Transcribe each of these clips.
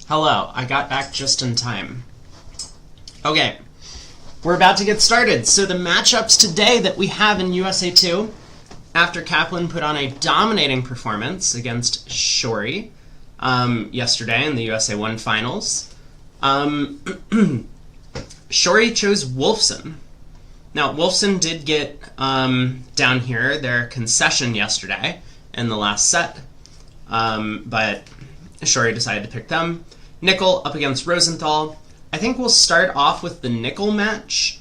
Hello, I got back just in time. Okay, we're about to get started. So the matchups today that we have in USA2, after Kaplan put on a dominating performance against Shori yesterday in the USA1 finals, Shori chose Wolfson. Now, Wolfson did get down here their concession yesterday in the last set, but Shori decided to pick them. Nickel up against Rosenthal. I think we'll start off with the Nickel match.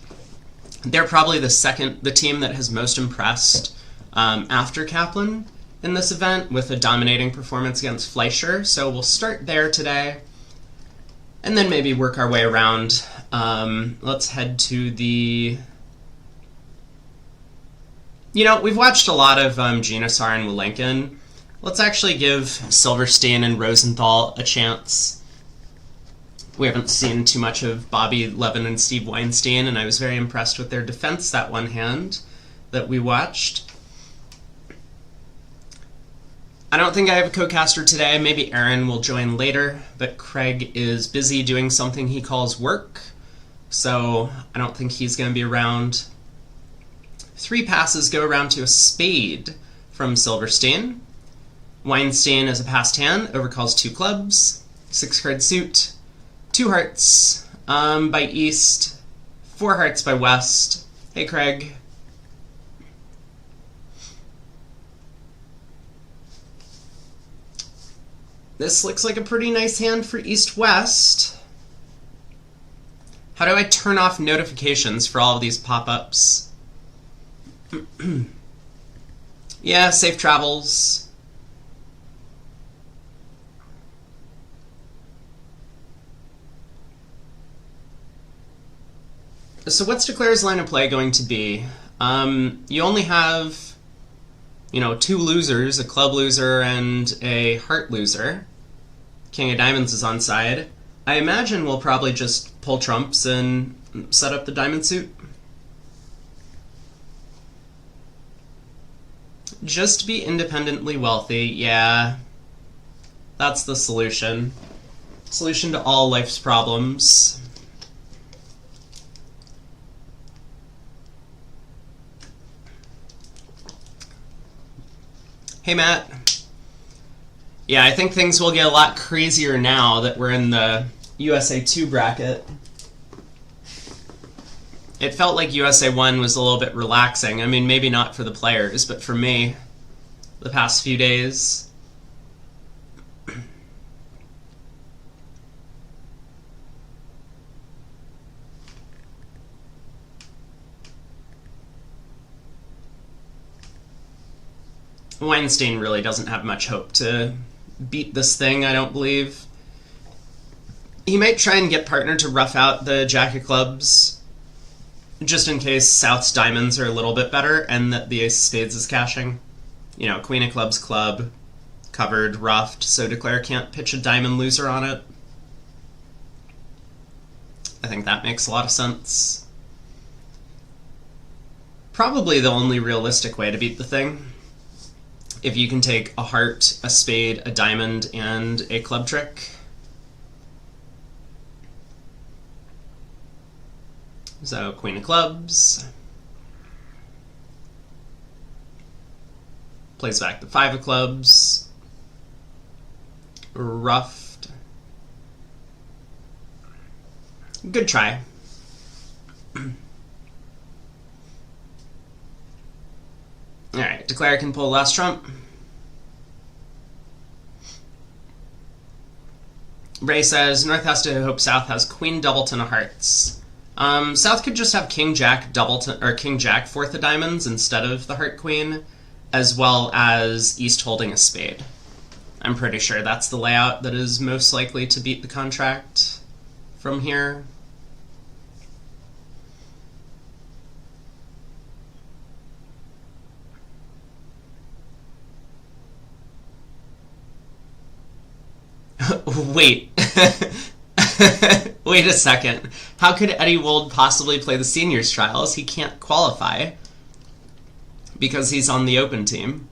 They're probably the team that has most impressed after Kaplan in this event with a dominating performance against Fleischer. So we'll start there today and then maybe work our way around. Let's head to the... we've watched a lot of Ginosar and Wilenkin. Let's actually give Silverstein and Rosenthal a chance. We haven't seen too much of Bobby Levin and Steve Weinstein, and I was very impressed with their defense that one hand that we watched. I don't think I have a co-caster today. Maybe Aaron will join later, but Craig is busy doing something he calls work, so I don't think he's going to be around. 3 passes go around to a Spade from Silverstein. Weinstein is a passed hand, overcalls 2 clubs, 6-card suit, 2 hearts by East, 4 hearts by West. Hey, Craig. This looks like a pretty nice hand for East-West. How do I turn off notifications for all of these pop-ups? Yeah, safe travels. So what's Declare's line of play going to be? You only have, 2 losers, a club loser and a heart loser. King of Diamonds is on side. I imagine we'll probably just pull trumps and set up the diamond suit. Just be independently wealthy, yeah. That's the solution. Solution to all life's problems. Hey, Matt. Yeah, I think things will get a lot crazier now that we're in the USA2 bracket. It felt like USA1 was a little bit relaxing. I mean, maybe not for the players, but for me, the past few days. Weinstein really doesn't have much hope to beat this thing, I don't believe. He might try and get partner to rough out the Jack of Clubs, just in case South's diamonds are a little bit better and that the Ace of Spades is cashing. Queen of Clubs club, covered, roughed, so Declare can't pitch a diamond loser on it. I think that makes a lot of sense. Probably the only realistic way to beat the thing. If you can take a heart, a spade, a diamond, and a club trick. So, Queen of Clubs. Plays back the 5 of Clubs. Ruffed. Good try. Alright, Declare can pull last trump. Ray says, North has to hope South has Queen Doubleton of Hearts. South could just have King Jack Doubleton, or King Jack 4th of Diamonds instead of the Heart Queen, as well as East holding a Spade. I'm pretty sure that's the layout that is most likely to beat the contract from here. Wait. Wait a second. How could Eddie Wold possibly play the seniors trials? He can't qualify because he's on the open team.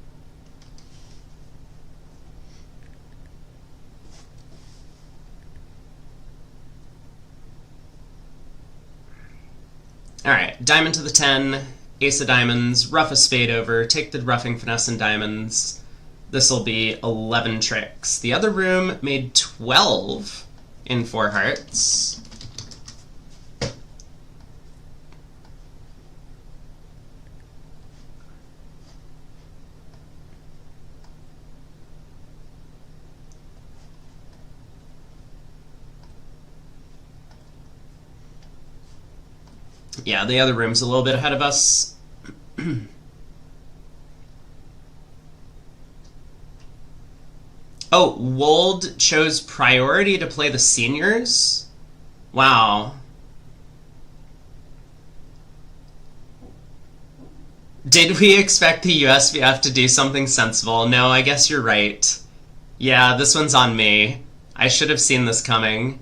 Alright, diamond to the 10, ace of diamonds, ruff a spade over, take the ruffing finesse and diamonds. This will be 11 tricks. The other room made 12 in 4 hearts. Yeah, the other room's a little bit ahead of us. Oh, Wold chose priority to play the seniors? Wow. Did we expect the USBF to do something sensible? No, I guess you're right. Yeah, this one's on me. I should have seen this coming.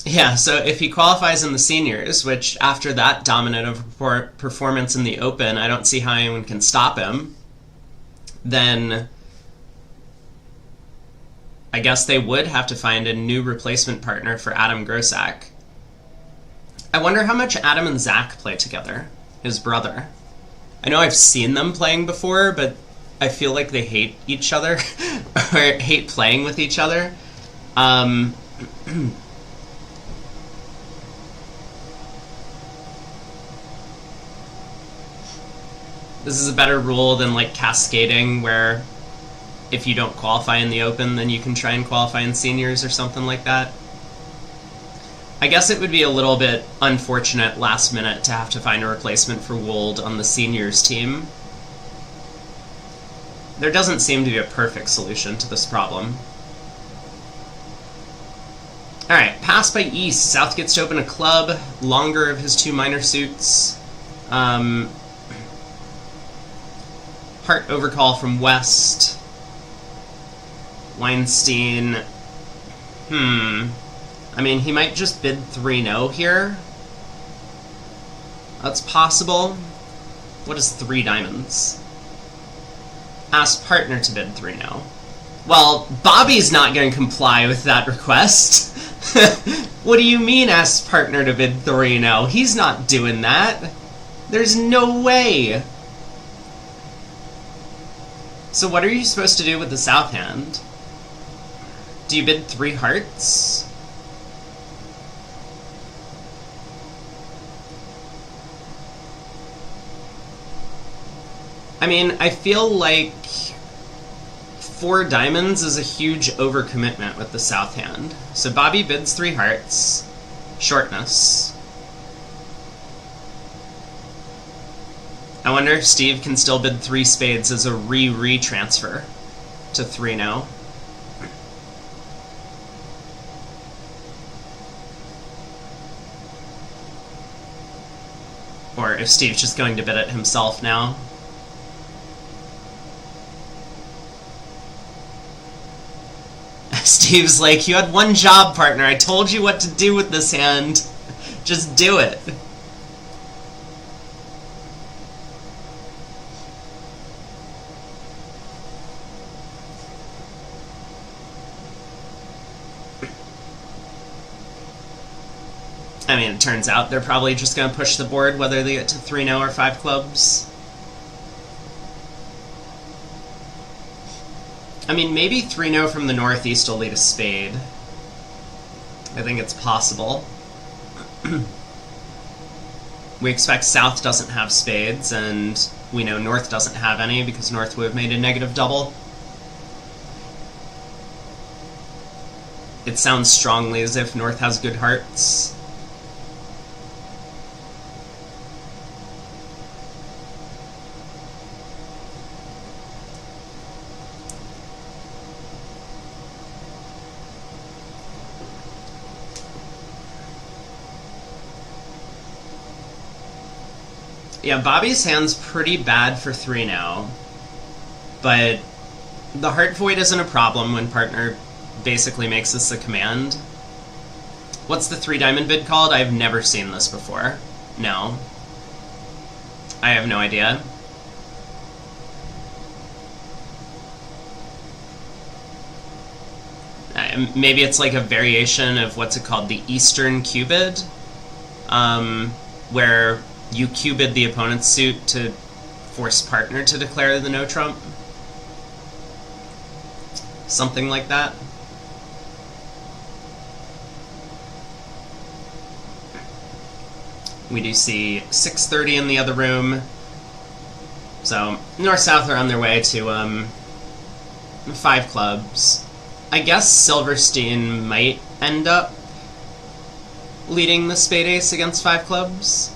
Yeah, so if he qualifies in the seniors, which after that dominant of performance in the Open, I don't see how anyone can stop him, then I guess they would have to find a new replacement partner for Adam Grossack. I wonder how much Adam and Zach play together, his brother. I know I've seen them playing before, but I feel like they hate each other, or hate playing with each other. This is a better rule than like cascading, where if you don't qualify in the Open, then you can try and qualify in seniors or something like that. I guess it would be a little bit unfortunate last minute to have to find a replacement for Wold on the seniors team. There doesn't seem to be a perfect solution to this problem. Alright, pass by East. South gets to open a club, longer of his 2 minor suits. Heart overcall from West. Weinstein. I mean, he might just bid 3-0 here. That's possible. What is 3 diamonds? Ask partner to bid 3-0. Well, Bobby's not going to comply with that request. What do you mean ask partner to bid 3-0? He's not doing that. There's no way. So what are you supposed to do with the south hand? Do you bid 3 hearts? I mean, I feel like 4 diamonds is a huge overcommitment with the south hand. So Bobby bids 3 hearts. Shortness. I wonder if Steve can still bid 3 spades as a re-transfer to 3-0. Or if Steve's just going to bid it himself now. Steve's like, you had one job, partner. I told you what to do with this hand. Just do it. I mean, it turns out they're probably just going to push the board whether they get to 3-0 or 5 clubs. I mean, maybe 3-0 from the northeast will lead a spade. I think it's possible. We expect south doesn't have spades, and we know north doesn't have any because north would have made a negative double. It sounds strongly as if north has good hearts. Yeah, Bobby's hand's pretty bad for 3 now, but the heart void isn't a problem when partner basically makes this a command. What's the 3 diamond bid called? I've never seen this before. No. I have no idea. maybe it's like a variation of what's it called, the Eastern Cubid, where you cubid the opponent's suit to force partner to declare the no trump. Something like that. We do see 6:30 in the other room. So, North-South are on their way to 5 clubs. I guess Silverstein might end up leading the Spade Ace against 5 clubs.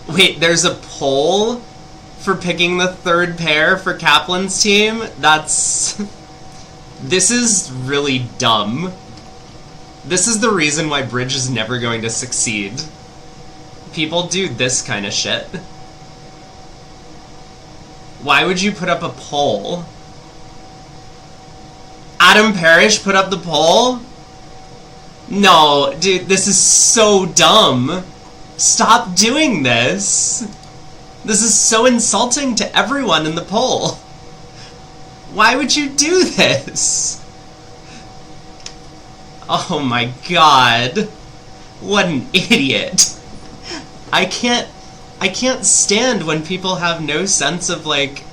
Wait, there's a poll for picking the 3rd pair for Kaplan's team? That's... This is really dumb. This is the reason why Bridge is never going to succeed. People do this kind of shit. Why would you put up a poll? Adam Parrish put up the poll? No, dude, this is so dumb. Stop doing this. This is so insulting to everyone in the poll. Why would you do this? Oh my god. What an idiot. I can't stand when people have no sense of, like...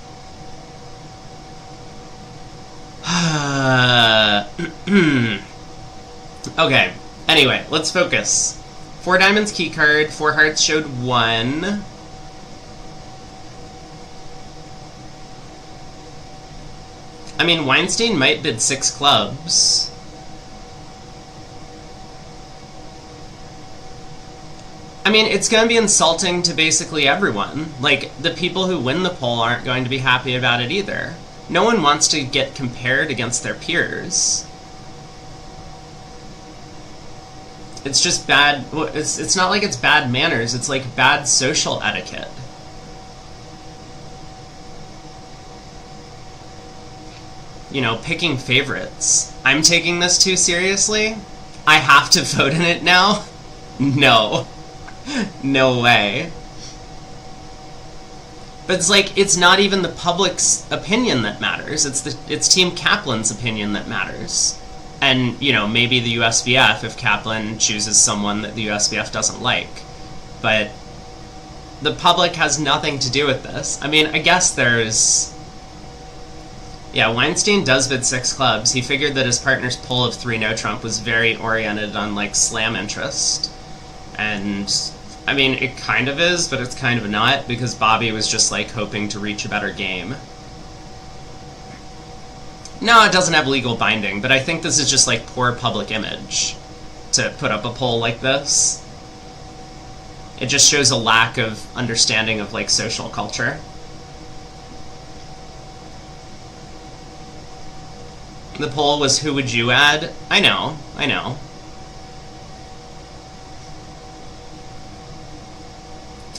Okay, anyway, let's focus. 4 diamonds key card, 4 hearts showed 1. I mean, Weinstein might bid 6 clubs. I mean, it's going to be insulting to basically everyone. Like, the people who win the poll aren't going to be happy about it either. No one wants to get compared against their peers. It's just bad... It's not like it's bad manners, it's like bad social etiquette. You know, picking favorites. I'm taking this too seriously? I have to vote in it now? No. No way. But it's like, it's not even the public's opinion that matters, it's Team Kaplan's opinion that matters. And, you know, maybe the USBF if Kaplan chooses someone that the USBF doesn't like. But the public has nothing to do with this. I mean, I guess there's... Yeah, Weinstein does bid 6 clubs. He figured that his partner's pull of 3 no trump was very oriented on, like, slam interest. And, I mean, it kind of is, but it's kind of not, because Bobby was just, like, hoping to reach a better game. No, it doesn't have legal binding, but I think this is just, like, poor public image to put up a poll like this. It just shows a lack of understanding of, like, social culture. The poll was, who would you add? I know.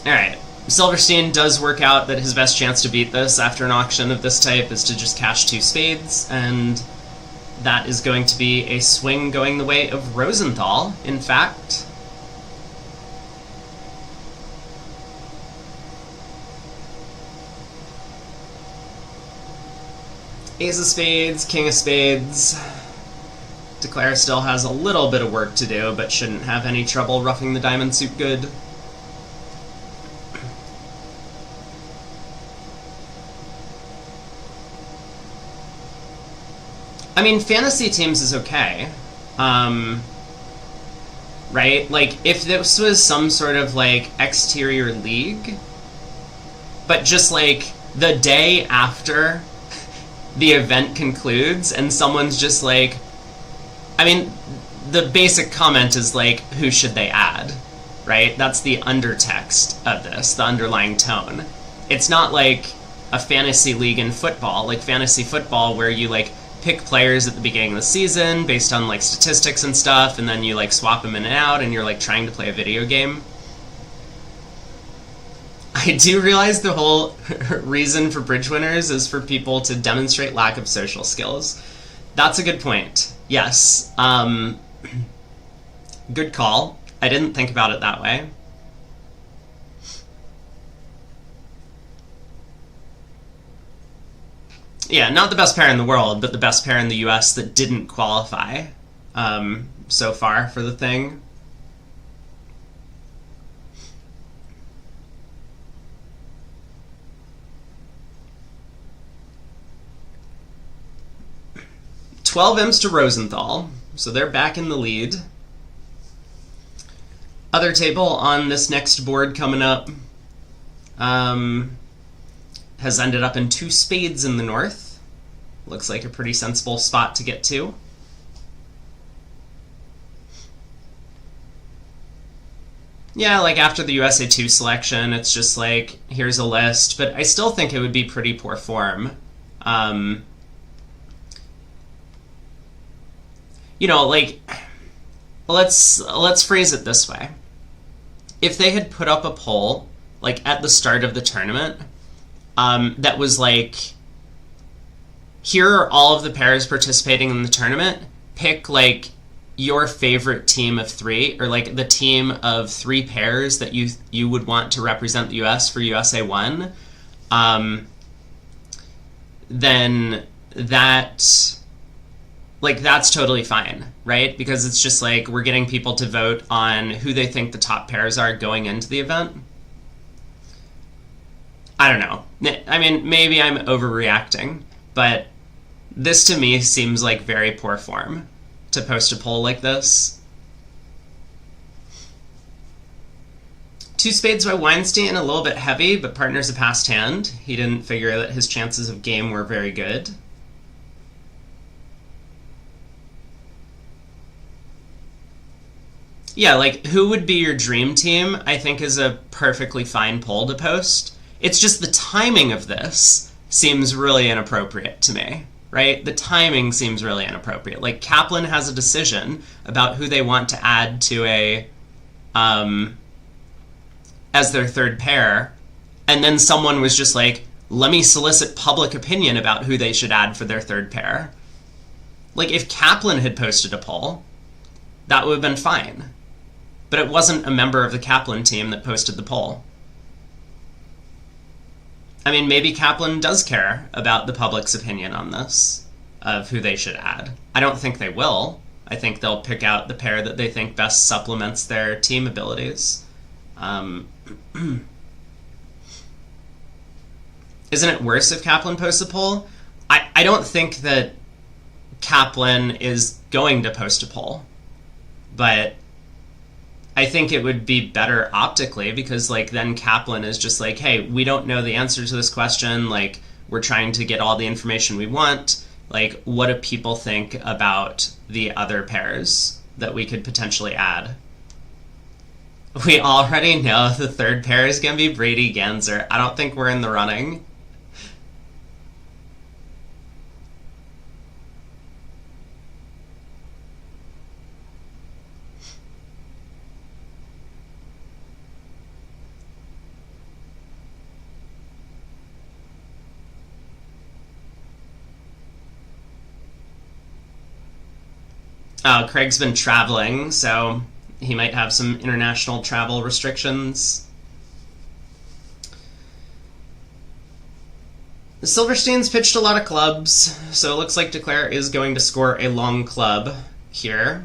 Alright, Silverstein does work out that his best chance to beat this after an auction of this type is to just cash 2 spades, and that is going to be a swing going the way of Rosenthal, in fact. Ace of spades, king of spades. Declare still has a little bit of work to do, but shouldn't have any trouble roughing the diamond suit good. I mean, fantasy teams is okay. Right? Like, if this was some sort of, like, exterior league, but just, like, the day after the event concludes, and someone's just like... I mean, the basic comment is, like, who should they add? Right? That's the undertext of this, the underlying tone. It's not like a fantasy league in football, like fantasy football, where you, like, pick players at the beginning of the season based on, like, statistics and stuff, and then you, like, swap them in and out, and you're, like, trying to play a video game. I do realize the whole reason for bridge winners is for people to demonstrate lack of social skills. That's a good point. Yes. Good call. I didn't think about it that way. Yeah, not the best pair in the world, but the best pair in the US that didn't qualify so far for the thing. $12 to Rosenthal, so they're back in the lead. Other table on this next board coming up has ended up in 2 spades in the north. Looks like a pretty sensible spot to get to. Yeah, like after the USA2 selection, it's just like, here's a list, but I still think it would be pretty poor form. You know, like, let's phrase it this way. If they had put up a poll, like, at the start of the tournament, that was like, here are all of the pairs participating in the tournament, pick, like, your favorite team of 3, or, like, the team of 3 pairs that you would want to represent the US for USA1, then that's totally fine, right? Because it's just like we're getting people to vote on who they think the top pairs are going into the event. I don't know. I mean, maybe I'm overreacting, but this to me seems like very poor form to post a poll like this. 2 spades by Weinstein, a little bit heavy, but partner's a passed hand. He didn't figure that his chances of game were very good. Yeah, like, who would be your dream team, I think is a perfectly fine poll to post. It's just the timing of this seems really inappropriate to me, right? The timing seems really inappropriate. Like, Kaplan has a decision about who they want to add to a, as their third pair, and then someone was just like, let me solicit public opinion about who they should add for their third pair. Like, if Kaplan had posted a poll, that would have been fine. But it wasn't a member of the Kaplan team that posted the poll. I mean, maybe Kaplan does care about the public's opinion on this, of who they should add. I don't think they will. I think they'll pick out the pair that they think best supplements their team abilities. Isn't it worse if Kaplan posts a poll? I don't think that Kaplan is going to post a poll, but I think it would be better optically because, like, then Kaplan is just like, hey, we don't know the answer to this question. Like, we're trying to get all the information we want. Like, what do people think about the other pairs that we could potentially add? We already know the third pair is going to be Brady Ganser. I don't think we're in the running. Craig's been traveling, so he might have some international travel restrictions. Silverstein's pitched a lot of clubs, so it looks like Declare is going to score a long club here.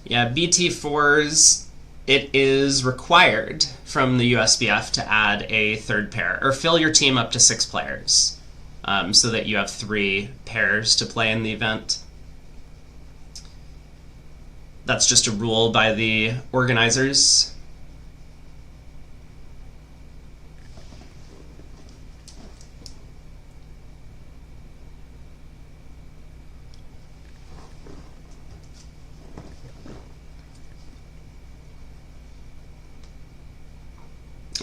Yeah, BT4s, it is required from the USBF to add a third pair, or fill your team up to 6 players, so that you have 3 pairs to play in the event. That's just a rule by the organizers.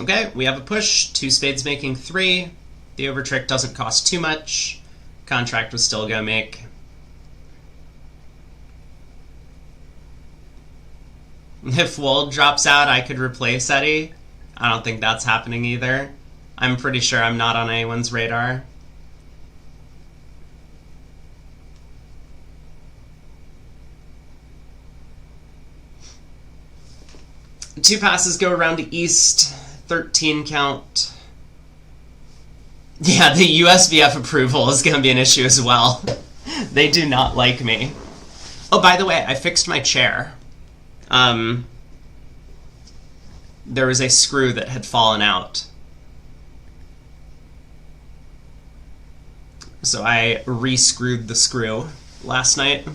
Okay, we have a push, 2 spades making 3. The overtrick doesn't cost too much. Contract was still gonna make. If Wold drops out, I could replace Eddie. I don't think that's happening either. I'm pretty sure I'm not on anyone's radar. 2 passes go around to east, 13 count. Yeah, the USBF approval is going to be an issue as well. They do not like me. Oh, by the way, I fixed my chair. There was a screw that had fallen out. So I re-screwed the screw last night.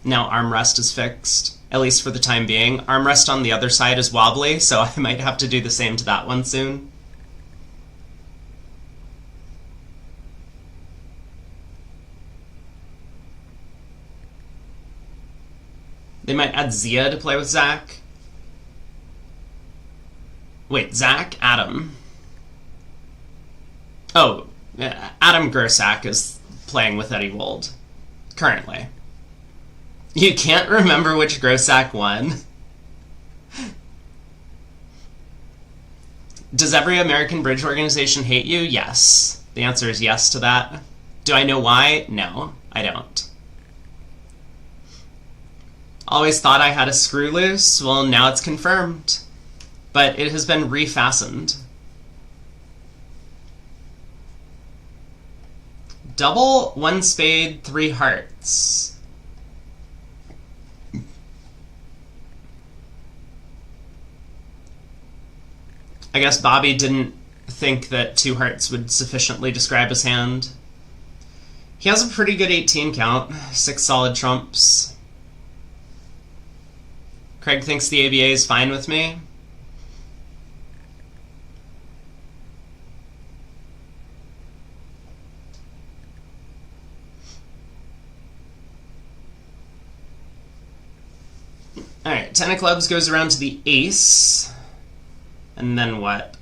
Now armrest is fixed, at least for the time being. Armrest on the other side is wobbly, so I might have to do the same to that one soon. They might add Zia to play with Zach. Wait, Zach? Adam. Oh, Adam Gersak is playing with Eddie Wold, currently. You can't remember which Gersak won? Does every American bridge organization hate you? Yes. The answer is yes to that. Do I know why? No, I don't. Always thought I had a screw loose. Well, now it's confirmed. But it has been refastened. Double, 1 spade, 3 hearts. I guess Bobby didn't think that 2 hearts would sufficiently describe his hand. He has a pretty good 18 count, 6 solid trumps. Craig thinks the ABA is fine with me. Alright, 10 of clubs goes around to the ace. And then what?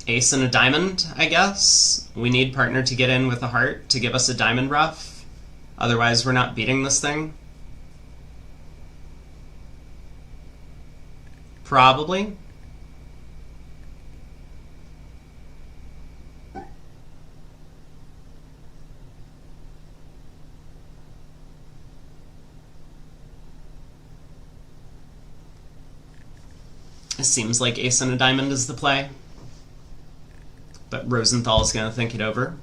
Ace and a diamond, I guess? We need partner to get in with a heart to give us a diamond rough. Otherwise, we're not beating this thing. Probably. It seems like ace and a diamond is the play. But Rosenthal is going to think it over.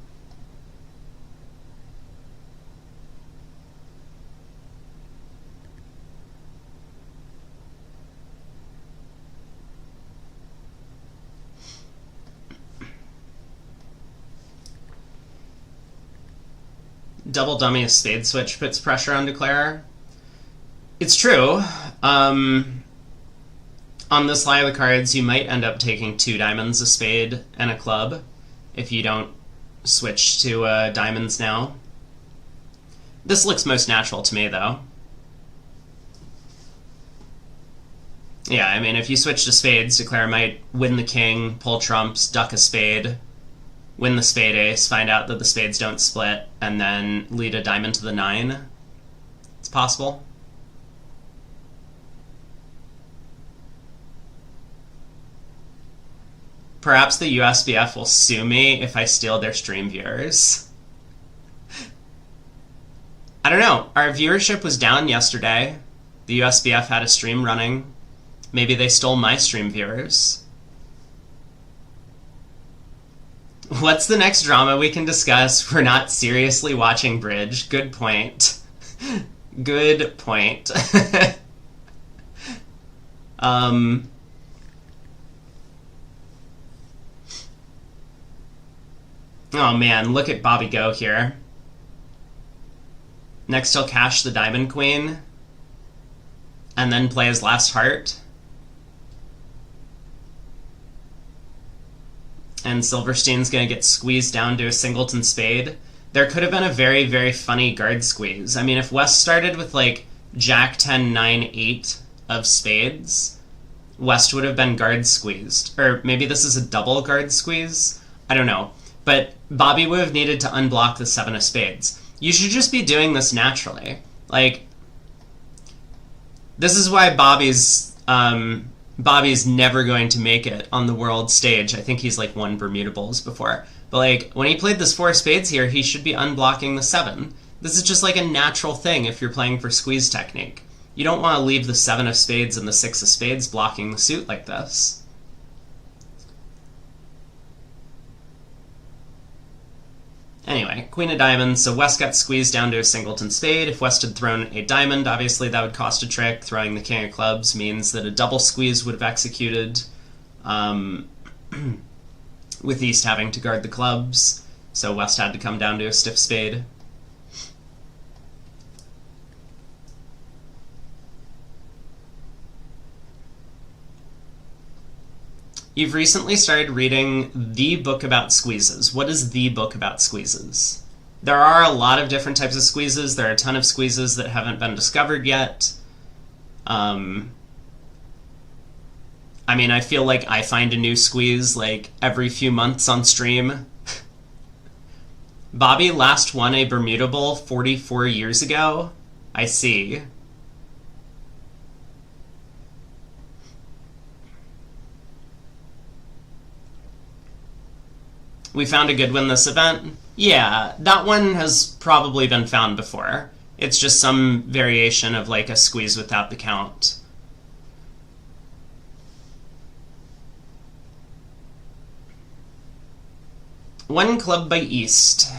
Double dummy a spade switch puts pressure on Declare. It's true. On this lie of the cards, you might end up taking 2 diamonds, a spade, and a club if you don't switch to diamonds now. This looks most natural to me, though. Yeah, I mean, if you switch to spades, Declare might win the king, pull trumps, duck a spade, win the spade ace, find out that the spades don't split, and then lead a diamond to the 9. It's possible. Perhaps the USBF will sue me if I steal their stream viewers. I don't know. Our viewership was down yesterday. The USBF had a stream running. Maybe they stole my stream viewers. What's the next drama we can discuss? We're not seriously watching bridge. Good point. Good point. Oh man, look at Bobby go here. Next he'll cash the diamond queen, and then play his last heart. And Silverstein's gonna get squeezed down to a singleton spade. There could have been a very, very funny guard squeeze. I mean, if West started with like Jack 10, 9, 8 of spades, West would have been guard squeezed. Or maybe this is a double guard squeeze? I don't know. But Bobby would have needed to unblock the 7 of spades. You should just be doing this naturally. Like, this is why Bobby's never going to make it on the world stage. I think he's like won Bermudables before. But like, when he played this 4 of spades here, he should be unblocking the 7. This is just like a natural thing if you're playing for squeeze technique. You don't want to leave the 7 of spades and the 6 of spades blocking the suit like this. Anyway, queen of diamonds, so West got squeezed down to a singleton spade. If West had thrown a diamond, obviously that would cost a trick. Throwing the king of clubs means that a double squeeze would have executed, with East having to guard the clubs, so West had to come down to a stiff spade. You've recently started reading The Book About Squeezes. What is The Book About Squeezes? There are a lot of different types of squeezes. There are a ton of squeezes that haven't been discovered yet. I mean, I feel like I find a new squeeze like every few months on stream. Bobby last won a Bermuda Bowl 44 years ago. I see. We found a good one this event. Yeah, that one has probably been found before. It's just some variation of like a squeeze without the count. One club by East.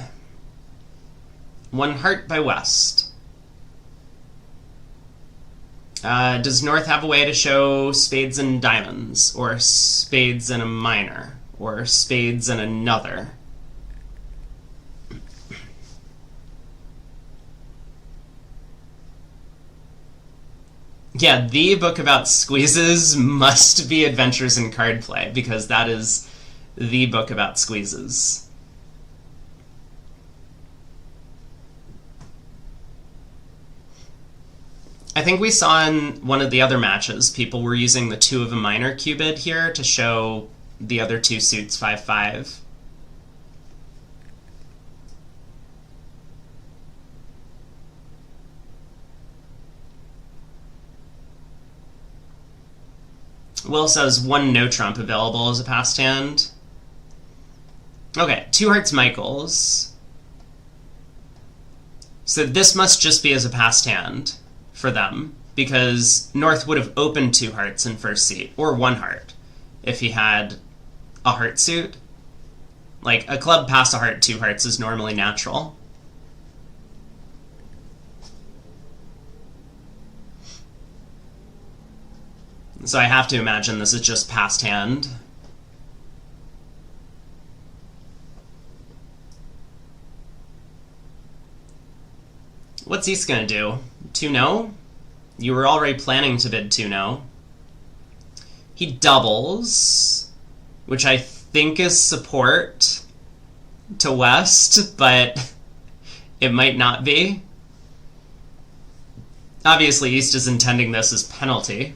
One heart by West. Does North have a way to show spades and diamonds, or spades and a minor? Or spades and another? Yeah, The Book About Squeezes must be Adventures in Card Play, because that is the book about squeezes. I think we saw in one of the other matches, people were using the 2 of a minor cubid here to show the other 2 suits 5-5. Will says 1 no trump available as a passed hand. Okay, 2 hearts Michaels. So this must just be as a passed hand for them, because North would have opened 2 hearts in first seat, or 1 heart, if he had a heart suit. Like, a club past a heart, 2 hearts is normally natural. So I have to imagine this is just passed hand. What's East gonna do? 2-no? You were already planning to bid 2-no. He doubles, which I think is support to West, but it might not be. Obviously, East is intending this as penalty.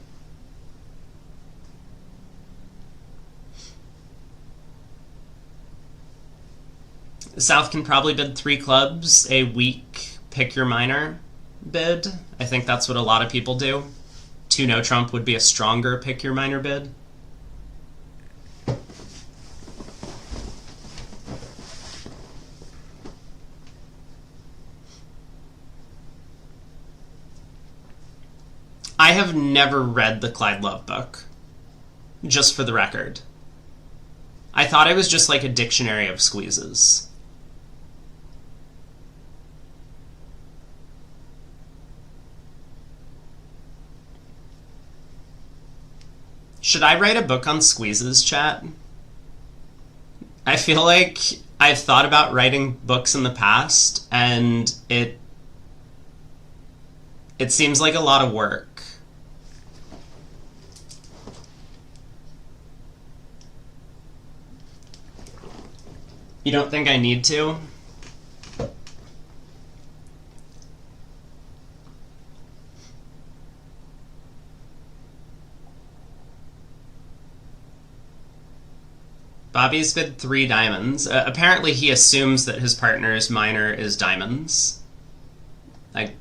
South can probably bid 3 clubs, a weak pick your minor bid. I think that's what a lot of people do. 2 no trump would be a stronger pick your minor bid. I have never read the Clyde Love book, just for the record. I thought it was just like a dictionary of squeezes. Should I write a book on squeezes, chat? I feel like I've thought about writing books in the past, and it seems like a lot of work. You don't think I need to? Bobby's bid 3 diamonds. Apparently he assumes that his partner's minor is diamonds.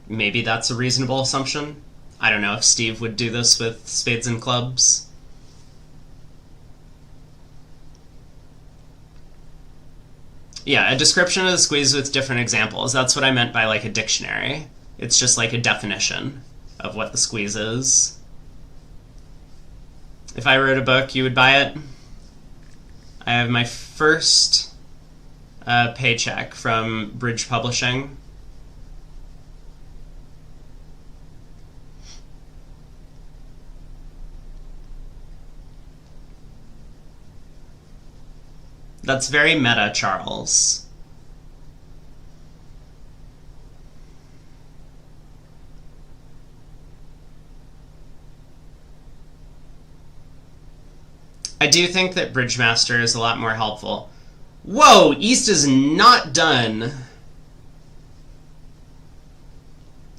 Maybe that's a reasonable assumption. I don't know if Steve would do this with spades and clubs. Yeah, a description of the squeeze with different examples. That's what I meant by like a dictionary. It's just like a definition. of what the squeeze is. If I wrote a book, you would buy it. I have my first paycheck from Bridge Publishing. That's very meta, Charles. I do think that Bridgemaster is a lot more helpful. Whoa! East is not done.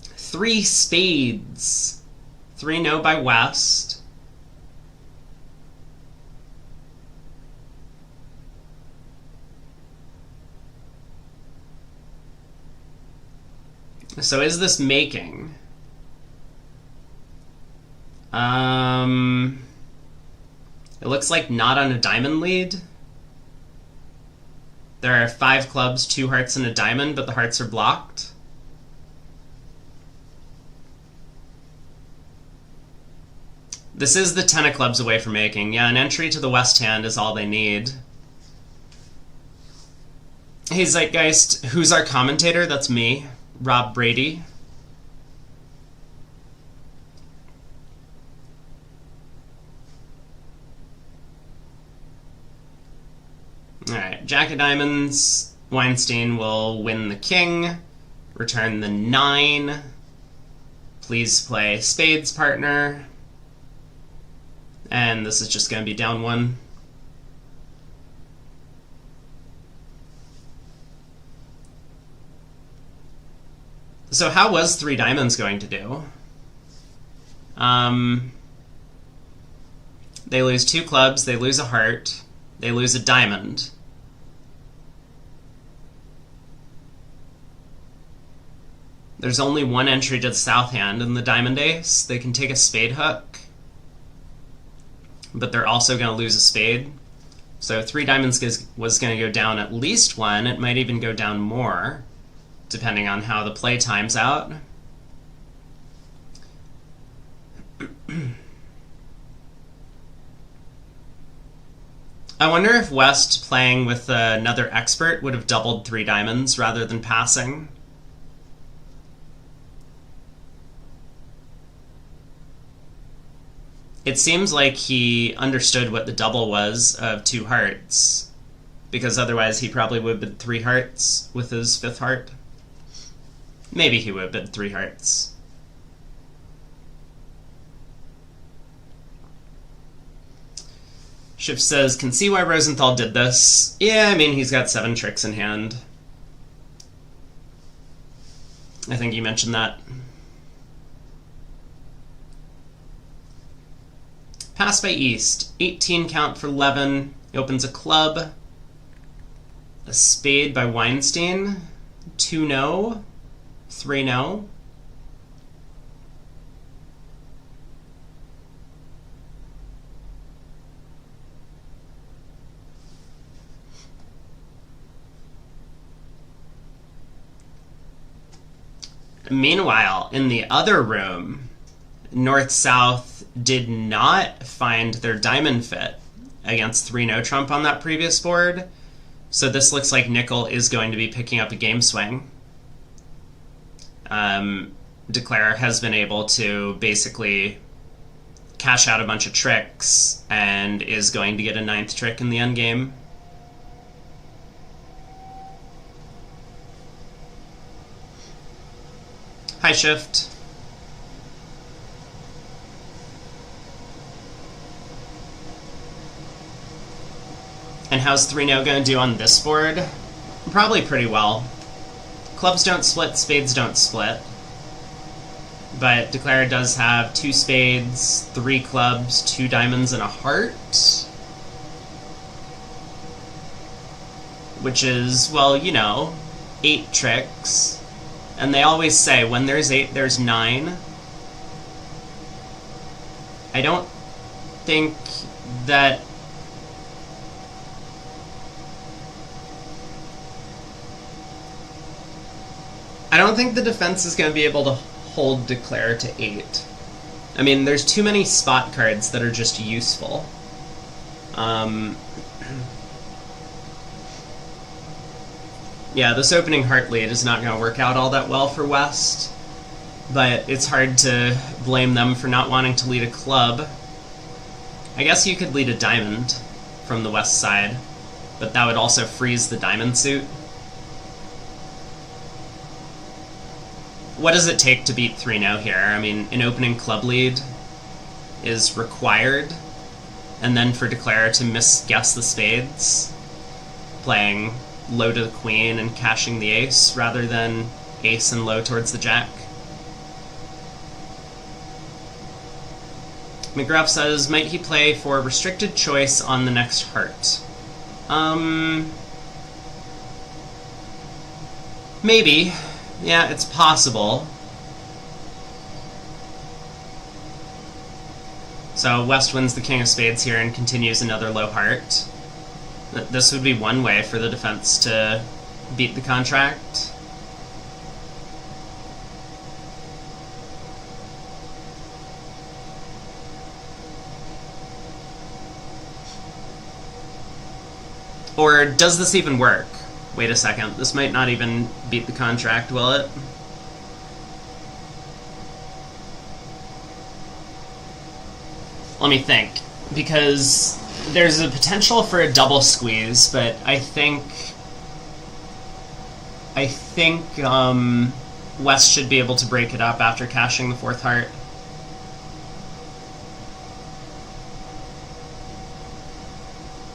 3 spades. 3 no by West. So is this making? It looks like not on a diamond lead. There are 5 clubs, 2 hearts, and a diamond, but the hearts are blocked. This is the 10 of clubs away from making. Yeah, an entry to the west hand is all they need. Hey Zeitgeist, who's our commentator? That's me, Rob Brady. Alright, Jack of Diamonds. Weinstein will win the king, return the 9. Please play Spades, partner. And this is just going to be down 1. So how was 3 diamonds going to do? They lose 2 clubs, they lose a heart, they lose a diamond. There's only 1 entry to the south hand in the diamond ace. They can take a spade hook, but they're also going to lose a spade. So 3 diamonds was going to go down at least 1. It might even go down more, depending on how the play times out. I wonder if West playing with another expert would have doubled 3 diamonds rather than passing. It seems like he understood what the double was of 2 hearts, because otherwise he probably would have bid 3 hearts with his 5th heart. Maybe he would have bid 3 hearts. Shift says, can see why Rosenthal did this. Yeah, I mean, he's got 7 tricks in hand. I think you mentioned that. Pass by East. 18 count for Levin. He opens a club. A spade by Weinstein. 2 no. 3 no. Meanwhile, in the other room, North-South did not find their diamond fit against 3 no-trump on that previous board, so this looks like Nickel is going to be picking up a game swing. Declare has been able to basically cash out a bunch of tricks and is going to get a 9th trick in the endgame. Hi, Shift. And how's 3 no going to do on this board? Probably pretty well. Clubs don't split, spades don't split. But Declare does have 2 spades, 3 clubs, 2 diamonds, and a heart. Which is, well, you know, 8 tricks. And they always say, when there's 8, there's 9. I don't think that... I don't think the defense is going to be able to hold Declare to 8. I mean, there's too many spot cards that are just useful. Yeah, this opening heart lead is not going to work out all that well for West, but it's hard to blame them for not wanting to lead a club. I guess you could lead a diamond from the west side, but that would also freeze the diamond suit. What does it take to beat 3-0 here? I mean, an opening club lead is required, and then for Declare to misguess the spades, playing low to the queen and cashing the ace rather than ace and low towards the jack. McGruff says, might he play for restricted choice on the next heart? Maybe. Yeah, it's possible. So West wins the king of spades here and continues another low heart. This would be one way for the defense to beat the contract. Or does this even work? Wait a second, this might not even beat the contract, will it? Let me think, because there's a potential for a double squeeze, but I think West should be able to break it up after cashing the fourth heart.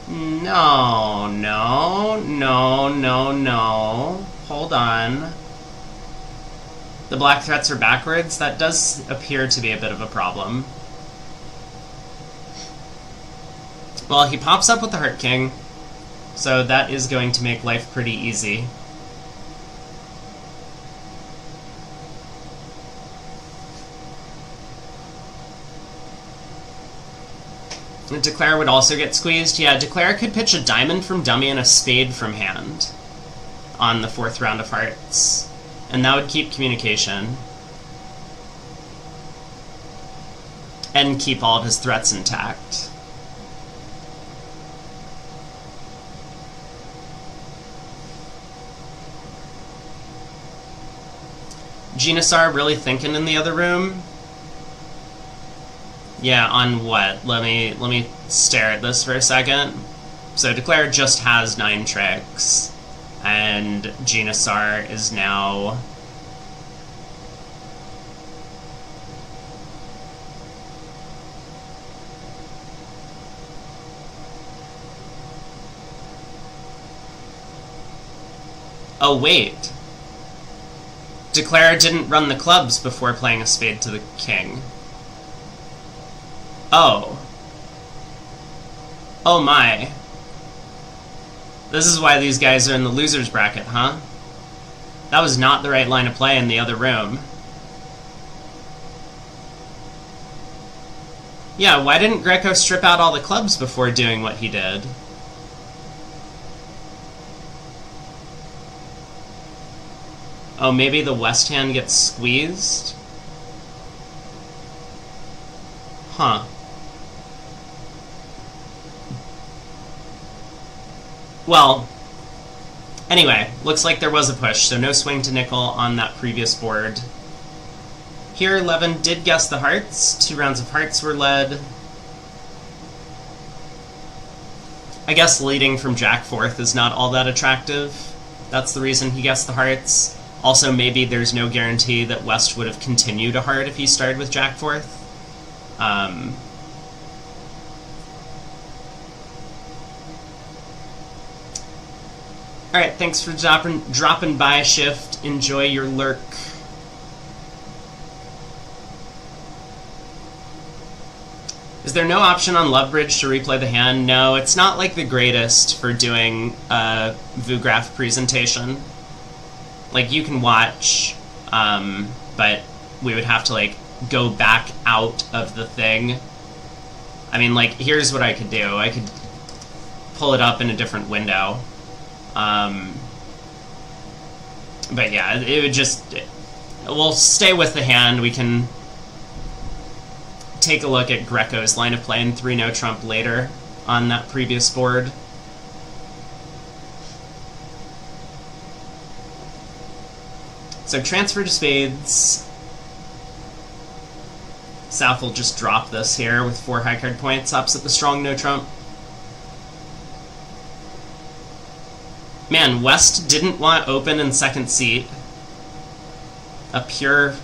No. Hold on. The black threats are backwards. That does appear to be a bit of a problem. Well, he pops up with the Heart King, so that is going to make life pretty easy. Declare would also get squeezed. Yeah, Declare could pitch a diamond from dummy and a spade from hand on the fourth round of hearts, and that would keep communication and keep all of his threats intact. Genasar really thinking in the other room? Yeah, on what? Let me stare at this for a second. So Declare just has 9 tricks, and Genasar is now... Oh, wait. Declare didn't run the clubs before playing a spade to the king. Oh. Oh my. This is why these guys are in the loser's bracket, huh? That was not the right line of play in the other room. Yeah, why didn't Greco strip out all the clubs before doing what he did? Oh, maybe the west hand gets squeezed? Huh. Well, anyway, looks like there was a push, so no swing to nickel on that previous board. Here, Levin did guess the hearts. 2 rounds of hearts were led. I guess leading from Jack fourth is not all that attractive. That's the reason he guessed the hearts. Also, maybe there's no guarantee that West would have continued a heart if he started with Jack fourth. Alright, thanks for dropping by, Shift. Enjoy your lurk. Is there no option on Lovebridge to replay the hand? No, it's not like the greatest for doing a VuGraph presentation. Like, you can watch, but we would have to, like, go back out of the thing. I mean, like, here's what I could do. I could pull it up in a different window. But yeah, it would just... We'll stay with the hand. We can take a look at Greco's line of play in 3 no trump later on that previous board. So transfer to spades. South will just drop this here with 4 high card points opposite the strong no trump. Man, West didn't want open in second seat. A pure...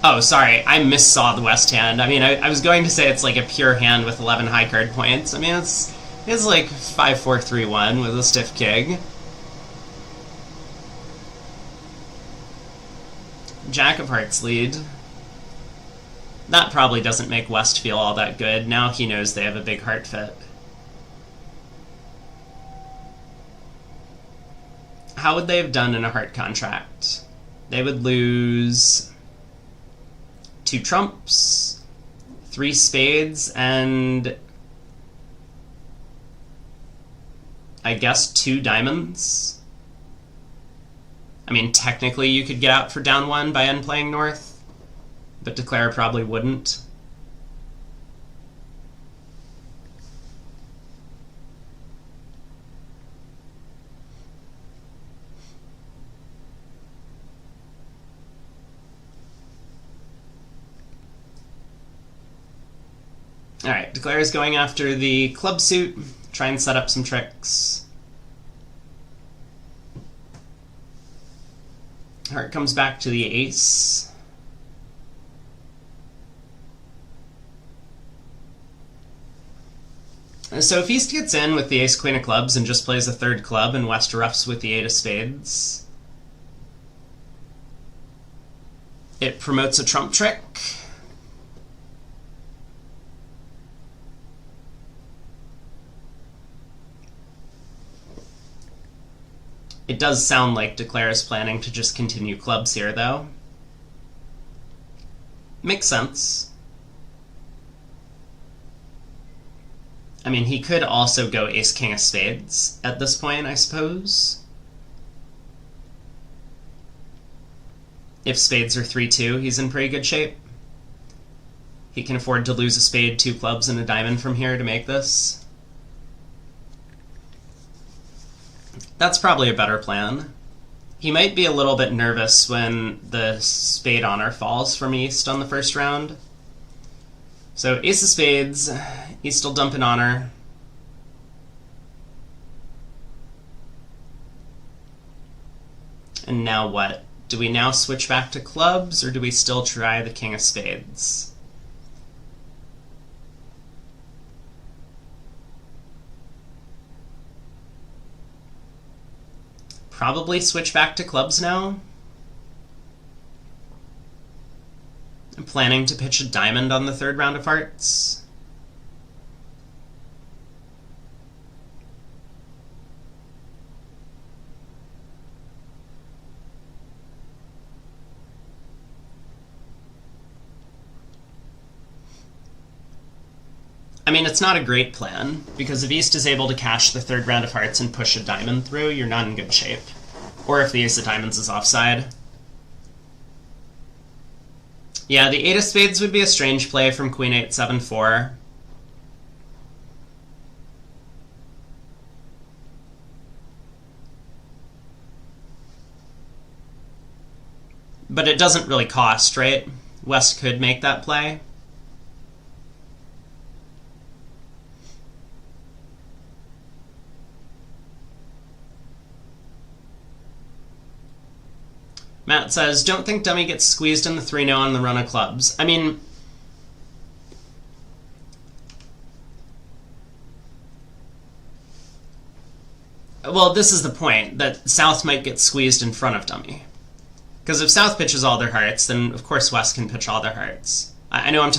Oh, sorry, I missaw the West hand. I mean, I was going to say it's like a pure hand with 11 high card points. I mean, it's like 5-4-3-1 with a stiff king. Jack of Hearts lead. That probably doesn't make West feel all that good. Now he knows they have a big heart fit. How would they have done in a heart contract? They would lose 2 trumps, 3 spades, and I guess 2 diamonds. I mean, technically you could get out for down 1 by unplaying North, but Declare probably wouldn't. Alright, Declare is going after the club suit, try and set up some tricks. Heart comes back to the ace. So if East gets in with the ace queen of clubs and just plays a 3rd club, and West roughs with the 8 of spades, it promotes a trump trick. It does sound like Declare is planning to just continue clubs here, though. Makes sense. I mean, he could also go ace-king of spades at this point, I suppose. If spades are 3-2, he's in pretty good shape. He can afford to lose a spade, 2 clubs, and a diamond from here to make this. That's probably a better plan. He might be a little bit nervous when the spade honor falls from East on the first round. So ace of spades, he's still dumping honor. And now what? Do we now switch back to clubs, or do we still try the king of spades? Probably switch back to clubs now. I'm planning to pitch a diamond on the 3rd round of hearts. I mean, it's not a great plan, because if East is able to cash the 3rd round of hearts and push a diamond through, you're not in good shape. Or if the ace of diamonds is offside. Yeah, the 8 of spades would be a strange play from queen 8, 7, 4. But it doesn't really cost, right? West could make that play. Matt says, don't think dummy gets squeezed in the 3-0 on the run of clubs. I mean, well, this is the point, that South might get squeezed in front of dummy. Because if South pitches all their hearts, then of course West can pitch all their hearts. I know I'm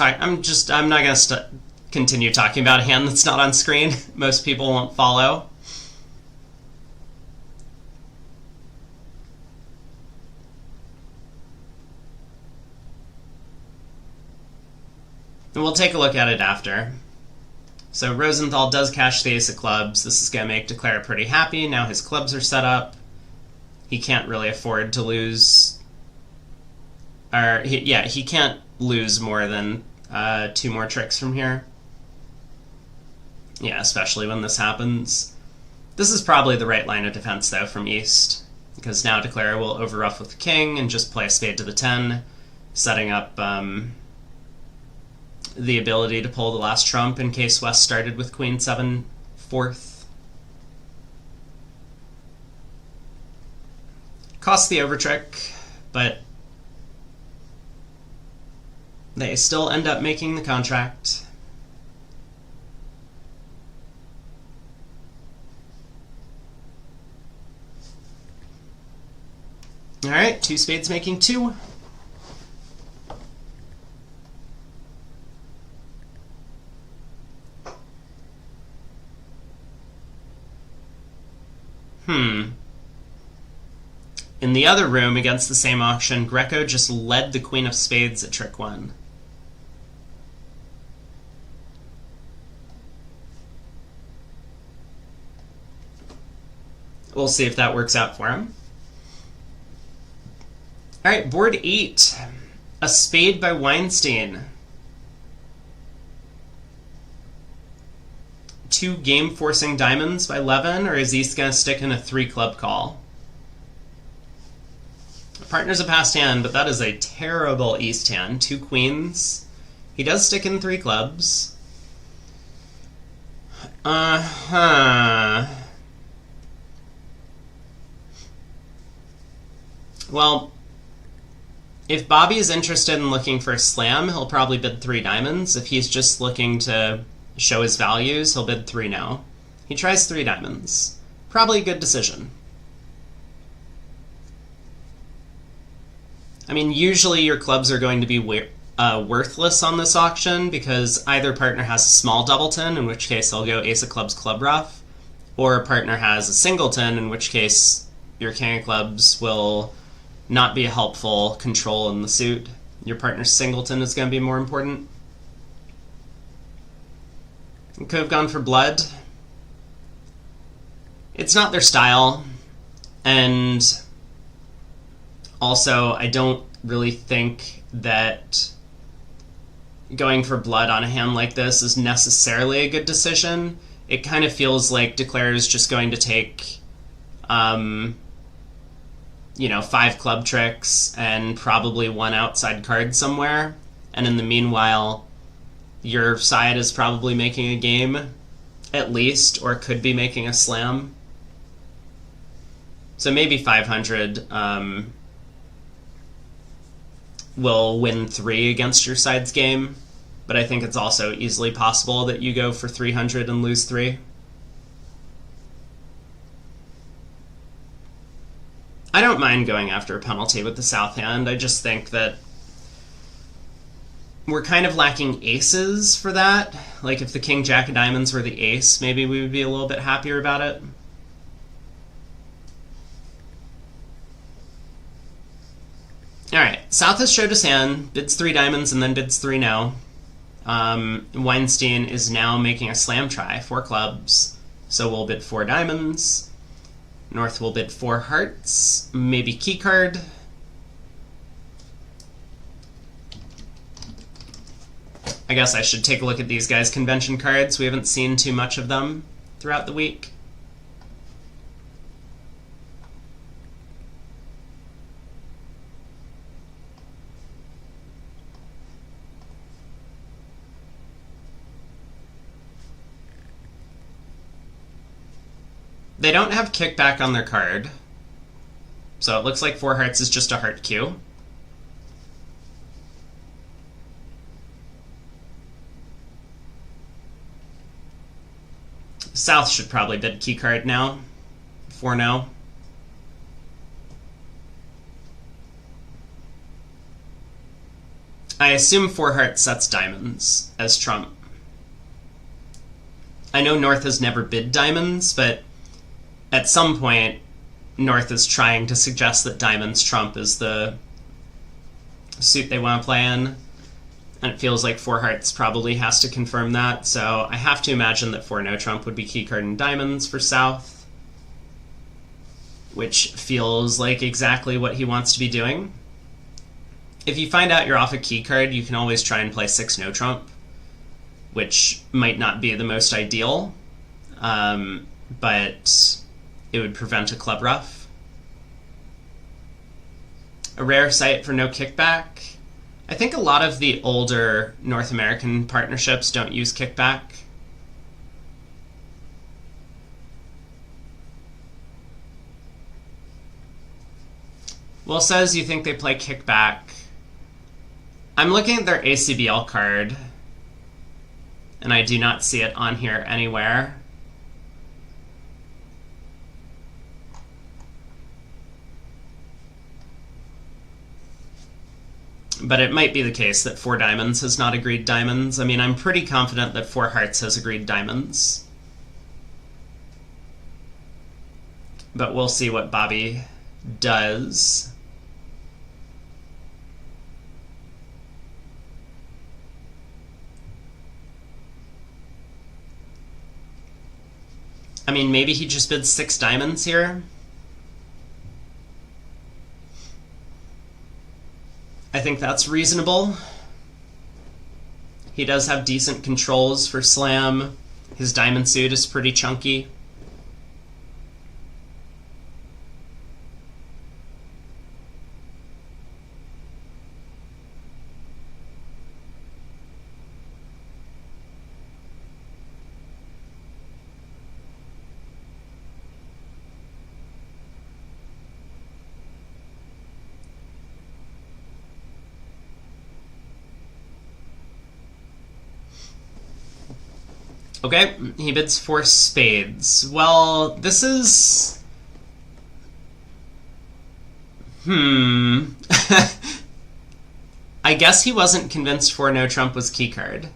not going to continue talking about a hand that's not on screen. Most people won't follow. And we'll take a look at it after. So Rosenthal does cash the ace of clubs. This is going to make Declare pretty happy. Now his clubs are set up. He can't really afford to lose he can't lose more than 2 more tricks from here. Yeah, especially when this happens. This is probably the right line of defense, though, from East, because now Declare will overruff with the king and just play a spade to the 10, setting up the ability to pull the last trump in case West started with Queen 7 4th. Costs the overtrick, but they still end up making the contract. Alright, 2 spades making 2. In the other room, against the same auction, Greco just led the Queen of Spades at trick 1. We'll see if that works out for him. Alright, board 8. A spade by Weinstein. 2 game-forcing diamonds by Levin, or is East going to stick in a 3-club call? Partner's a passed hand, but that is a terrible East hand. 2 queens. He does stick in 3 clubs. Well, if Bobby is interested in looking for a slam, he'll probably bid 3 diamonds. If he's just looking to show his values, he'll bid 3 now. He tries 3 diamonds. Probably a good decision. I mean, usually your clubs are going to be worthless on this auction because either partner has a small doubleton, in which case they'll go ace of clubs, club rough, or a partner has a singleton, in which case your king of clubs will not be a helpful control in the suit. Your partner's singleton is going to be more important. You could have gone for blood. It's not their style, and also, I don't really think that going for blood on a hand like this is necessarily a good decision. It kind of feels like Declare is just going to take, 5 club tricks and probably 1 outside card somewhere. And in the meanwhile, your side is probably making a game, at least, or could be making a slam. So maybe 500... will win 3 against your side's game, but I think it's also easily possible that you go for 300 and lose 3. I don't mind going after a penalty with the south hand. I just think that we're kind of lacking aces for that. Like if the king jack of diamonds were the ace, maybe we would be a little bit happier about it. Alright, South has showed his hand, bids 3 diamonds and then bids 3 now. Weinstein is now making a slam try, 4 clubs, so we'll bid 4 diamonds. North will bid 4 hearts, maybe key card. I guess I should take a look at these guys' convention cards. We haven't seen too much of them throughout the week. They don't have kickback on their card, so it looks like 4 hearts is just a heart cue. South should probably bid key card now, 4 no. I assume 4 hearts sets diamonds as trump. I know North has never bid diamonds, but at some point, North is trying to suggest that diamonds trump is the suit they want to play in, and it feels like 4 hearts probably has to confirm that, so I have to imagine that 4 no trump would be key card and diamonds for South, which feels like exactly what he wants to be doing. if you find out you're off a key card, you can always try and play 6 no trump, which might not be the most ideal, but it would prevent a club ruff. A rare sight for no kickback. I think a lot of the older North American partnerships don't use kickback. Will says you think they play kickback. I'm looking at their ACBL card, and I do not see it on here anywhere. But it might be the case that 4 diamonds has not agreed diamonds. I mean, I'm pretty confident that 4 hearts has agreed diamonds. But we'll see what Bobby does. I mean, maybe he just bids 6 diamonds here. I think that's reasonable. He does have decent controls for slam. His diamond suit is pretty chunky. Okay, he bids 4 spades. Well, this is... I guess he wasn't convinced 4 no trump was key card.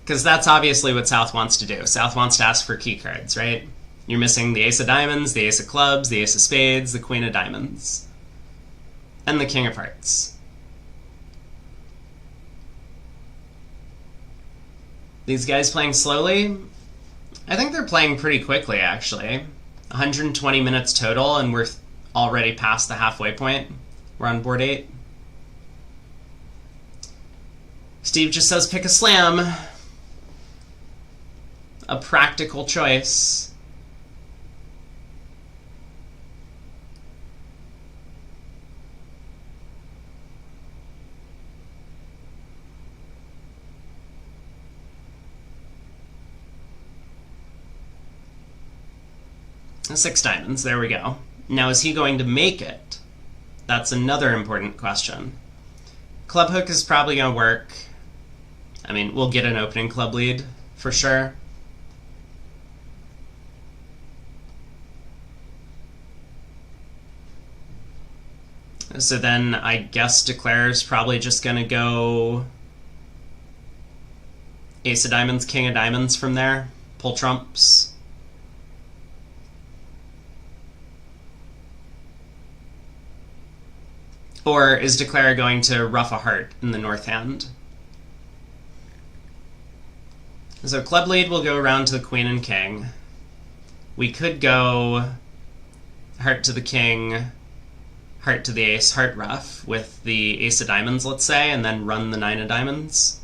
Because that's obviously what South wants to do. South wants to ask for key cards, right? You're missing the ace of diamonds, the ace of clubs, the ace of spades, the queen of diamonds. And the king of hearts. These guys playing slowly? I think they're playing pretty quickly, actually. 120 minutes total, and we're already past the halfway point. We're on board 8. Steve just says pick a slam. A practical choice. Six diamonds, there we go. Now, is he going to make it? That's another important question. Club hook is probably going to work. I mean, we'll get an opening club lead, for sure. So then I guess Declare's probably just going to go ace of diamonds, king of diamonds from there. Pull trumps. Or is Declare going to ruff a heart in the north hand? So club lead will go around to the queen and king. We could go heart to the king, heart to the ace, heart ruff with the ace of diamonds, let's say, and then run the 9 of diamonds.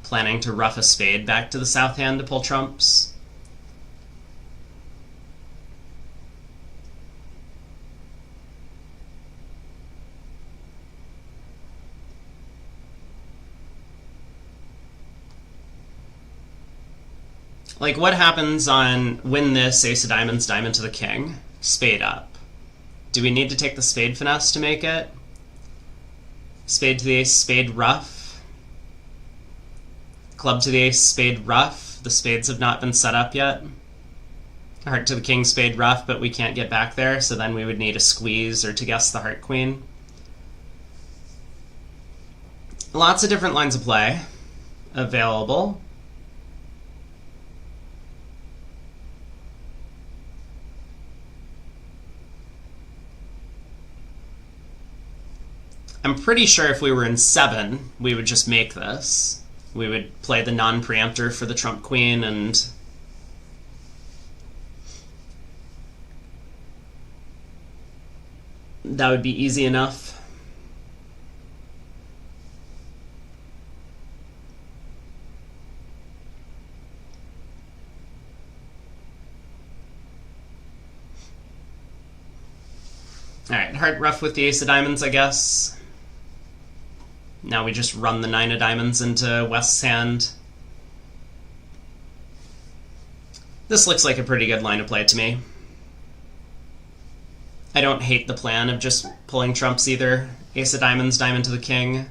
Planning to ruff a spade back to the south hand to pull trumps. Like, what happens on win this, ace of diamonds, diamond to the king, spade up? Do we need to take the spade finesse to make it? Spade to the ace, spade ruff. Club to the ace, spade ruff. The spades have not been set up yet. Heart to the king, spade ruff, but we can't get back there, so then we would need a squeeze or to guess the heart queen. Lots of different lines of play available. I'm pretty sure if we were in 7, we would just make this. We would play the non-preemptor for the trump queen and that would be easy enough. Alright, heart rough with the ace of diamonds, I guess. Now we just run the 9 of diamonds into West's hand. This looks like a pretty good line of play to me. I don't hate the plan of just pulling trumps either. Ace of diamonds, diamond to the king.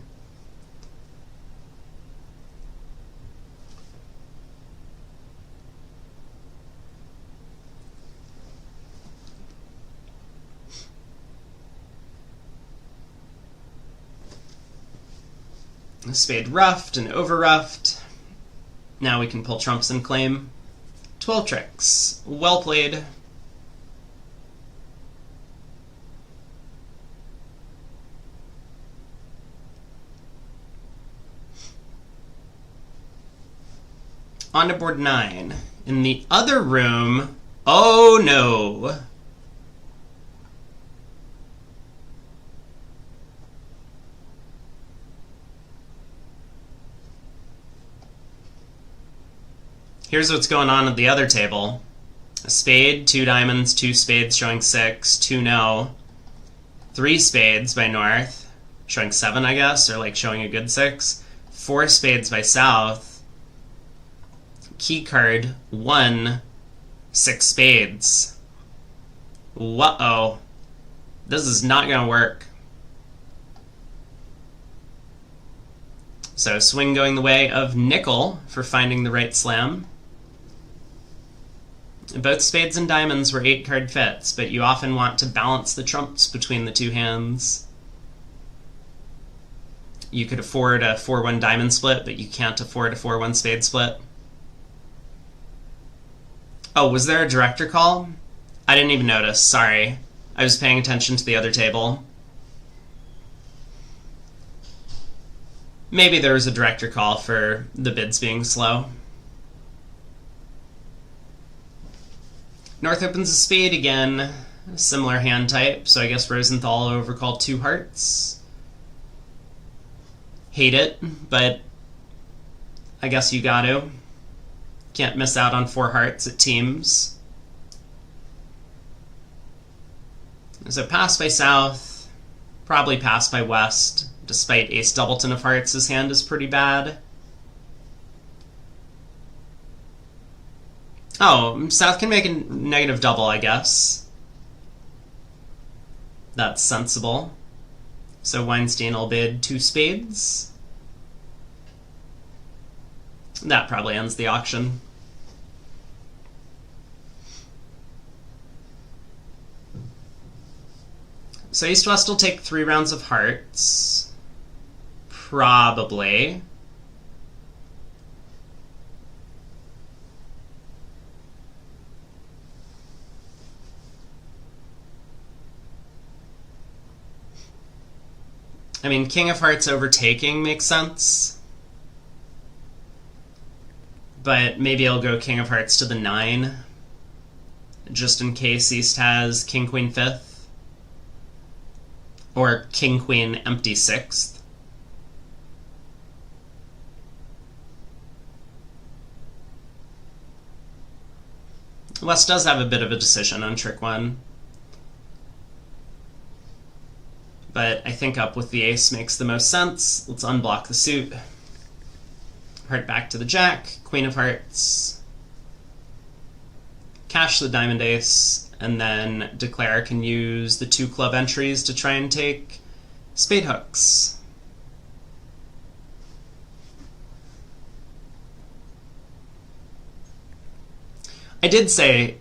Spade roughed and over roughed. Now we can pull trumps and claim. 12 tricks. Well played. On to board 9. In the other room, oh no! Here's what's going on at the other table. A spade, 2 diamonds, 2 spades showing 6, 2 no, 3 spades by north, showing 7 I guess, or like showing a good 6, 4 spades by south, key card, 1, 6 spades. Uh-oh. This is not gonna work. So swing going the way of nickel for finding the right slam. Both spades and diamonds were 8-card fits, but you often want to balance the trumps between the two hands. You could afford a 4-1 diamond split, but you can't afford a 4-1 spade split. Oh, was there a director call? I didn't even notice, sorry. I was paying attention to the other table. Maybe there was a director call for the bids being slow. North opens a spade again, similar hand type, so I guess Rosenthal overcalled 2 hearts. Hate it, but I guess you got to. Can't miss out on 4 hearts, it teams. So pass by south, probably pass by west. Despite ace doubleton of hearts, his hand is pretty bad. Oh, south can make a negative double, I guess. That's sensible. So Weinstein will bid 2 spades. That probably ends the auction. So East-West will take 3 rounds of hearts. Probably. I mean, King of Hearts overtaking makes sense. But maybe I'll go King of Hearts to the 9. Just in case East has King, Queen, 5th. Or King, Queen, empty 6th. West does have a bit of a decision on trick 1. But I think up with the ace makes the most sense. Let's unblock the suit. Heart back to the jack, Queen of Hearts. Cash the diamond ace, and then declare can use the 2 club entries to try and take spade hooks. I did say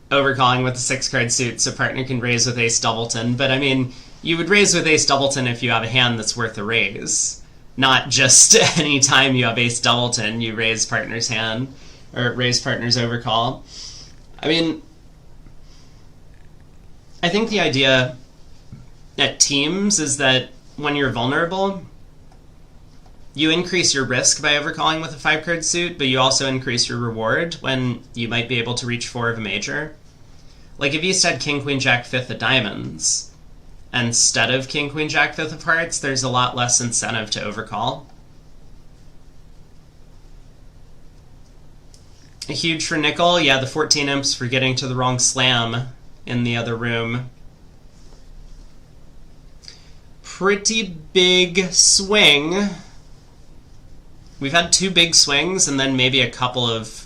overcalling with a 6-card suit so partner can raise with ace doubleton, but I mean, you would raise with ace doubleton if you have a hand that's worth a raise. Not just any time you have ace doubleton, you raise partner's hand, or raise partner's overcall. I mean, I think the idea at teams is that when you're vulnerable, you increase your risk by overcalling with a 5-card suit, but you also increase your reward when you might be able to reach 4 of a major. Like if East had King, Queen, Jack, 5th of diamonds, instead of king, queen, jack, fifth of hearts, there's a lot less incentive to overcall. Huge for nickel. Yeah, the 14 imps for getting to the wrong slam in the other room. Pretty big swing. We've had 2 big swings and then maybe a couple of...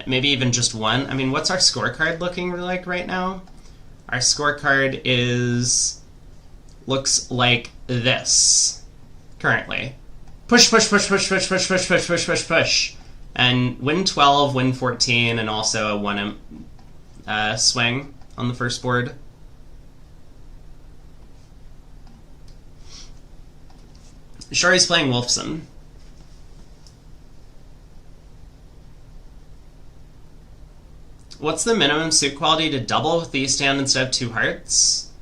maybe even just one. I mean, what's our scorecard looking like right now? Our scorecard looks like this currently. Push, push, push, push, push, push, push, push, push, push, push. And win 12, win 14, and also a 1 imp swing on the first board. Shori's playing Wolfson. What's the minimum suit quality to double with the East hand instead of 2 hearts?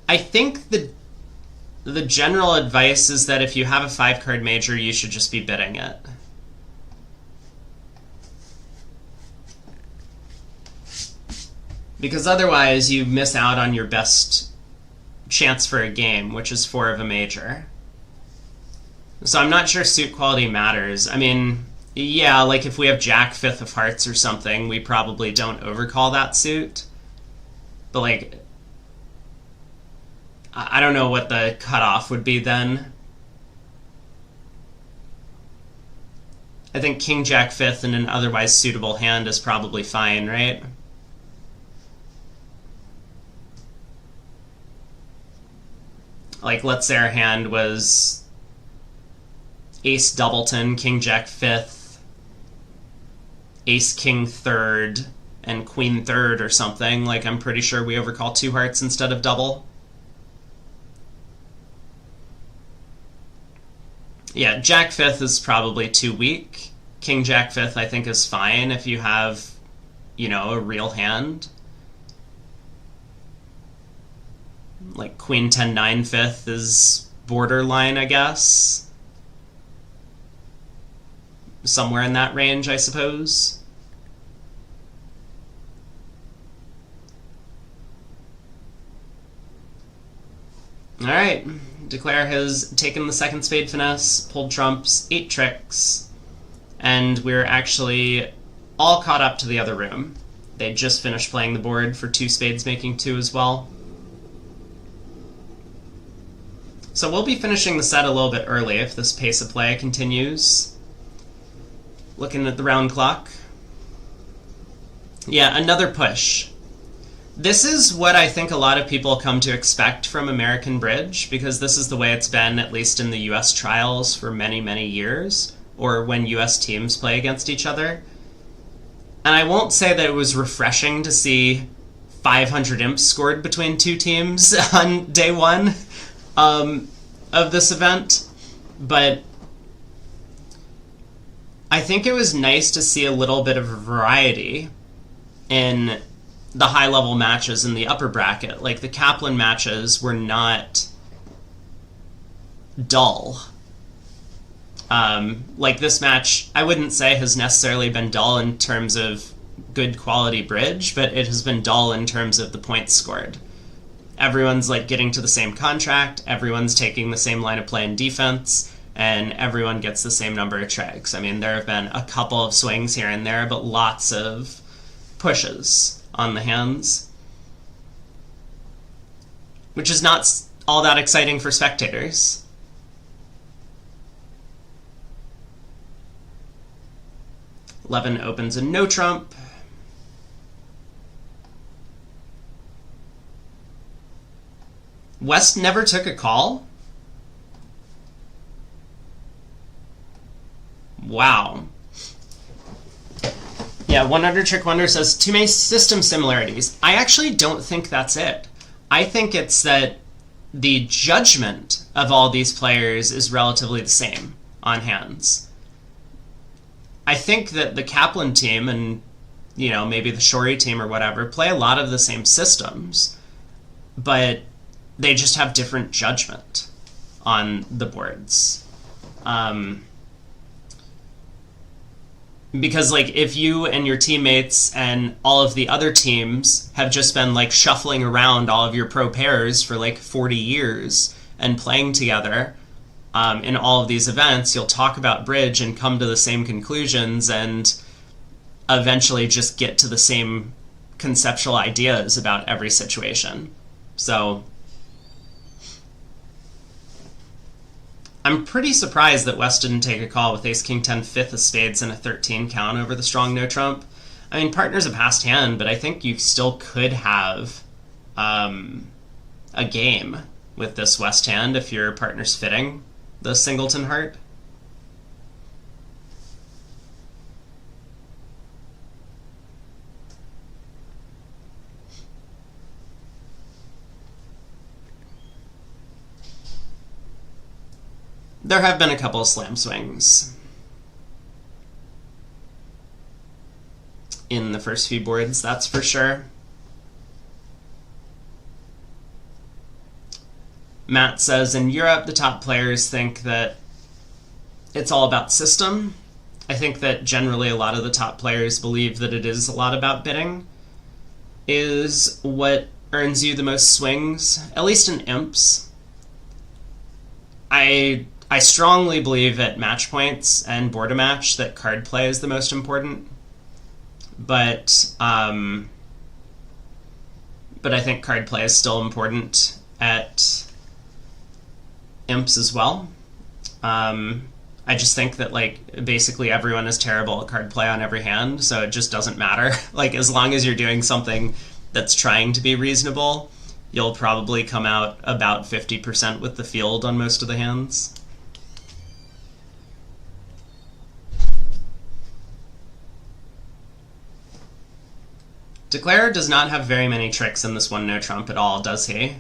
I think the general advice is that if you have a 5-card major, you should just be bidding it. Because otherwise you miss out on your best chance for a game, which is 4 of a major. So I'm not sure suit quality matters. I mean, yeah, like if we have jack, fifth of hearts or something, we probably don't overcall that suit. But like, I don't know what the cutoff would be then. I think king, jack, fifth in an otherwise suitable hand is probably fine, right? Like, let's say our hand was ace doubleton, king jack fifth, ace king third, and queen third or something. Like, I'm pretty sure we overcall 2 hearts instead of double. Yeah, jack fifth is probably too weak. King jack fifth I think is fine if you have, you know, a real hand. Like queen 10 9 fifth is borderline, I guess. Somewhere in that range, I suppose. Alright, Declare has taken the second spade finesse, pulled trumps, 8 tricks, and we're actually all caught up to the other room. They just finished playing the board for 2 spades making 2 as well. So we'll be finishing the set a little bit early if this pace of play continues. Looking at the round clock. Yeah, another push. This is what I think a lot of people come to expect from American Bridge, because this is the way it's been, at least in the US trials, for many, many years, or when US teams play against each other. And I won't say that it was refreshing to see 500 imps scored between 2 teams on day 1 of this event, but I think it was nice to see a little bit of variety in the high-level matches in the upper bracket. Like, the Kaplan matches were not dull. Like, this match, I wouldn't say has necessarily been dull in terms of good quality bridge, but it has been dull in terms of the points scored. Everyone's, like, getting to the same contract, everyone's taking the same line of play and defense, and everyone gets the same number of tricks. I mean, there have been a couple of swings here and there, but lots of pushes on the hands, which is not all that exciting for spectators. Levin opens a no trump. West never took a call? Wow. Yeah, 100 Trick Wonder says, too many system similarities. I actually don't think that's it. I think it's that the judgment of all these players is relatively the same on hands. I think that the Kaplan team and, you know, maybe the Shori team or whatever play a lot of the same systems, but they just have different judgment on the boards. Because, like, if you and your teammates and all of the other teams have just been, like, shuffling around all of your pro pairs for, like, 40 years and playing together in all of these events, you'll talk about bridge and come to the same conclusions and eventually just get to the same conceptual ideas about every situation. So I'm pretty surprised that West didn't take a call with ace king 10 fifth of spades and a 13 count over the strong no trump. I mean, partner's a passed hand, but I think you still could have a game with this West hand if your partner's fitting the singleton heart. There have been a couple of slam swings in the first few boards, that's for sure. Matt says, in Europe, the top players think that it's all about system. I think that generally a lot of the top players believe that it is a lot about bidding, is what earns you the most swings, at least in imps. I strongly believe at match points and board a match that card play is the most important, but I think card play is still important at imps as well. I just think that, like, basically everyone is terrible at card play on every hand, so it just doesn't matter. Like, as long as you're doing something that's trying to be reasonable, you'll probably come out about 50% with the field on most of the hands. Declare does not have very many tricks in this one no trump at all, does he?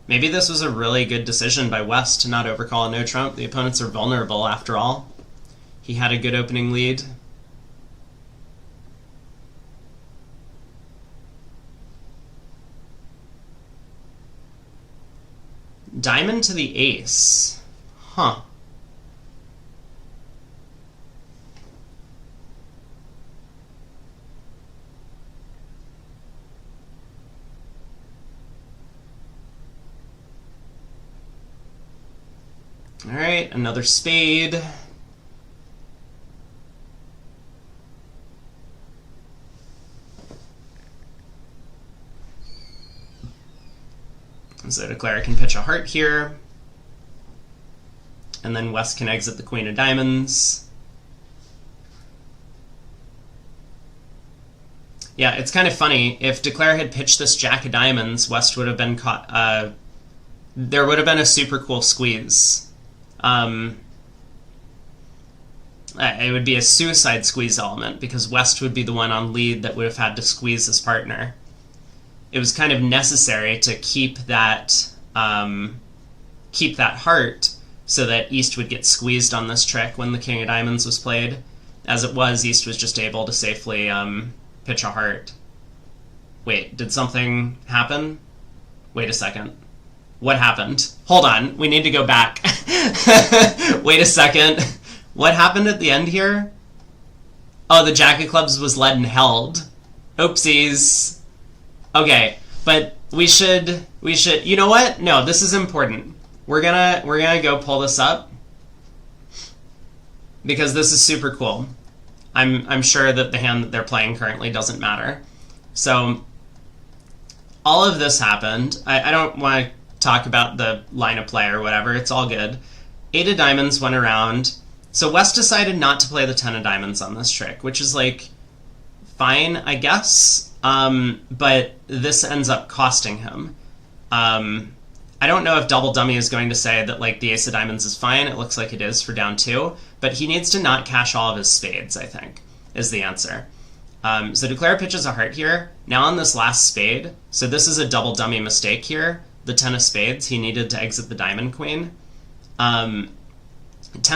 Maybe this was a really good decision by West to not overcall a no trump. The opponents are vulnerable after all. He had a good opening lead. Diamond to the ace. Huh. All right, another spade. So Declare can pitch a heart here. And then West can exit the queen of diamonds. Yeah, it's kind of funny. If Declare had pitched this jack of diamonds, West would have been caught. There would have been a super cool squeeze. It would be a suicide squeeze element because West would be the one on lead that would have had to squeeze his partner. It was kind of necessary to keep that heart so that East would get squeezed on this trick when the king of diamonds was played. As it was, East was just able to safely pitch a heart. Wait, did something happen? Wait a second. What happened? Hold on, we need to go back. Wait a second. What happened at the end here? Oh, the jack of clubs was led and held. Oopsies. Okay, but we should, you know what? No, this is important. We're gonna go pull this up because this is super cool. I'm sure that the hand that they're playing currently doesn't matter. So all of this happened. I don't want to talk about the line of play or whatever. It's all good. 8 of diamonds went around. So West decided not to play the 10 of diamonds on this trick, which is, like, fine, I guess. But this ends up costing him. I don't know if Double Dummy is going to say that, like, the ace of diamonds is fine. It looks like it is for down 2. But he needs to not cash all of his spades, I think, is the answer. So Declare pitches a heart here. Now on this last spade, so this is a Double Dummy mistake here. The 10 of spades, he needed to exit the diamond queen. 10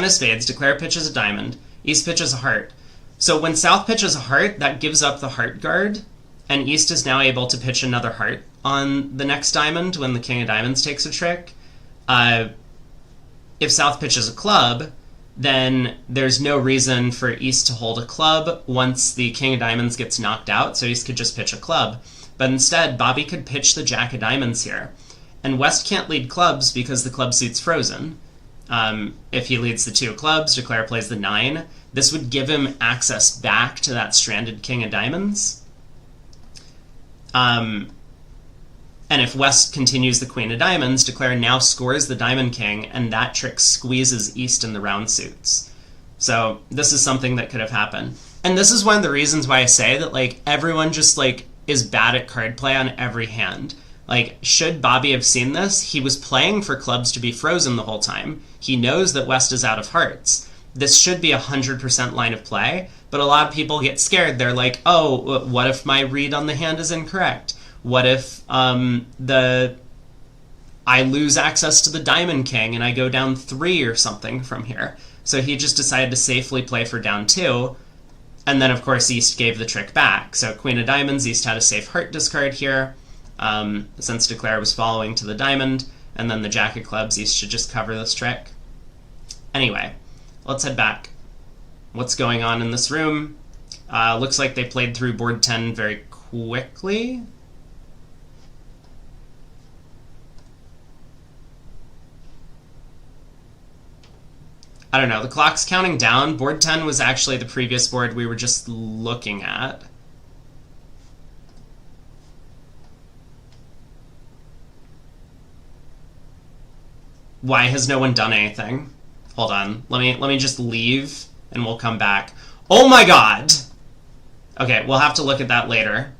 of spades, Declare pitches a diamond. East pitches a heart. So when South pitches a heart, that gives up the heart guard. And East is now able to pitch another heart on the next diamond when the king of diamonds takes a trick. If South pitches a club, then there's no reason for East to hold a club once the king of diamonds gets knocked out, so East could just pitch a club. But instead, Bobby could pitch the jack of diamonds here. And West can't lead clubs because the club suit's frozen. If he leads the 2 of clubs, Declare plays the 9. This would give him access back to that stranded king of diamonds. And if West continues the queen of diamonds, Declare now scores the diamond king, and that trick squeezes East in the round suits. So this is something that could have happened. And this is one of the reasons why I say that, like, everyone just, like, is bad at card play on every hand. Like, should Bobby have seen this, he was playing for clubs to be frozen the whole time. He knows that West is out of hearts. This should be 100% line of play, but a lot of people get scared. They're like, oh, what if my read on the hand is incorrect? What if I lose access to the diamond king and I go down 3 or something from here? So he just decided to safely play for down 2, and then of course East gave the trick back. So queen of diamonds, East had a safe heart discard here. Since Declare was following to the diamond, and then the jack of clubs, East should just cover this trick. Anyway, let's head back. What's going on in this room? Looks like they played through board 10 very quickly. I don't know, the clock's counting down. Board 10 was actually the previous board we were just looking at. Why has no one done anything? Hold on. Let me just leave and we'll come back. Oh my god! Okay, we'll have to look at that later.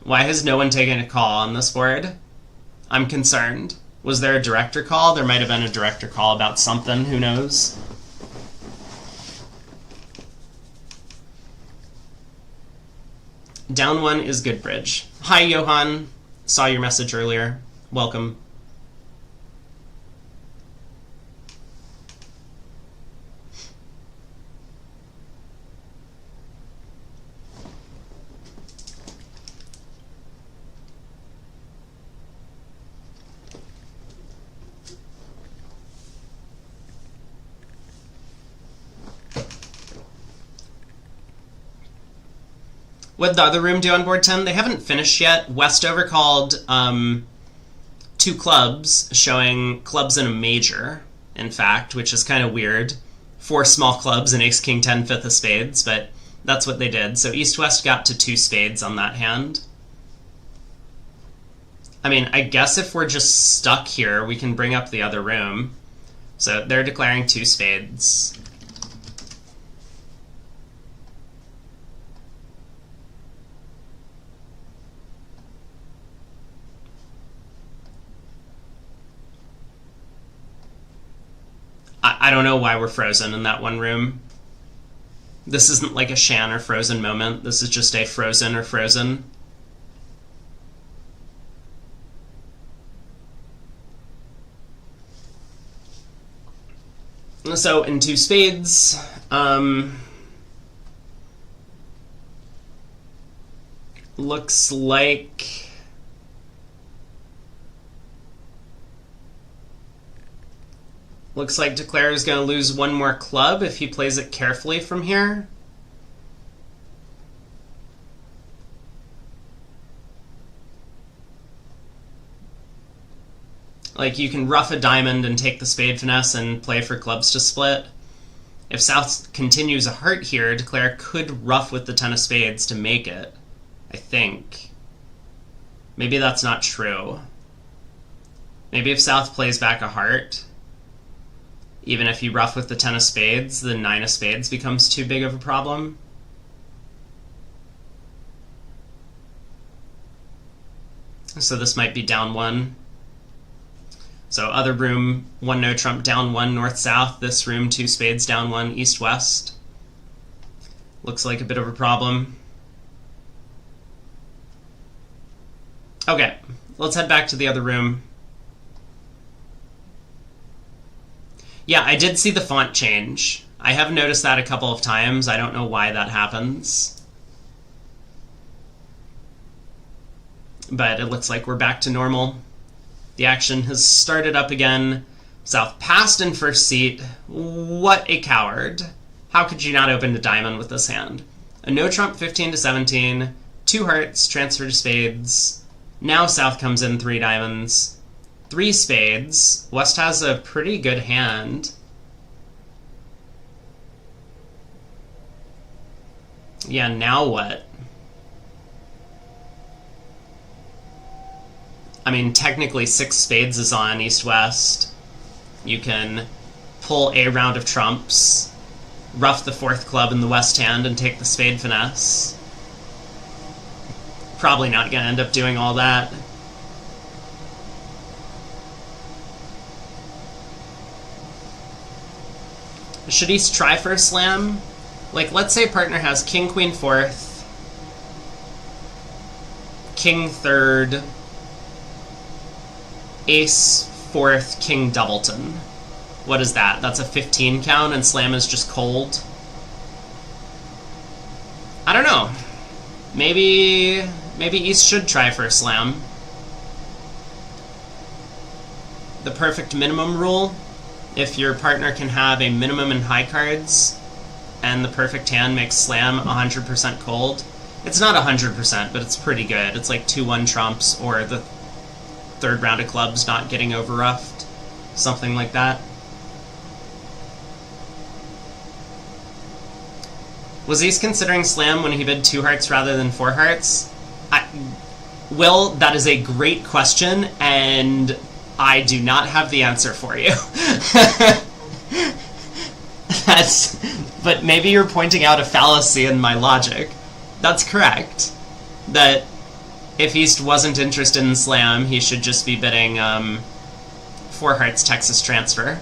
Why has no one taken a call on this board? I'm concerned. Was there a director call? There might have been a director call about something, who knows? Down 1 is good bridge. Hi, Johan. Saw your message earlier. Welcome. What did the other room do on board 10? They haven't finished yet. West overcalled 2 clubs, showing clubs in a major, in fact, which is kind of weird. 4 small clubs and ace, king, 10, 5th of spades, but that's what they did. So East-West got to 2 spades on that hand. I mean, I guess if we're just stuck here, we can bring up the other room. So they're declaring 2 spades. I don't know why we're frozen in that one room. This isn't like a Shan or frozen moment. This is just a frozen or frozen. So in 2 spades, looks like Declare is going to lose 1 more club if he plays it carefully from here. Like, you can ruff a diamond and take the spade finesse and play for clubs to split. If South continues a heart here, Declare could ruff with the 10 of spades to make it, I think. Maybe that's not true. Maybe if South plays back a heart, even if you ruff with the 10 of spades, the 9 of spades becomes too big of a problem. So this might be down 1. So other room, 1 no trump, down 1 north-south. This room, 2 spades, down 1 east-west. Looks like a bit of a problem. Okay, let's head back to the other room. Yeah, I did see the font change. I have noticed that a couple of times. I don't know why that happens. But it looks like we're back to normal. The action has started up again. South passed in first seat. What a coward. How could you not open to diamond with this hand? A no trump 15 to 17, 2 hearts, transfer to spades. Now South comes in 3 diamonds, 3 spades. West has a pretty good hand. Yeah, now what? I mean, technically 6 spades is on east-west. You can pull a round of trumps, rough the 4th club in the west hand, and take the spade finesse. Probably not going to end up doing all that. Should East try for a slam? Like, let's say partner has king, queen, 4th, king, 3rd, ace, 4th, king, doubleton. What is that? That's a 15 count, and slam is just cold? I don't know. Maybe East should try for a slam. The perfect minimum rule, if your partner can have a minimum in high cards, and the perfect hand makes slam 100% cold. It's not 100%, but it's pretty good. It's like 2-1 trumps, or the 3rd round of clubs not getting over-roughed. Something like that. Was East considering slam when he bid 2 hearts rather than 4 hearts? Will, that is a great question, and I do not have the answer for you. But maybe you're pointing out a fallacy in my logic. That's correct. That if East wasn't interested in slam, he should just be bidding 4 hearts Texas transfer.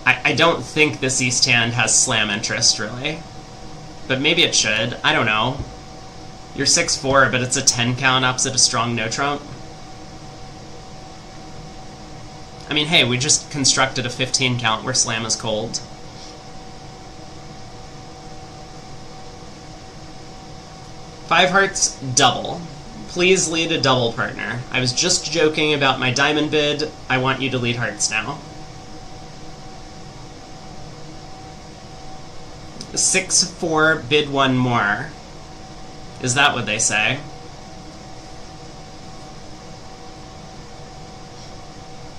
I don't think this East hand has slam interest, really. But maybe it should. I don't know. You're 6-4, but it's a 10 count opposite a strong no trump. I mean, hey, we just constructed a 15 count where slam is cold. Five hearts, double. Please lead a double, partner. I was just joking about my diamond bid. I want you to lead hearts now. 6-4, bid 1 more. Is that what they say?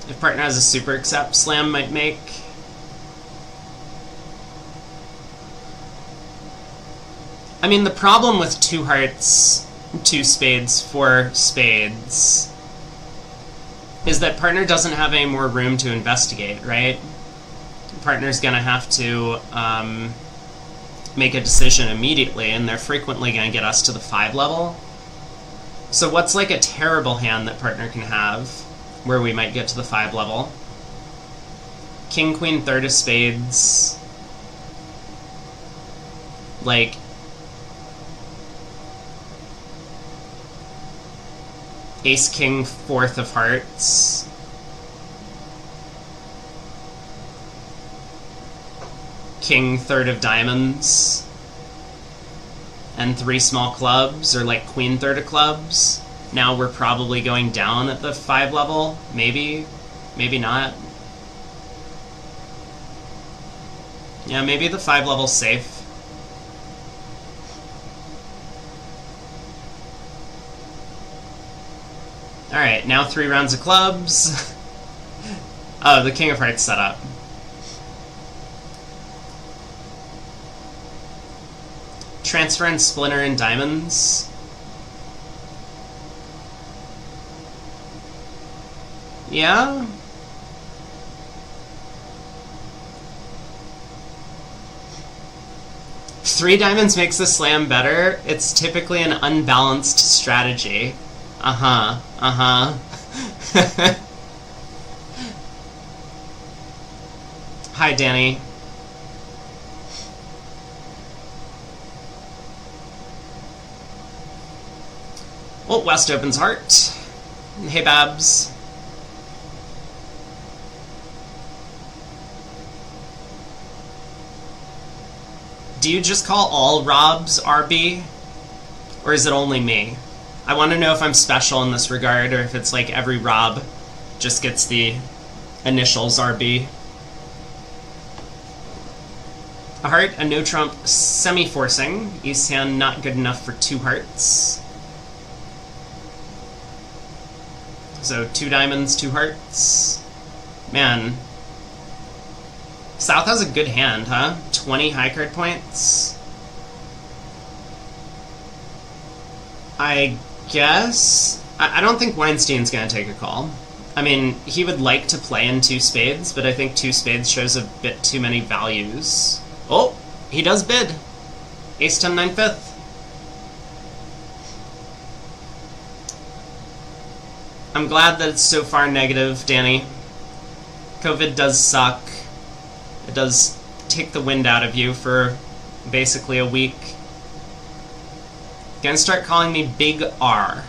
If partner has a super accept, slam might make. I mean, the problem with 2 hearts, 2 spades, 4 spades is that partner doesn't have any more room to investigate, right? Partner's gonna have to make a decision immediately, and they're frequently gonna get us to the 5 level. So what's like a terrible hand that partner can have where we might get to the 5 level? King, queen, 3rd of spades. Like, ace, king, 4th of hearts. King, 3rd of diamonds. And 3 small clubs, or like queen, 3rd of clubs. Now we're probably going down at the 5 level. Maybe. Maybe not. Yeah, maybe the 5 level's safe. Alright, now 3 rounds of clubs. Oh, the king of hearts set up. Transfer and splinter in diamonds. Yeah? Three diamonds makes the slam better. It's typically an unbalanced strategy. Uh-huh. Uh-huh. Hi, Danny. Well, West opens heart. Hey, Babs. Do you just call all Robs RB? Or is it only me? I want to know if I'm special in this regard, or if it's like every Rob just gets the initials RB. A heart, a no trump, semi-forcing. East hand not good enough for 2 hearts. So 2 diamonds, 2 hearts. Man. South has a good hand, huh? 20 high card points. I guess... I don't think Weinstein's gonna take a call. I mean, he would like to play in 2 spades, but I think 2 spades shows a bit too many values. Oh, he does bid. Ace 10 9 5th. I'm glad that it's so far negative, Danny. COVID does suck. It does take the wind out of you for basically a week. Gonna start calling me Big R.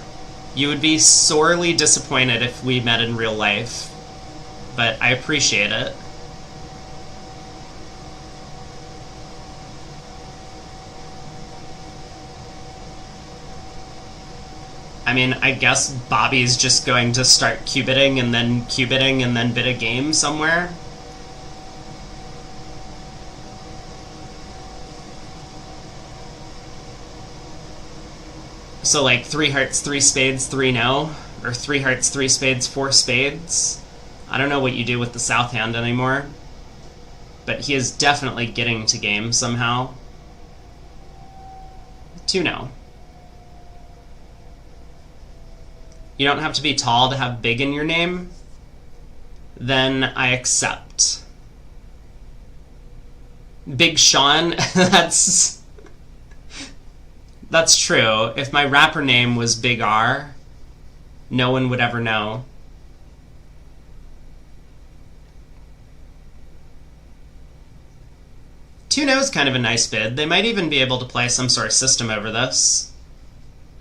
You would be sorely disappointed if we met in real life, but I appreciate it. I mean, I guess Bobby's just going to start Q-bidding and then Q-bidding and then bid a game somewhere. So like 3 hearts, 3 spades, 3 no, or 3 hearts, 3 spades, 4 spades. I don't know what you do with the south hand anymore, but he is definitely getting to game somehow. 2 no. You don't have to be tall to have big in your name. Then I accept. Big Sean, that's true. If my rapper name was Big R, no one would ever know. Two no is kind of a nice bid. They might even be able to play some sort of system over this.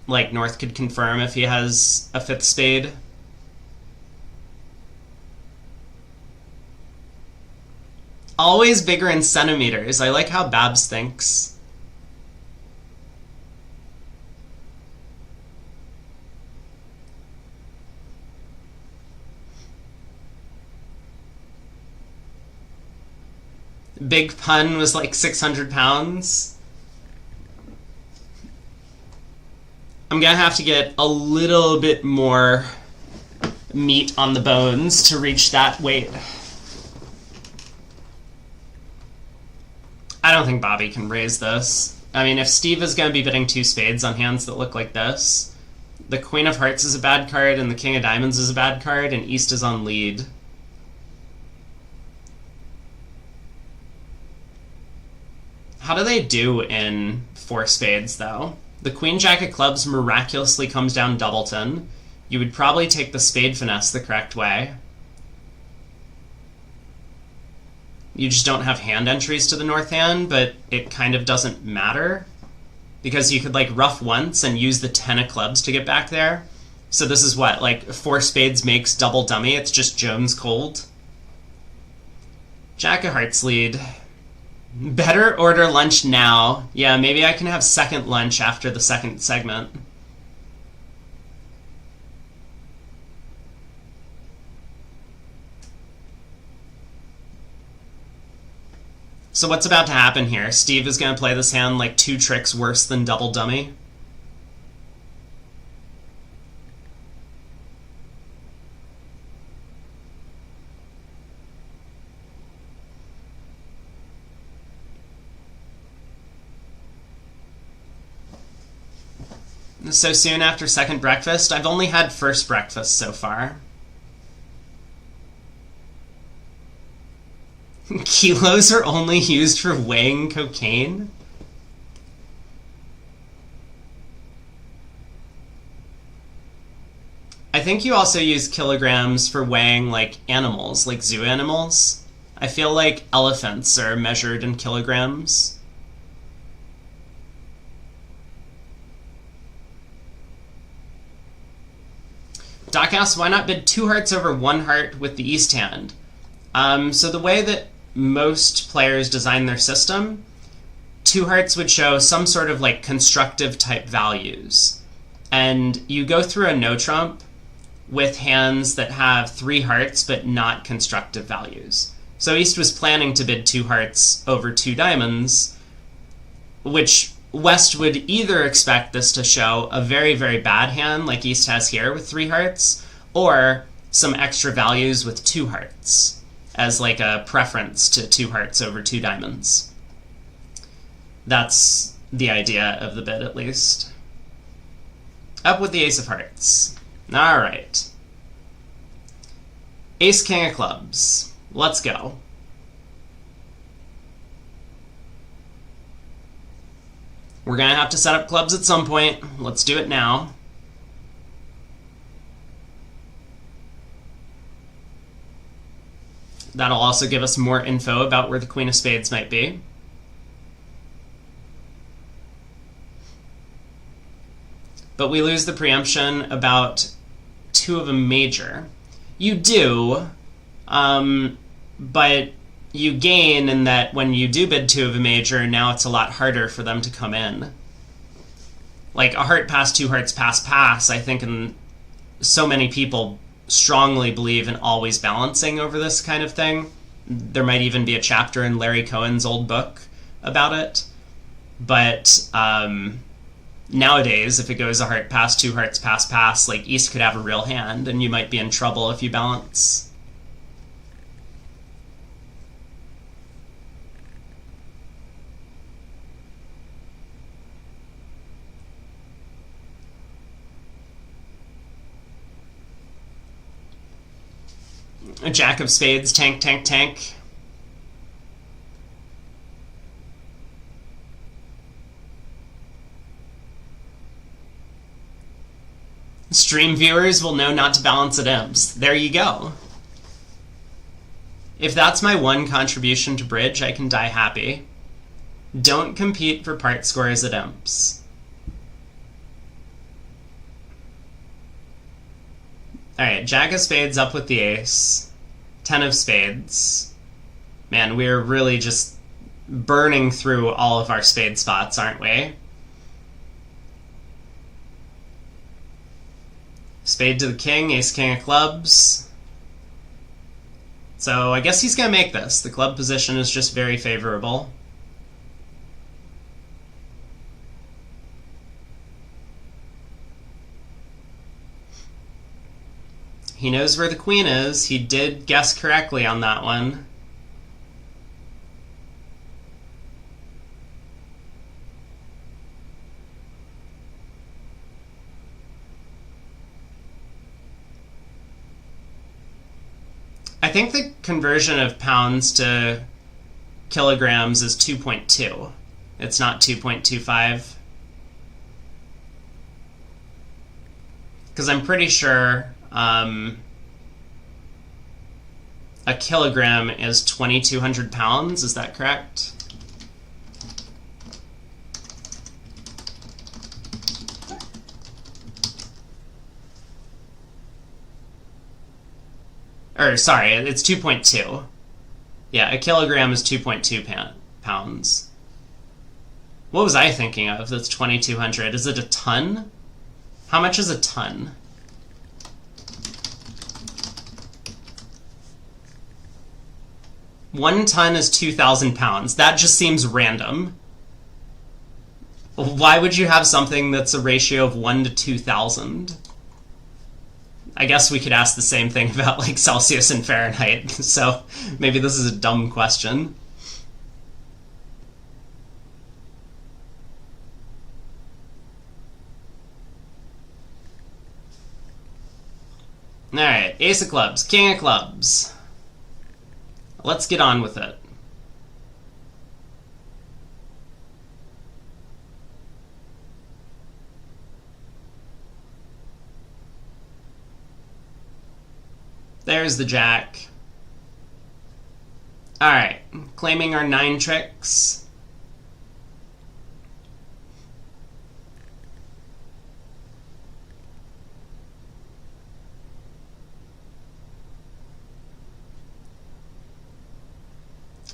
Like, North could confirm if he has a 5th spade. Always bigger in centimeters. I like how Babs thinks. Big Pun was like 600 pounds. I'm gonna have to get a little bit more meat on the bones to reach that weight. I don't think Bobby can raise this. I mean, if Steve is gonna be bidding 2 spades on hands that look like this, the Queen of Hearts is a bad card and the King of Diamonds is a bad card and East is on lead. How do they do in 4 spades, though? The Queen Jack of Clubs miraculously comes down doubleton. You would probably take the spade finesse the correct way. You just don't have hand entries to the north hand, but it kind of doesn't matter. Because you could, like, ruff once and use the 10 of clubs to get back there. So this is what, like, 4 spades makes double dummy. It's just Jones cold. Jack of Hearts lead. Better order lunch now. Yeah, maybe I can have second lunch after the second segment. So what's about to happen here? Steve is going to play this hand like 2 tricks worse than double dummy. So soon after second breakfast? I've only had first breakfast so far. Kilos are only used for weighing cocaine? I think you also use kilograms for weighing, like, animals, like zoo animals. I feel like elephants are measured in kilograms. Doc asks, why not bid 2 hearts over 1 heart with the east hand? So the way that most players design their system, 2 hearts would show some sort of like constructive type values. And you go through a no trump with hands that have 3 hearts but not constructive values. So East was planning to bid 2 hearts over 2 diamonds, which West would either expect this to show a very, very bad hand like East has here with 3 hearts, or some extra values with 2 hearts as like a preference to 2 hearts over 2 diamonds. That's the idea of the bid, at least. Up with the Ace of Hearts. All right. Ace King of Clubs. Let's go. We're going to have to set up clubs at some point. Let's do it now. That'll also give us more info about where the Queen of Spades might be. But we lose the preemption about 2 of a major. You do, but you gain in that when you do bid 2 of a major, now it's a lot harder for them to come in. Like a heart pass, 2 hearts pass pass, I think so many people strongly believe in always balancing over this kind of thing. There might even be a chapter in Larry Cohen's old book about it. But nowadays, if it goes a heart pass, 2 hearts pass pass, like East could have a real hand, and you might be in trouble if you balance. A Jack of Spades, tank, tank, tank. Stream viewers will know not to balance at imps. There you go. If that's my one contribution to Bridge, I can die happy. Don't compete for part scores at imps. Alright, Jack of Spades up with the ace. 10 of Spades. Man, we're really just burning through all of our spade spots, aren't we? Spade to the king, ace king of clubs. So I guess he's going to make this. The club position is just very favorable. He knows where the queen is. He did guess correctly on that one. I think the conversion of pounds to kilograms is 2.2. It's not 2.25. Because I'm pretty sure a kilogram is 2,200 pounds. Is that correct? Or, sorry, it's 2.2. Yeah, a kilogram is 2.2 pounds. What was I thinking of that's 2,200? Is it a ton? How much is a ton? One ton is 2,000 pounds. That just seems random. Why would you have something that's a ratio of 1 to 2,000? I guess we could ask the same thing about like Celsius and Fahrenheit, so maybe this is a dumb question. Alright, ace of clubs, king of clubs. Let's get on with it. There's the jack. Alright, claiming our 9 tricks.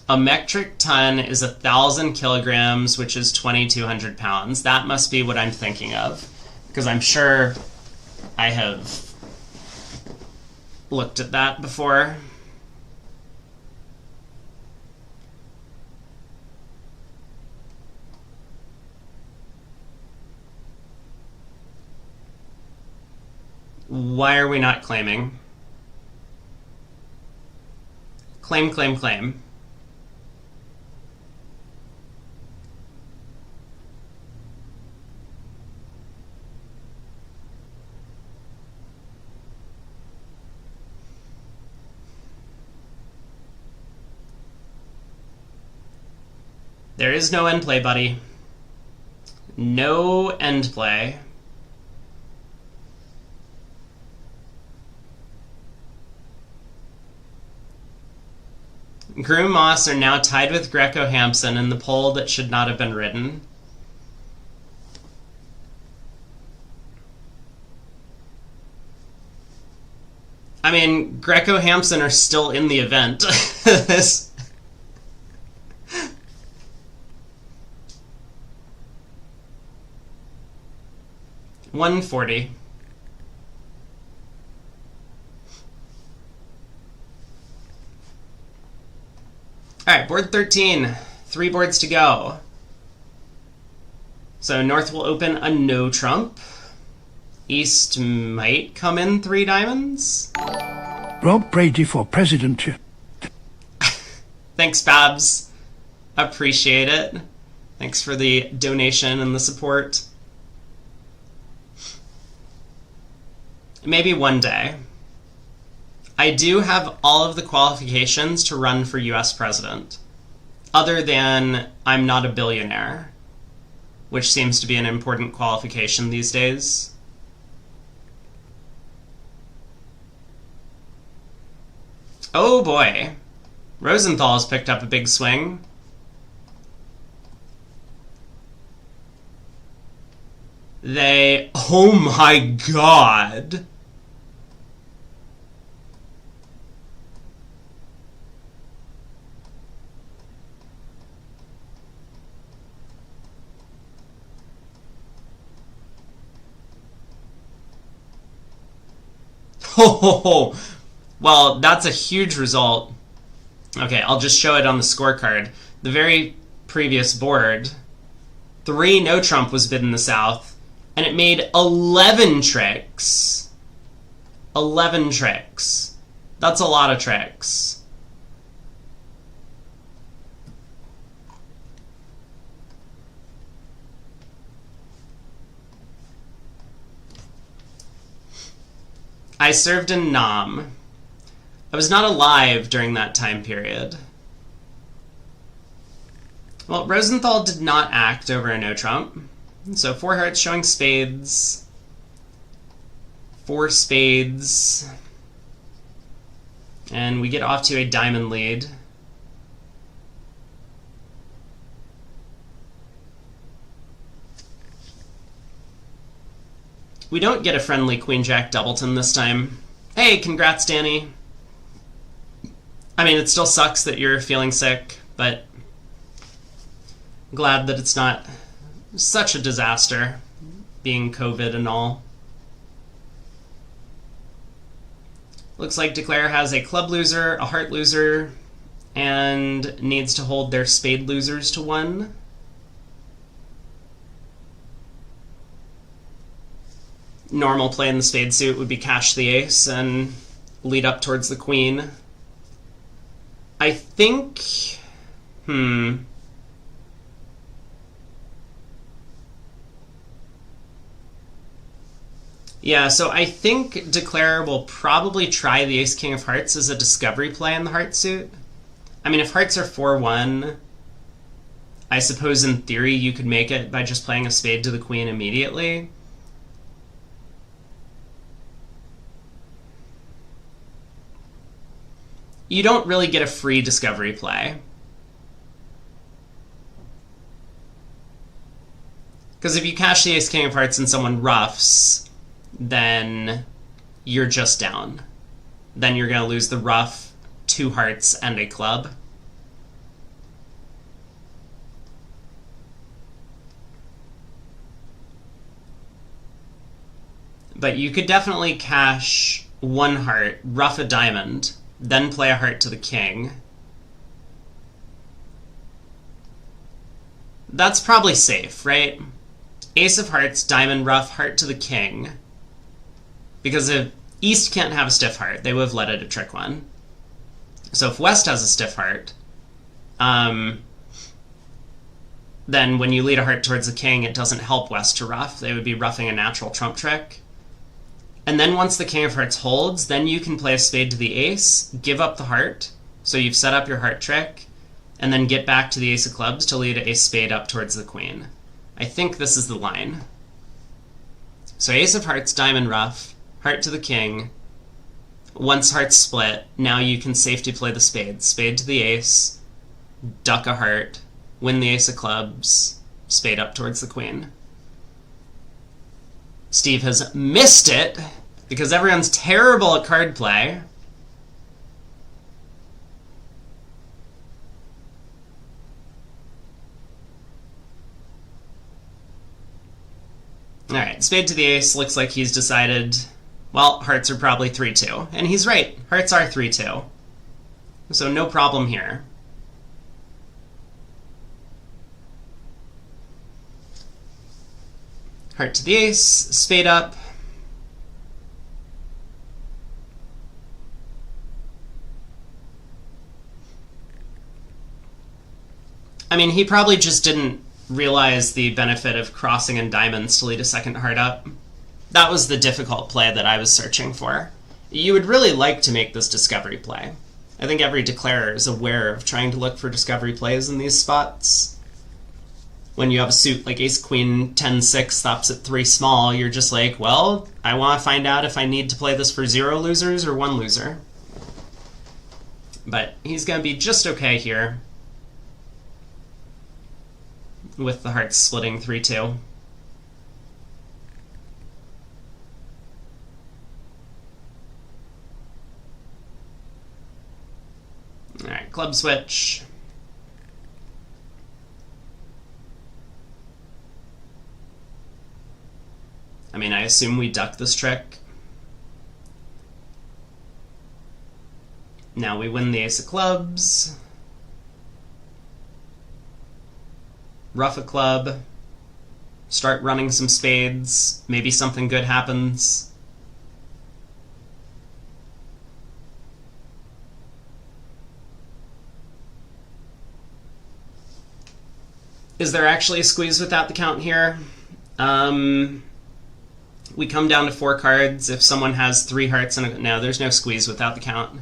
A metric ton is 1,000 kilograms, which is 2,200 pounds. That must be what I'm thinking of, because I'm sure I have looked at that before. Why are we not claiming? Claim, claim, claim. There is no end play, buddy. No end play. Groom Moss are now tied with Greco Hampson in the pole that should not have been ridden. I mean, Greco Hampson are still in the event. This... $140. Alright, board 13. 3 boards to go. So North will open a no trump. East might come in 3 diamonds. Rob Brady for president. Thanks, Babs. Appreciate it. Thanks for the donation and the support. Maybe one day. I do have all of the qualifications to run for US president, other than I'm not a billionaire, which seems to be an important qualification these days. Oh boy, Rosenthal's picked up a big swing. Oh my god! Oh, well, that's a huge result. Okay, I'll just show it on the scorecard. The very previous board, 3 no trump was bid in the South, and it made 11 tricks. 11 tricks. That's a lot of tricks. I served in Nam. I was not alive during that time period. Well, Rosenthal did not act over a no trump. So 4 hearts showing spades. 4 spades. And we get off to a diamond lead. We don't get a friendly Queen-Jack Doubleton this time. Hey, congrats, Danny. I mean, it still sucks that you're feeling sick, but I'm glad that it's not such a disaster, being COVID and all. Looks like Declare has a club loser, a heart loser, and needs to hold their spade losers to 1. Normal play in the spade suit would be cash the ace and lead up towards the queen. I think... Yeah, so I think Declare will probably try the ace-king of hearts as a discovery play in the heart suit. I mean, if hearts are 4-1, I suppose in theory you could make it by just playing a spade to the queen immediately. You don't really get a free discovery play. Because if you cash the ace-king of hearts and someone ruffs, then you're just down. Then you're going to lose the ruff, 2 hearts, and a club. But you could definitely cash one heart, ruff a diamond, then play a heart to the king. That's probably safe, right? Ace of hearts, diamond, ruff, heart to the king. Because if East can't have a stiff heart, they would have let it a trick one. So if West has a stiff heart, then when you lead a heart towards the king, it doesn't help West to ruff. They would be ruffing a natural trump trick. And then once the king of hearts holds, then you can play a spade to the ace, give up the heart, so you've set up your heart trick, and then get back to the ace of clubs to lead a spade up towards the queen. I think this is the line. So ace of hearts, diamond, ruff, heart to the king. Once hearts split, now you can safely play the spade. Spade to the ace, duck a heart, win the ace of clubs, spade up towards the queen. Steve has missed it because everyone's terrible at card play. Alright, spade to the ace. Looks like he's decided, well, hearts are probably 3-2. And he's right. Hearts are 3-2. So no problem here. Heart to the ace, spade up. I mean, he probably just didn't realize the benefit of crossing in diamonds to lead a second heart up. That was the difficult play that I was searching for. You would really like to make this discovery play. I think every declarer is aware of trying to look for discovery plays in these spots. When you have a suit like ace-queen 10-6 stops at 3 small, you're just like, well, I want to find out if I need to play this for 0 losers or 1 loser. But he's going to be just okay here with the hearts splitting 3-2. Alright, club switch. I mean, I assume we duck this trick. Now we win the ace of clubs. Ruff a club. Start running some spades. Maybe something good happens. Is there actually a squeeze without the count here? We come down to 4 cards. If someone has 3 hearts and no, there's no squeeze without the count.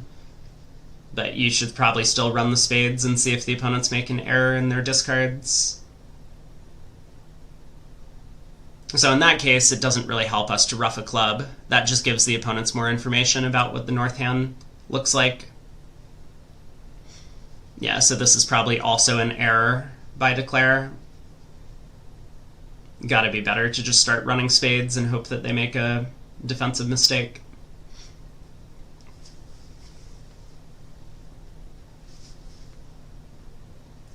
But you should probably still run the spades and see if the opponents make an error in their discards. So in that case, it doesn't really help us to ruff a club. That just gives the opponents more information about what the north hand looks like. Yeah, so this is probably also an error by declare. Gotta be better to just start running spades and hope that they make a defensive mistake.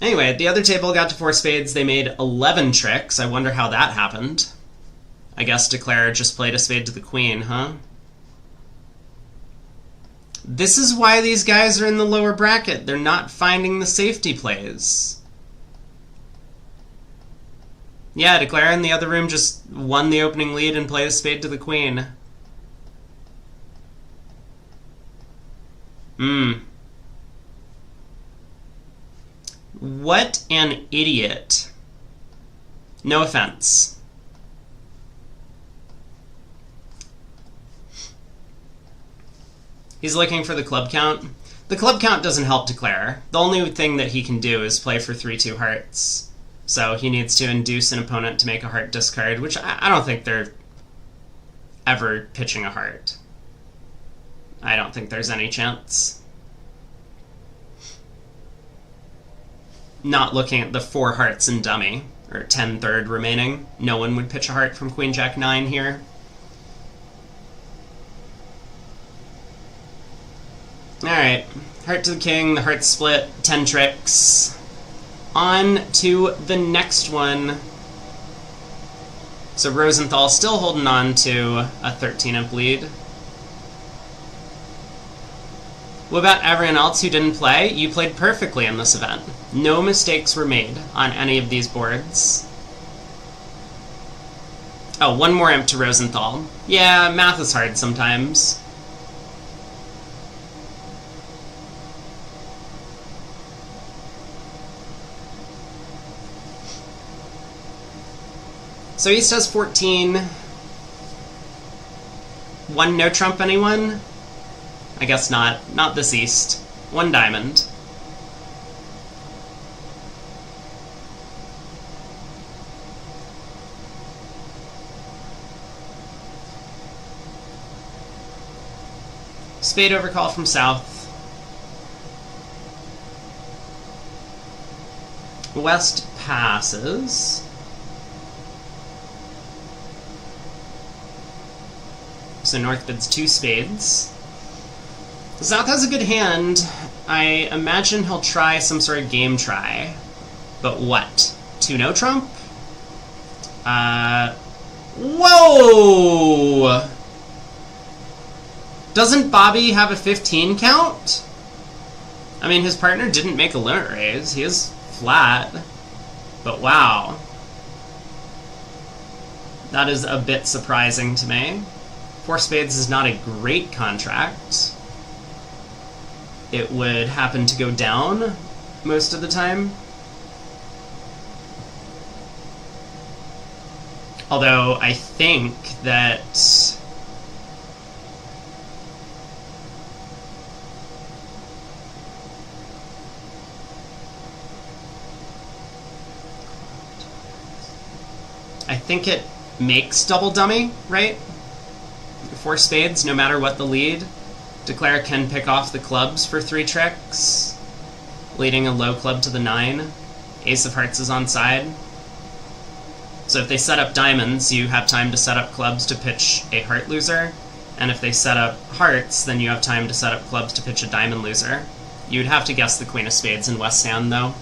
Anyway, at the other table got to 4 spades. They made 11 tricks. I wonder how that happened. I guess declare just played a spade to the queen, huh? This is why these guys are in the lower bracket. They're not finding the safety plays. Yeah, declare in the other room just won the opening lead and played a spade to the queen. What an idiot. No offense. He's looking for the club count. The club count doesn't help declare. The only thing that he can do is play for 3-2 hearts. So he needs to induce an opponent to make a heart discard, which I don't think they're ever pitching a heart. I don't think there's any chance. Not looking at the 4 hearts in dummy, or 10-3 remaining. No one would pitch a heart from Queen Jack 9 here. Alright, heart to the king, the heart split, 10 tricks. On to the next one. So Rosenthal still holding on to a 13-imp lead. What about everyone else who didn't play? You played perfectly in this event. No mistakes were made on any of these boards. Oh, one more imp to Rosenthal. Yeah, math is hard sometimes. So East has 14. One no trump, anyone? I guess not. Not this East. One diamond. Spade overcall from South. West passes. So North bids 2 spades. South has a good hand. I imagine he'll try some sort of game try. But what? 2 no trump? Whoa! Doesn't Bobby have a 15 count? I mean, his partner didn't make a limit raise. He is flat. But wow. That is a bit surprising to me. 4 spades is not a great contract. It would happen to go down most of the time. Although I think that it makes double dummy, right? 4 spades, no matter what the lead. Declare can pick off the clubs for 3 tricks, leading a low club to the 9. Ace of hearts is on side. So if they set up diamonds, you have time to set up clubs to pitch a heart loser. And if they set up hearts, then you have time to set up clubs to pitch a diamond loser. You'd have to guess the queen of spades in West hand, though.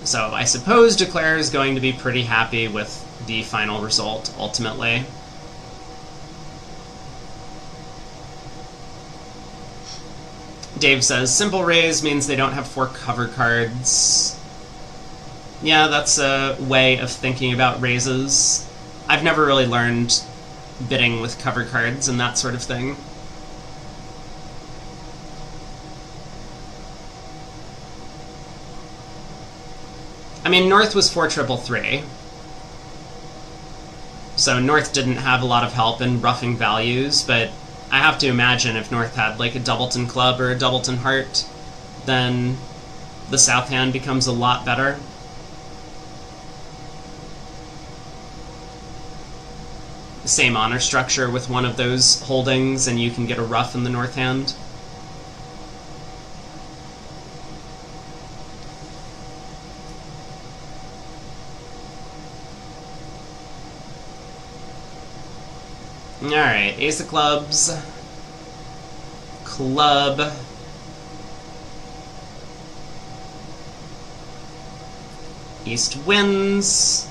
So I suppose Declare is going to be pretty happy with the final result, ultimately. Dave says, simple raise means they don't have 4 cover cards. Yeah, that's a way of thinking about raises. I've never really learned bidding with cover cards and that sort of thing. I mean, North was 4-3-3. So North didn't have a lot of help in roughing values, but I have to imagine if North had like a doubleton club or a doubleton heart, then the South hand becomes a lot better. Same honor structure with one of those holdings, and you can get a rough in the North hand. Alright, ace of clubs, club, East wins,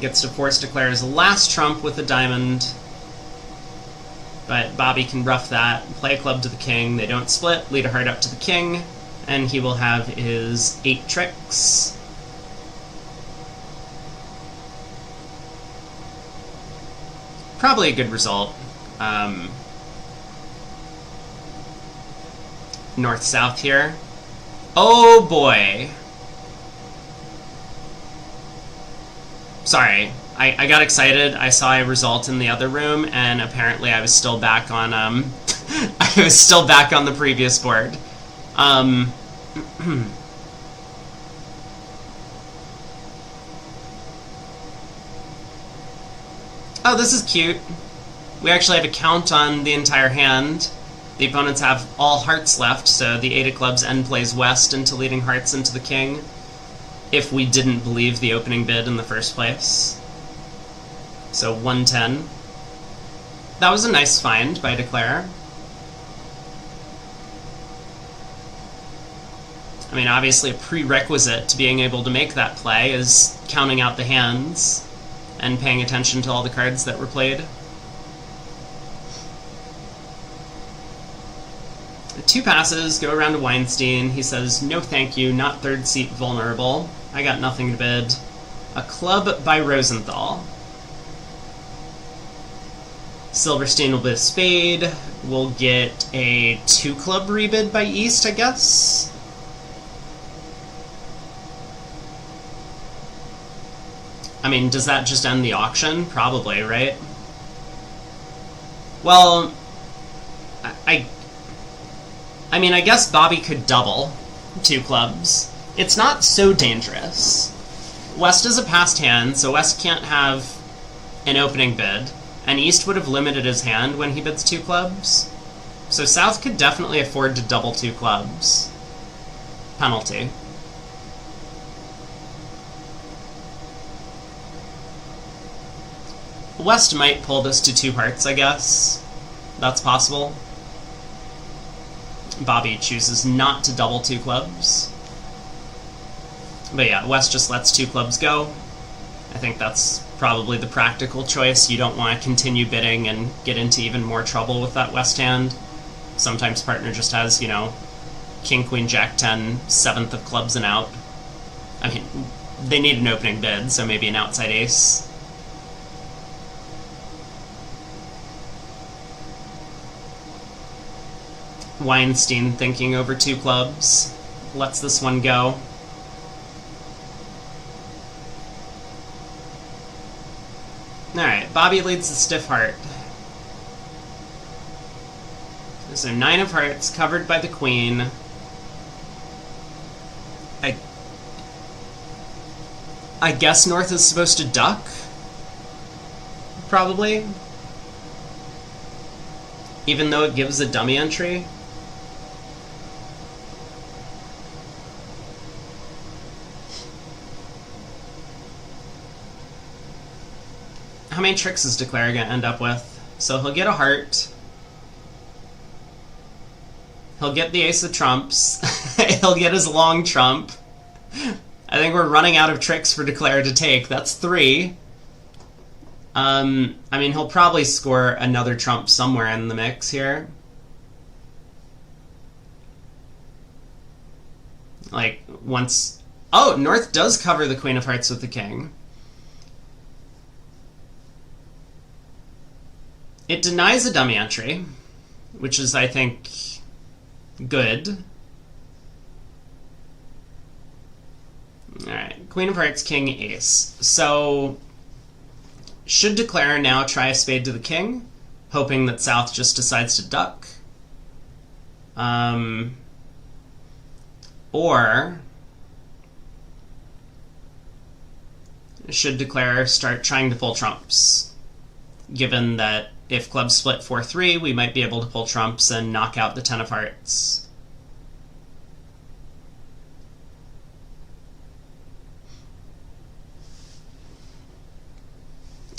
gets to force declare his last trump with a diamond, but Bobby can rough that, play a club to the king, they don't split, lead a heart up to the king, and he will have his 8 tricks. Probably a good result. North-south here. Oh boy. Sorry, I got excited. I saw a result in the other room, and apparently I was still back on I was still back on the previous board. Oh, this is cute. We actually have a count on the entire hand. The opponents have all hearts left, so the 8 of clubs end plays west into leading hearts into the king, if we didn't believe the opening bid in the first place. So 110. That was a nice find by Declare. I mean, obviously a prerequisite to being able to make that play is counting out the hands and paying attention to all the cards that were played. 2 passes, go around to Weinstein. He says, no thank you, not third seat vulnerable. I got nothing to bid. A club by Rosenthal. Silverstein will bid Spade. We'll get a 2 club rebid by East, I guess. I mean, does that just end the auction? Probably, right? Well, I mean, I guess Bobby could double 2 clubs. It's not so dangerous. West is a passed hand, so West can't have an opening bid, and East would have limited his hand when he bids 2 clubs. So South could definitely afford to double 2 clubs. Penalty. West might pull this to 2 hearts, I guess. That's possible. Bobby chooses not to double 2 clubs. But yeah, West just lets 2 clubs go. I think that's probably the practical choice. You don't want to continue bidding and get into even more trouble with that West hand. Sometimes partner just has, you know, King, Queen, Jack, 10, 7th of clubs and out. I mean, they need an opening bid, so maybe an outside ace. Weinstein thinking over 2 clubs. Lets this one go. Alright, Bobby leads the stiff heart. So 9 of hearts, covered by the queen. I guess North is supposed to duck? Probably. Even though it gives a dummy entry. How many tricks is Declare going to end up with? So he'll get a heart. He'll get the ace of trumps. He'll get his long trump. I think we're running out of tricks for Declare to take. That's 3. I mean, he'll probably score another trump somewhere in the mix here. Like, once... Oh, North does cover the Queen of Hearts with the King. It denies a dummy entry, which is, I think, good. Alright, Queen of Hearts, King, Ace. So, should Declare now try a spade to the King, hoping that South just decides to duck? Or should Declare start trying to pull trumps, given that if clubs split 4-3, we might be able to pull trumps and knock out the 10 of hearts.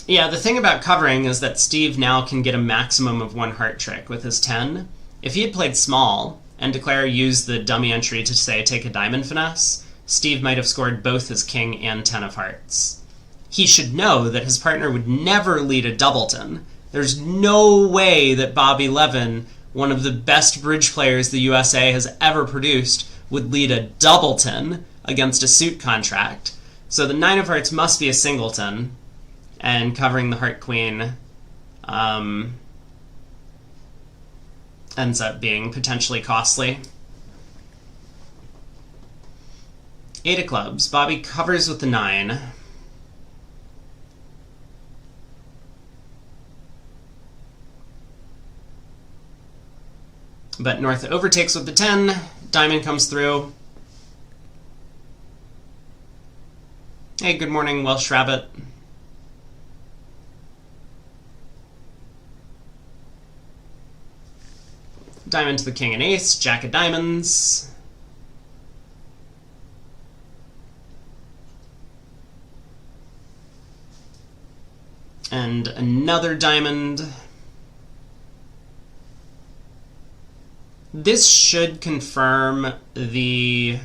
Yeah, the thing about covering is that Steve now can get a maximum of 1 heart trick with his 10. If he had played small, and Declare used the dummy entry to, say, take a diamond finesse, Steve might have scored both his king and 10 of hearts. He should know that his partner would never lead a doubleton. There's no way that Bobby Levin, one of the best bridge players the USA has ever produced, would lead a doubleton against a suit contract. So the 9 of hearts must be a singleton, and covering the heart queen ends up being potentially costly. 8 of clubs. Bobby covers with the 9. But North overtakes with the 10. Diamond comes through. Hey, good morning, Welsh Rabbit. Diamond to the king and ace. Jack of diamonds. And another diamond. This should confirm the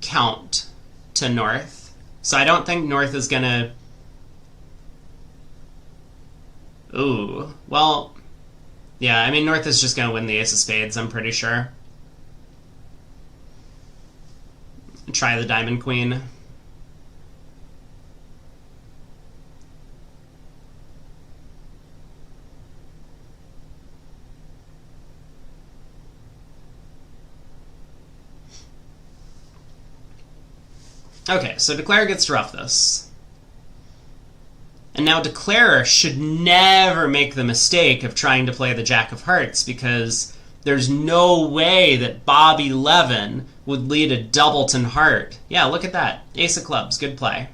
count to North. So I don't think North is gonna... Ooh. Well, Yeah, I mean, North is just going to win the ace of spades, I'm pretty sure. Try the diamond queen. Okay, so Declarer gets to rough this. And now Declarer should never make the mistake of trying to play the Jack of Hearts, because there's no way that Bob 11 would lead a doubleton heart. Yeah, look at that. Ace of clubs, good play.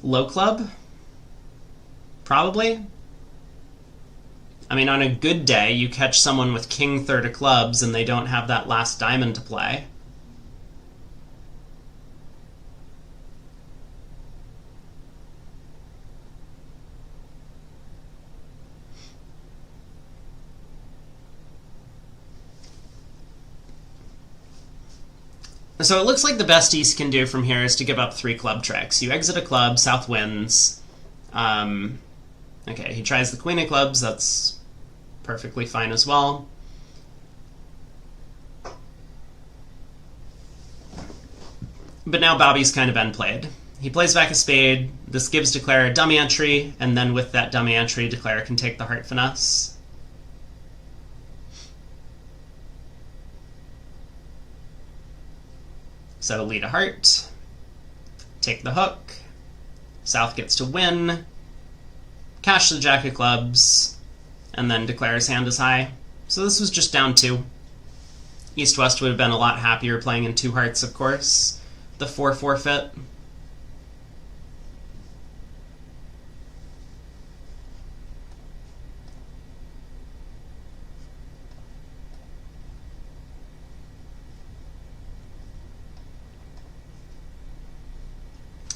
Low club? Probably. I mean, on a good day, you catch someone with king third of clubs and they don't have that last diamond to play. So it looks like the best East can do from here is to give up 3 club tricks. You exit a club, South wins. Okay, he tries the queen of clubs, that's perfectly fine as well. But now Bobby's kind of been played. He plays back a spade, this gives Declarer a dummy entry, and then with that dummy entry, Declarer can take the heart finesse. So lead a heart, take the hook, South gets to win, cash the Jack of clubs, and then Declarer's hand is high. So this was just down 2. East-West would have been a lot happier playing in 2 hearts, of course. The 4 forfeit.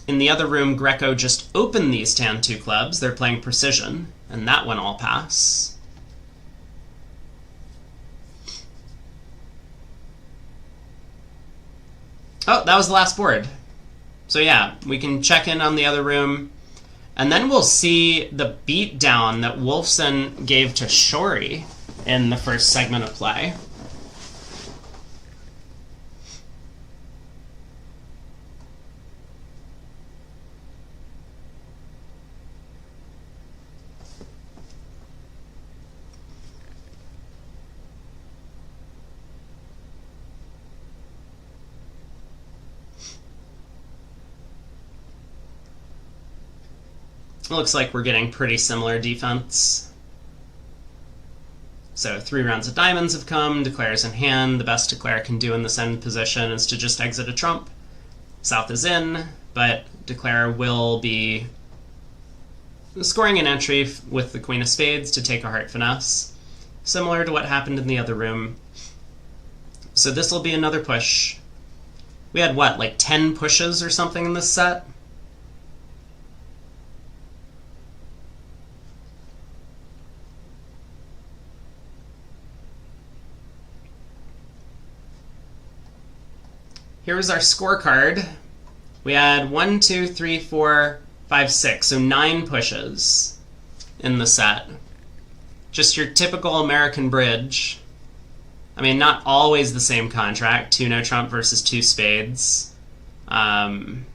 In the other room, Greco just opened these tan 2 clubs. They're playing precision, and that one all pass. Oh, that was the last board. So yeah, we can check in on the other room, and then we'll see the beatdown that Wolfson gave to Shorey in the first segment of play. It looks like we're getting pretty similar defense. So 3 rounds of diamonds have come, Declarer's in hand. The best Declarer can do in this end position is to just exit a trump. South is in, but Declarer will be scoring an entry with the Queen of Spades to take a heart finesse, similar to what happened in the other room. So this will be another push. We had, what, like 10 pushes or something in this set? Here was our scorecard. We had 1, 2, 3, 4, 5, 6, so 9 pushes in the set. Just your typical American bridge. I mean, not always the same contract. 2 no trump versus 2 spades. 5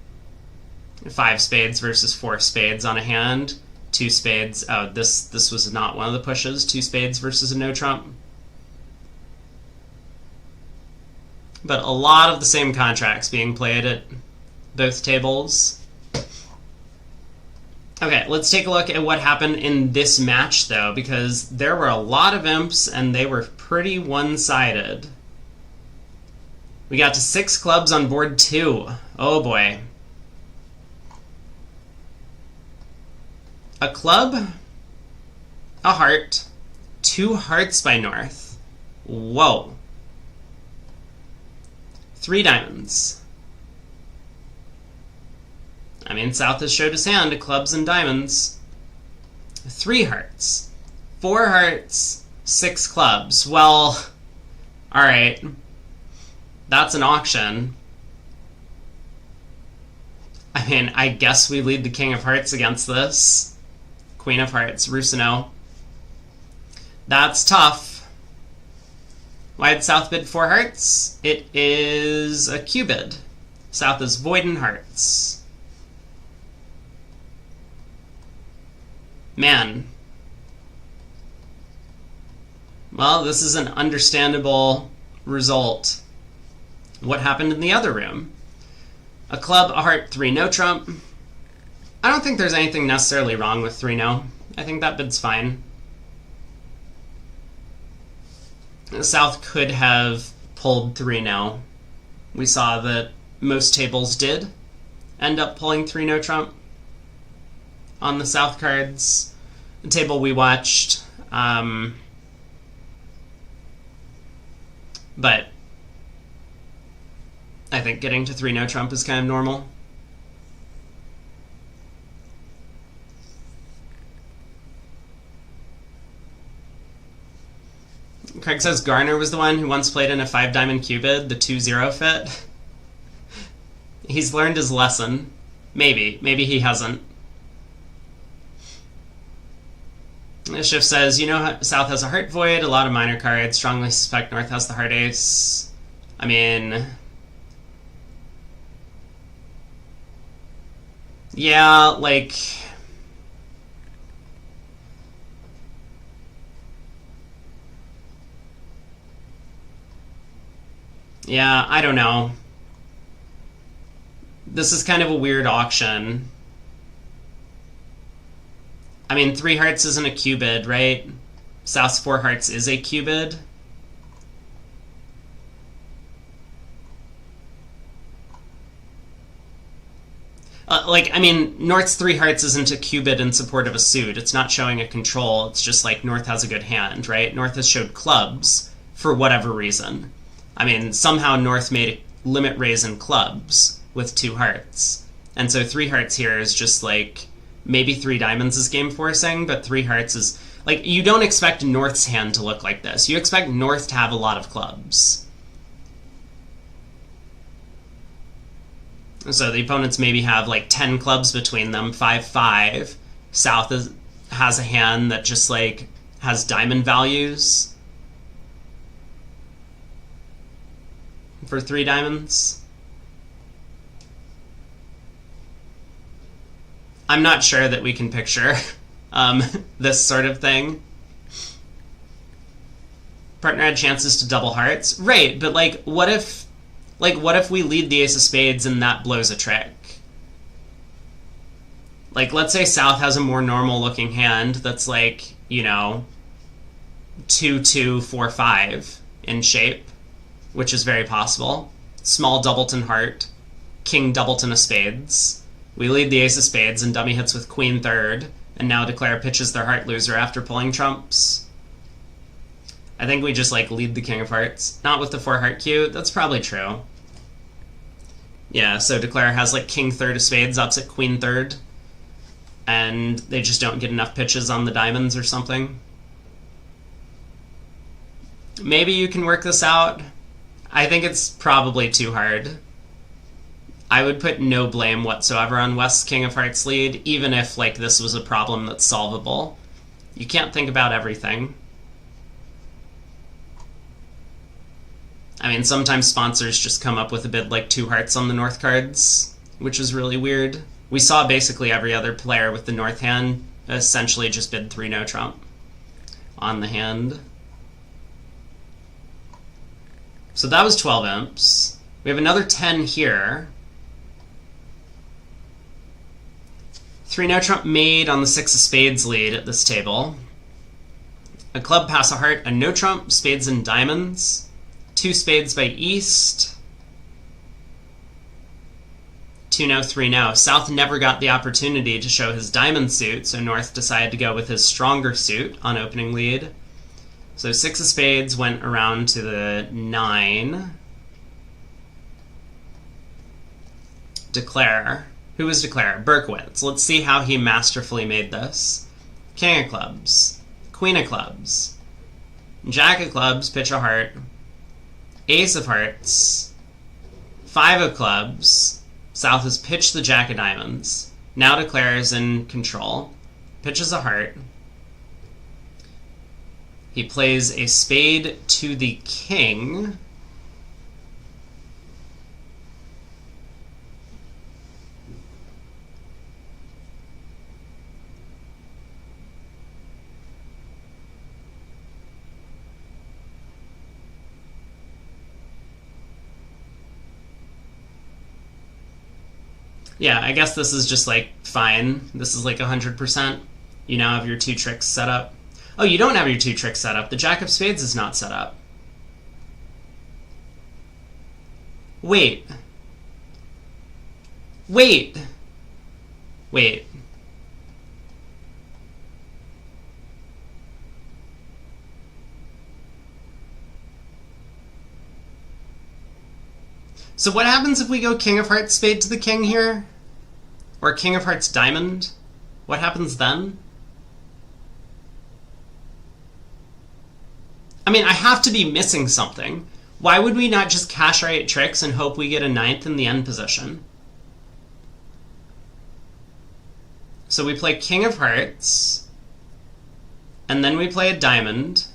spades versus 4 spades on a hand. 2 spades. Oh, this was not one of the pushes. 2 spades versus a no trump. But a lot of the same contracts being played at both tables. Okay, let's take a look at what happened in this match, though, because there were a lot of imps, and they were pretty one-sided. We got to 6 clubs on board 2. Oh, boy. A club, a heart, 2 hearts by North. Whoa. 3 diamonds. I mean, South has showed his hand to clubs and diamonds. 3 hearts. 4 hearts, 6 clubs. Well, alright. That's an auction. I mean, I guess we lead the king of hearts against this. Queen of hearts, Rusino. That's tough. Why did South bid 4 hearts? It is a Q-bid. South is void in hearts. Man. Well, this is an understandable result. What happened in the other room? A club, a heart, 3 no trump. I don't think there's anything necessarily wrong with 3 no. I think that bid's fine. South could have pulled 3 no. We saw that most tables did end up pulling 3 no trump on the South cards. The table we watched, but I think getting to 3 no trump is kind of normal. Craig says Garner was the one who once played in a 5-diamond Q-bid, the 2-0 fit. He's learned his lesson. Maybe. Maybe he hasn't. Shift says, you know, South has a heart void, a lot of minor cards. Strongly suspect North has the heart ace. I mean... yeah, like... yeah, I don't know. This is kind of a weird auction. I mean, 3 hearts isn't a Q-bid, right? South's 4 hearts is a Q-bid. Like, I mean, North's 3 hearts isn't a Q-bid in support of a suit. It's not showing a control. It's just like North has a good hand, right? North has showed clubs for whatever reason. I mean, somehow North made a limit raise in clubs with 2 hearts. And so 3 hearts here is just like, maybe 3 diamonds is game forcing, but 3 hearts is... like, you don't expect North's hand to look like this. You expect North to have a lot of clubs. So the opponents maybe have like 10 clubs between them, 5-5. South has a hand that just like has diamond values for 3 diamonds. I'm not sure that we can picture this sort of thing. Partner had chances to double hearts. Right, but like what if we lead the ace of spades and that blows a trick? Like, let's say South has a more normal looking hand that's like, you know, 2-2-4-5 in shape, which is very possible. Small doubleton heart, king doubleton of spades. We lead the ace of spades and dummy hits with queen third, and now Declare pitches their heart loser after pulling trumps. I think we just like lead the king of hearts. Not with the 4 heart cue. That's probably true. Yeah, so Declare has like king third of spades, ups at queen third, and they just don't get enough pitches on the diamonds or something. Maybe you can work this out. I think it's probably too hard. I would put no blame whatsoever on West's king of hearts lead, even if like this was a problem that's solvable. You can't think about everything. I mean, sometimes sponsors just come up with a bid like 2 hearts on the North cards, which is really weird. We saw basically every other player with the North hand essentially just bid 3 no trump on the hand. So that was 12 imps. We have another 10 here. 3 no trump made on the 6 of spades lead at this table. A club, pass a heart, a no trump, spades and diamonds. 2 spades by East. 2 no, 3 no. South never got the opportunity to show his diamond suit, so North decided to go with his stronger suit on opening lead. So 6 of spades went around to the 9. Declare. Who was Declare? Berkowitz. Let's see how he masterfully made this. King of clubs. Queen of clubs. Jack of clubs, pitch a heart. Ace of hearts. 5 of clubs. South has pitched the jack of diamonds. Now declares in control. Pitches a heart. He plays a spade to the king. Yeah, I guess this is just like fine. This is like 100%. You now have your 2 tricks set up. Oh, you don't have your 2 tricks set up. The jack of spades is not set up. Wait. Wait. Wait. So what happens if we go king of hearts spade to the king here? Or king of hearts diamond? What happens then? I mean, I have to be missing something. Why would we not just cash our 8 tricks and hope we get a 9th in the end position? So we play king of hearts, and then we play a diamond.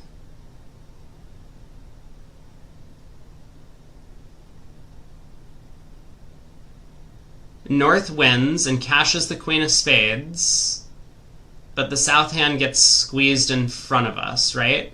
North wins and cashes the queen of spades, but the south hand gets squeezed in front of us, right?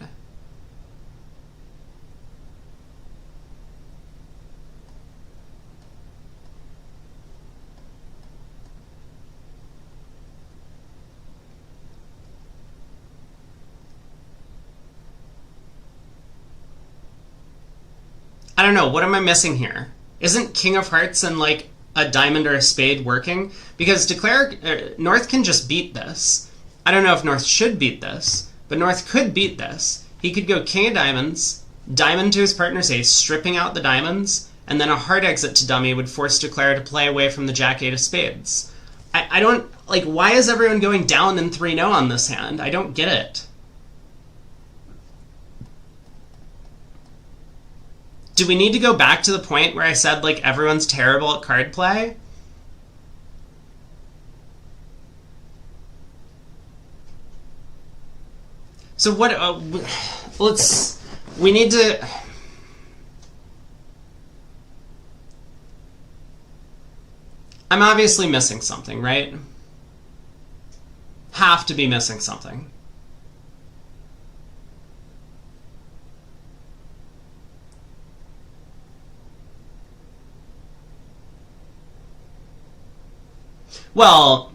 I don't know, what am I missing here? Isn't king of hearts and like a diamond or a spade working? Because North can just beat this. I don't know if North should beat this, but North could beat this. He could go king of diamonds, diamond to his partner's ace, stripping out the diamonds, and then a hard exit to dummy would force Declare to play away from the jack 8 of spades. I don't, like, why is everyone going down in 3-0 on this hand? I don't get it. Do we need to go back to the point where I said, like, everyone's terrible at card play? So what, we need to... I'm obviously missing something, right? Have to be missing something. Well,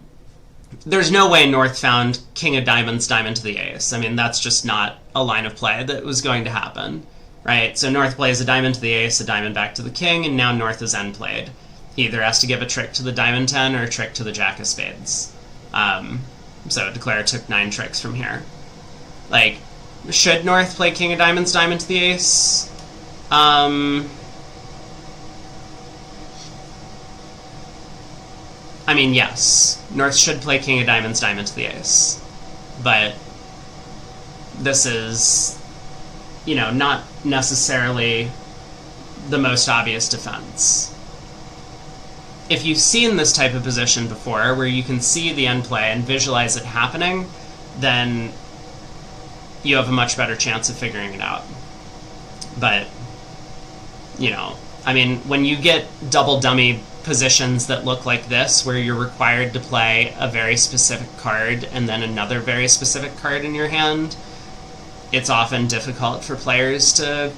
there's no way North found king of diamonds, diamond to the ace. I mean, that's just not a line of play that was going to happen, right? So North plays a diamond to the ace, a diamond back to the king, and now North is end played. He either has to give a trick to the diamond 10 or a trick to the jack of spades. So Declare took 9 tricks from here. Like, should North play king of diamonds, diamond to the ace? I mean, yes. North should play king of diamonds, diamond to the ace. But this is, you know, not necessarily the most obvious defense. If you've seen this type of position before, where you can see the end play and visualize it happening, then you have a much better chance of figuring it out. But, you know, I mean, when you get double dummy positions that look like this, where you're required to play a very specific card and then another very specific card in your hand, it's often difficult for players to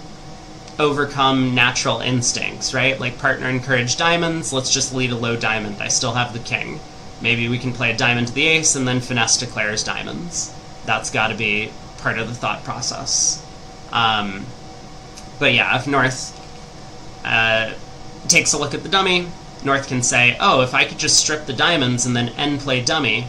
overcome natural instincts, right? Like, partner encouraged diamonds, let's just lead a low diamond. I still have the king. Maybe we can play a diamond to the ace and then finesse Declare's diamonds. That's got to be part of the thought process. But yeah, if North takes a look at the dummy, North can say, oh, if I could just strip the diamonds and then end play dummy,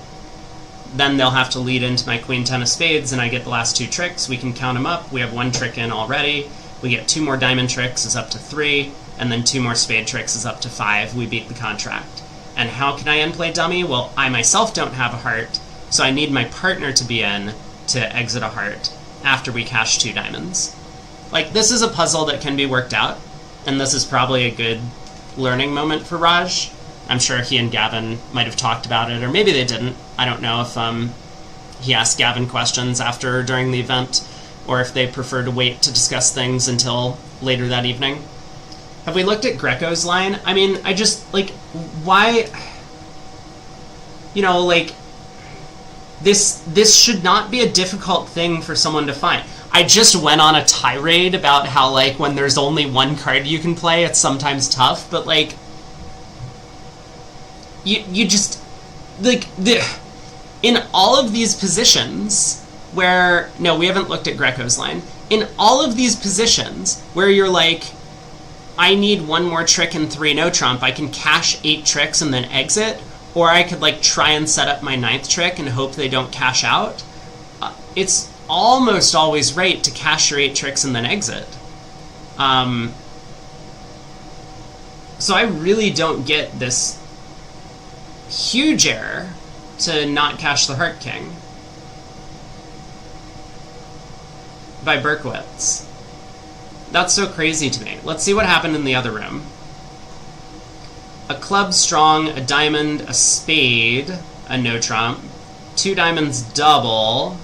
then they'll have to lead into my queen 10 of spades and I get the last 2 tricks. We can count them up. We have 1 trick in already. We get 2 more diamond tricks is up to 3, and then 2 more spade tricks is up to 5. We beat the contract. And how can I end play dummy? Well, I myself don't have a heart, so I need my partner to be in to exit a heart after we cash 2 diamonds. Like, this is a puzzle that can be worked out, and this is probably a good learning moment for Raj, I'm sure he and Gavin might have talked about it, or maybe they didn't. I don't know if he asked Gavin questions after or during the event, or if they prefer to wait to discuss things until later that evening. Have we looked at Greco's line? I mean, I just, like, why... You know, like, this should not be a difficult thing for someone to find. I just went on a tirade about how, like, when there's only one card you can play, it's sometimes tough, but, like, you just, like, in all of these positions where, no, we haven't looked at Greco's line, in all of these positions where you're like, I need one more trick and 3 no trump, I can cash 8 tricks and then exit, or I could, like, try and set up my 9th trick and hope they don't cash out. It's almost always right to cash your 8 tricks and then exit. So I really don't get this huge error to not cash the Heart King by Berkowitz. That's so crazy to me. Let's see what happened in the other room. A club strong, a diamond, a spade, a no trump, 2 diamonds double,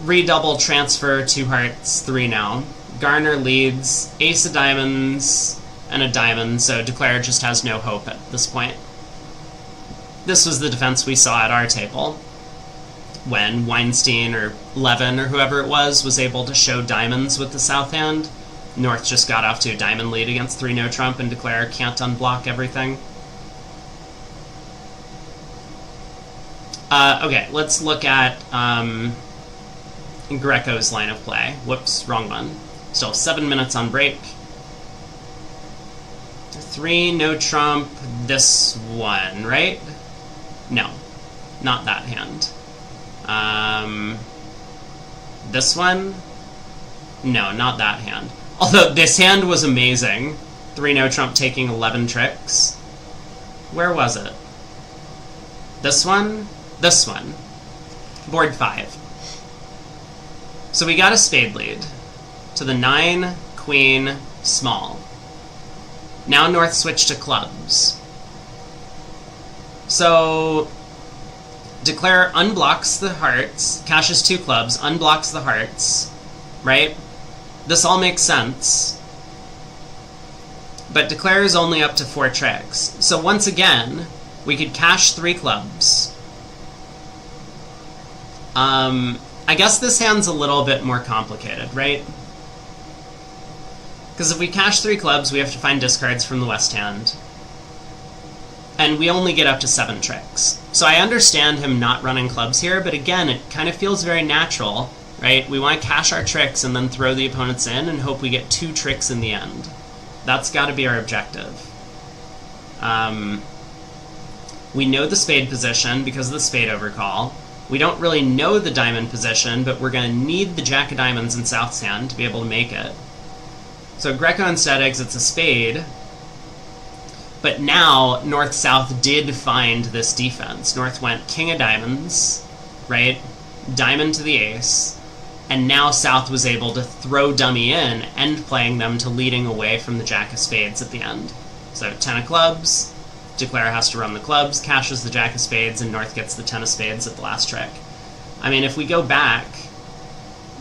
redouble transfer, 2 hearts, 3 now. Garner leads, ace of diamonds, and a diamond, so Declare just has no hope at this point. This was the defense we saw at our table, when Weinstein or Levin or whoever it was able to show diamonds with the south hand. North just got off to a diamond lead against 3 no trump, and Declare can't unblock everything. Okay, let's look at Greco's line of play. Whoops, wrong one. Still 7 minutes on break. 3 no trump, this one, right? No, not that hand. This one? No, not that hand. Although this hand was amazing. 3 no trump taking 11 tricks. Where was it? This one? This one. Board 5. So we got a spade lead to the 9, queen, small. Now North switched to clubs. So Declare unblocks the hearts, cashes 2 clubs, unblocks the hearts, right? This all makes sense. But Declare is only up to 4 tricks. So once again, we could cash 3 clubs. I guess this hand's a little bit more complicated, right? Because if we cash 3 clubs, we have to find discards from the west hand. And we only get up to 7 tricks. So I understand him not running clubs here, but again, it kind of feels very natural, right? We want to cash our tricks and then throw the opponents in and hope we get 2 tricks in the end. That's got to be our objective. We know the spade position because of the spade overcall. We don't really know the diamond position, but we're going to need the jack of diamonds in South's hand to be able to make it. So Greco instead exits a spade. But now, North-South did find this defense. North went king of diamonds, right? Diamond to the ace. And now South was able to throw dummy in, end playing them to leading away from the jack of spades at the end. So 10 of clubs, Declare has to run the clubs, cashes the jack of spades, and North gets the 10 of spades at the last trick. I mean, if we go back...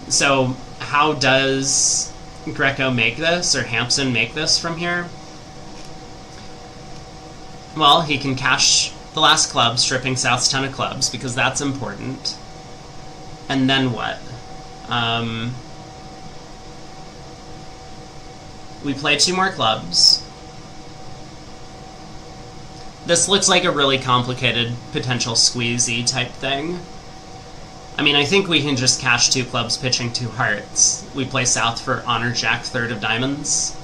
So, how does Greco make this, or Hampson make this from here? Well, he can cash the last club, stripping South's 10 of clubs, because that's important. And then what? We play 2 more clubs. This looks like a really complicated potential squeezy type thing. I mean, I think we can just cash 2 clubs, pitching 2 hearts. We play South for honor jack, 3rd of diamonds.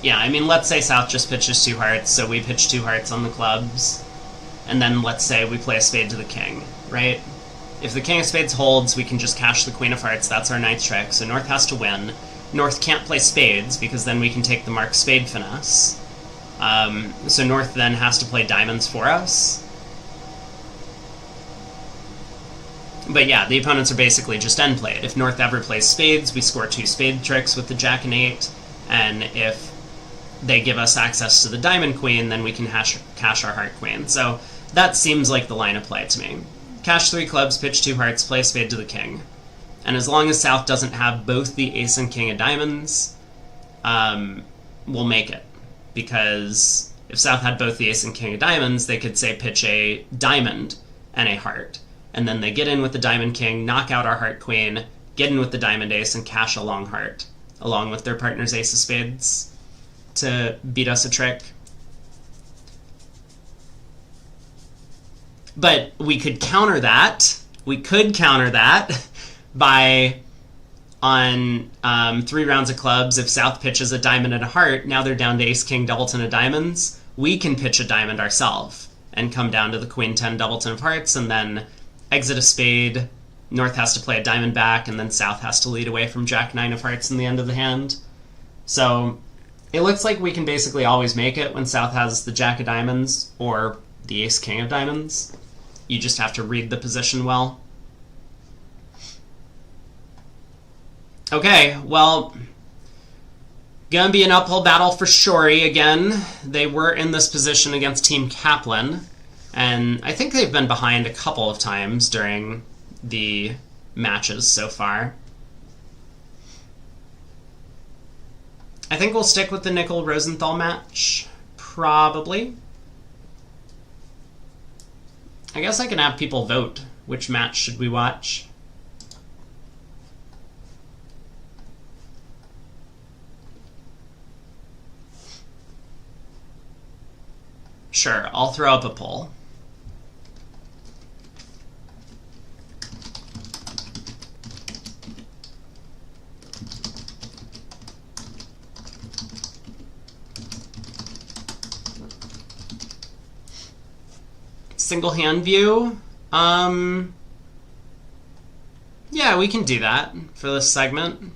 Yeah, I mean, let's say South just pitches 2 hearts, so we pitch 2 hearts on the clubs, and then let's say we play a spade to the king, right? If the king of spades holds, we can just cash the queen of hearts. That's our ninth trick. So North has to win. North can't play spades, because then we can take the mark spade finesse. So North then has to play diamonds for us. But yeah, the opponents are basically just end played. If North ever plays spades, we score 2 spade tricks with the jack and 8, and if they give us access to the diamond queen, then we can cash our heart queen. So that seems like the line of play to me. Cash 3 clubs, pitch 2 hearts, play a spade to the king. And as long as South doesn't have both the ace and king of diamonds, we'll make it. Because if South had both the ace and king of diamonds, they could, say, pitch a diamond and a heart. And then they get in with the diamond king, knock out our heart queen, get in with the diamond ace, and cash a long heart, along with their partner's ace of spades, to beat us a trick. But we could counter that. By, on 3 rounds of clubs, if South pitches a diamond and a heart, now they're down to ace-king doubleton of diamonds, we can pitch a diamond ourselves and come down to the queen-10 doubleton of hearts, and then exit a spade. North has to play a diamond back, and then South has to lead away from jack-9 of hearts in the end of the hand. So it looks like we can basically always make it when South has the jack of diamonds or the ace-king of diamonds. You just have to read the position well. Okay, well, gonna be an uphill battle for Shori again. They were in this position against Team Kaplan, and I think they've been behind a couple of times during the matches so far. I think we'll stick with the Nickel-Rosenthal match, probably. I guess I can have people vote. Which match should we watch? Sure, I'll throw up a poll. Single hand view? Yeah, we can do that for this segment.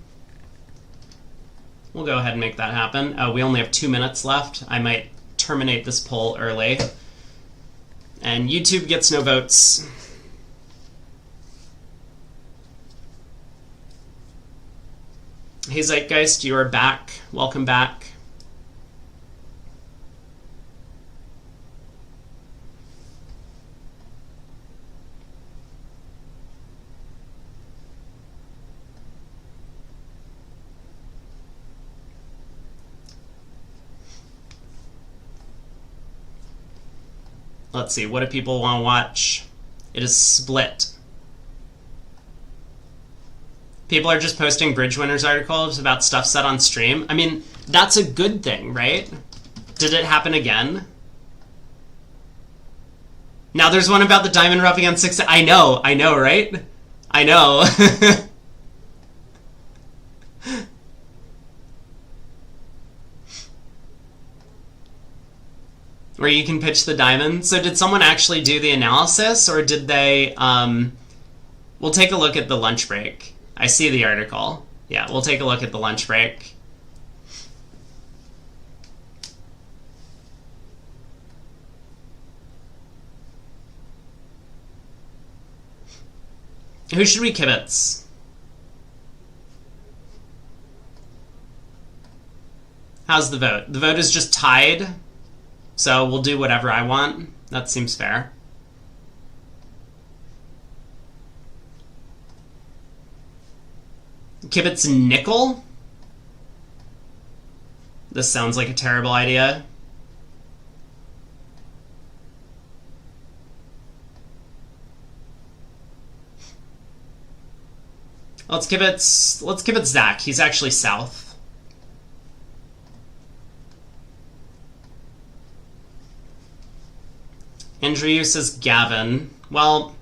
We'll go ahead and make that happen. We only have 2 minutes left. I might terminate this poll early. And YouTube gets no votes. Hey Zeitgeist, you are back. Welcome back. Let's see, what do people want to watch? It is split. People are just posting Bridge Winners articles about stuff said on stream. I mean, that's a good thing, right? Did it happen again? Now there's one about the diamond rubbing on 6. I know, right? I know. Where you can pitch the diamond. So did someone actually do the analysis, or did they... We'll take a look at the lunch break. I see the article. Yeah, we'll take a look at the lunch break. Who should we kibitz? How's the vote? The vote is just tied. So we'll do whatever I want. That seems fair. Kibitz nickel? This sounds like a terrible idea. Let's kibitz Zach. He's actually south. Andrew says Gavin. Well,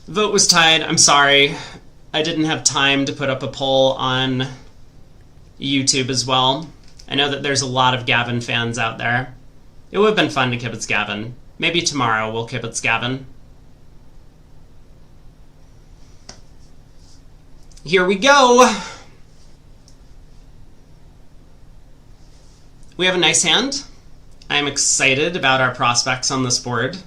vote was tied. I'm sorry. I didn't have time to put up a poll on YouTube as well. I know that there's a lot of Gavin fans out there. It would have been fun to kibitz Gavin. Maybe tomorrow we'll kibitz Gavin. Here we go. We have a nice hand. I'm excited about our prospects on this board.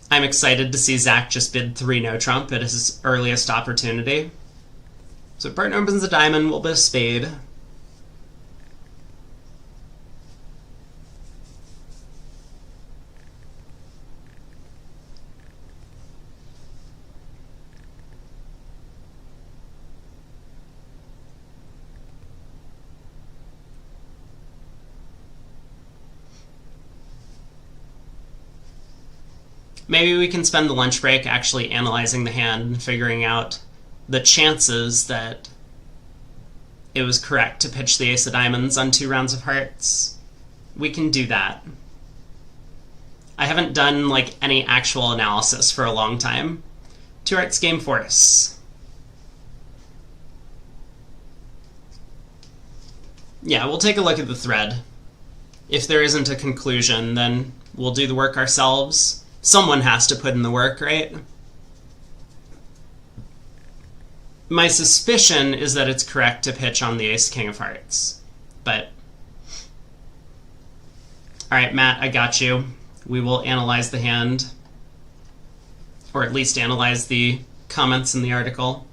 I'm excited to see Zach just bid 3 no trump at his earliest opportunity. So partner opens a diamond, we'll bid a spade. Maybe we can spend the lunch break actually analyzing the hand and figuring out the chances that it was correct to pitch the ace of diamonds on 2 rounds of hearts. We can do that. I haven't done like any actual analysis for a long time. 2 hearts, game force. Yeah, we'll take a look at the thread. If there isn't a conclusion, then we'll do the work ourselves. Someone has to put in the work, right? My suspicion is that it's correct to pitch on the ace king of hearts. But, all right, Matt, I got you. We will analyze the hand, or at least analyze the comments in the article.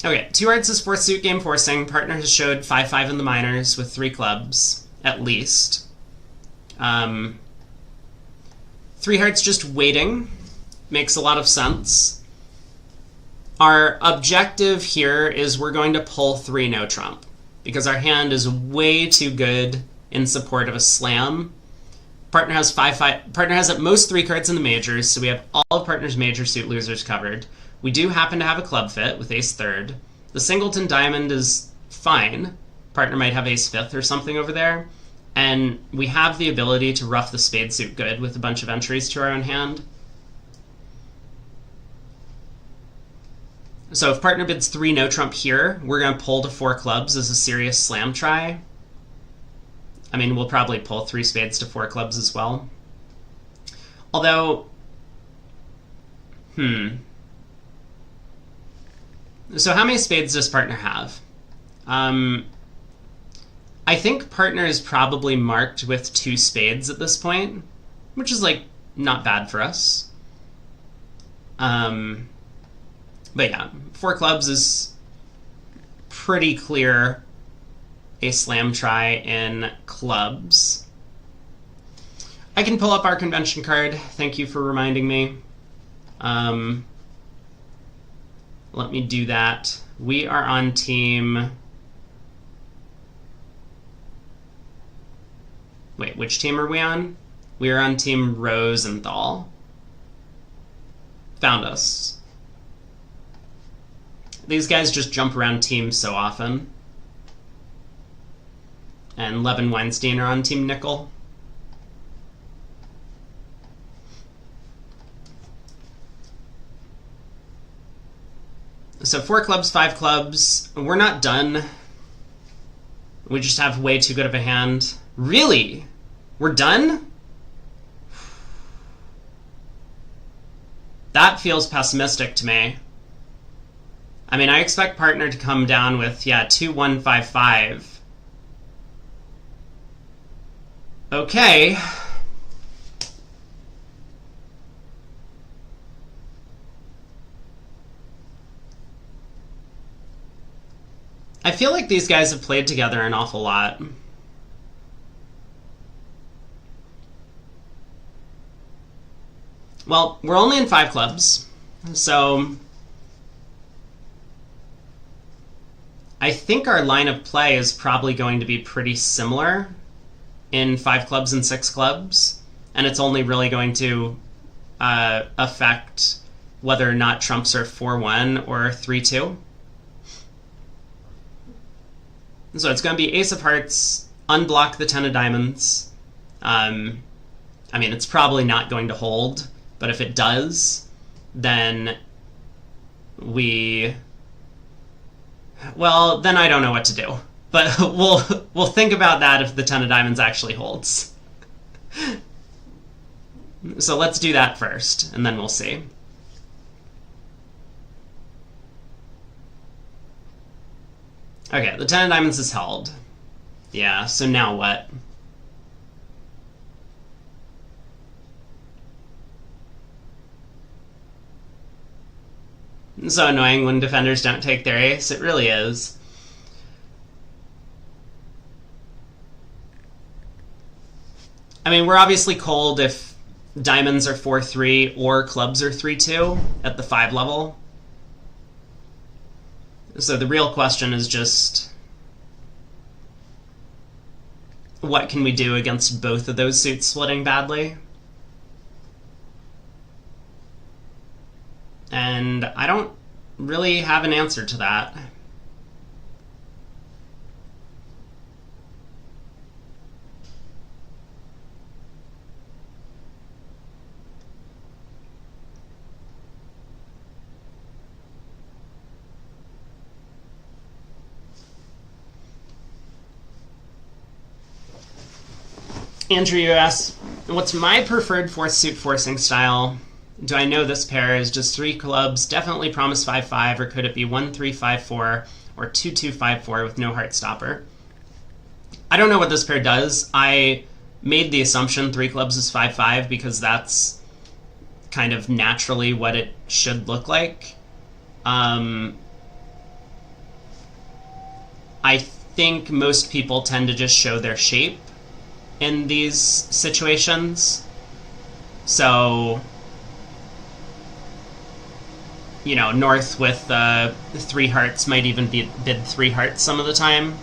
Okay, 2 hearts is 4th suit, game forcing. Partner has showed 5-5 in the minors with 3 clubs, at least. 3 hearts just waiting. Makes a lot of sense. Our objective here is we're going to pull 3 no trump, because our hand is way too good in support of a slam. Partner has 5-5. Partner has at most 3 cards in the majors, so we have all of partner's major suit losers covered. We do happen to have a club fit with ace third. The singleton diamond is fine. Partner might have ace fifth or something over there. And we have the ability to rough the spade suit good with a bunch of entries to our own hand. So if partner bids 3 no trump here, we're going to pull to 4 clubs as a serious slam try. I mean, we'll probably pull 3 spades to 4 clubs as well. Although, So how many spades does partner have? I think partner is probably marked with 2 spades at this point, which is like not bad for us. But yeah, 4 clubs is pretty clear a slam try in clubs. I can pull up our convention card. Thank you for reminding me. Let me do that. We are on team... Wait, which team are we on? We are on team Rosenthal. Found us. These guys just jump around teams so often. And Levin Weinstein are on team Nickel. So 4 clubs, 5 clubs. We're not done. We just have way too good of a hand. Really? We're done? That feels pessimistic to me. I mean, I expect partner to come down with, 2-1-5-5. Okay. I feel like these guys have played together an awful lot. Well, we're only in 5 clubs, so I think our line of play is probably going to be pretty similar in 5 clubs and 6 clubs, and it's only really going to affect whether or not trumps are 4-1 or 3-2. So it's going to be ace of hearts, unblock the 10 of diamonds. I mean, it's probably not going to hold, but if it does, then then I don't know what to do. But we'll think about that if the 10 of diamonds actually holds. So let's do that first, and then we'll see. Okay, the 10 of diamonds is held. Yeah, so now what? It's so annoying when defenders don't take their ace. It really is. I mean, we're obviously cold if diamonds are 4-3 or clubs are 3-2 at the 5 level. So the real question is just, what can we do against both of those suits splitting badly? And I don't really have an answer to that. Andrew, you asked, what's my preferred 4th suit forcing style? Do I know this pair is just 3 clubs, definitely promise 5-5, or could it be 1-3-5-4 or 2-2-5-4 with no heart stopper? I don't know what this pair does. I made the assumption 3 clubs is 5-5 because that's kind of naturally what it should look like. I think most people tend to just show their shape in these situations. So, you know, North with 3 hearts might even bid 3 hearts some of the time,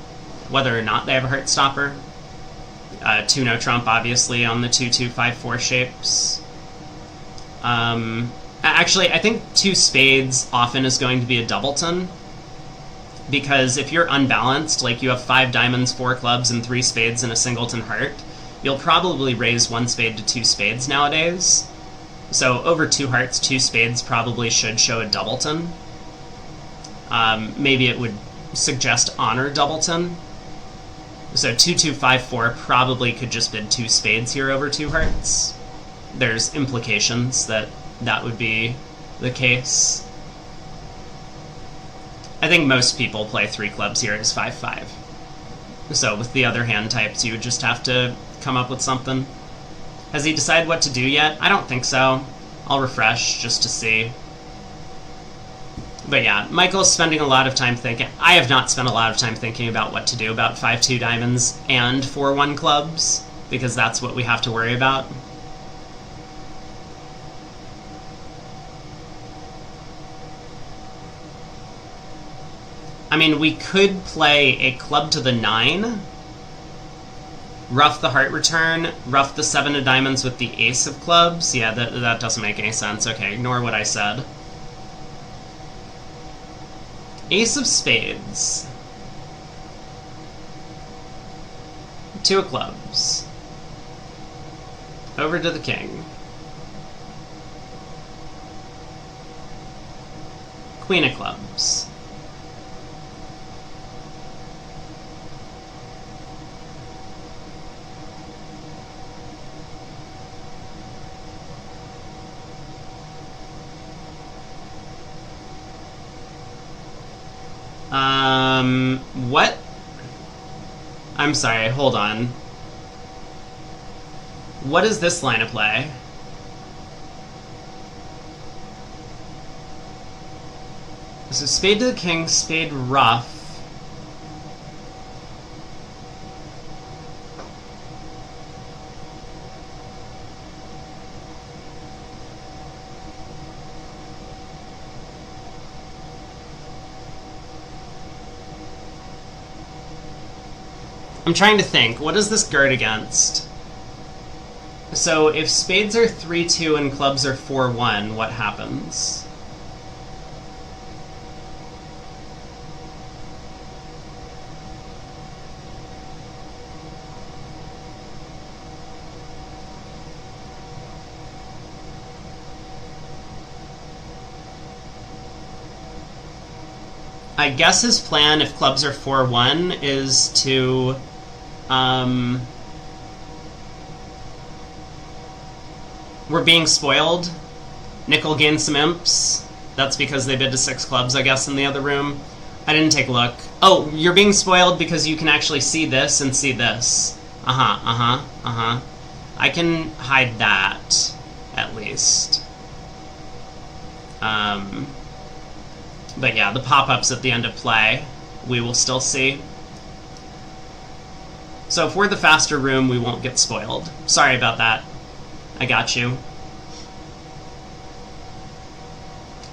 whether or not they have a heart stopper. 2 no trump, obviously, on the 2-2-5-4 shapes. Actually, I think 2 spades often is going to be a doubleton, because if you're unbalanced, like you have 5 diamonds, 4 clubs, and 3 spades in a singleton heart, you'll probably raise 1 spade to 2 spades nowadays. So over 2 hearts, 2 spades probably should show a doubleton. Maybe it would suggest honor doubleton. So 2-2-5-4 probably could just bid 2 spades here over 2 hearts. There's implications that that would be the case. I think most people play 3 clubs here as 5-5. So with the other hand types, you would just have to come up with something. Has he decided what to do yet? I don't think so. I'll refresh just to see. But yeah, Michael's spending a lot of time thinking. I have not spent a lot of time thinking about what to do about 5-2 diamonds and 4-1 clubs, because that's what we have to worry about. I mean, we could play a club to the 9, ruff the heart return, ruff the 7 of diamonds with the ace of clubs. Yeah, that doesn't make any sense. Okay, ignore what I said. Ace of spades. 2 of clubs. Over to the king. Queen of clubs. What? I'm sorry, hold on. What is this line of play? So spade to the king, spade ruff. I'm trying to think. What is this guard against? So if spades are 3-2 and clubs are 4-1, what happens? I guess his plan, if clubs are 4-1, is to We're being spoiled. Nickel gained some imps. That's because they bid to 6 clubs, I guess, in the other room. I didn't take a look. Oh, you're being spoiled because you can actually see this and see this. I can hide that, at least. But yeah, the pop-ups at the end of play, we will still see. So if we're the faster room, we won't get spoiled. Sorry about that. I got you.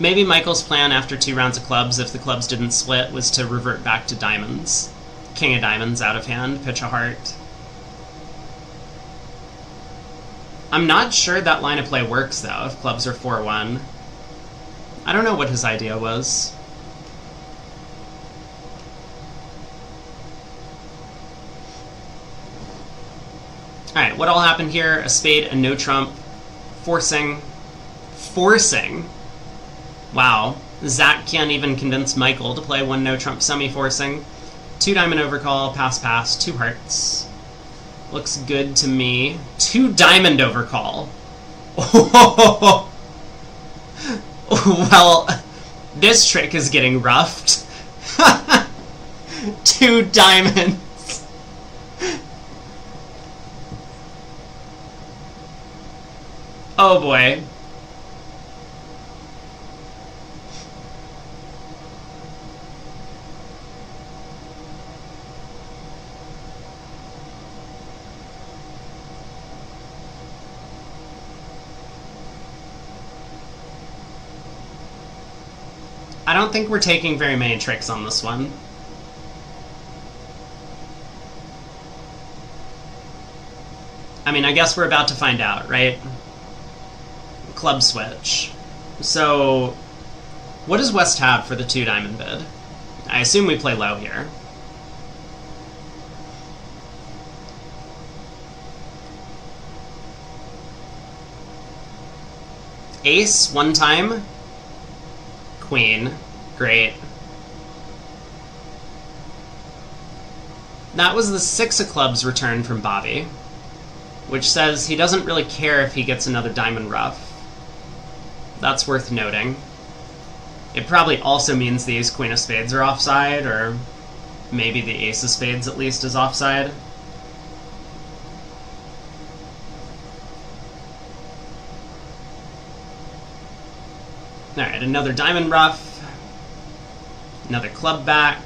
Maybe Michael's plan after 2 rounds of clubs, if the clubs didn't split, was to revert back to diamonds. King of diamonds out of hand, pitch a heart. I'm not sure that line of play works, though, if clubs are 4-1. I don't know what his idea was. Alright, what all happened here? A spade, a no trump, forcing. Wow. Zach can't even convince Michael to play 1 no trump semi-forcing. 2 diamond overcall, pass, 2 hearts. Looks good to me. 2 diamond overcall. Well, this trick is getting roughed. 2 diamonds. Oh boy. I don't think we're taking very many tricks on this one. I mean, I guess we're about to find out, right? Club switch. So, what does West have for the 2 diamond bid? I assume we play low here. Ace, 1 time. Queen. Great. That was the 6 of clubs return from Bobby, which says he doesn't really care if he gets another diamond rough. That's worth noting. It probably also means the ace queen of spades are offside, or maybe the ace of spades at least is offside. Alright, another diamond rough. Another club back.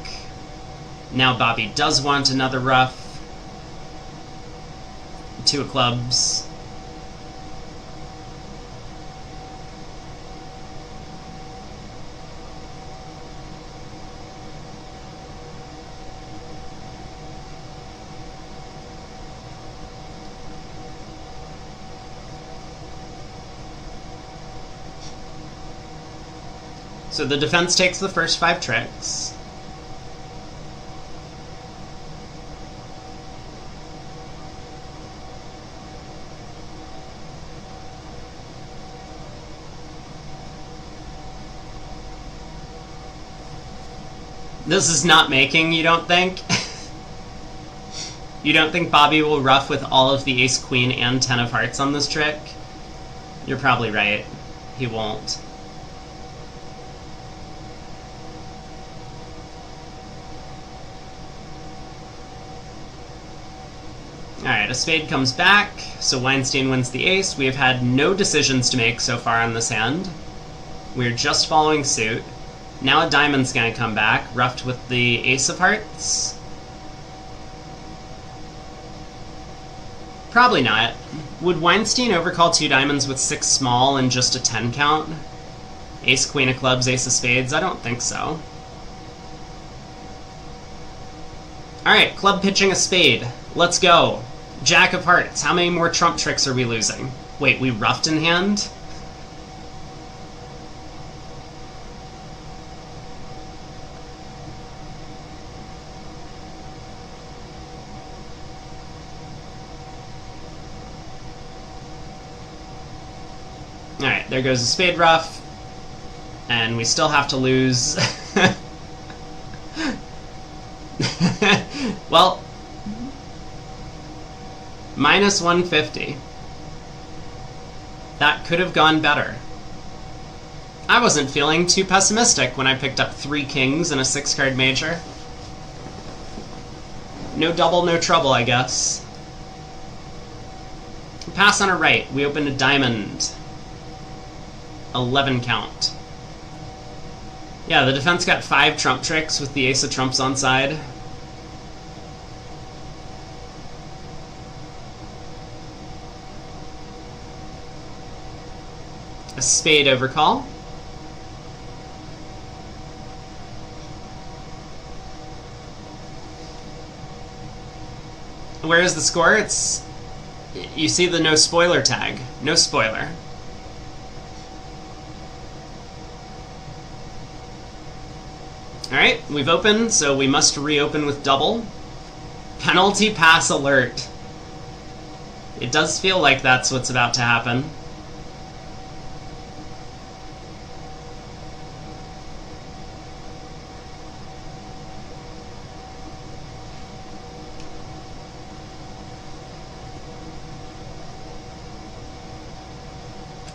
Now Bobby does want another rough. 2 of clubs. So the defense takes the first 5 tricks. This is not making, you don't think? You don't think Bobby will ruff with all of the ace queen and 10 of hearts on this trick? You're probably right. He won't. Alright, a spade comes back, so Weinstein wins the ace. We have had no decisions to make so far on this hand. We're just following suit. Now a diamond's gonna come back, ruffed with the ace of hearts. Probably not. Would Weinstein overcall 2 diamonds with 6 small and just a 10 count? Ace, queen of clubs, ace of spades? I don't think so. Alright, club pitching a spade. Let's go. Jack of hearts. How many more trump tricks are we losing? Wait, we ruffed in hand? Alright, there goes a spade ruff. And we still have to lose. Well, minus 150. That could have gone better. I wasn't feeling too pessimistic when I picked up 3 kings and a 6-card major. No double, no trouble, I guess. Pass on a right. We open a diamond. 11 count. Yeah, the defense got 5 trump tricks with the ace of trumps on side. A spade overcall. Where is the score? It's... You see the no spoiler tag. No spoiler. Alright, we've opened, so we must reopen with double. Penalty pass alert. It does feel like that's what's about to happen.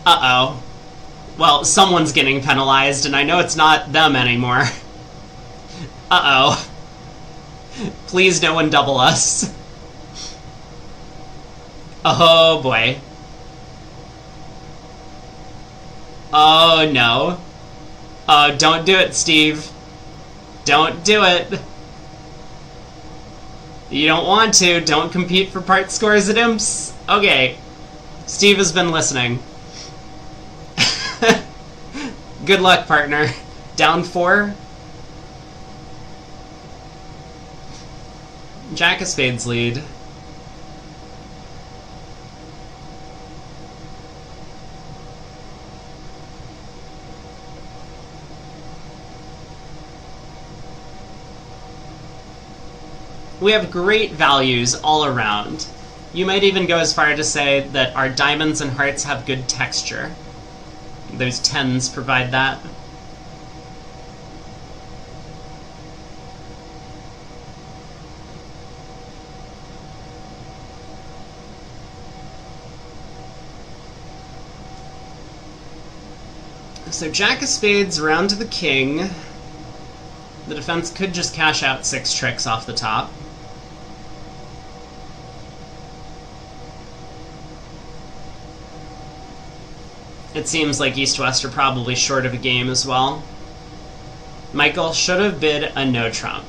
Uh-oh. Well, someone's getting penalized, and I know it's not them anymore. Uh-oh. Please no one double us. Oh, boy. Oh, no. Oh, don't do it, Steve. Don't do it. You don't want to. Don't compete for part scores at imps. Okay. Steve has been listening. Good luck, partner. Down 4. Jack of spades lead. We have great values all around. You might even go as far to say that our diamonds and hearts have good texture. Those 10s provide that. So Jack of spades around to the king. The defense could just cash out 6 tricks off the top. It seems like East-West are probably short of a game as well. Michael should have bid a no trump.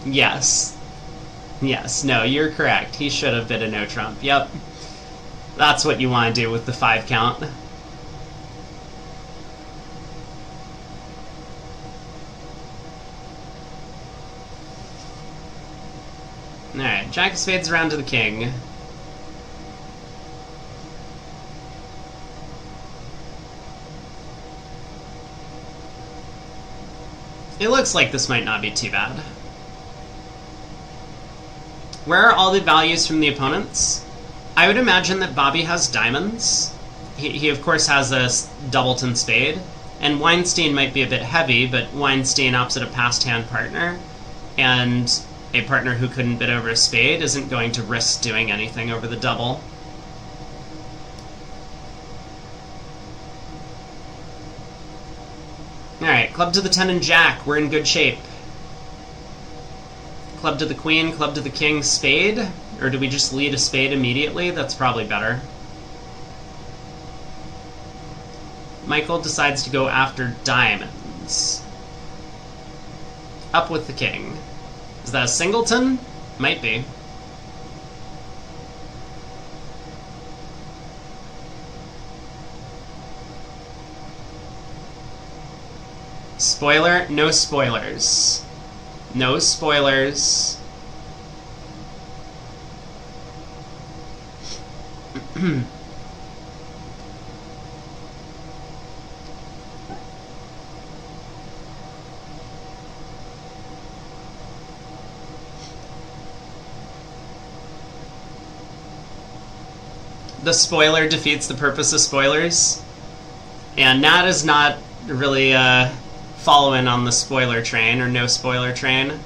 Yes. Yes, no, you're correct. He should have bid a no trump. Yep. That's what you want to do with the 5 count. Alright, Jack of spades around to the king. It looks like this might not be too bad. Where are all the values from the opponents? I would imagine that Bobby has diamonds. He of course has a doubleton spade. And Weinstein might be a bit heavy, but Weinstein opposite a past hand partner. And a partner who couldn't bid over a spade isn't going to risk doing anything over the double. Alright, club to the 10 and jack. We're in good shape. Club to the queen, club to the king, spade? Or do we just lead a spade immediately? That's probably better. Michael decides to go after diamonds. Up with the king. Is that a singleton? Might be. Spoiler, no spoilers. No spoilers. The spoiler defeats the purpose of spoilers. And Nat is not really following on the spoiler train, or no spoiler train.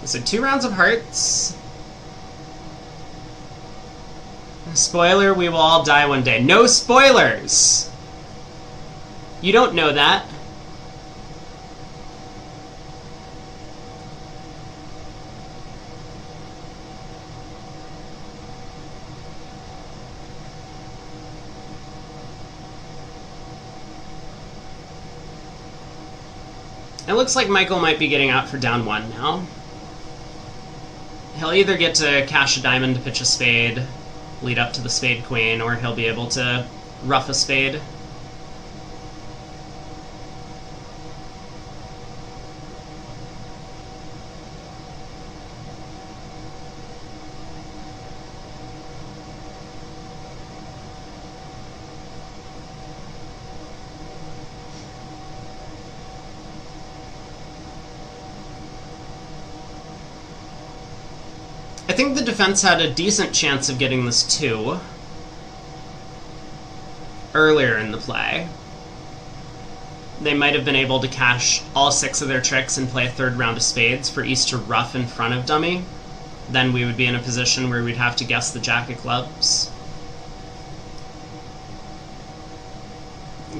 So 2 rounds of hearts. Spoiler, we will all die one day. No spoilers! You don't know that. It looks like Michael might be getting out for down 1 now. He'll either get to cash a diamond to pitch a spade, lead up to the spade queen, or he'll be able to ruff a spade. I think the defense had a decent chance of getting this 2 earlier in the play. They might have been able to cash all 6 of their tricks and play a 3rd round of spades for East to ruff in front of dummy. Then we would be in a position where we'd have to guess the jack of clubs.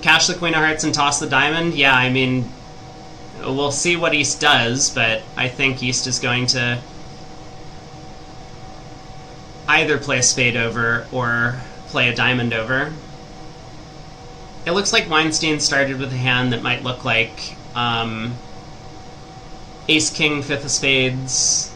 Cash the queen of hearts and toss the diamond? Yeah, I mean, we'll see what East does, but I think East is going to either play a spade over or play a diamond over. It looks like Weinstein started with a hand that might look like ace-king, 5th of spades,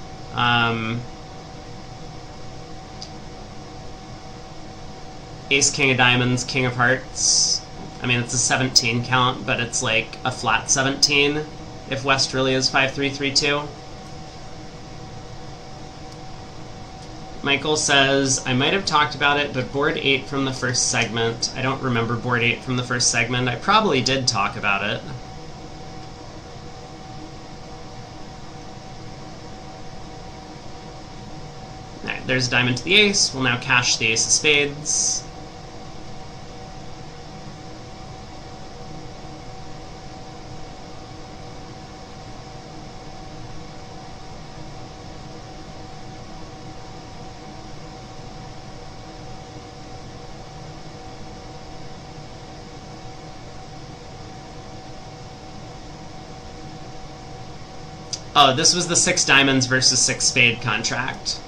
ace-king of diamonds, king of hearts. I mean, it's a 17 count, but it's like a flat 17 if West really is 5-3-3-2. Michael says, I might have talked about it, but board 8 from the first segment. I don't remember board 8 from the first segment. I probably did talk about it. Alright, there's a diamond to the ace. We'll now cash the ace of spades. Oh, this was the 6 diamonds versus 6 spade contract.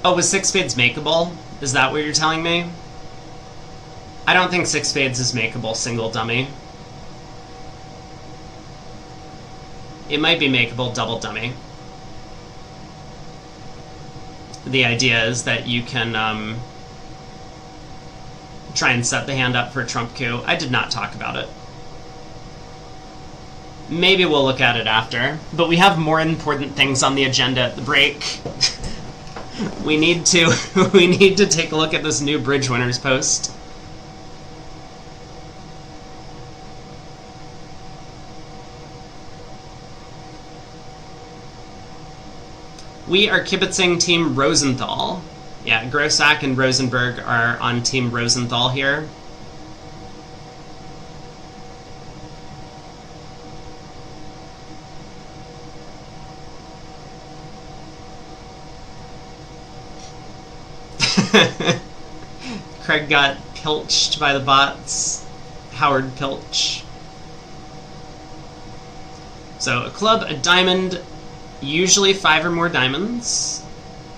Oh, was 6 spades makeable? Is that what you're telling me? I don't think 6 spades is makeable single dummy. It might be makeable double dummy. The idea is that you can try and set the hand up for a trump coup. I did not talk about it. Maybe we'll look at it after, but we have more important things on the agenda at the break. we need to take a look at this new bridge winners post. We are kibitzing Team Rosenthal. Yeah, Grossack and Rosenberg are on Team Rosenthal here. Craig got pilched by the bots. Howard Pilch. So a club, a diamond, usually 5 or more diamonds.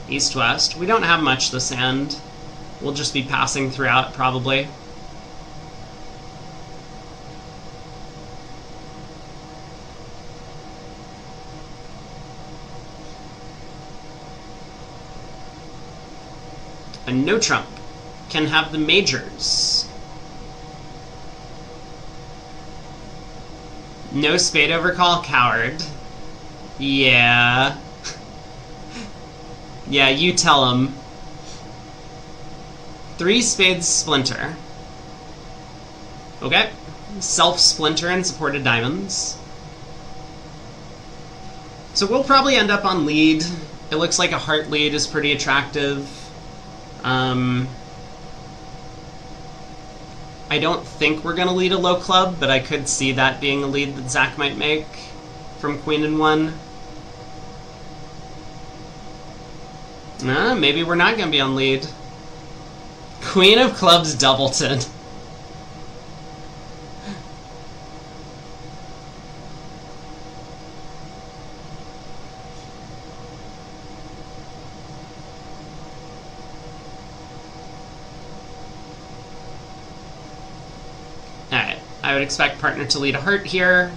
East-west. We don't have much this hand. We'll just be passing throughout, probably. A no-trump can have the majors. No spade overcall, coward. Yeah. Yeah, you tell him. 3 spades splinter. Okay. Self-splinter and supported diamonds. So we'll probably end up on lead. It looks like a heart lead is pretty attractive. I don't think we're going to lead a low club, but I could see that being a lead that Zach might make from queen and 1. Maybe we're not going to be on lead. Queen of clubs doubleton. Alright, I would expect partner to lead a heart here.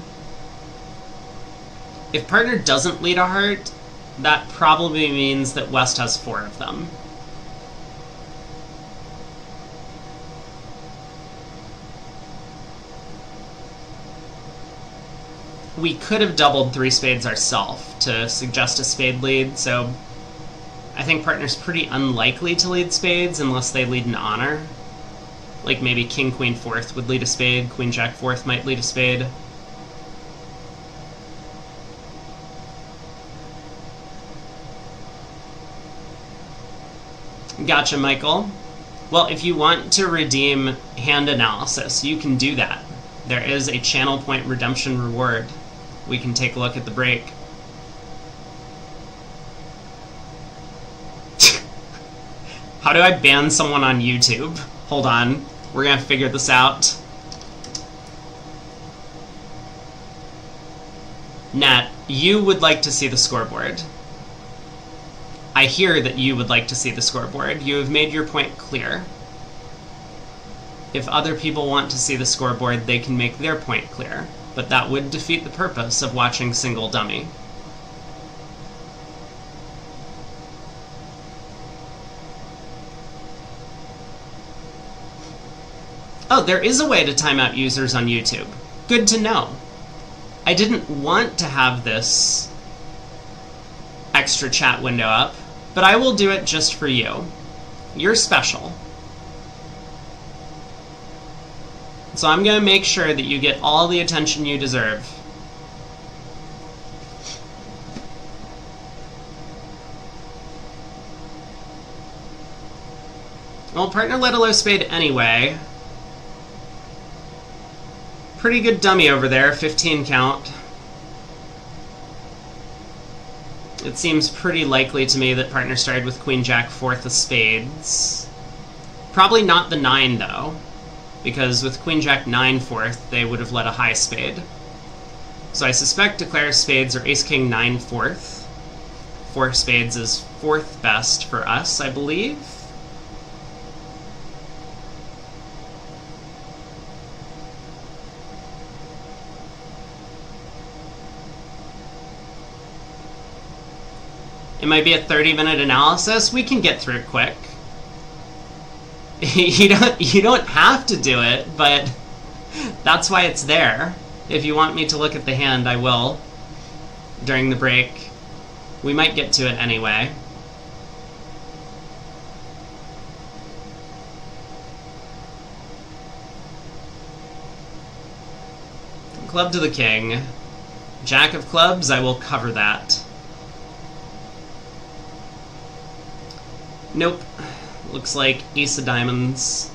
If partner doesn't lead a heart, that probably means that West has 4 of them. We could have doubled 3 spades ourselves to suggest a spade lead, so I think partner's pretty unlikely to lead spades unless they lead an honor. Like maybe king, queen, 4th would lead a spade, queen, jack, 4th might lead a spade. Gotcha, Michael. Well, if you want to redeem hand analysis, you can do that. There is a channel point redemption reward. We can take a look at the break. How do I ban someone on YouTube? Hold on. We're gonna figure this out. Nat, you would like to see the scoreboard. I hear that you would like to see the scoreboard. You have made your point clear. If other people want to see the scoreboard, they can make their point clear, but that would defeat the purpose of watching single dummy. Oh, there is a way to time out users on YouTube. Good to know. I didn't want to have this extra chat window up, but I will do it just for you. You're special. So I'm going to make sure that you get all the attention you deserve. Well, partner led a low spade anyway. Pretty good dummy over there, 15 count. It seems pretty likely to me that partner started with queen, jack, 4th of spades. Probably not the 9, though, because with queen, jack, 9, 4th, they would have led a high spade. So I suspect declares spades are ace, king, 9, 4th. 4 spades is 4th best for us, I believe. It might be a 30-minute analysis. We can get through it quick. You don't have to do it, but that's why it's there. If you want me to look at the hand, I will during the break. We might get to it anyway. Club to the king. Jack of clubs, I will cover that. Nope. Looks like ace of diamonds.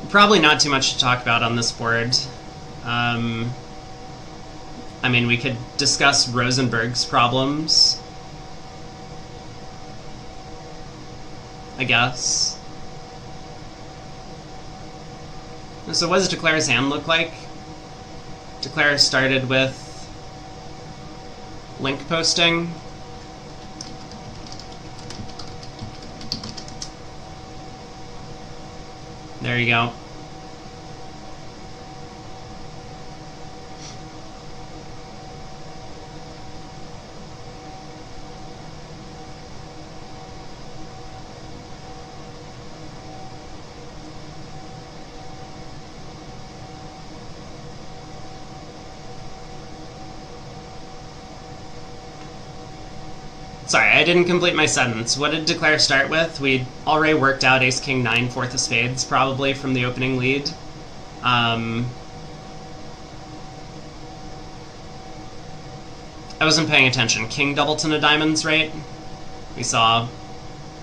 Probably not too much to talk about on this board. I mean, we could discuss Rosenberg's problems, I guess. So what does Declare's hand look like? Declare started with link posting. There you go. Sorry, I didn't complete my sentence. What did Declare start with? We'd already worked out Ace King 9 fourth of spades, probably, from the opening lead. I wasn't paying attention. King doubleton of diamonds, right? We saw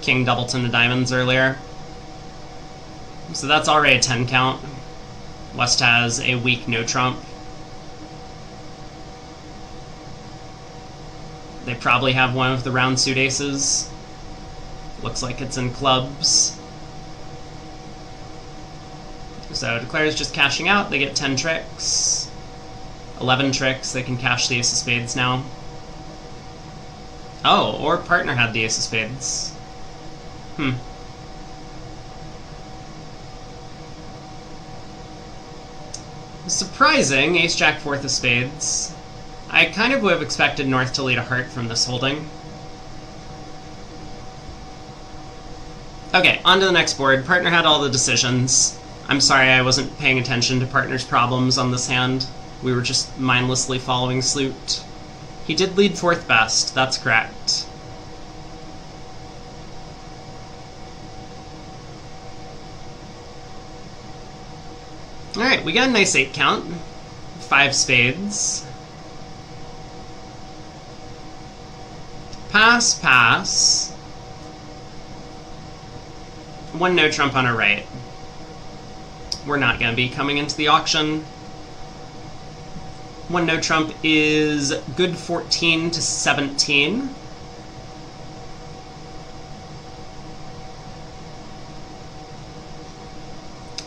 King doubleton of diamonds earlier. So that's already a 10 count. West has a weak no trump. They probably have one of the round suit aces. Looks like it's in clubs. So Declare's just cashing out. They get 10 tricks. 11 tricks. They can cash the ace of spades now. Oh, or partner had the ace of spades. Surprising, ace jack fourth of spades. I kind of would have expected North to lead a heart from this holding. Okay, on to the next board. Partner had all the decisions. I'm sorry I wasn't paying attention to partner's problems on this hand. We were just mindlessly following suit. He did lead fourth best, that's correct. Alright, we got a nice 8 count. 5 spades. Pass, pass. 1 no trump on our right. We're not going to be coming into the auction. 1 no trump is good 14 to 17.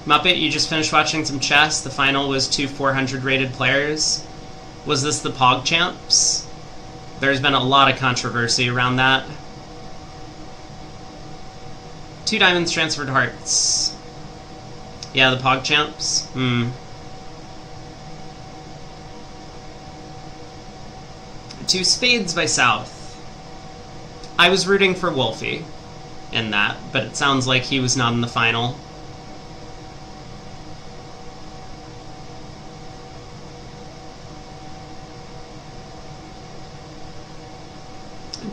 Muppet, you just finished watching some chess. The final was 2 400 rated players. Was this the Pog Champs? There's been a lot of controversy around that. 2 diamonds transferred hearts. Yeah, the Pog Champs. 2 spades by South. I was rooting for Wolfie in that, but it sounds like he was not in the final.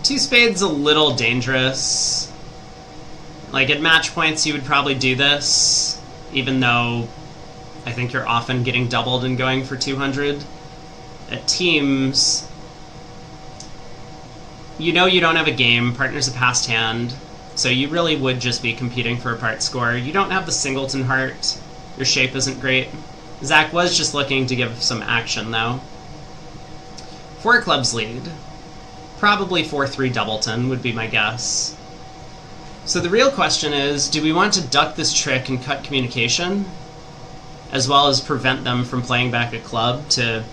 Two spades a little dangerous. Like, at match points you would probably do this, even though I think you're often getting doubled and going for 200. At teams, you know you don't have a game, partner's a passed hand, so you really would just be competing for a part score. You don't have the singleton heart, your shape isn't great. Zach was just looking to give some action, though. 4 clubs lead. Probably 4-3 doubleton would be my guess. So the real question is, do we want to duck this trick and cut communication, as well as prevent them from playing back a club to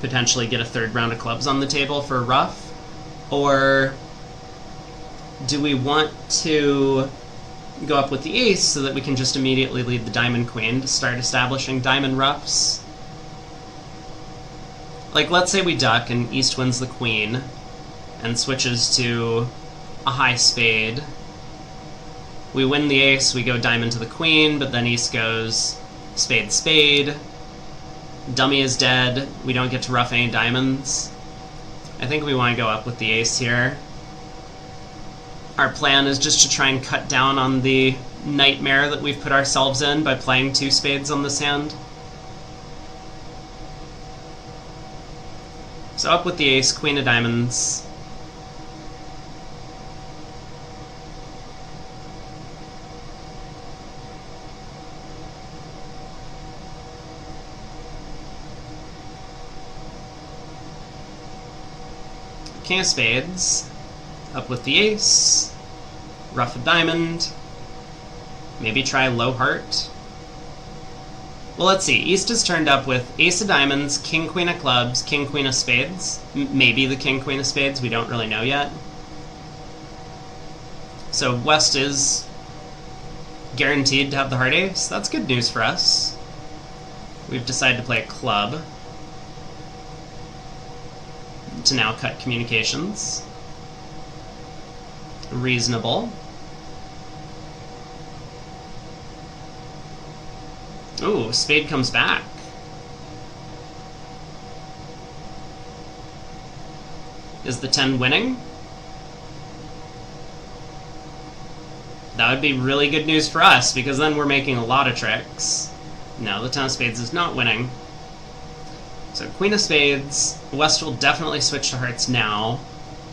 potentially get a 3rd round of clubs on the table for a ruff? Or do we want to go up with the ace so that we can just immediately lead the diamond queen to start establishing diamond ruffs? Like, let's say we duck and East wins the queen and switches to a high spade. We win the ace, we go diamond to the queen, but then East goes spade, spade. Dummy is dead, we don't get to ruff any diamonds. I think we want to go up with the ace here. Our plan is just to try and cut down on the nightmare that we've put ourselves in by playing 2 spades on this hand. So up with the ace, queen of diamonds. King of spades, up with the ace, ruff a diamond, maybe try low heart. Well, let's see, East is turned up with ace of diamonds, king queen of clubs, king queen of spades, maybe the king queen of spades, we don't really know yet. So West is guaranteed to have the heart ace. That's good news for us. We've decided to play a club to now cut communications. Reasonable. Ooh, spade comes back. Is the 10 winning? That would be really good news for us, because then we're making a lot of tricks. No, the 10 of spades is not winning. So queen of spades. West will definitely switch to hearts now.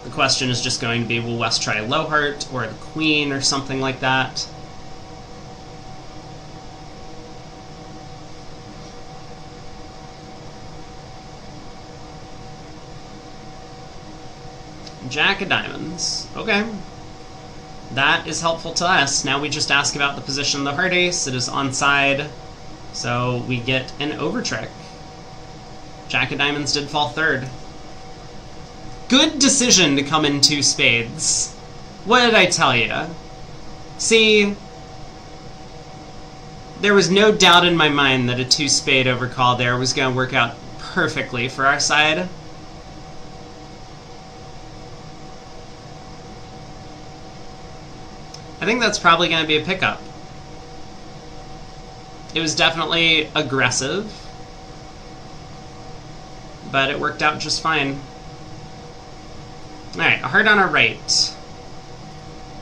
The question is just going to be, will West try a low heart or the queen or something like that? Jack of diamonds. Okay. That is helpful to us. Now we just ask about the position of the heart ace. It is onside, so we get an over trick. Jack of diamonds did fall third. Good decision to come in 2 spades. What did I tell you? See, there was no doubt in my mind that a 2 spade overcall there was going to work out perfectly for our side. I think that's probably going to be a pickup. It was definitely aggressive, but it worked out just fine. Alright, a heart on our right.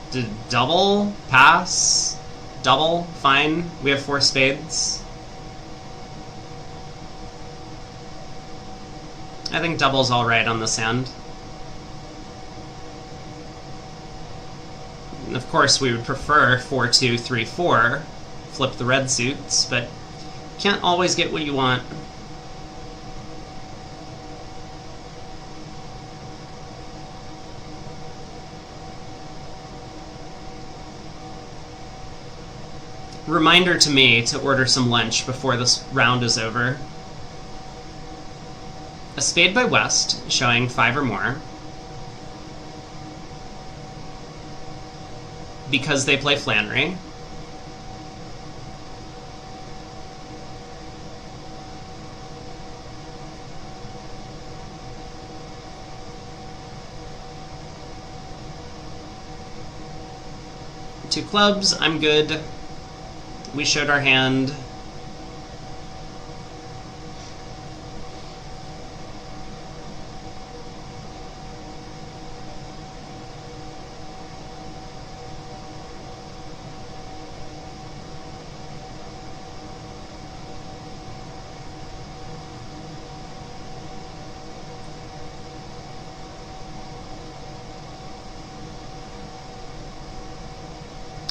Did double? Pass? Double? Fine. We have 4 spades. I think double's alright on this hand. Of course, we would prefer 4-2, 3-4, flip the red suits, but can't always get what you want. Reminder to me to order some lunch before this round is over. A spade by West, showing 5 or more. Because they play Flannery. Two clubs, I'm good. We showed our hand.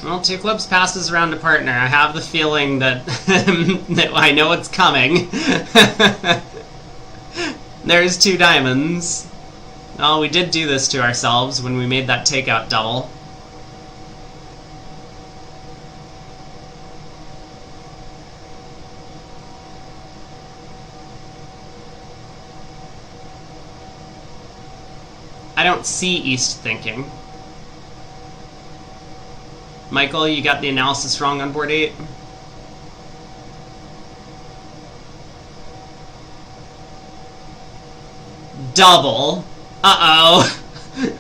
Well, 2 clubs passes around to partner. I have the feeling that, that I know what's coming. There's 2 diamonds. Oh, we did do this to ourselves when we made that takeout double. I don't see East thinking. Michael, you got the analysis wrong on board 8. Double. Uh-oh.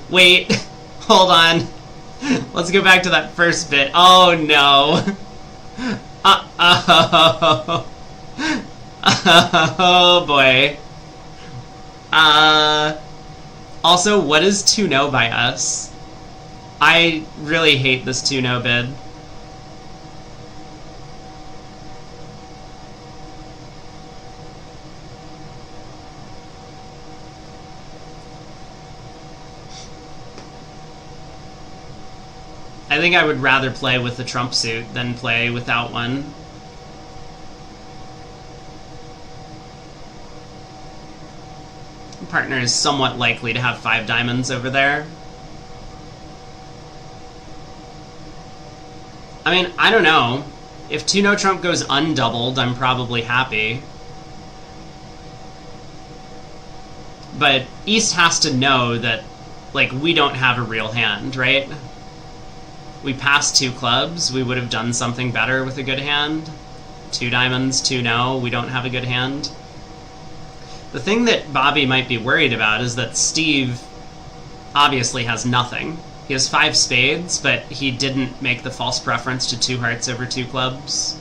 Wait. Hold on. Let's go back to that first bit. Oh, no. Uh-oh. Oh, boy. Also, what is 2-no by us? I really hate this 2-no bid. I think I would rather play with the trump suit than play without one. Partner is somewhat likely to have 5 diamonds over there. I mean, I don't know. If 2-no trump goes undoubled, I'm probably happy. But East has to know that, like, we don't have a real hand, right? We passed 2 clubs, we would have done something better with a good hand. 2 diamonds, 2-no, we don't have a good hand. The thing that Bobby might be worried about is that Steve obviously has nothing. He has 5 spades, but he didn't make the false preference to 2 hearts over 2 clubs.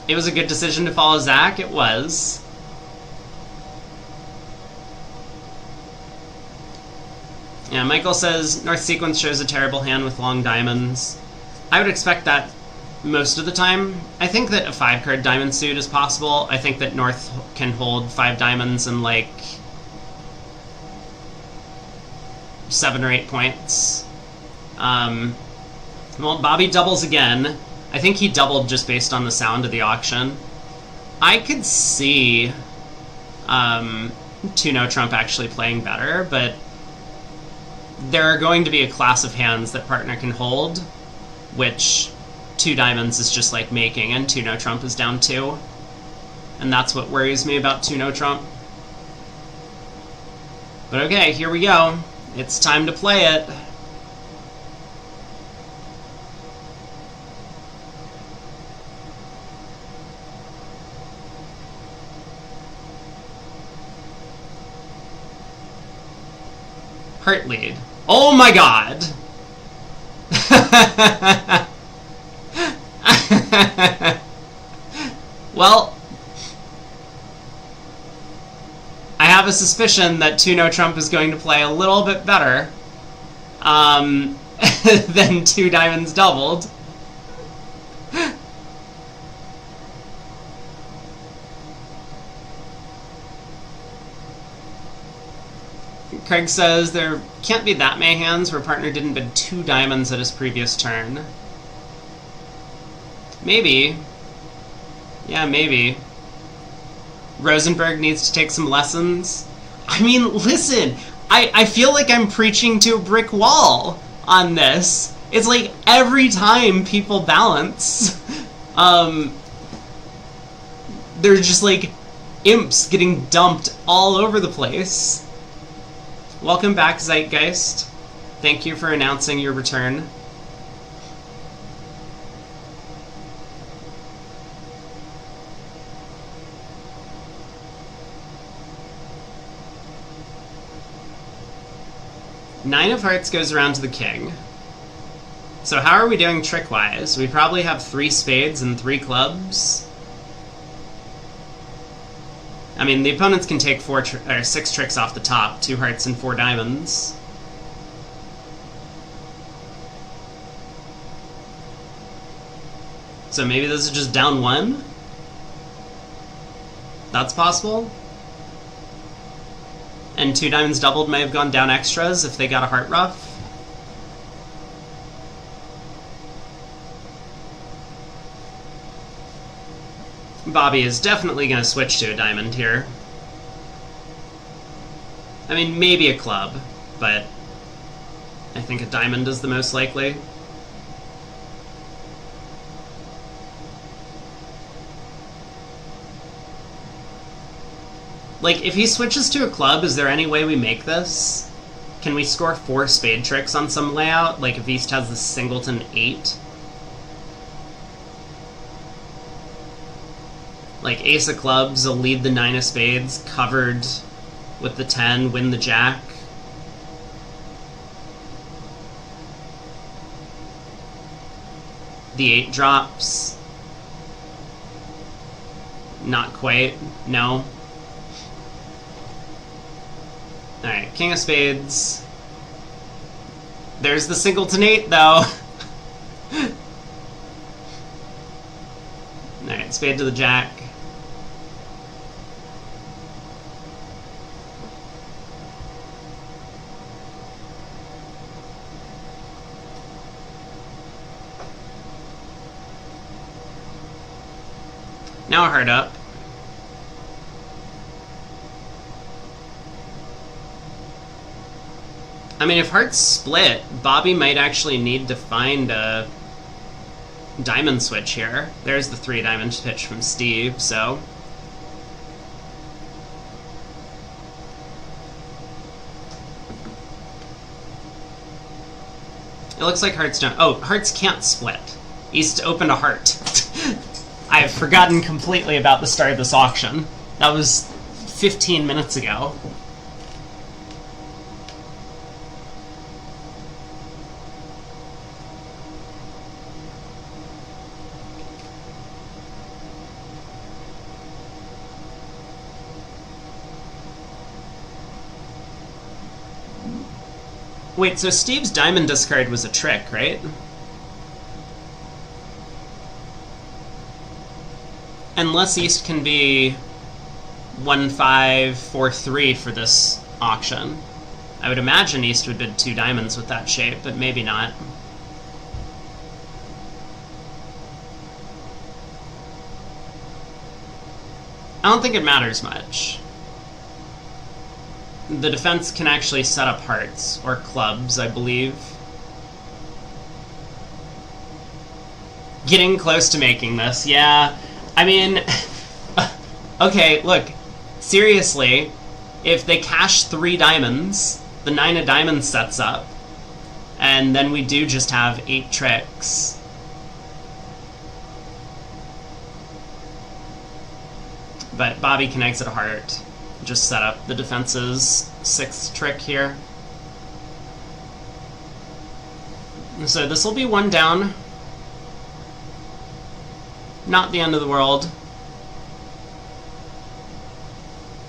It was a good decision to follow Zach, it was. Yeah, Michael says North sequence shows a terrible hand with long diamonds. I would expect that most of the time. I think that a 5-card diamond suit is possible. I think that North can hold 5 diamonds in like 7 or 8 points. Well, Bobby doubles again. I think he doubled just based on the sound of the auction. I could see 2 no trump actually playing better, but there are going to be a class of hands that partner can hold, which 2 diamonds is just like making, and 2 no trump is down 2. And that's what worries me about 2 no trump. But okay, here we go. It's time to play it. Heart lead. Oh my god! Well, I have a suspicion that 2 no trump is going to play a little bit better than 2 diamonds doubled. Craig says there can't be that many hands where partner didn't bid 2 diamonds at his previous turn. Maybe. Yeah, maybe. Rosenberg needs to take some lessons. I mean, listen, I feel like I'm preaching to a brick wall on this. It's like every time people balance, they're just like imps getting dumped all over the place. Welcome back, Zeitgeist. Thank you for announcing your return. Nine of hearts goes around to the king. So how are we doing trick-wise? We probably have 3 spades and 3 clubs. I mean, the opponents can take 6 tricks off the top, 2 hearts and 4 diamonds. So maybe this is just down 1? That's possible? And 2 diamonds doubled may have gone down extras if they got a heart ruff. Bobby is definitely going to switch to a diamond here. I mean, maybe a club, but I think a diamond is the most likely. Like, if he switches to a club, is there any way we make this? Can we score 4 spade tricks on some layout? Like, if East has the singleton 8? Like, ace of clubs will lead the 9 of spades, covered with the 10, win the jack. The 8 drops. Not quite, no. Alright, king of spades. There's the singleton 8, though. Alright, spade to the jack. Now a heart up. I mean, if hearts split, Bobby might actually need to find a diamond switch here. There's the 3 diamond pitch from Steve, so... It looks like hearts don't... Oh, hearts can't split. East opened a heart. I've forgotten completely about the start of this auction. That was 15 minutes ago. Wait, so Steve's diamond discard was a trick, right? Unless East can be 1-5-4-3 for this auction. I would imagine East would bid 2 diamonds with that shape, but maybe not. I don't think it matters much. The defense can actually set up hearts, or clubs, I believe. Getting close to making this, yeah. I mean, okay, look, seriously, if they cash 3 diamonds, the 9 of diamonds sets up, and then we do just have 8 tricks. But Bobby can exit a heart. Just set up the defense's 6th trick here. So this will be 1 down. Not the end of the world.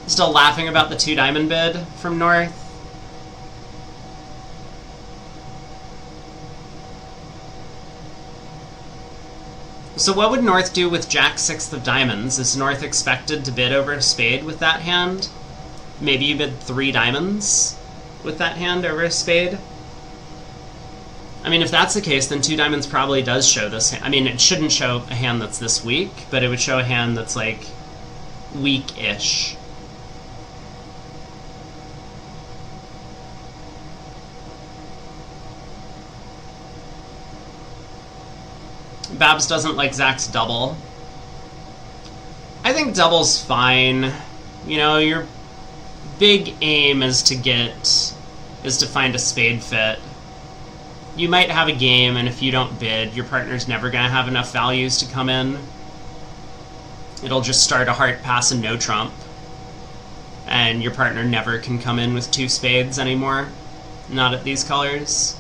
Still laughing about the 2 diamond bid from North. So what would North do with Jack 6th of diamonds? Is North expected to bid over a spade with that hand? Maybe you bid 3 diamonds with that hand over a spade? I mean, if that's the case, then 2 diamonds probably does show this hand. I mean, it shouldn't show a hand that's this weak, but it would show a hand that's, like, weak-ish. Babs doesn't like Zach's double. I think double's fine. You know, your big aim is to find a spade fit. You might have a game, and if you don't bid, your partner's never going to have enough values to come in. It'll just start a heart pass and no trump. And your partner never can come in with 2 spades anymore. Not at these colors.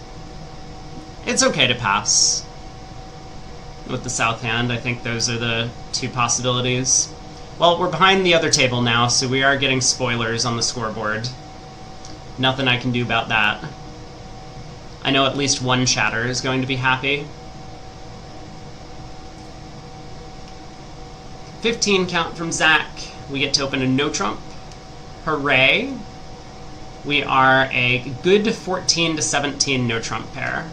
It's okay to pass. With the south hand, I think those are the 2 possibilities. Well, we're behind the other table now, so we are getting spoilers on the scoreboard. Nothing I can do about that. I know at least one chatter is going to be happy. 15 count from Zach. We get to open a no trump. Hooray. We are a good 14 to 17 no trump pair.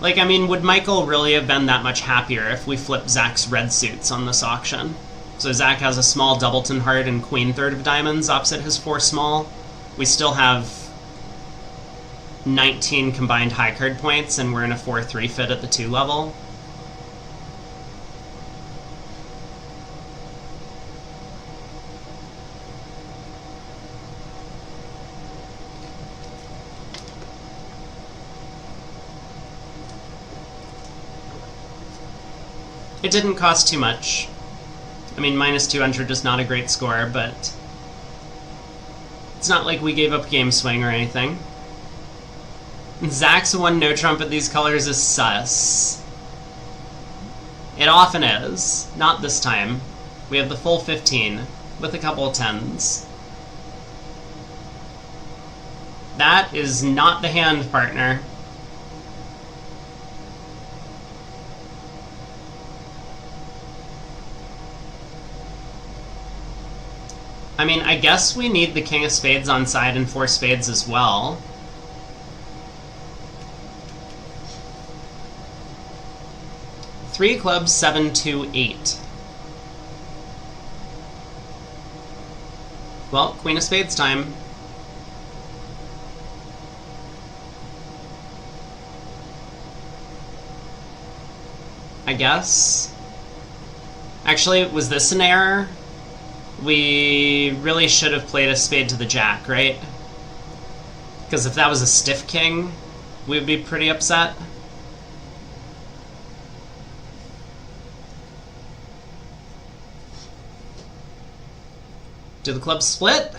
Like, I mean, would Michael really have been that much happier if we flipped Zach's red suits on this auction? So Zach has a small doubleton heart and queen 3rd of diamonds opposite his 4 small. We still have 19 combined high card points, and we're in a 4-3 fit at the 2 level. It didn't cost too much. I mean, minus 200 is not a great score, but it's not like we gave up game swing or anything. Zach's 1 no trump at these colors is sus. It often is. Not this time. We have the full 15 with a couple of 10s. That is not the hand, partner. I mean, I guess we need the king of spades on side and 4 spades as well. Three clubs, 7, 2, 8. Well, queen of spades time. I guess. Actually, was this an error? We really should have played a spade to the jack, right? Because if that was a stiff king, we would be pretty upset. Do the clubs split?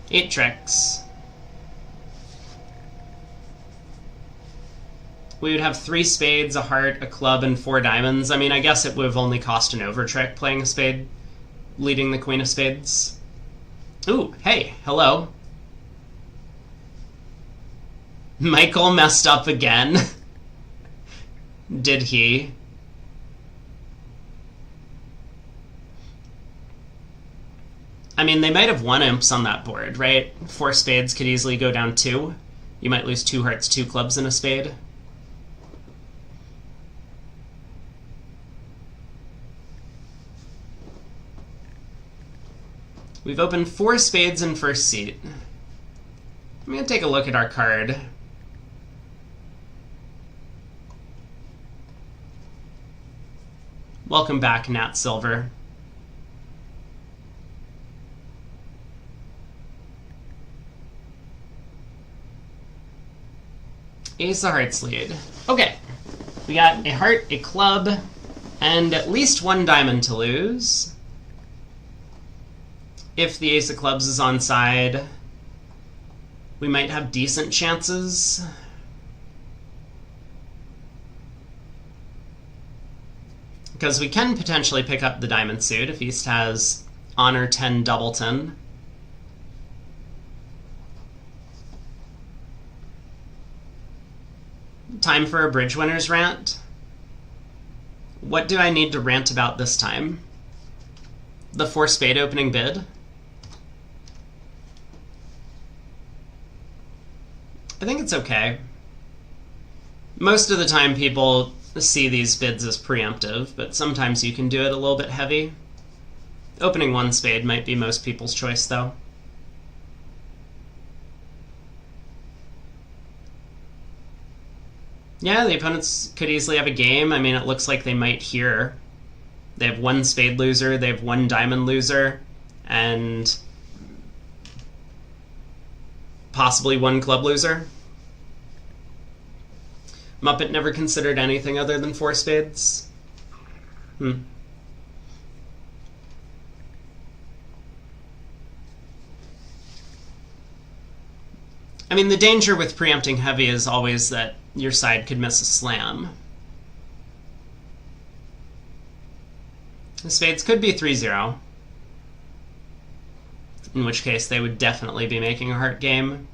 8 tricks. we would have 3 spades, a heart, a club, and 4 diamonds. I mean, I guess it would have only cost an overtrick playing a spade, leading the queen of spades. Ooh, hey, hello. Michael messed up again. Did he? I mean, they might have 1 imps on that board, right? 4 spades could easily go down 2. You might lose 2 hearts, 2 clubs, and a spade. We've opened 4 spades in first seat. I'm going to take a look at our card. Welcome back, Nat Silver. Ace of Hearts lead. Okay. We got a heart, a club, and at least 1 diamond to lose. If the Ace of Clubs is on side, we might have decent chances. Because we can potentially pick up the diamond suit if East has Honor 10 Doubleton. Time for a bridge winners rant. What do I need to rant about this time? The 4 spade opening bid? I think it's okay. Most of the time people see these bids as preemptive, but sometimes you can do it a little bit heavy. Opening 1 spade might be most people's choice, though. Yeah, the opponents could easily have a game. I mean, it looks like they might here. They have 1 spade loser, they have 1 diamond loser, and possibly 1 club loser. Muppet never considered anything other than 4 spades. I mean, the danger with preempting heavy is always that your side could miss a slam. The spades could be 3-0, in which case they would definitely be making a heart game.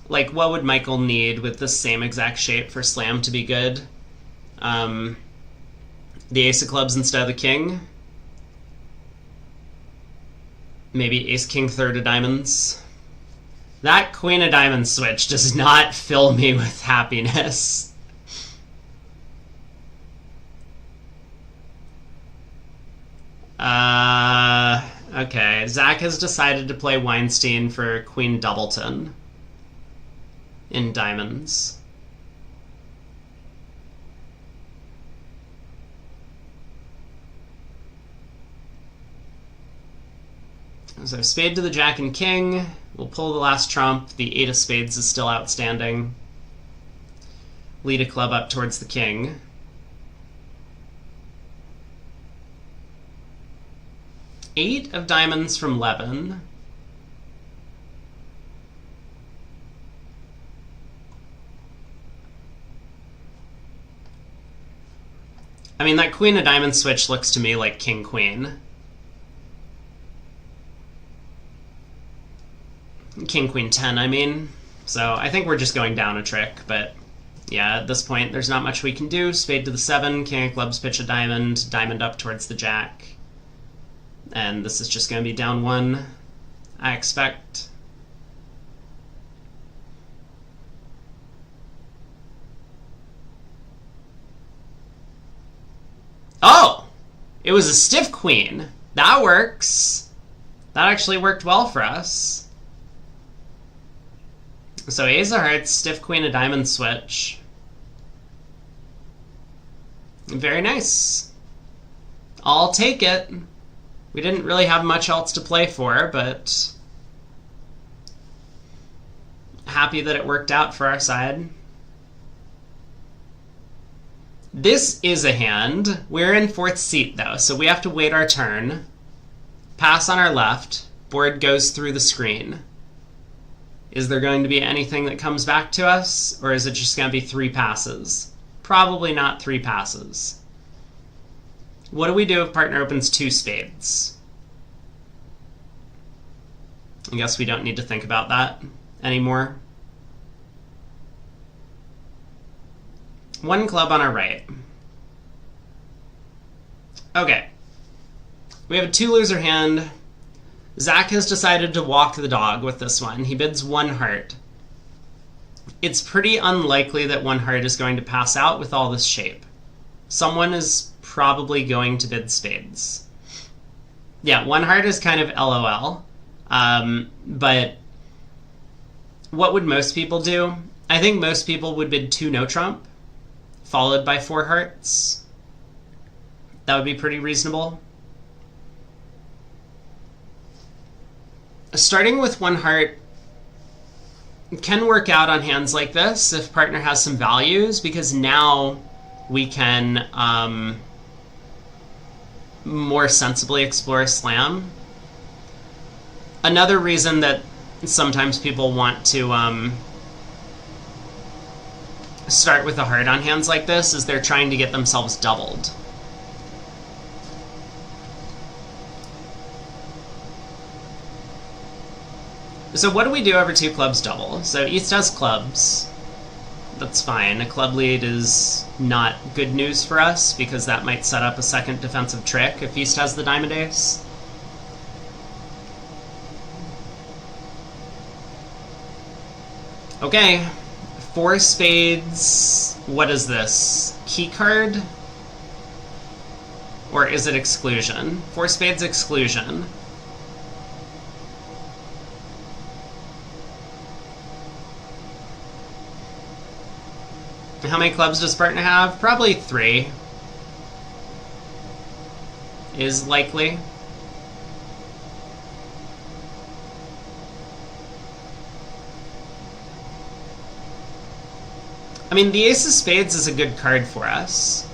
Like, what would Michael need with the same exact shape for slam to be good? The Ace of Clubs instead of the King? Maybe Ace King third of diamonds? That Queen of Diamonds switch does not fill me with happiness. Okay. Zach has decided to play Weinstein for Queen Doubleton in diamonds. So spade to the Jack and King. We'll pull the last trump. The 8 of spades is still outstanding. Lead a club up towards the King. Eight of diamonds from Levin. I mean, that Queen of Diamonds switch looks to me like King Queen. King Queen 10, I mean. So I think we're just going down a trick, but yeah, at this point there's not much we can do. Spade to the 7, King of Clubs pitch a diamond, diamond up towards the Jack. And this is just going to be down 1, I expect. Oh! It was a stiff queen. That works. That actually worked well for us. So Ace of Hearts, stiff queen, a diamond switch. Very nice. I'll take it. We didn't really have much else to play for, but happy that it worked out for our side. This is a hand. We're in 4th seat, though, so we have to wait our turn. pass on our left, board goes through the screen. Is there going to be anything that comes back to us, or is it just going to be 3 passes? Probably not 3 passes. What do we do if partner opens 2 spades? I guess we don't need to think about that anymore. 1 club on our right. Okay. We have a 2-loser hand. Zach has decided to walk the dog with this one. He bids 1 heart. It's pretty unlikely that 1 heart is going to pass out with all this shape. Someone is probably going to bid spades. Yeah, 1 heart is kind of LOL. But what would most people do? I think most people would bid 2 no trump, followed by 4 hearts. That would be pretty reasonable. Starting with 1 heart can work out on hands like this if partner has some values, because now we can more sensibly explore a slam. Another reason that sometimes people want to start with a heart on hands like this is they're trying to get themselves doubled. So what do we do over 2 clubs double? So East has clubs. That's fine. A club lead is not good news for us because that might set up a second defensive trick if East has the diamond ace. Okay. 4 spades. What is this? Key card? Or is it exclusion? 4 spades exclusion. How many clubs does partner have? Probably 3 is likely. I mean, the ace of spades is a good card for us,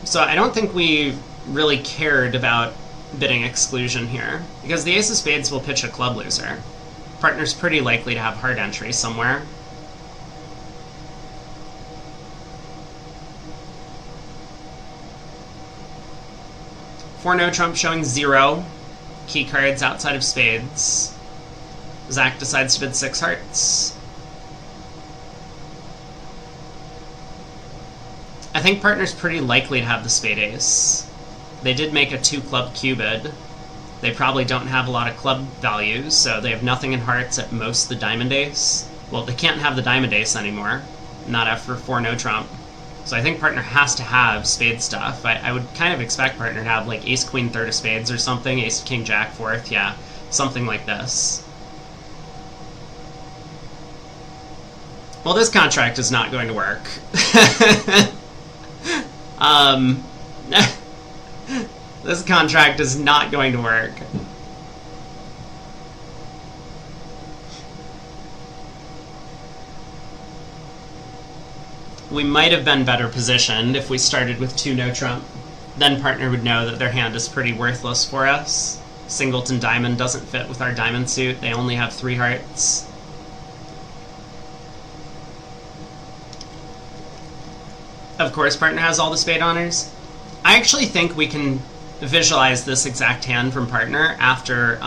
so I don't think we really cared about bidding exclusion here, because the ace of spades will pitch a club loser. Partner's pretty likely to have hard entry somewhere. For no trump showing 0 key cards outside of spades. Zach decides to bid 6 hearts. I think partner's pretty likely to have the spade ace. They did make a 2 club cubid. They probably don't have a lot of club values, so they have nothing in hearts, at most the diamond ace. Well, they can't have the diamond ace anymore, not after 4 no trump. So I think partner has to have spade stuff. I would kind of expect partner to have like ace queen third of spades or something, ace king jack fourth, yeah, something like this. Well, this contract is not going to work. This contract is not going to work. We might have been better positioned if we started with 2 no trump. Then partner would know that their hand is pretty worthless for us. Singleton diamond doesn't fit with our diamond suit. They only have 3 hearts. Of course, partner has all the spade honors. I actually think we can visualize this exact hand from partner after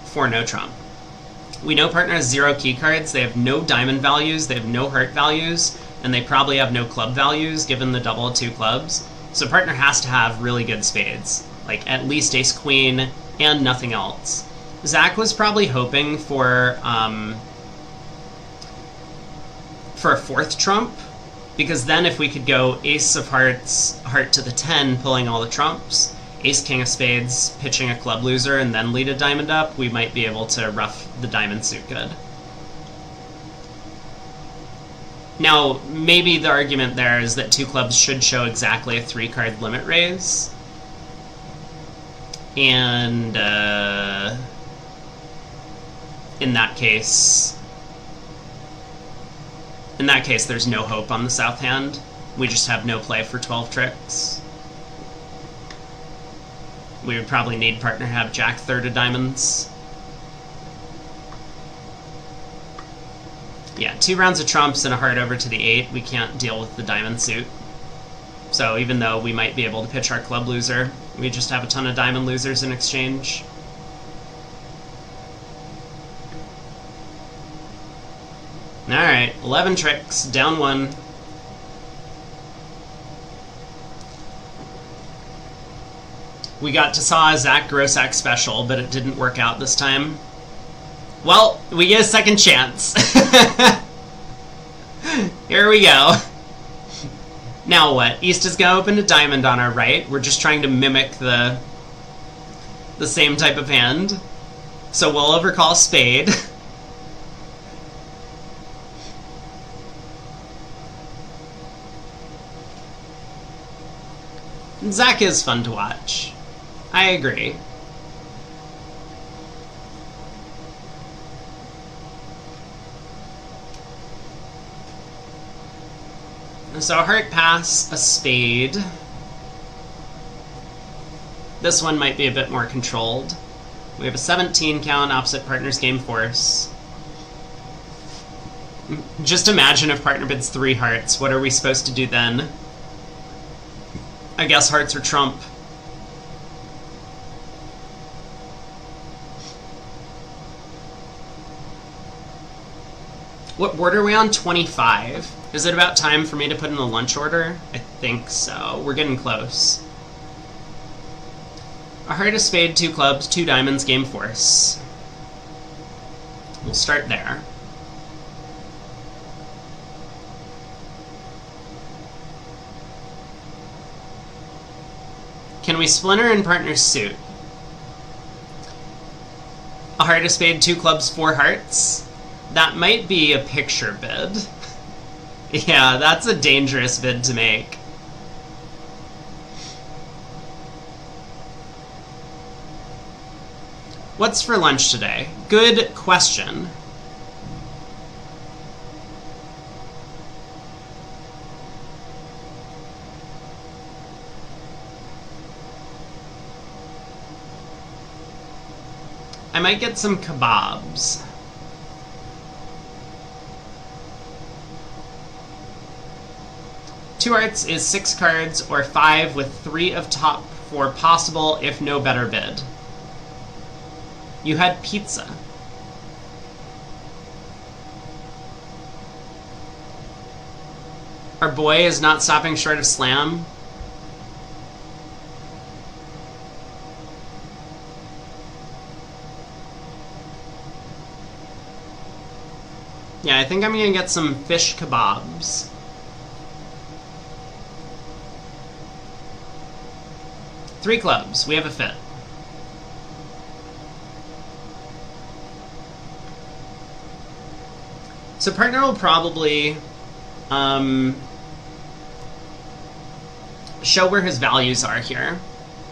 4 no trump. We know partner has 0 key cards. They have no diamond values. They have no heart values. And they probably have no club values given the double of 2 clubs. So partner has to have really good spades, like at least ace queen and nothing else. Zach was probably hoping for a 4th trump, because then if we could go ace of hearts, heart to the 10, pulling all the trumps, ace king of spades, pitching a club loser, and then lead a diamond up, we might be able to rough the diamond suit good. Now, maybe the argument there is that 2 clubs should show exactly a 3-card limit raise. And in that case, there's no hope on the south hand. We just have no play for 12 tricks. we would probably need partner have jack third of diamonds. Yeah, 2 rounds of trumps and a heart over to the 8. We can't deal with the diamond suit. So even though we might be able to pitch our club loser, we just have a ton of diamond losers in exchange. Alright, 11 tricks, down 1. We got to saw a Zach Grossack special, but it didn't work out this time. Well, we get a second chance. Here we go. Now what? East is gonna open a diamond on our right. We're just trying to mimic the same type of hand. So we'll overcall Spade. Zach is fun to watch. I agree. So a heart pass, a spade. This one might be a bit more controlled. We have a 17 count, opposite partner's game force. Just imagine if partner bids 3 hearts. What are we supposed to do then? I guess hearts or trump. What board are we on? 25. Is it about time for me to put in a lunch order? I think so. We're getting close. A heart, a spade, 2 clubs, 2 diamonds, game force. We'll start there. Can we splinter in partner's suit? A heart, a spade, 2 clubs, 4 hearts. That might be a picture bid. Yeah, that's a dangerous bid to make. What's for lunch today? Good question. I might get some kebabs. Two hearts is 6 cards, or 5 with 3 of top 4 possible, if no better bid. You had pizza. Our boy is not stopping short of slam. Yeah, I think I'm gonna get some fish kebabs. Three clubs. We have a fit. So partner will probably show where his values are here,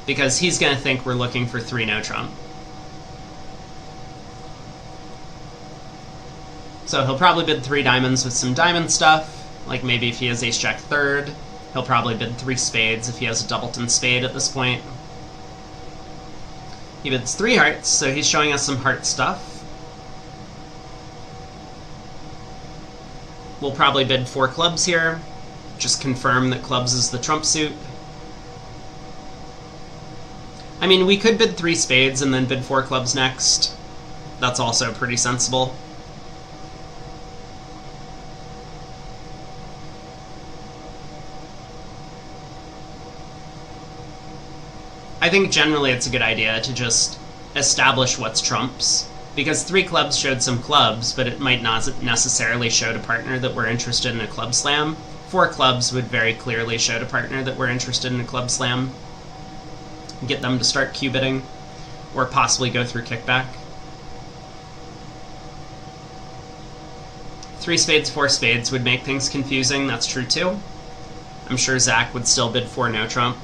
because he's going to think we're looking for 3 no trump. So he'll probably bid 3 diamonds with some diamond stuff, like maybe if he has ace jack third. He'll probably bid 3 spades if he has a doubleton spade at this point. He bids 3 hearts, so he's showing us some heart stuff. We'll probably bid 4 clubs here. Just confirm that clubs is the trump suit. I mean, we could bid 3 spades and then bid 4 clubs next. That's also pretty sensible. I think generally it's a good idea to just establish what's trumps, because 3 clubs showed some clubs, but it might not necessarily show to partner that we're interested in a club slam. 4 clubs would very clearly show to partner that we're interested in a club slam. Get them to start Q-bidding, or possibly go through kickback. 3 spades, 4 spades would make things confusing, that's true too. I'm sure Zach would still bid 4 no trump.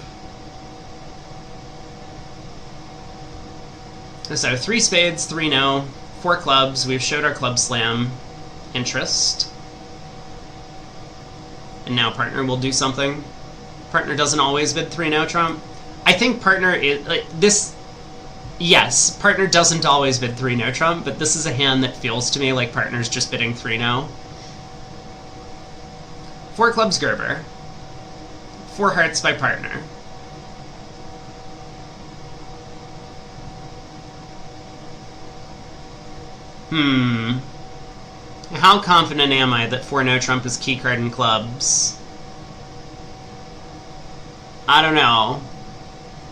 So 3 spades, 3 no, 4 clubs. We've showed our club slam interest. And now partner will do something. Partner doesn't always bid 3 no trump. I think partner is like this. Yes, partner doesn't always bid 3 no trump, but this is a hand that feels to me like partner's just bidding 3 no. 4 clubs Gerber. 4 hearts by partner. How confident am I that 4 no trump is key card in clubs? I don't know.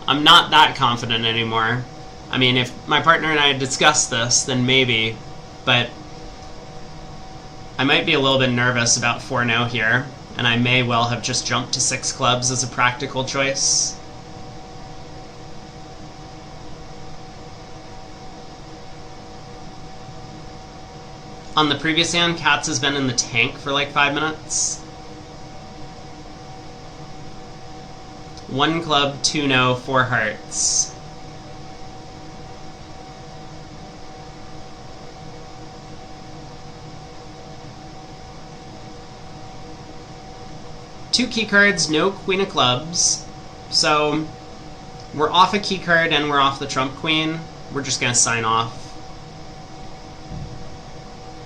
I'm not that confident anymore. I mean, if my partner and I had discussed this, then maybe, but I might be a little bit nervous about 4 no here, and I may well have just jumped to 6 clubs as a practical choice. On the previous hand, Katz has been in the tank for like 5 minutes. 1 club, 2 no, 4 hearts. Two key cards, no queen of clubs. So we're off a key card and we're off the trump queen. We're just gonna sign off.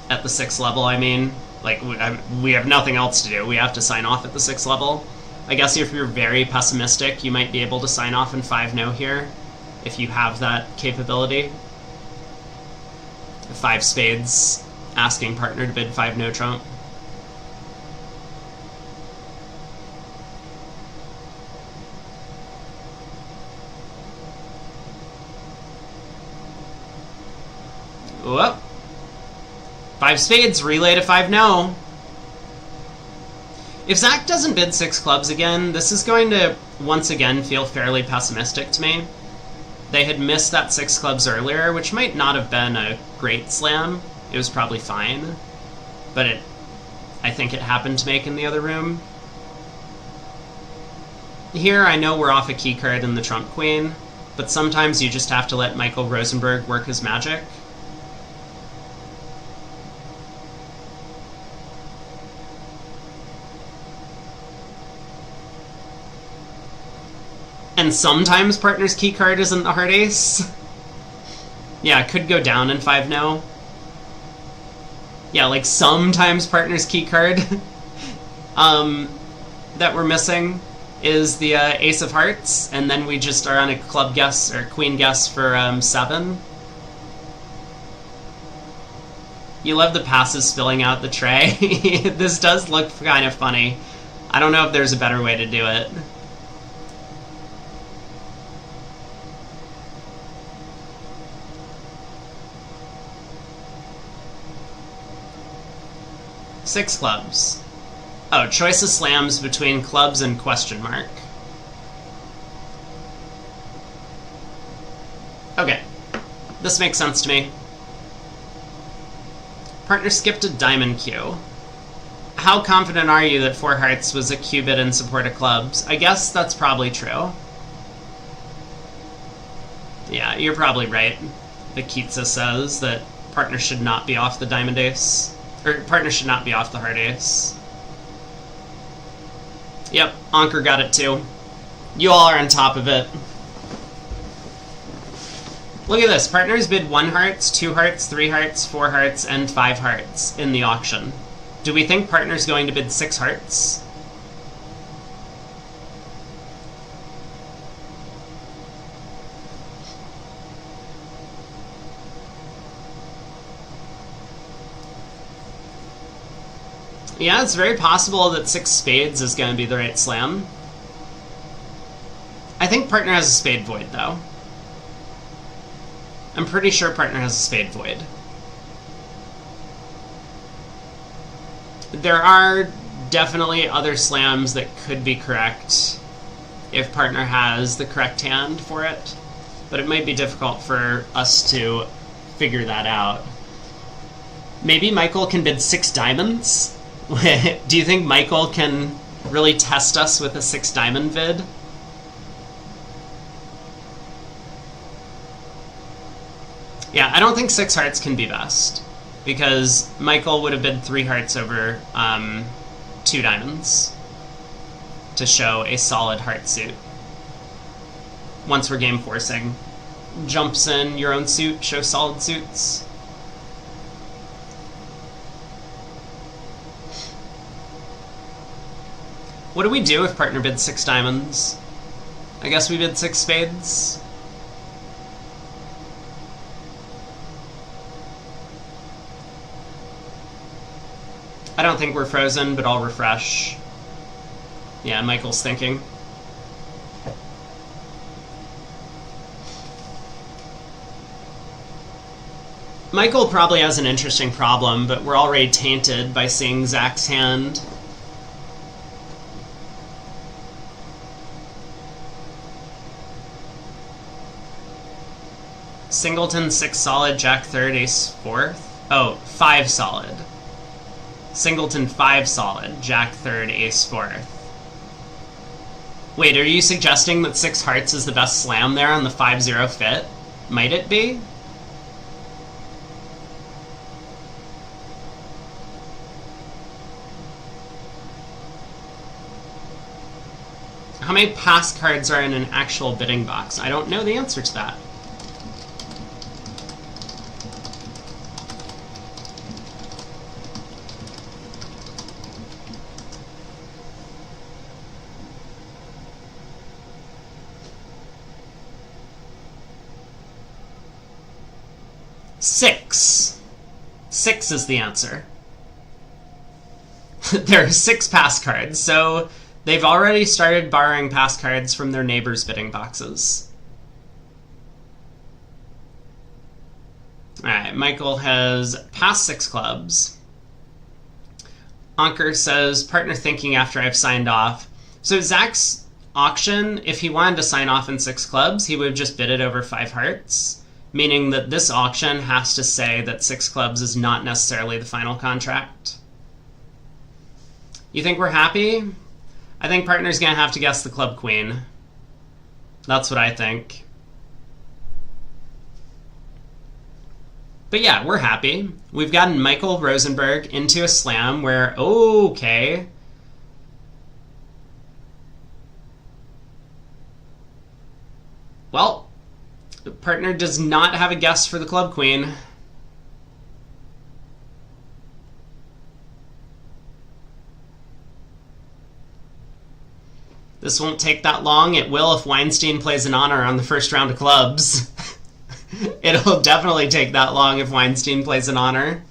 At the 6th level, I mean. Like, we have nothing else to do. We have to sign off at the 6th level. I guess if you're very pessimistic, you might be able to sign off in 5 no here, if you have that capability. 5 spades, asking partner to bid 5 no trump. Whoop. 5 spades, relay to 5 no. If Zach doesn't bid 6 clubs again, this is going to once again feel fairly pessimistic to me. They had missed that 6 clubs earlier, which might not have been a great slam. It was probably fine, but I think it happened to make in the other room. Here, I know we're off a key card in the trump queen, but sometimes you just have to let Michael Rosenberg work his magic. And sometimes partner's key card isn't the heart ace. Yeah, it could go down in 5 no. Yeah, like sometimes partner's key card that we're missing is the ace of hearts, and then we just are on a club guess or queen guess for 7. You love the passes filling out the tray. This does look kind of funny. I don't know if there's a better way to do it. Six clubs. Oh, choice of slams between clubs and question mark. Okay. This makes sense to me. Partner skipped a diamond cue. How confident are you that 4 hearts was a cue bid in support of clubs? I guess that's probably true. Yeah, you're probably right. Vakitsa says that partner should not be off the diamond ace. Or partner should not be off the heart ace. Yep, Anker got it too. You all are on top of it. Look at this. Partners bid 1 hearts, 2 hearts, 3 hearts, 4 hearts, and 5 hearts in the auction. Do we think partner's going to bid 6 hearts? Yeah, it's very possible that 6 spades is going to be the right slam. I think partner has a spade void, though. I'm pretty sure partner has a spade void. There are definitely other slams that could be correct if partner has the correct hand for it, but it might be difficult for us to figure that out. Maybe Michael can bid 6 diamonds? Do you think Michael can really test us with a 6 diamond vid? Yeah, I don't think 6 hearts can be best, because Michael would have bid 3 hearts over 2 diamonds to show a solid heart suit. once we're game forcing. Jumps in your own suit, show solid suits. What do we do if partner bids 6 diamonds? I guess we bid 6 spades. I don't think we're frozen, but I'll refresh. Yeah, Michael's thinking. Michael probably has an interesting problem, but we're already tainted by seeing Zach's hand. Singleton 6 solid, Jack 3rd, Ace 4th. Oh, 5 solid. Singleton 5 solid, Jack 3rd, Ace 4th. Wait, are you suggesting that 6 hearts is the best slam there on the 5-0 fit? Might it be? How many pass cards are in an actual bidding box? I don't know the answer to that. Six is the answer. There are 6 pass cards, so they've already started borrowing pass cards from their neighbors' bidding boxes. Alright, Michael has passed 6 clubs. Anker says, partner thinking after I've signed off. So Zach's auction, if he wanted to sign off in 6 clubs, he would have just bid it over 5 hearts. Meaning that this auction has to say that 6 clubs is not necessarily the final contract. You think we're happy? I think partner's gonna have to guess the club queen. That's what I think. But yeah, we're happy. We've gotten Michael Rosenberg into a slam where, okay. Well, the partner does not have a guess for the club queen. This won't take that long. It will if Weinstein plays an honor on the first round of clubs. It'll definitely take that long if Weinstein plays an honor.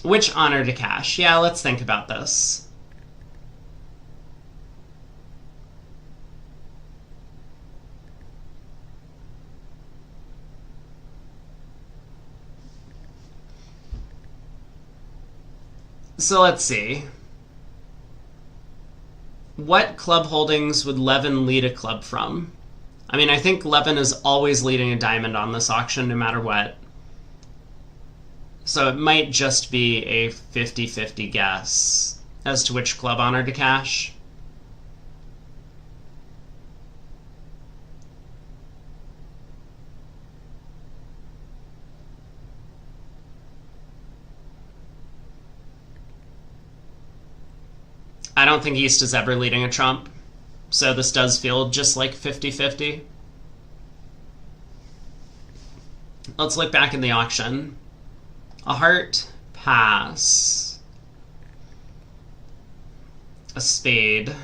Which honor to cash? Yeah, let's think about this. So let's see. What club holdings would Levin lead a club from? I mean, I think Levin is always leading a diamond on this auction no matter what. So it might just be a 50-50 guess as to which club honor to cash. I don't think East is ever leading a trump, so this does feel just like 50-50. Let's look back in the auction. A heart, pass. A spade.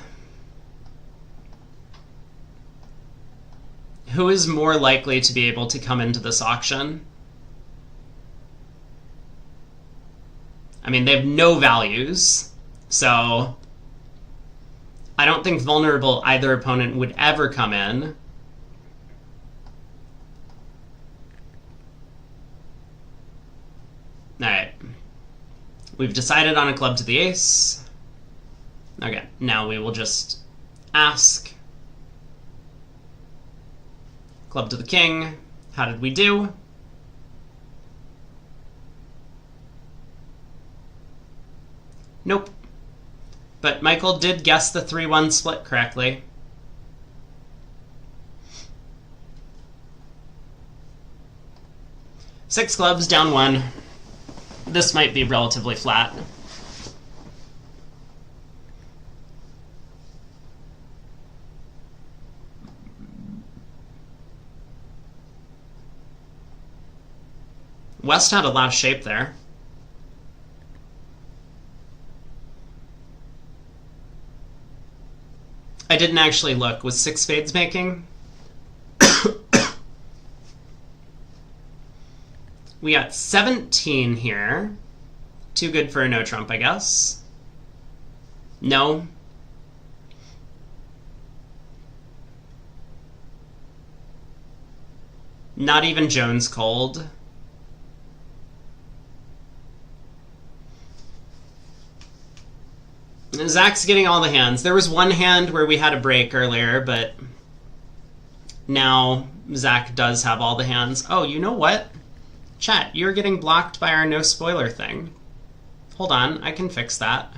Who is more likely to be able to come into this auction? I mean, they have no values, so I don't think vulnerable either opponent would ever come in. Alright. We've decided on a club to the ace. Okay, now we will just ask. Club to the king. How did we do? Nope. But Michael did guess the 3-1 split correctly. Six clubs, down 1. This might be relatively flat. West had a lot of shape there. I didn't actually look. Was 6 spades making? We got 17 here. Too good for a no trump, I guess. No. Not even Jones cold. Zach's getting all the hands. There was one hand where we had a break earlier, but now Zach does have all the hands. Oh, you know what? Chat, you're getting blocked by our no spoiler thing. Hold on, I can fix that.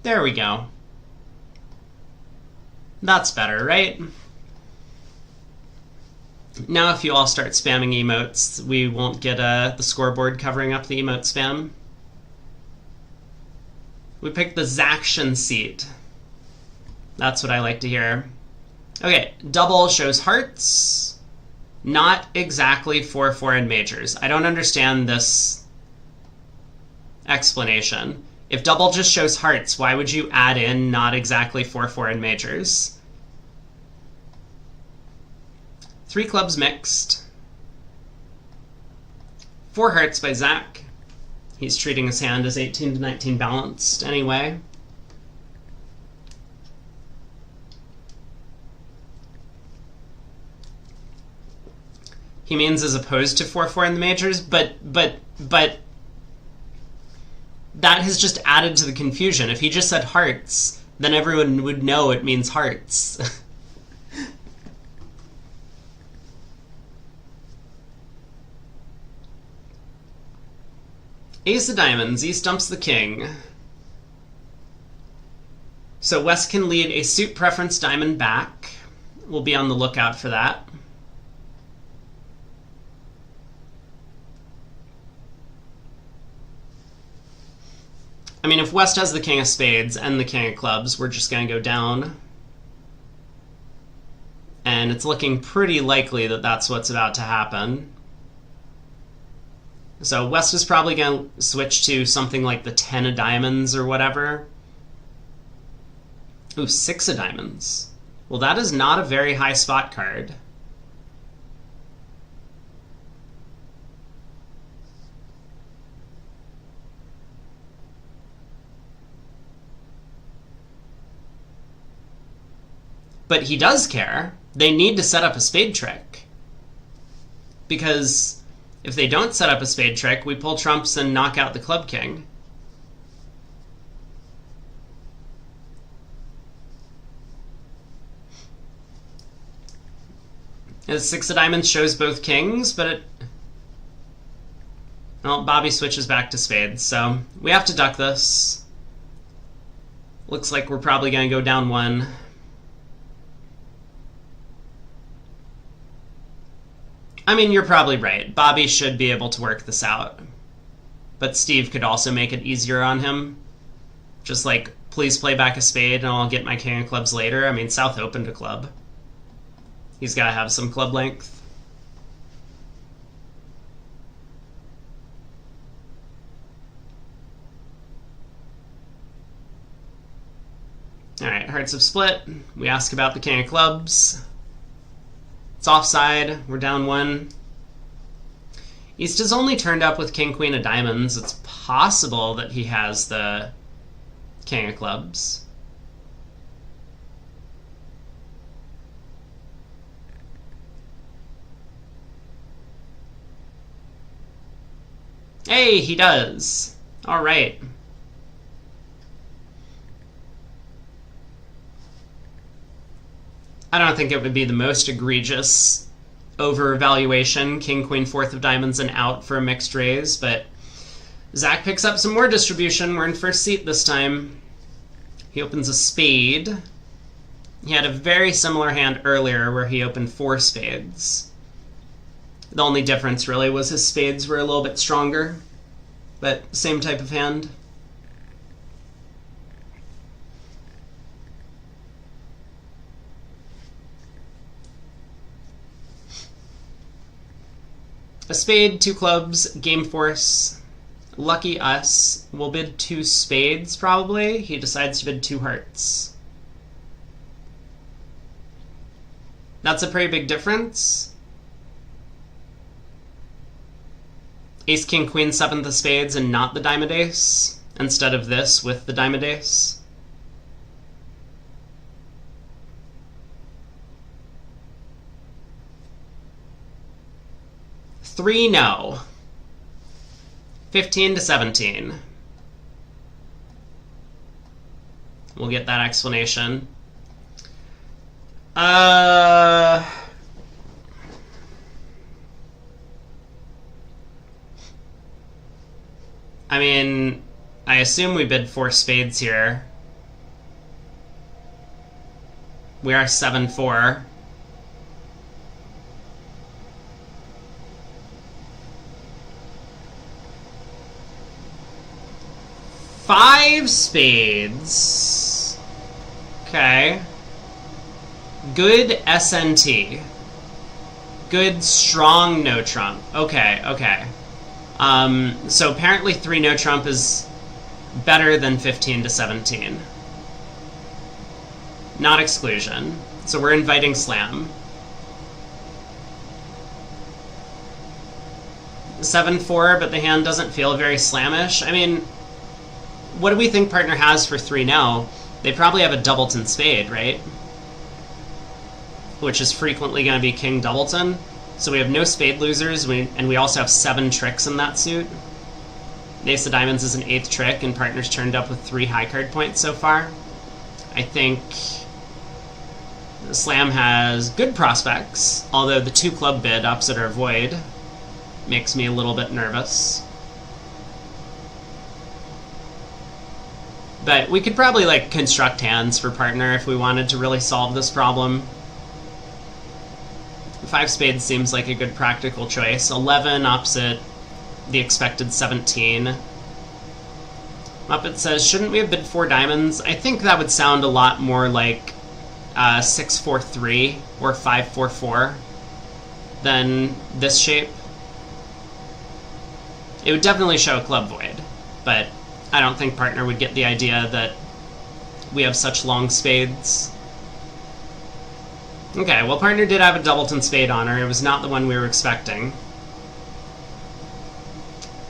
There we go. That's better, right? Now if you all start spamming emotes, we won't get the scoreboard covering up the emote spam. We picked the Zaction seat. That's what I like to hear. Okay, double shows hearts. Not exactly 4-4 in majors. I don't understand this explanation. If double just shows hearts, why would you add in not exactly 4-4 in majors? 3 clubs mixed. 4 hearts by Zach. He's treating his hand as 18 to 19 balanced anyway. He means as opposed to 4-4 in the majors, but that has just added to the confusion. If he just said hearts, then everyone would know it means hearts. Ace of diamonds, he stumps the king. So West can lead a suit preference diamond back. We'll be on the lookout for that. I mean, if West has the king of spades and the king of clubs, we're just going to go down. And it's looking pretty likely that that's what's about to happen. So West is probably going to switch to something like the 10 of diamonds or whatever. Ooh, 6 of diamonds. Well, that is not a very high spot card. But he does care. They need to set up a spade trick. Because if they don't set up a spade trick, we pull trumps and knock out the club king. As 6 of diamonds shows both kings, but it... Well, Bobby switches back to spades, so we have to duck this. Looks like we're probably going to go down 1. I mean, you're probably right. Bobby should be able to work this out. But Steve could also make it easier on him. Just like, please play back a spade and I'll get my king of clubs later. I mean, South opened a club. He's got to have some club length. Alright, hearts have split. We ask about the king of clubs. It's offside. We're down 1. East has only turned up with king, queen of diamonds. It's possible that he has the king of clubs. Hey, he does. All right. I don't think it would be the most egregious over-evaluation. King, queen, 4th of diamonds, and out for a mixed raise, but Zach picks up some more distribution. We're in first seat this time. He opens a spade. He had a very similar hand earlier where he opened 4 spades. The only difference really was his spades were a little bit stronger, but same type of hand. A spade, 2 clubs, game force. Lucky us. We'll bid 2 spades, probably. He decides to bid 2 hearts. That's a pretty big difference. Ace, king, queen, 7th of spades, and not the diamond ace, instead of this with the diamond ace. Three, no. 15 to 17. We'll get that explanation. I mean, I assume we bid 4 spades here. We are 7-4. Five spades. Okay. Good SNT. Good strong no trump. Okay, okay. So apparently 3 no trump is better than 15 to 17. Not exclusion. So we're inviting slam. 7-4, but the hand doesn't feel very slammish. I mean, what do we think partner has for 3 now? They probably have a doubleton spade, right? Which is frequently going to be king doubleton. So we have no spade losers, and we also have 7 tricks in that suit. Ace of diamonds is an 8th trick, and partner's turned up with 3 high card points so far. I think slam has good prospects, although the 2 club bid opposite our void makes me a little bit nervous. But we could probably like construct hands for partner if we wanted to really solve this problem. 5 spades seems like a good practical choice. 11 opposite the expected 17. Muppet says, shouldn't we have bid 4 diamonds? I think that would sound a lot more like 6-4-3 or 5-4-4 than this shape. It would definitely show a club void, but I don't think partner would get the idea that we have such long spades. Okay, well, partner did have a doubleton spade on her. It was not the one we were expecting.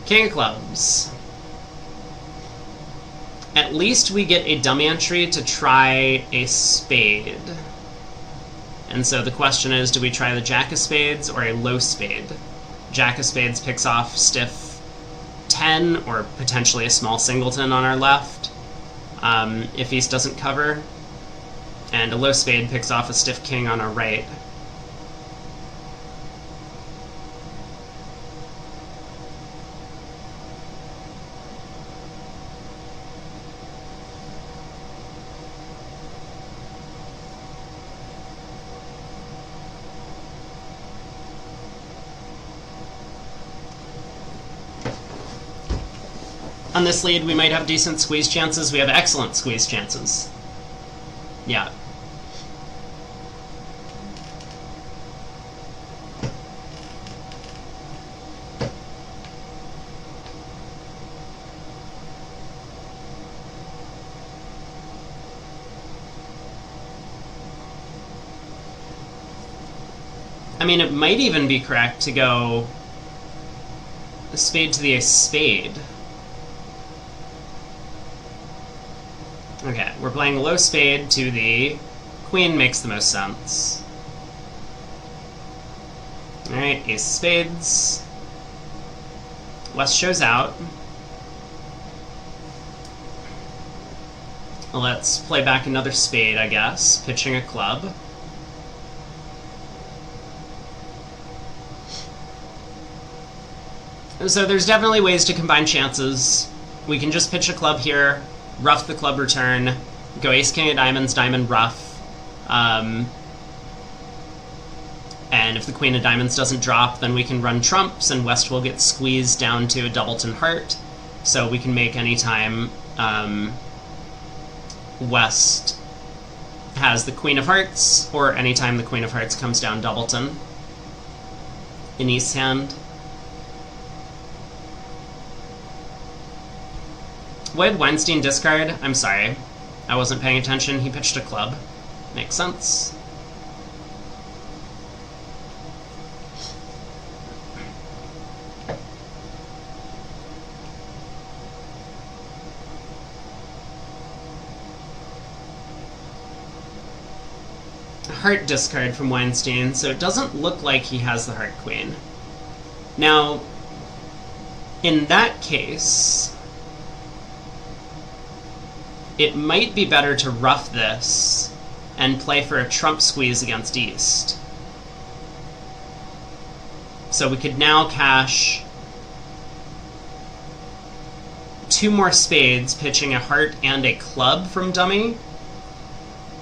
King of clubs. At least we get a dummy entry to try a spade. And so the question is, do we try the jack of spades or a low spade? Jack of spades picks off stiff 10 or potentially a small singleton on our left if East doesn't cover, and a low spade picks off a stiff king on our right. On this lead, we might have decent squeeze chances. We have excellent squeeze chances. Yeah. I mean, it might even be correct to go a spade to the ace spade. Okay, we're playing a low spade to the queen makes the most sense. Alright, ace of spades. West shows out. Let's play back another spade, I guess, pitching a club. So there's definitely ways to combine chances. We can just pitch a club here, ruff the club return, go ace king of diamonds, diamond ruff, and if the queen of diamonds doesn't drop, then we can run trumps, and West will get squeezed down to a doubleton heart, so we can make any time West has the queen of hearts, or anytime the queen of hearts comes down doubleton in East's hand. Why did Weinstein discard? I'm sorry. I wasn't paying attention. He pitched a club. Makes sense. Heart discard from Weinstein, so it doesn't look like he has the heart queen. Now, in that case, it might be better to ruff this and play for a trump squeeze against East. So we could now cash 2 more spades, pitching a heart and a club from dummy.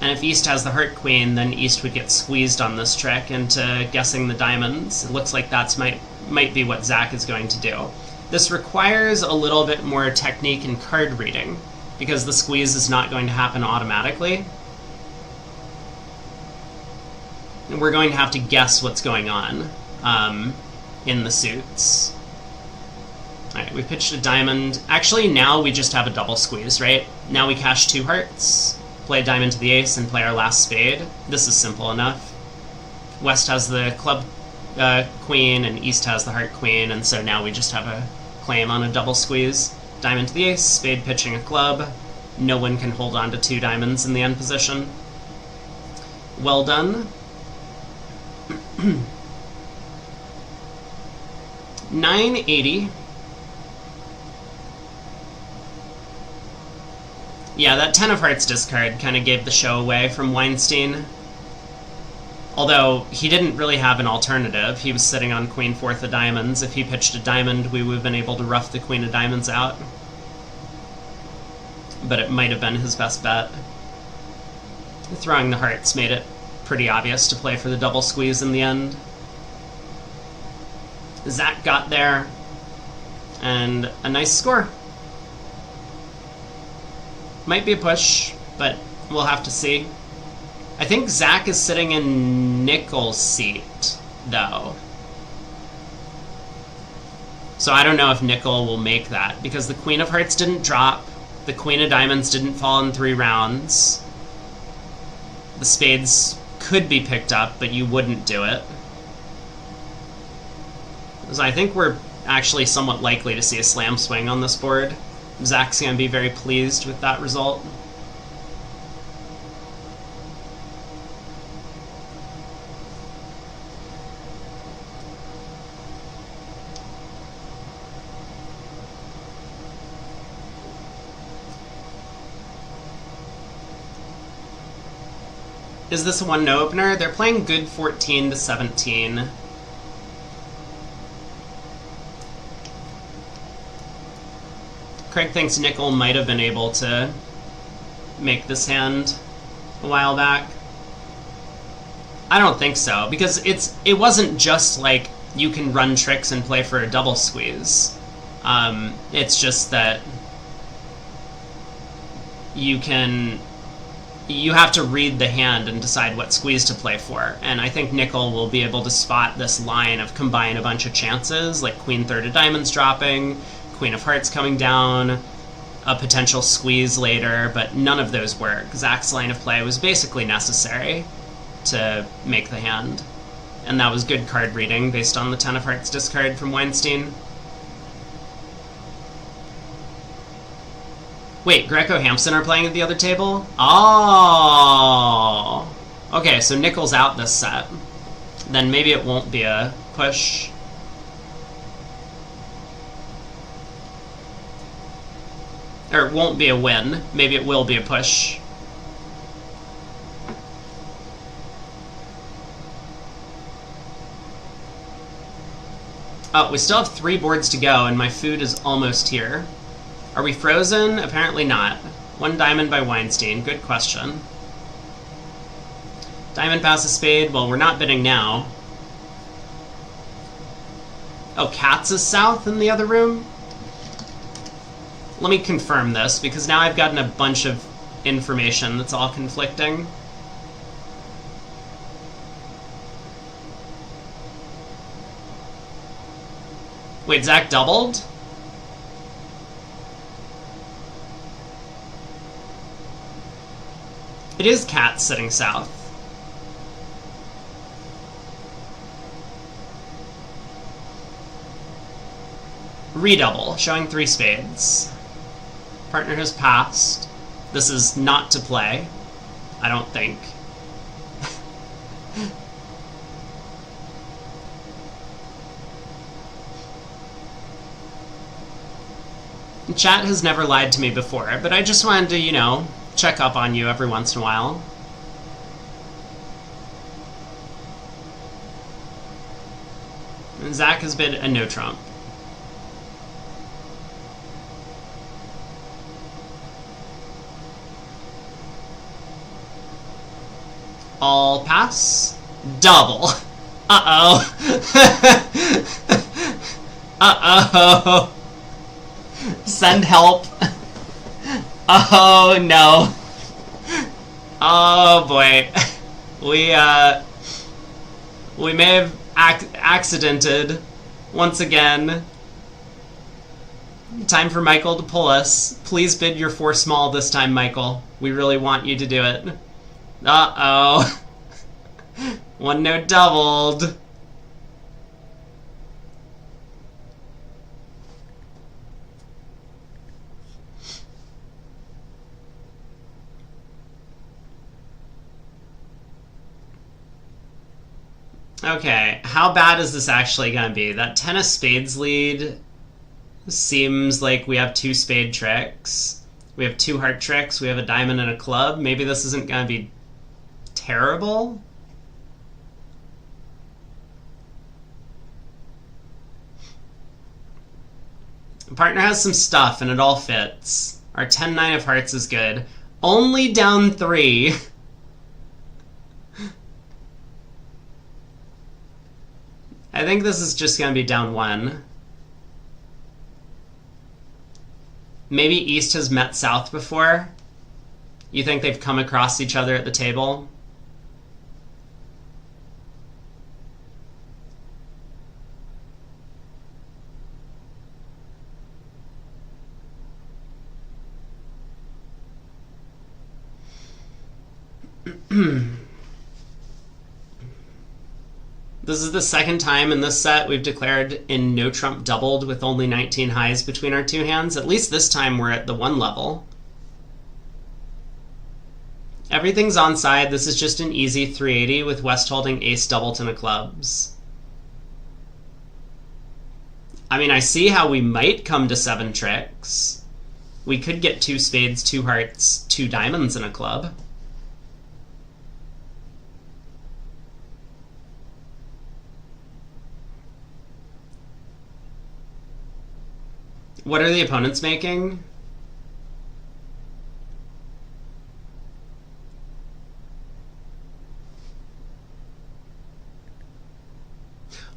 And if East has the heart queen, then East would get squeezed on this trick into guessing the diamonds. It looks like that's might be what Zach is going to do. This requires a little bit more technique and card reading, because the squeeze is not going to happen automatically. And we're going to have to guess what's going on in the suits. Alright, we pitched a diamond. Actually, now we just have a double squeeze, right? Now we cash 2 hearts, play a diamond to the ace, and play our last spade. This is simple enough. West has the club queen, and East has the heart queen, and so now we just have a claim on a double squeeze. Diamond to the ace, spade pitching a club. No one can hold on to 2 diamonds in the end position. Well done. 980. Yeah, that 10 of hearts discard kind of gave the show away from Weinstein. Although, he didn't really have an alternative. He was sitting on queen 4th of diamonds. If he pitched a diamond, we would have been able to ruff the queen of diamonds out. But it might have been his best bet. Throwing the hearts made it pretty obvious to play for the double squeeze in the end. Zach got there, and a nice score. Might be a push, but we'll have to see. I think Zach is sitting in Nickel's seat, though. So I don't know if Nickel will make that, because the Queen of Hearts didn't drop, the Queen of Diamonds didn't fall in 3 rounds. The spades could be picked up, but you wouldn't do it. So I think we're actually somewhat likely to see a slam swing on this board. Zach's going to be very pleased with that result. Is this a 1-no opener? They're playing good 14 to 17. Craig thinks Nickel might have been able to make this hand a while back. I don't think so, because it wasn't just like you can run tricks and play for a double squeeze. It's just that you have to read the hand and decide what squeeze to play for. And I think Nickel will be able to spot this line of combine a bunch of chances, like Queen 3rd of diamonds dropping, Queen of Hearts coming down, a potential squeeze later, but none of those work. Zach's line of play was basically necessary to make the hand. And that was good card reading based on the 10 of Hearts discard from Weinstein. Wait, Greco Hampson are playing at the other table? Oh! Okay, so Nickel's out this set. Then maybe it won't be a push. Or it won't be a win. Maybe it will be a push. Oh, we still have 3 boards to go, and my food is almost here. Are we frozen? Apparently not. 1 diamond by Weinstein. Good question. Diamond passes spade. Well, we're not bidding now. Oh, Katz is south in the other room? Let me confirm this, because now I've gotten a bunch of information that's all conflicting. Wait, Zach doubled? It is cat sitting south. Redouble, showing 3 spades. Partner has passed. This is not to play, I don't think. Chat has never lied to me before, but I just wanted to, you know, check up on you every once in a while. And Zach has been a no trump. All pass. Double. Uh-oh. Uh-oh. Send help. Oh, no. Oh, boy. We may have accidented once again. Time for Michael to pull us. Please bid your 4 small this time, Michael. We really want you to do it. Uh-oh. 1 note doubled. Okay, how bad is this actually going to be? That 10 of spades lead seems like we have 2 spade tricks. We have 2 heart tricks. We have a diamond and a club. Maybe this isn't going to be terrible. Partner has some stuff and it all fits. Our 10-9 of hearts is good. Only down 3. I think this is just going to be down 1. Maybe East has met South before? You think they've come across each other at the table? This is the second time in this set we've declared in no trump doubled with only 19 highs between our 2 hands. At least this time we're at the 1 level. Everything's onside. This is just an easy 380 with West holding ace doubleton of clubs. I mean, I see how we might come to 7 tricks. We could get 2 spades, 2 hearts, 2 diamonds, and a club. What are the opponents making?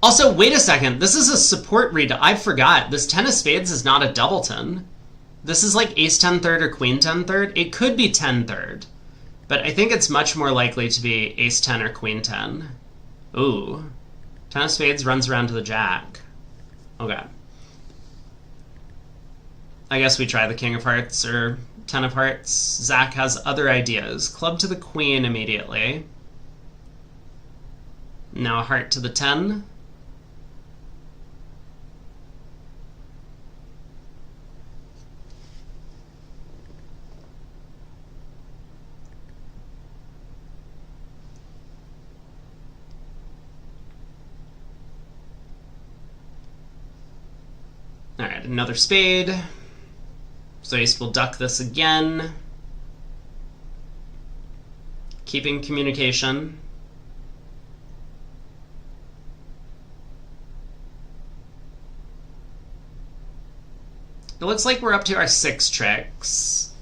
Also, wait a second. This is a support read. I forgot. This 10 of spades is not a doubleton. This is like ace 10 third or queen 10 third. It could be 10 third, but I think it's much more likely to be ace 10 or queen 10. Ooh. 10 of spades runs around to the jack. Okay. I guess we try the king of hearts or 10 of hearts. Zach has other ideas. Club to the queen immediately. Now a heart to the 10. Alright, another spade. So Ace will duck this again. Keeping communication. It looks like we're up to our 6 tricks.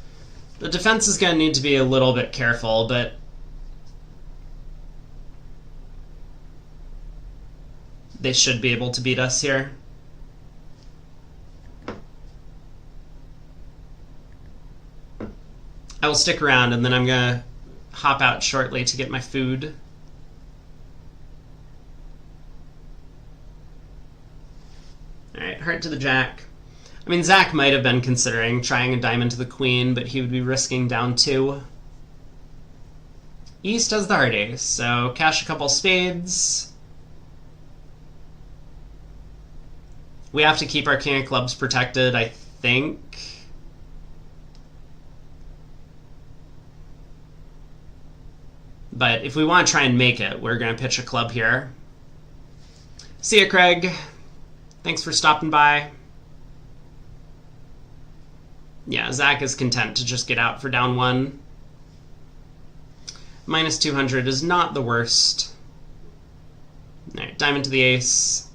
The defense is going to need to be a little bit careful, but they should be able to beat us here. I will stick around, and then I'm going to hop out shortly to get my food. Alright, heart to the jack. I mean, Zach might have been considering trying a diamond to the queen, but he would be risking down 2. East has the heart ace, so cash a couple spades. We have to keep our king of clubs protected, I think. But if we want to try and make it, we're going to pitch a club here. See ya, Craig. Thanks for stopping by. Yeah, Zach is content to just get out for down 1. Minus 200 is not the worst. Alright, diamond to the ace.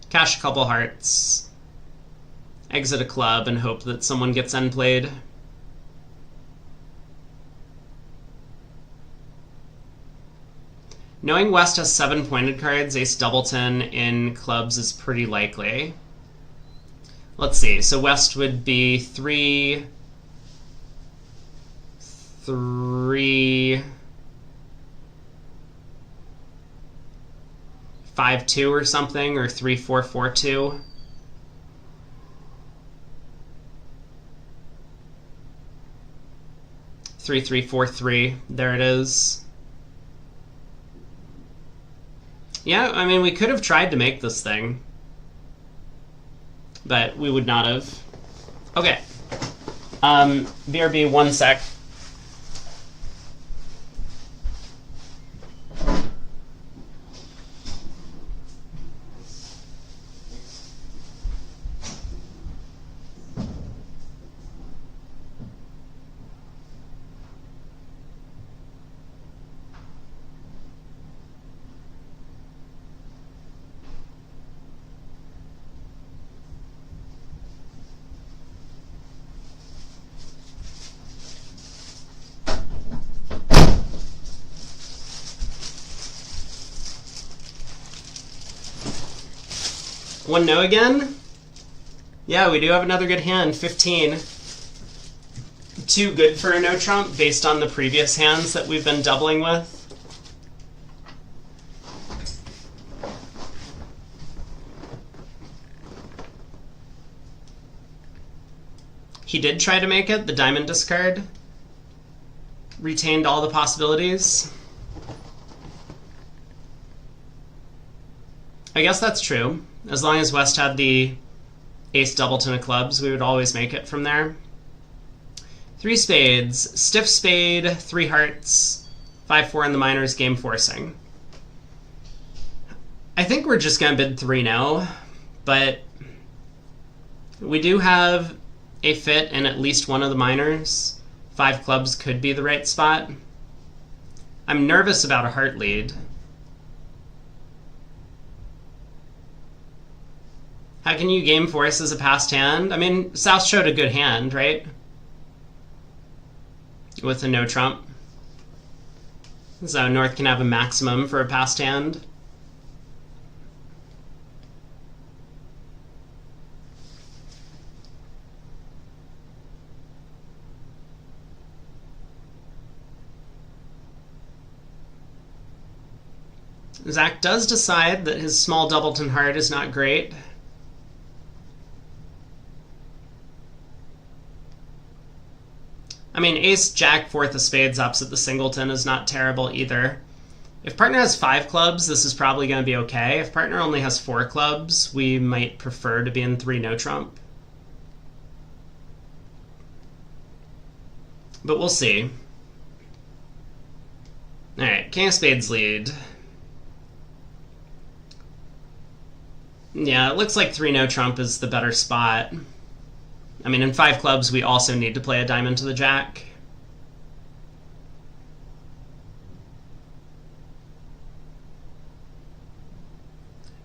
Cash a couple hearts. Exit a club and hope that someone gets end played. Knowing West has 7 pointed cards, ace doubleton in clubs is pretty likely. Let's see, so West would be 3, 5, 2 or something, or 3, 4, 4, 2. Three, 3, 4, 3. There it is. Yeah, I mean, we could have tried to make this thing, but we would not have. Okay. BRB, 1 sec. One no again? Yeah, we do have another good hand, 15. Too good for a no trump based on the previous hands that we've been doubling with. He did try to make it, the diamond discard. Retained all the possibilities. I guess that's true. As long as West had the ace doubleton of clubs, we would always make it from there. 3 spades, stiff spade, 3 hearts, 5-4 in the minors, game forcing. I think we're just going to bid 3 now, but we do have a fit in at least one of the minors. 5 clubs could be the right spot. I'm nervous about a heart lead. How can you game force as a passed hand? I mean, South showed a good hand, right? With a no trump. So North can have a maximum for a passed hand. Zach does decide that his small doubleton heart is not great. I mean, ace, jack, 4th of spades opposite the singleton is not terrible either. If partner has 5 clubs, this is probably going to be okay. If partner only has 4 clubs, we might prefer to be in 3 no trump. But we'll see. Alright, king of spades lead. Yeah, it looks like 3 no trump is the better spot. I mean, in 5 clubs, we also need to play a diamond to the jack.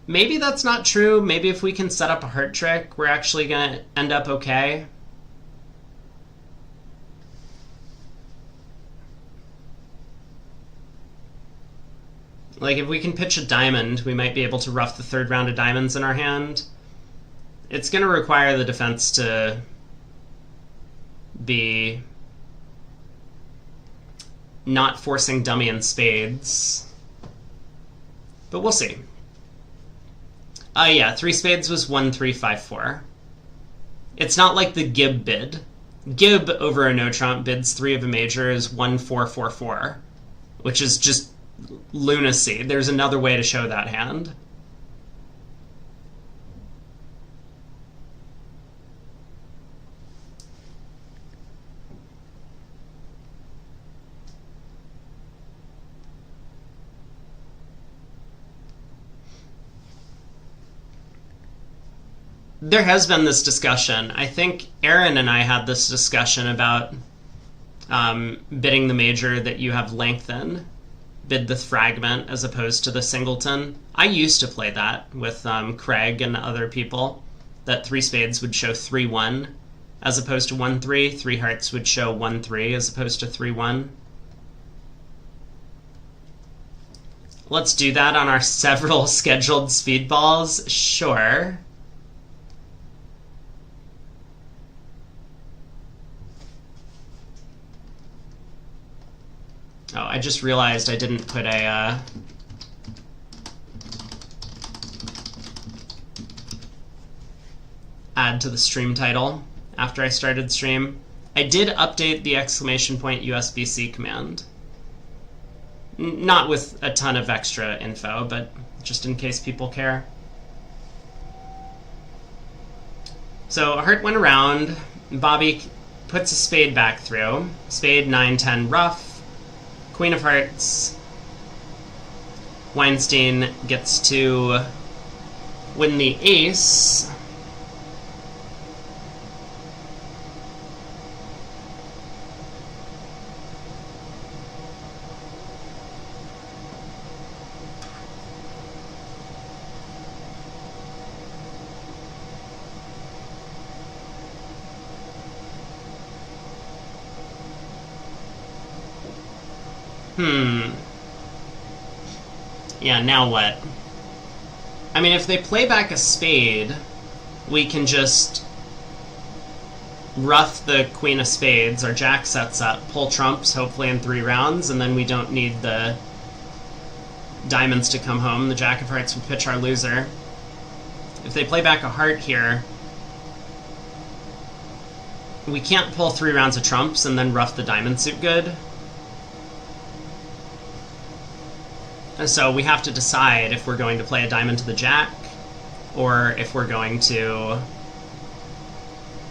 Maybe that's not true. Maybe if we can set up a heart trick, we're actually going to end up okay. Like, if we can pitch a diamond, we might be able to rough the 3rd round of diamonds in our hand. It's going to require the defense to be not forcing dummy and spades. But we'll see. Yeah, 3 spades was 1, 3, 5, 4. It's not like the Gib bid. Gib over a no trump bids 3 of a major is 1, 4, 4, 4. which is just lunacy. There's another way to show that hand. There has been this discussion. I think Aaron and I had this discussion about bidding the major that you have length in. Bid the fragment as opposed to the singleton. I used to play that with Craig and other people, that 3 spades would show 3-1 as opposed to 1-3. 3 hearts would show 1-3 as opposed to 3-1. Let's do that on our several scheduled speedballs. Sure. Oh, I just realized I didn't put a add to the stream title after I started stream. I did update the !USBC command. Not with a ton of extra info, but just in case people care. So a heart went around. Bobby puts a spade back through. Spade 9-10 rough. Queen of Hearts. Weinstein gets to win the ace. Yeah, now what? I mean, if they play back a spade, we can just rough the queen of spades. Our jack sets up, pull trumps, hopefully in 3 rounds, and then we don't need the diamonds to come home. The jack of hearts would pitch our loser. If they play back a heart here, we can't pull 3 rounds of trumps and then rough the diamond suit good. And so we have to decide if we're going to play a diamond to the jack, or if we're going to...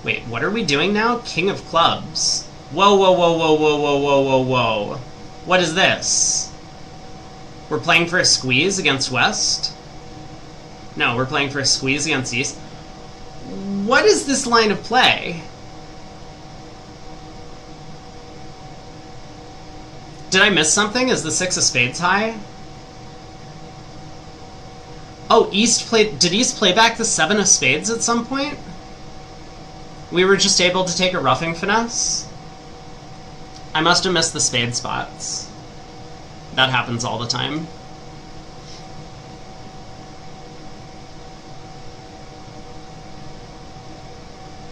Wait, what are we doing now? King of clubs. Whoa, whoa, whoa, whoa, whoa, whoa, whoa, whoa, whoa. What is this? We're playing for a squeeze against West? No, we're playing for a squeeze against East. What is this line of play? Did I miss something? Is the 6 of spades high? Oh, East played... Did East play back the 7 of spades at some point? We were just able to take a roughing finesse? I must have missed the spade spots. That happens all the time.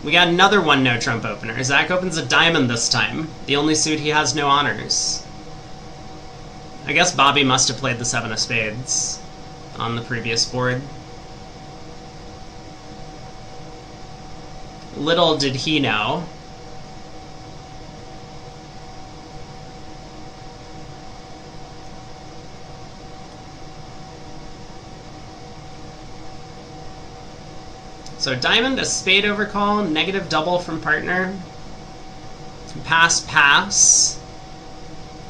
We got another 1 no trump opener. Zach opens a diamond this time. The only suit he has no honors. I guess Bobby must have played the 7 of spades on the previous board. Little did he know. So diamond, a spade overcall, negative double from partner. Pass, pass.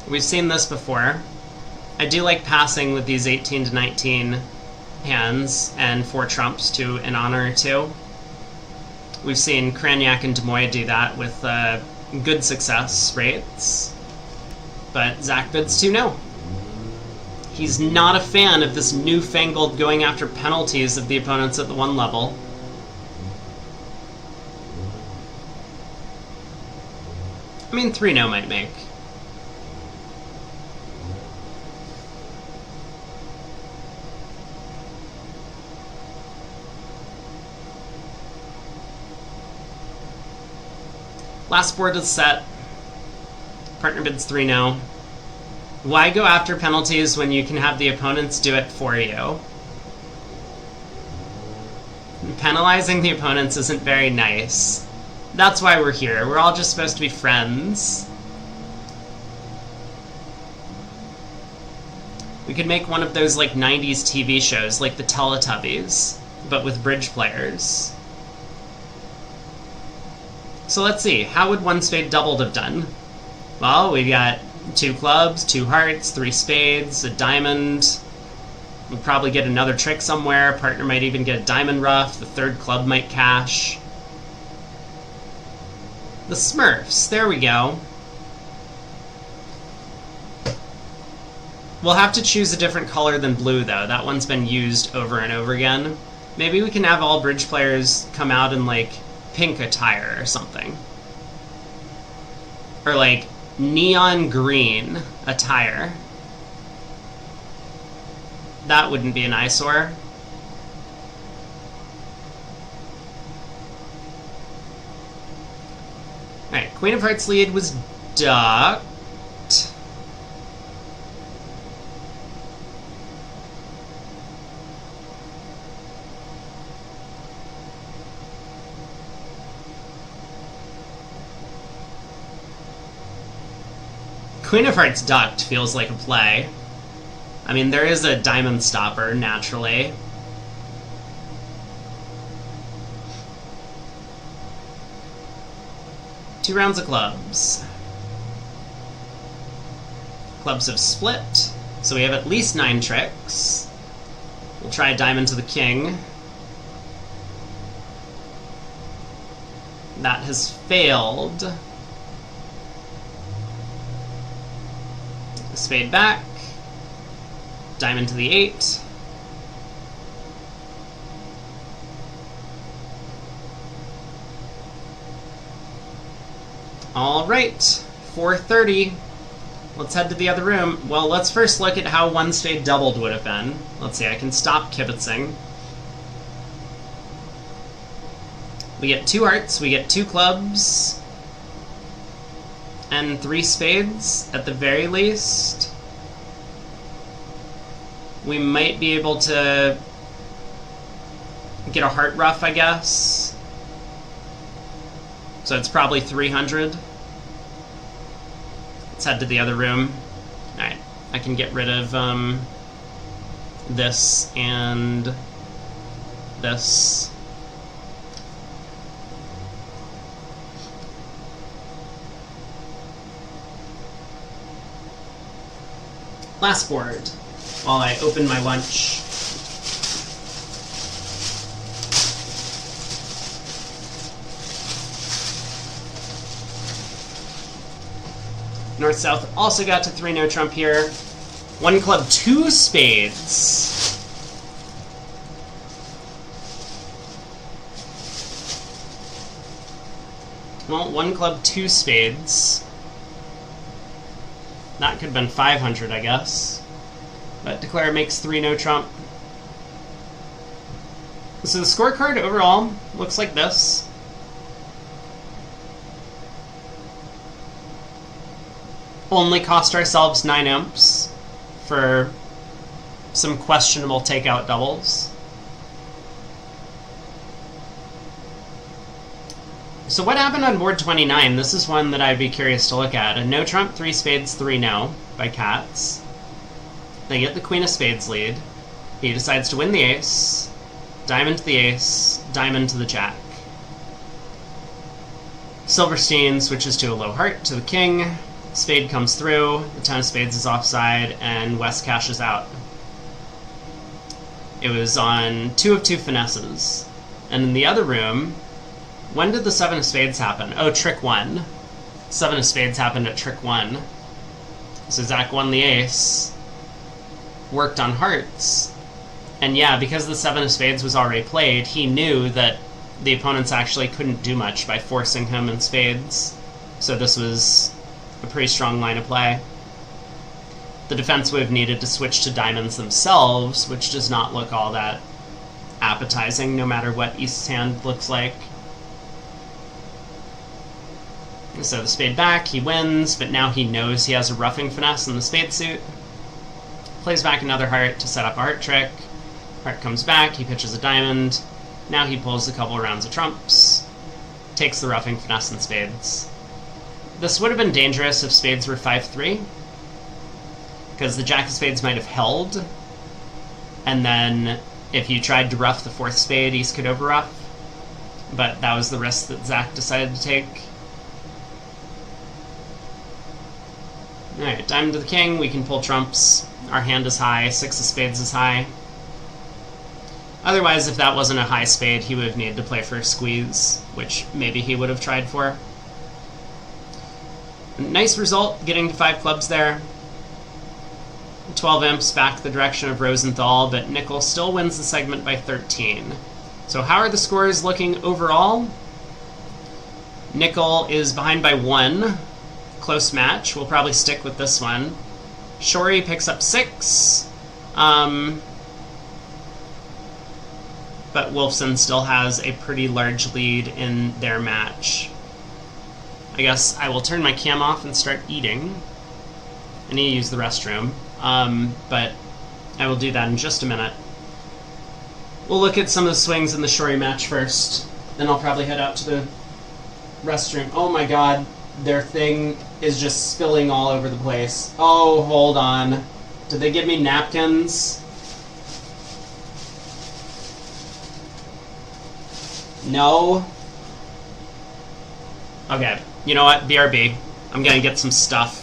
We've seen this before. I do like passing with these 18 to 19 hands and 4 trumps to an honor or 2. We've seen Kranyak and Demoy do that with good success rates. But Zach bids 2-0. He's not a fan of this newfangled going after penalties of the opponents at the 1 level. I mean, 3-0 might make. Last board is set. Partner bids 3-0. Why go after penalties when you can have the opponents do it for you? Penalizing the opponents isn't very nice. That's why we're here. We're all just supposed to be friends. We could make one of those, like, 90s TV shows, like the Teletubbies, but with bridge players. So let's see, how would one spade doubled have done? Well, we got 2 clubs, 2 hearts, 3 spades, a diamond. We'll probably get another trick somewhere. Partner might even get a diamond ruff. The 3rd club might cash. The Smurfs, there we go. We'll have to choose a different color than blue, though. That one's been used over and over again. Maybe we can have all bridge players come out in, like, pink attire or something. Or, like, neon green attire. That wouldn't be an eyesore. Alright, Queen of Hearts lead was ducked. Queen of Hearts ducked feels like a play. I mean, there is a diamond stopper, naturally. Two rounds of clubs. Clubs have split, so we have at least 9 tricks. We'll try a diamond to the king. That has failed. Spade back. Diamond to the 8. All right, 4:30. Let's head to the other room. Well, let's first look at how one spade doubled would have been. Let's see, I can stop kibitzing. We get 2 hearts, we get 2 clubs, and 3 spades at the very least. We might be able to get a heart ruff, I guess. So it's probably 300. Let's head to the other room. Alright, I can get rid of this and this. Last board, while I open my lunch. North-South also got to 3 no trump here. 1 club, 2 spades. Well, 1 club, 2 spades. That could have been 500, I guess. But Declare makes 3 no trump. So the scorecard overall looks like this. Only cost ourselves 9 imps for some questionable takeout doubles. So what happened on board 29? This is one that I'd be curious to look at. A no trump, 3 spades, 3 no by Cats. They get the Queen of Spades lead. He decides to win the ace. Diamond to the ace. Diamond to the jack. Silverstein switches to a low heart to the king. Spade comes through. The 10 of spades is offside, and West cashes out. It was on 2 of 2 finesses. And in the other room, when did the 7 of spades happen? Oh, trick 1. 7 of spades happened at trick 1. So Zach won the ace. Worked on hearts. And yeah, because the 7 of spades was already played, he knew that the opponents actually couldn't do much by forcing him in spades. So this was a pretty strong line of play. The defense would have needed to switch to diamonds themselves, which does not look all that appetizing, no matter what East's hand looks like. So the spade back, he wins, but now he knows he has a roughing finesse in the spade suit. Plays back another heart to set up a heart trick. Heart comes back, he pitches a diamond. Now he pulls a couple rounds of trumps. Takes the roughing finesse in spades. This would have been dangerous if spades were 5-3. because the jack of spades might have held, and then if you tried to ruff the fourth spade, East could overruff, but that was the risk that Zach decided to take. Alright, diamond to the king, we can pull trumps. Our hand is high, six of spades is high. Otherwise, if that wasn't a high spade, he would have needed to play for a squeeze, which maybe he would have tried for. Nice result, getting to 5 clubs there. 12 imps back the direction of Rosenthal, but Nickel still wins the segment by 13. So how are the scores looking overall? Nickel is behind by 1. Close match. We'll probably stick with this one. Shori picks up 6. But Wolfson still has a pretty large lead in their match. I guess I will turn my cam off and start eating. I need to use the restroom, but I will do that in just a minute. We'll look at some of the swings in the Shori match first, then I'll probably head out to the restroom. Oh my god, their thing is just spilling all over the place. Oh, hold on. Did they give me napkins? No. Okay, you know what? BRB. I'm gonna get some stuff.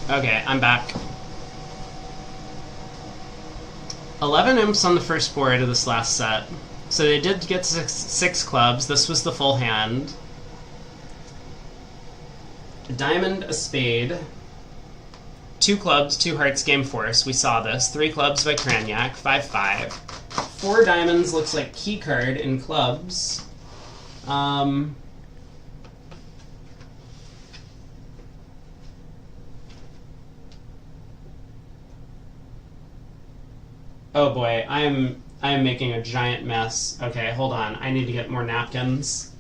Okay, I'm back. 11 imps on the first board of this last set. So they did get six clubs. This was the full hand. A diamond, a spade. 2 clubs, 2 hearts, game force. We saw this. 3 clubs by Cranyak, 5-5. 4 diamonds looks like key card in clubs. Oh boy, I am making a giant mess. Okay, hold on. I need to get more napkins.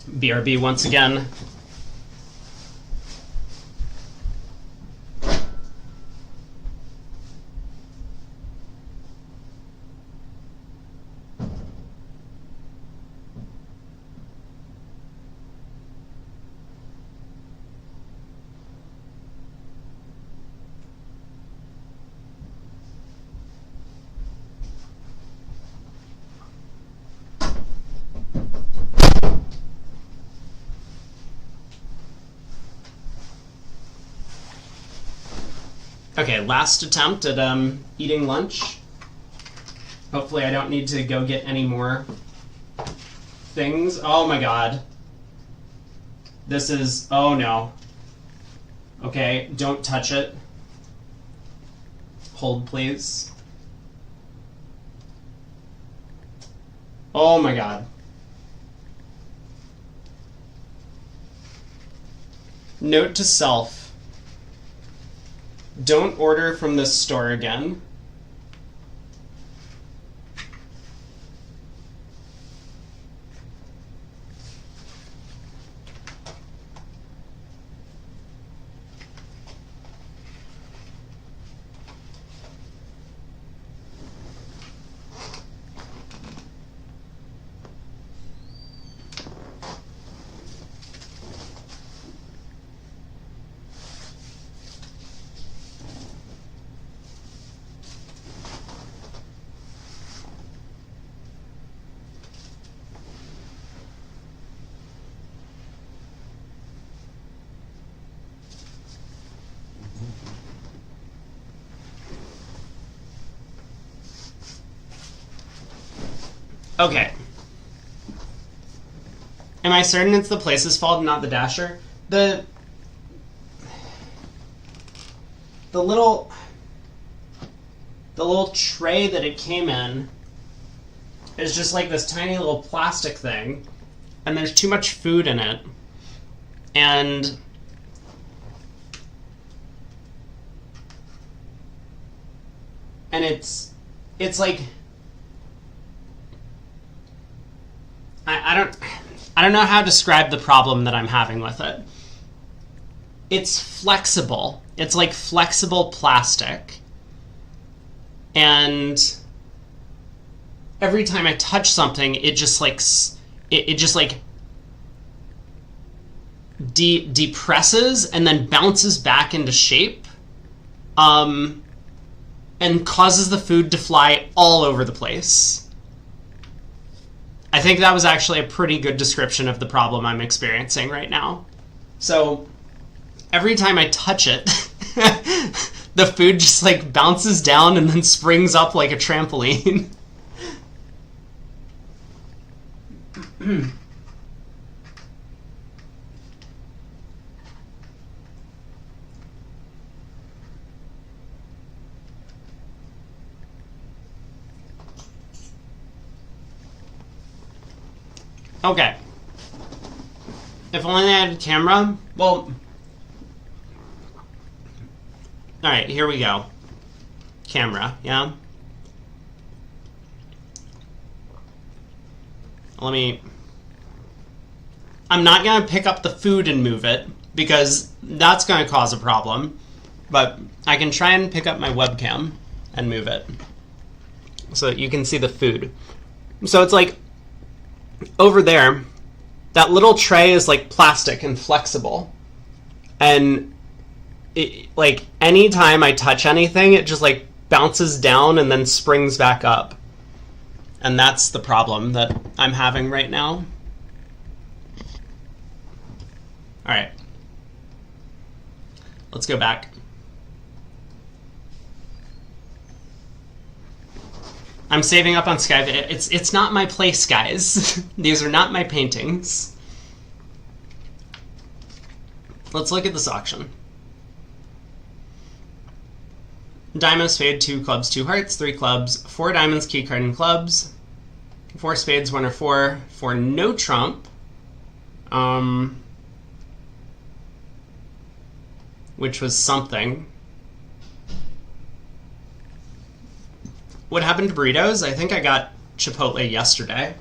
BRB once again. Okay, last attempt at eating lunch. Hopefully I don't need to go get any more things. Oh my god. This is... oh no. Okay, don't touch it. Hold, please. Oh my god. Note to self. Don't order from this store again. Okay. Am I certain it's the place's fault and not the dasher? The little tray that it came in is just like this tiny little plastic thing, and there's too much food in it, and it's like I don't know how to describe the problem that I'm having with it. It's flexible. It's like flexible plastic. And every time I touch something, it just like depresses and then bounces back into shape. And causes the food to fly all over the place. I think that was actually a pretty good description of the problem I'm experiencing right now. So every time I touch it, the food just like bounces down and then springs up like a trampoline. Okay. If only I had a camera. Well, alright, here we go. Camera, yeah? I'm not going to pick up the food and move it, because that's going to cause a problem. But I can try and pick up my webcam and move it, so that you can see the food. So it's like, over there, that little tray is like plastic and flexible. And like anytime I touch anything, it just like bounces down and then springs back up. And that's the problem that I'm having right now. All right. Let's go back. I'm saving up on Skype. It's not my place, guys. These are not my paintings. Let's look at this auction. Diamond, spade, 2 clubs, 2 hearts, 3 clubs, 4 diamonds, key card, and clubs, 4 spades, 1 or 4, 4 no trump, which was something. What happened to burritos? I think I got Chipotle yesterday.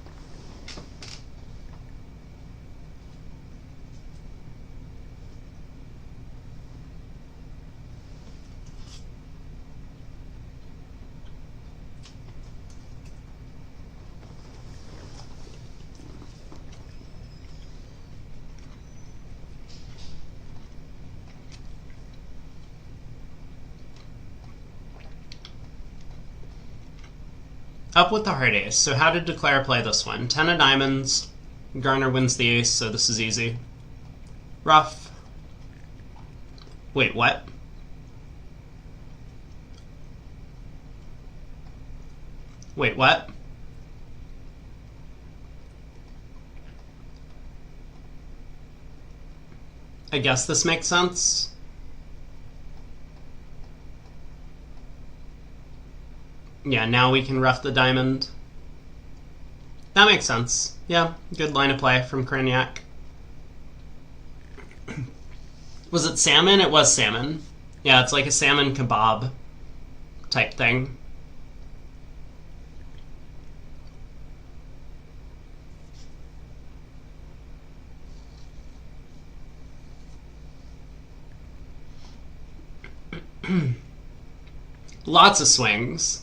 Up with the heart ace. So how did Declare play this one? 10 of diamonds. Garner wins the ace, so this is easy. Rough. Wait, what? Wait, what? I guess this makes sense. Yeah, now we can rough the diamond. That makes sense. Yeah, good line of play from Kraniak. Was it salmon? It was salmon. Yeah, it's like a salmon kebab type thing. Lots of swings.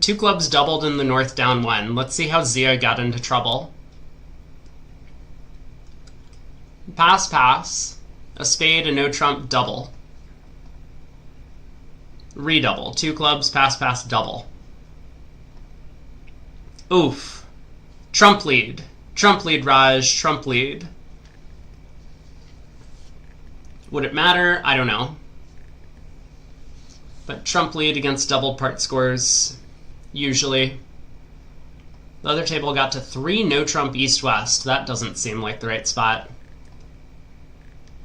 2 clubs doubled in the north down 1. Let's see how Zia got into trouble. Pass, pass. A spade, a no trump, double. Redouble. 2 clubs, pass, pass, double. Oof. Trump lead. Trump lead, Raj. Trump lead. Would it matter? I don't know. But Trump lead against double part scores, usually. The other table got to 3 no trump east-west. That doesn't seem like the right spot.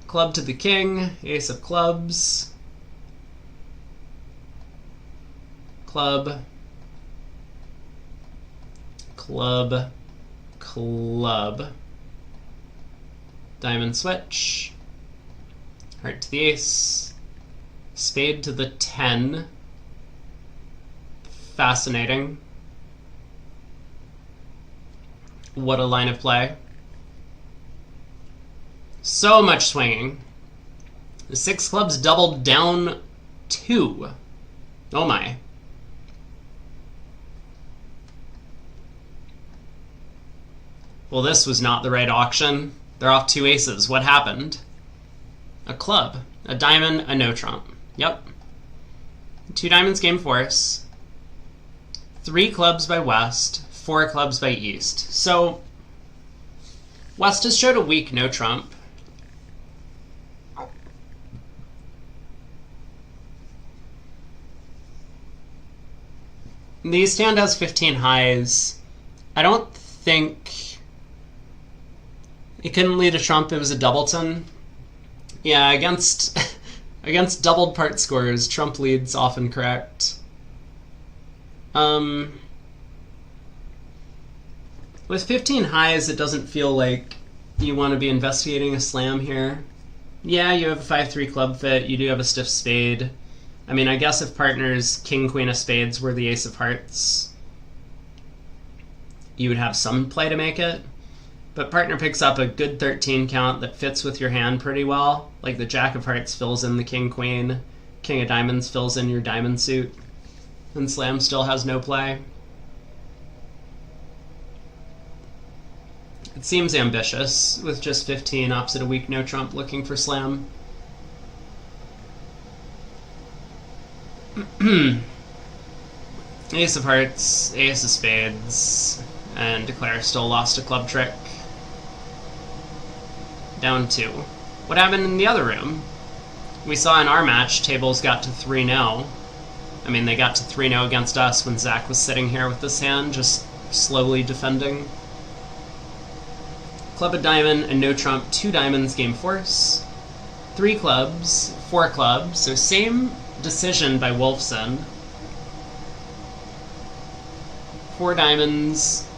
Club to the king, ace of clubs. Club. Club. Club. Diamond switch. Heart to the ace. Spade to the 10. Fascinating. What a line of play. So much swinging. The 6 clubs doubled down 2. Oh my. Well, this was not the right auction. They're off 2 aces. What happened? A club, a diamond, a no trump. Yep. 2 diamonds game force. 3 clubs by west, 4 clubs by east. So, west has showed a weak no trump. The east hand has 15 highs. I don't think it couldn't lead a trump. It was a doubleton. Yeah, against doubled part scores, trump leads often correct. With 15 highs, it doesn't feel like you want to be investigating a slam here. Yeah, you have a 5-3 club fit. You do have a stiff spade. I mean, I guess if partners king, queen of spades were the ace of hearts, you would have some play to make it. But partner picks up a good 13 count that fits with your hand pretty well. Like the jack of hearts fills in the king, queen. King of diamonds fills in your diamond suit. And slam still has no play. It seems ambitious with just 15 opposite a weak no trump looking for slam. Ace of hearts, ace of spades, and declare still lost a club trick. Down 2. What happened in the other room? We saw in our match, tables got to 3-0. I mean, they got to 3-0 against us when Zach was sitting here with this hand, just slowly defending. Club a diamond and no trump, 2 diamonds game force. 3 clubs, 4 clubs, so same decision by Wolfson. 4 diamonds,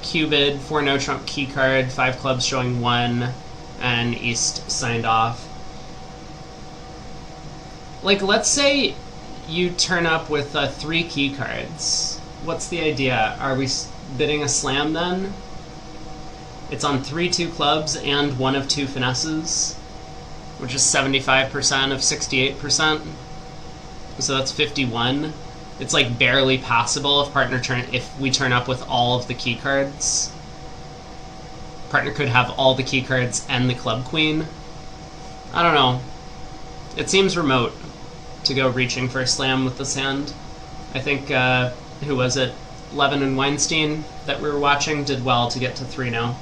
cubed, 4 no trump key card, 5 clubs showing 1, and east signed off. Like, let's say you turn up with 3 key cards. What's the idea? Are we bidding a slam then? It's on 3-2 clubs and 1 of 2 finesses, which is 75% of 68%. So that's 51. It's like barely passable if we turn up with all of the key cards. Partner could have all the key cards and the club queen. I don't know. It seems remote to go reaching for a slam with this hand. I think, who was it? Levin and Weinstein that we were watching did well to get to 3-0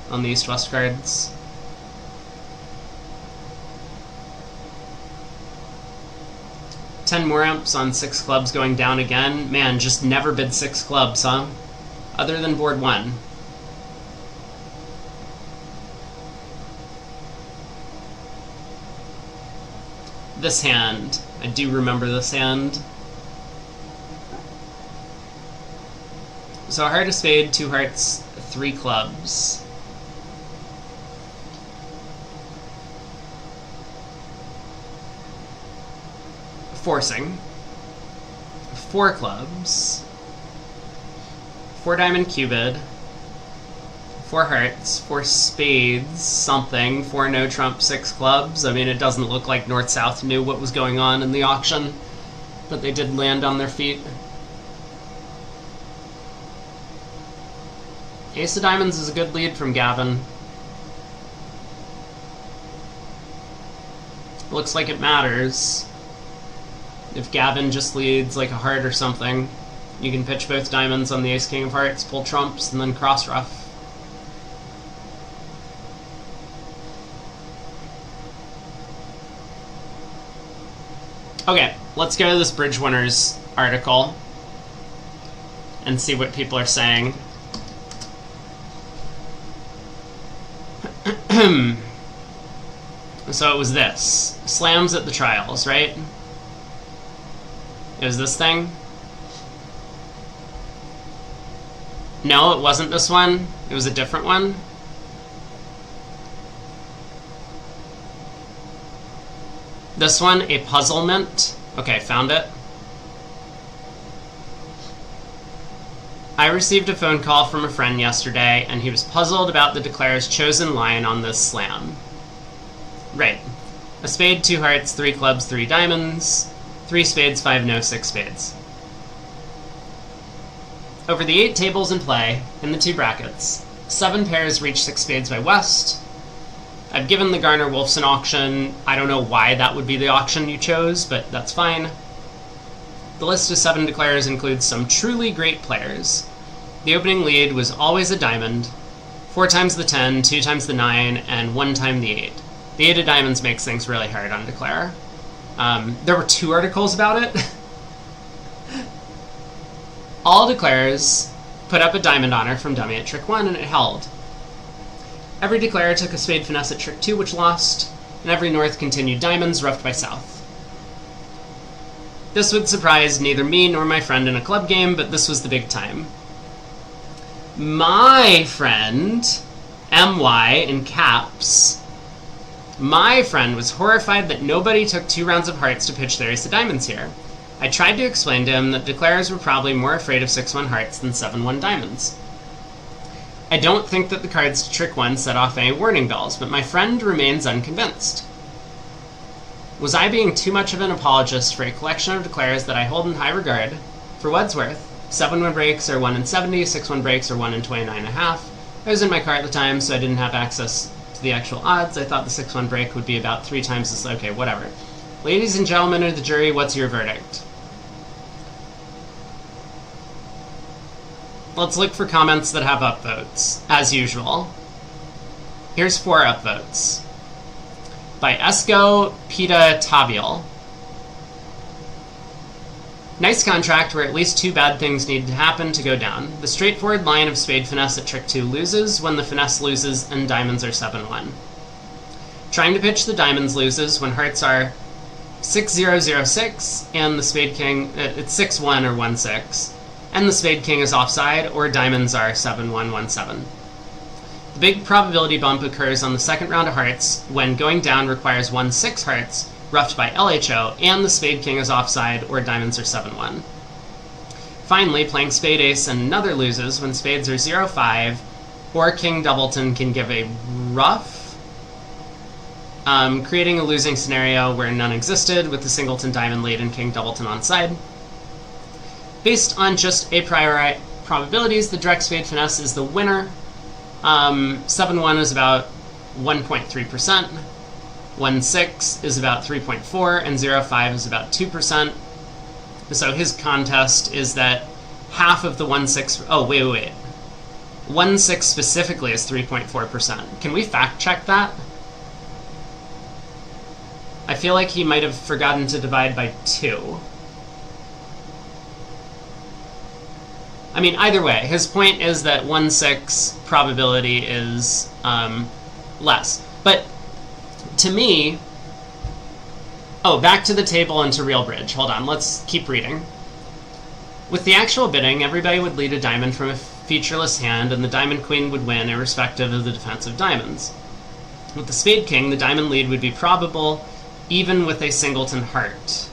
on the east-west cards. $10 more amps on 6 clubs going down again. Man, just never bid 6 clubs, huh? Other than board 1. This hand. I do remember this hand. So a heart, a spade, 2 hearts, 3 clubs. Forcing. 4 clubs. 4 diamond cubed. 4 hearts, 4 spades, something, 4 no trump, 6 clubs. I mean, it doesn't look like North-South knew what was going on in the auction, but they did land on their feet. Ace of diamonds is a good lead from Gavin. Looks like it matters. If Gavin just leads like a heart or something, you can pitch both diamonds on the ace-king of hearts, pull trumps, and then cross-ruff. Okay, let's go to this Bridge Winners article. and see what people are saying. So it was this. Slams at the trials, right? It was this thing? No, it wasn't this one. It was a different one. This one, a puzzlement. Okay, found it. I received a phone call from a friend yesterday, and he was puzzled about the declarer's chosen line on this slam. Right. A spade, 2 hearts, 3 clubs, 3 diamonds, 3 spades, 5 no, 6 spades. Over the 8 tables in play, in the 2 brackets, 7 pairs reach 6 spades by West. I've given the Garner-Wolfson auction. I don't know why that would be the auction you chose, but that's fine. The list of 7 declarers includes some truly great players. The opening lead was always a diamond, 4 times the 10, 2 times the 9, and 1 time the 8. The 8 of diamonds makes things really hard on declare. There were 2 articles about it. All declarers put up a diamond honor from dummy at trick 1, and it held. Every declarer took a spade finesse at trick 2, which lost, and every north continued diamonds, roughed by south. This would surprise neither me nor my friend in a club game, but this was the big time. My friend, MY in caps, my friend was horrified that nobody took 2 rounds of hearts to pitch their ace of diamonds here. I tried to explain to him that declarers were probably more afraid of 6-1 hearts than 7-1 diamonds. I don't think that the cards to trick 1 set off any warning bells, but my friend remains unconvinced. Was I being too much of an apologist for a collection of declarers that I hold in high regard? For Wadsworth, 7-1 breaks are 1 in 70, 6-1 breaks are 1 in 29.5. I was in my car at the time, so I didn't have access to the actual odds. I thought the 6-1 break would be about 3 times this. Okay, whatever. Ladies and gentlemen of the jury, what's your verdict? Let's look for comments that have upvotes, as usual. Here's 4 upvotes. By Esco Pita Tavial. Nice contract where at least 2 bad things need to happen to go down. The straightforward line of spade finesse at trick 2 loses when the finesse loses and diamonds are 7-1. Trying to pitch the diamonds loses when hearts are 6-0-0-6 and the spade king, it's 6-1 or 1-6, and the spade king is offside or diamonds are 7-1-1-7. The big probability bump occurs on the second round of hearts when going down requires 1-6 hearts, roughed by LHO, and the spade king is offside or diamonds are 7-1. Finally, playing spade ace and another loses when spades are 0-5 or king doubleton can give a rough, creating a losing scenario where none existed with the singleton diamond lead and king doubleton on side. Based on just a priori probabilities, the direct spade finesse is the winner. 7-1 is about 1.3%, 1-6 is about 3.4%, and 0-5 is about 2%. So his contest is that half of the 1-6... Oh, wait. 1-6 specifically is 3.4%. Can we fact check that? I feel like he might have forgotten to divide by 2. I mean, either way, his point is that 1-6 probability is less. But to me... Oh, back to the table and to real bridge. Hold on, let's keep reading. With the actual bidding, everybody would lead a diamond from a featureless hand, and the diamond queen would win irrespective of the defensive diamonds. With the spade king, the diamond lead would be probable, even with a singleton heart.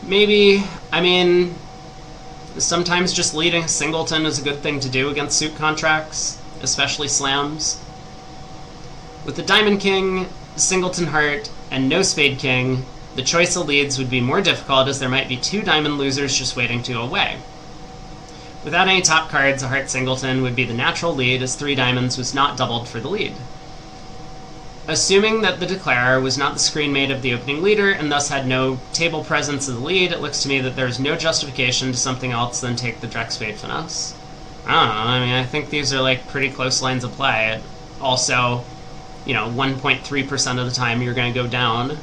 Maybe, I mean... Sometimes just leading a singleton is a good thing to do against suit contracts, especially slams. With the diamond king, singleton heart, and no spade king, the choice of leads would be more difficult as there might be 2 diamond losers just waiting to go away. Without any top cards, a heart singleton would be the natural lead as 3 diamonds was not doubled for the lead. Assuming that the declarer was not the screen mate of the opening leader and thus had no table presence of the lead, it looks to me that there's no justification to something else than take the direct spade finesse. I don't know, I mean, I think these are like pretty close lines of play. Also, you know, 1.3% of the time you're going to go down.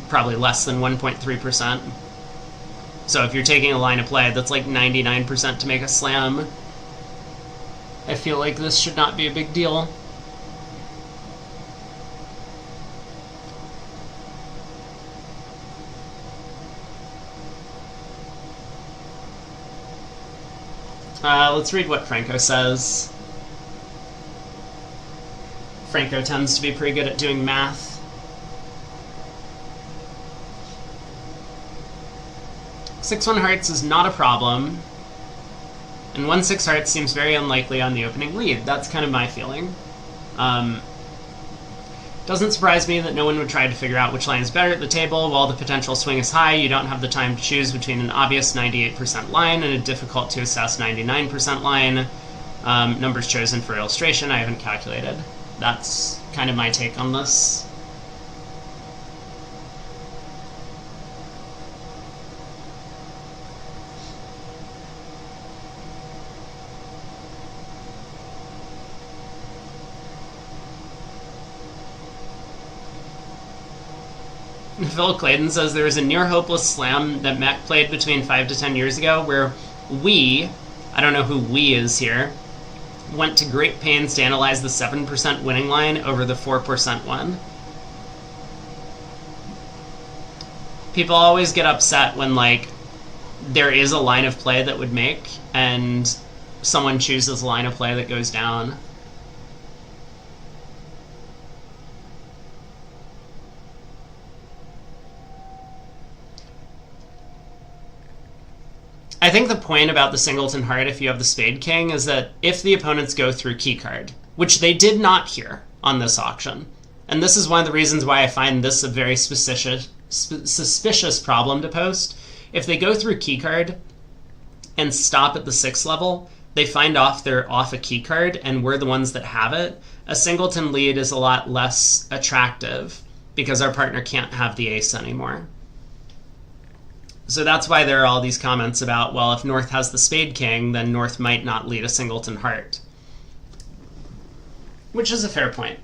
Probably less than 1.3%. So if you're taking a line of play that's like 99% to make a slam, I feel like this should not be a big deal. Let's read what Franco says. Franco tends to be pretty good at doing math. 6-1 hearts is not a problem, and 1-6 hearts seems very unlikely on the opening lead. That's kind of my feeling. Doesn't surprise me that no one would try to figure out which line is better at the table. While the potential swing is high, you don't have the time to choose between an obvious 98% line and a difficult to assess 99% line. Numbers chosen for illustration, I haven't calculated. That's kind of my take on this. Phil Clayton says there was a near hopeless slam that Mac played between 5 to 10 years ago where we, I don't know who we is here, went to great pains to analyze the 7% winning line over the 4% one. People always get upset when, like, there is a line of play that would make and someone chooses a line of play that goes down. I think the point about the singleton heart, if you have the spade king, is that if the opponents go through keycard, which they did not here on this auction, and this is one of the reasons why I find this a very suspicious problem to post. If they go through keycard and stop at the 6th level, they find they're off a keycard, and we're the ones that have it. A singleton lead is a lot less attractive because our partner can't have the ace anymore. So that's why there are all these comments about, well, if North has the spade king, then North might not lead a singleton heart. Which is a fair point.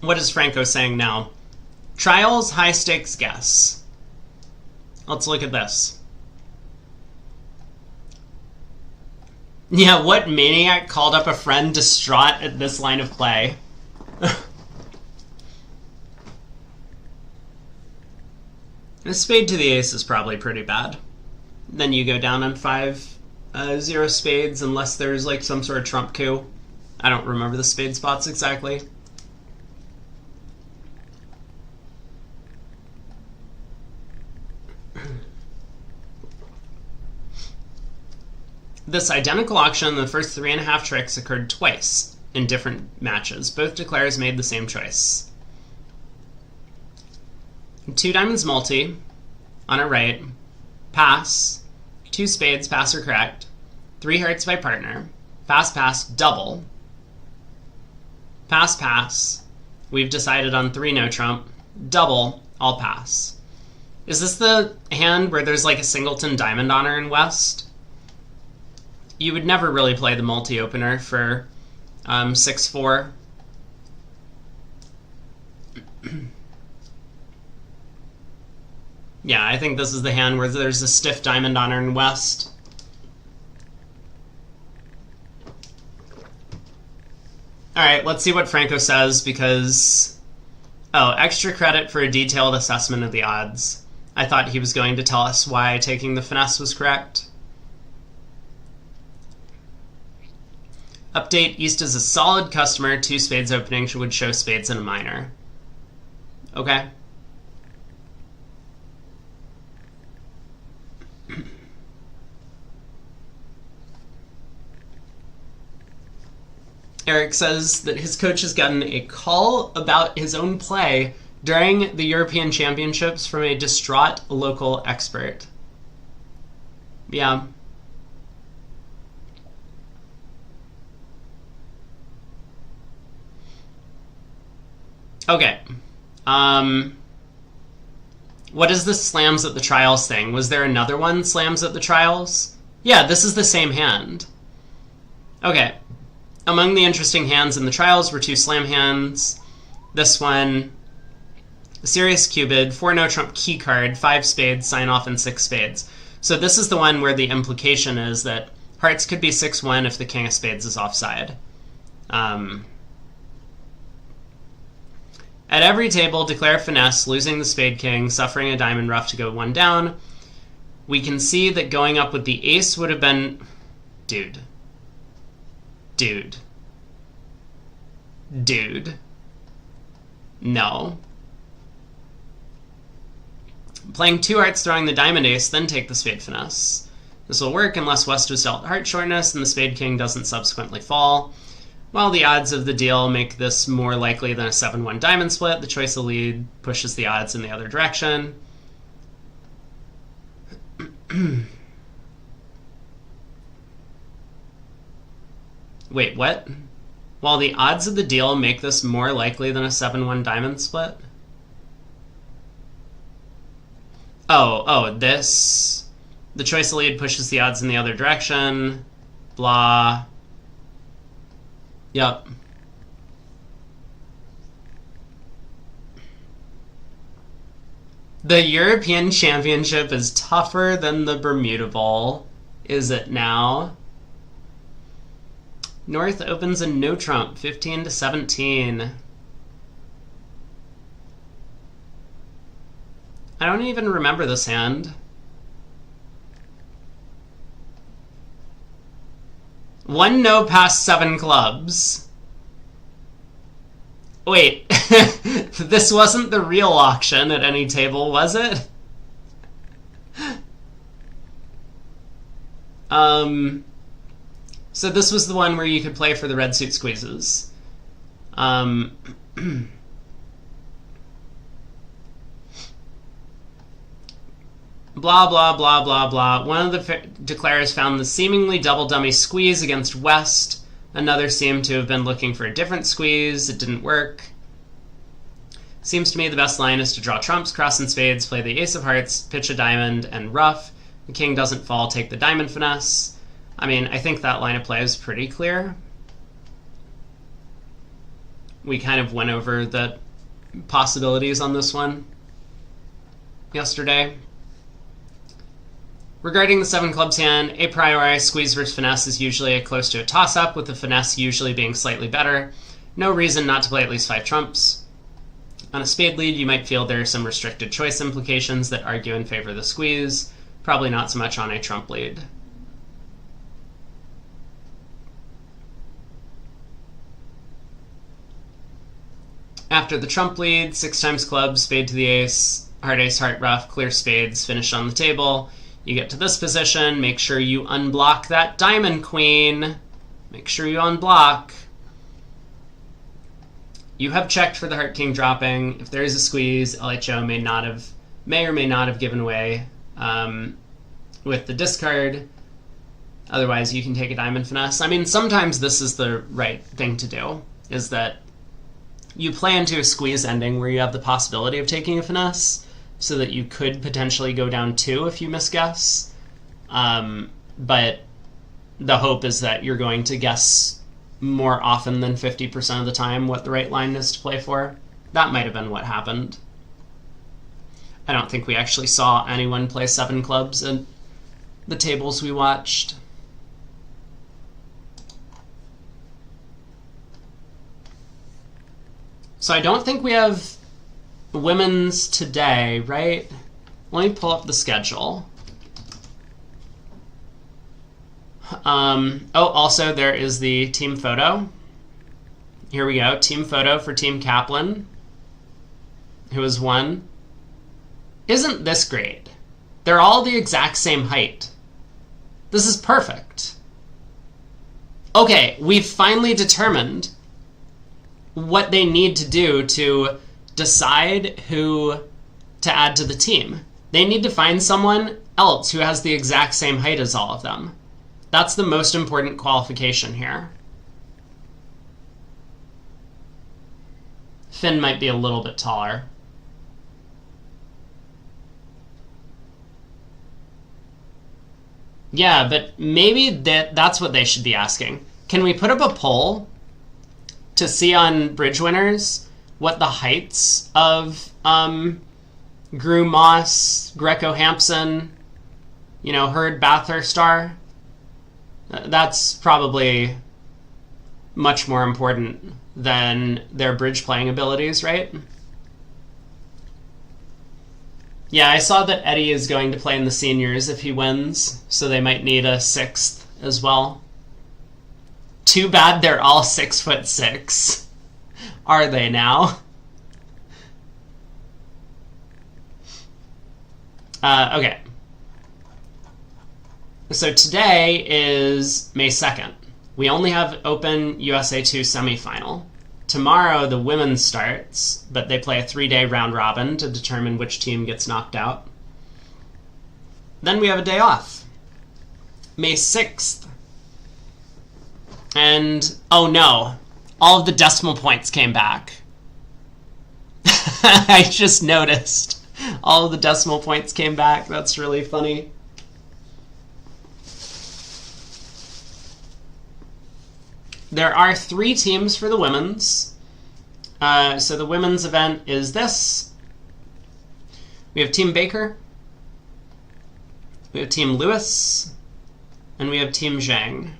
What is Franco saying now? Trials, high stakes guess. Let's look at this. Yeah, what maniac called up a friend distraught at this line of play? A spade to the ace is probably pretty bad. Then you go down on 5-0 spades unless there's like some sort of trump coup. I don't remember the spade spots exactly. This identical auction, the first 3.5 tricks occurred twice in different matches. Both declarers made the same choice. 2 diamonds multi, on a right, pass, 2 spades, pass or correct, 3 hearts by partner, fast pass, double, pass, pass, we've decided on 3 no trump, double, all pass. Is this the hand where there's like a singleton diamond on her in West? You would never really play the multi-opener for 6-4. Yeah, I think this is the hand where there's a stiff diamond on her in West. Alright, let's see what Franco says, because... Oh, extra credit for a detailed assessment of the odds. I thought he was going to tell us why taking the finesse was correct. Update, East is a solid customer. 2 spades opening would show spades in a minor. Okay. Eric says that his coach has gotten a call about his own play during the European Championships from a distraught local expert. Yeah. Okay. What is this slams at the trials thing? Was there another one, slams at the trials? Yeah, this is the same hand. Okay. Among the interesting hands in the trials were 2 slam hands. This one, Serious Cupid, 4 no-trump key card, 5 spades, sign off, and 6 spades. So this is the one where the implication is that hearts could be 6-1 if the king of spades is offside. At every table, declare finesse, losing the spade king, suffering a diamond ruff to go 1 down. We can see that going up with the ace would have been... Dude. No. Playing 2 hearts, throwing the diamond ace, then take the spade finesse. This will work unless West was dealt heart shortness and the spade king doesn't subsequently fall. While the odds of the deal make this more likely than a 7-1 diamond split, the choice of lead pushes the odds in the other direction. Wait, what? While the odds of the deal make this more likely than a 7-1 diamond split? This. The choice of lead pushes the odds in the other direction. Blah. Yep. The European Championship is tougher than the Bermuda Bowl. Is it now? North opens a no-trump, 15-17. I don't even remember this hand. 1 no past 7 clubs. Wait, this wasn't the real auction at any table, was it? So this was the one where you could play for the red suit squeezes. Blah, blah, blah, blah, blah. One of the declarers found the seemingly double dummy squeeze against West. Another seemed to have been looking for a different squeeze. It didn't work. Seems to me the best line is to draw trumps, cross and spades, play the ace of hearts, pitch a diamond, and ruff. The king doesn't fall, take the diamond finesse. I mean, I think that line of play is pretty clear. We kind of went over the possibilities on this one yesterday. Regarding the 7 clubs hand, a priori, squeeze versus finesse is usually close to a toss-up, with the finesse usually being slightly better. No reason not to play at least 5 trumps. On a spade lead, you might feel there are some restricted choice implications that argue in favor of the squeeze. Probably not so much on a trump lead. After the trump lead, 6 times clubs, spade to the ace, heart ace, heart ruff, clear spades, finish on the table. You get to this position, make sure you unblock that diamond queen. Make sure you unblock. You have checked for the heart king dropping. If there is a squeeze, LHO may or may not have given away with the discard. Otherwise, you can take a diamond finesse. I mean, sometimes this is the right thing to do, is that you play into a squeeze ending where you have the possibility of taking a finesse, so that you could potentially go down 2 if you misguess. But the hope is that you're going to guess more often than 50% of the time what the right line is to play for. That might have been what happened. I don't think we actually saw anyone play 7 clubs at the tables we watched. So I don't think we have women's today, right? Let me pull up the schedule. Also there is the team photo. Here we go, team photo for Team Kaplan, who has won. Isn't this great? They're all the exact same height. This is perfect. Okay, we've finally determined what they need to do to decide who to add to the team. They need to find someone else who has the exact same height as all of them. That's the most important qualification here. Finn might be a little bit taller. Yeah, but maybe that's what they should be asking. Can we put up a poll to see on Bridge Winners what the heights of Gru, Moss, Greco, Hampson, Hurd, Bathurst are? That's probably much more important than their bridge playing abilities, right? Yeah, I saw that Eddie is going to play in the seniors if he wins, so they might need a 6th as well. Too bad they're all 6'6". Are they now? Okay. So today is May 2nd. We only have open USA2 semifinal. Tomorrow the women's starts, but they play a 3-day round robin to determine which team gets knocked out. Then we have a day off. May 6th. And, oh no, all of the decimal points came back. I just noticed. All of the decimal points came back. That's really funny. There are 3 teams for the women's. So the women's event is this. We have Team Baker. We have Team Lewis. And we have Team Zhang.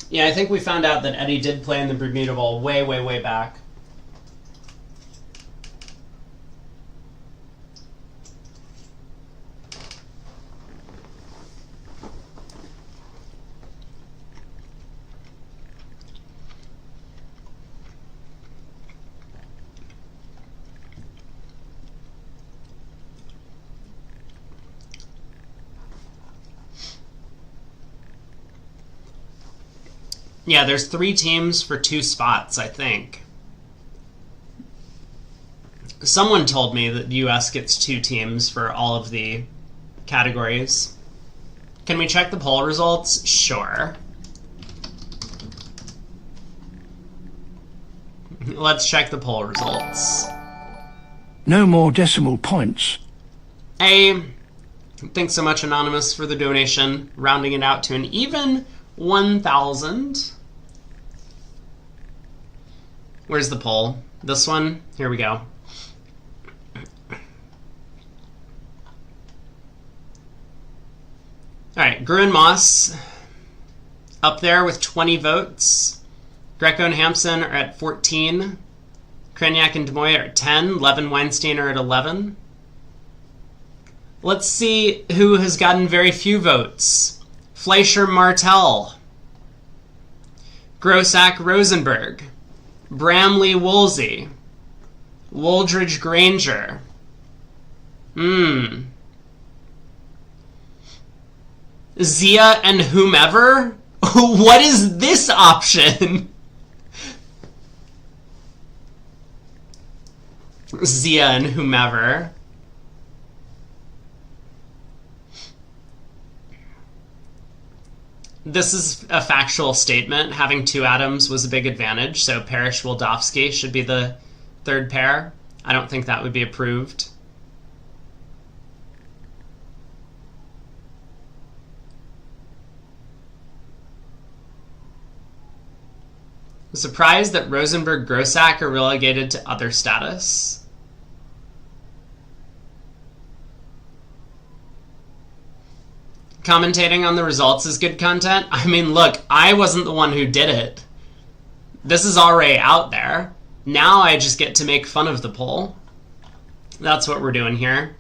Yeah, I think we found out that Eddie did play in the Bermuda Bowl way, way, way back. Yeah, there's 3 teams for 2 spots, I think. Someone told me that the US gets 2 teams for all of the categories. Can we check the poll results? Sure. Let's check the poll results. No more decimal points. Hey, thanks so much, Anonymous, for the donation, rounding it out to an even 1,000. Where's the poll? This one? Here we go. Alright, Gru and Moss up there with 20 votes. Greco and Hampson are at 14. Kreniak and Demoy are at 10. Levin Weinstein are at 11. Let's see who has gotten very few votes. Fleischer Martel. Grossack Rosenberg. Bramley Woolsey. Wooldridge Granger. Zia and whomever? What is this option? Zia and whomever. This is a factual statement. Having 2 atoms was a big advantage, so Parrish-Wildofsky should be the 3rd pair. I don't think that would be approved. I'm surprised that Rosenberg-Grossack are relegated to other status. Commentating on the results is good content. I mean, look, I wasn't the one who did it. This is already out there. Now I just get to make fun of the poll. That's what we're doing here.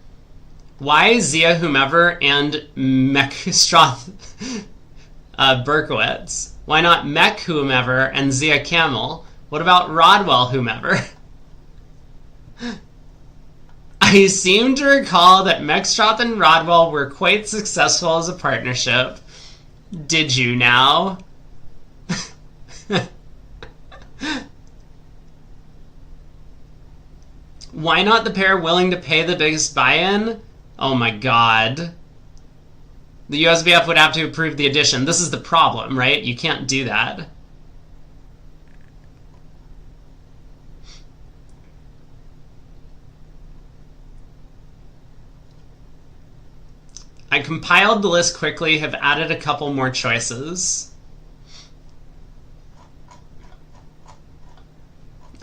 Why Zia whomever and Mekstrath Berkowitz? Why not Mek whomever and Zia Camel? What about Rodwell whomever? I seem to recall that Mekstrath and Rodwell were quite successful as a partnership. Did you now? Why not the pair willing to pay the biggest buy-in? Oh my god. The USBF would have to approve the addition. This is the problem, right? You can't do that. I compiled the list quickly, have added a couple more choices.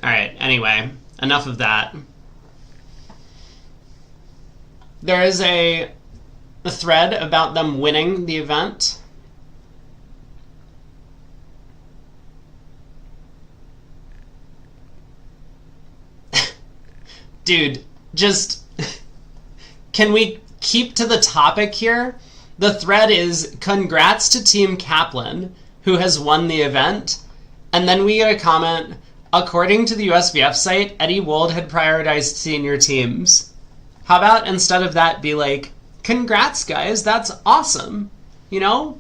Alright, anyway, enough of that. There is a thread about them winning the event. Dude, just... Can we keep to the topic here? The thread is, congrats to Team Kaplan, who has won the event. And then we get a comment, according to the USBF site, Eddie Wold had prioritized senior teams. How about instead of that be like, congrats guys, that's awesome. You know?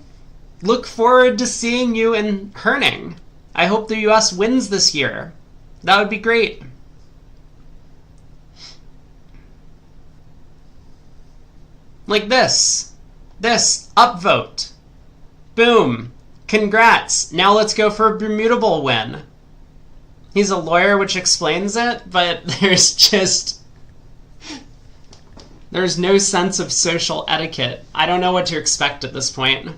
Look forward to seeing you in Herning. I hope the US wins this year. That would be great. Like this. This. Upvote. Boom. Congrats. Now let's go for a Bermudable win. He's a lawyer, which explains it, but there's no sense of social etiquette. I don't know what to expect at this point.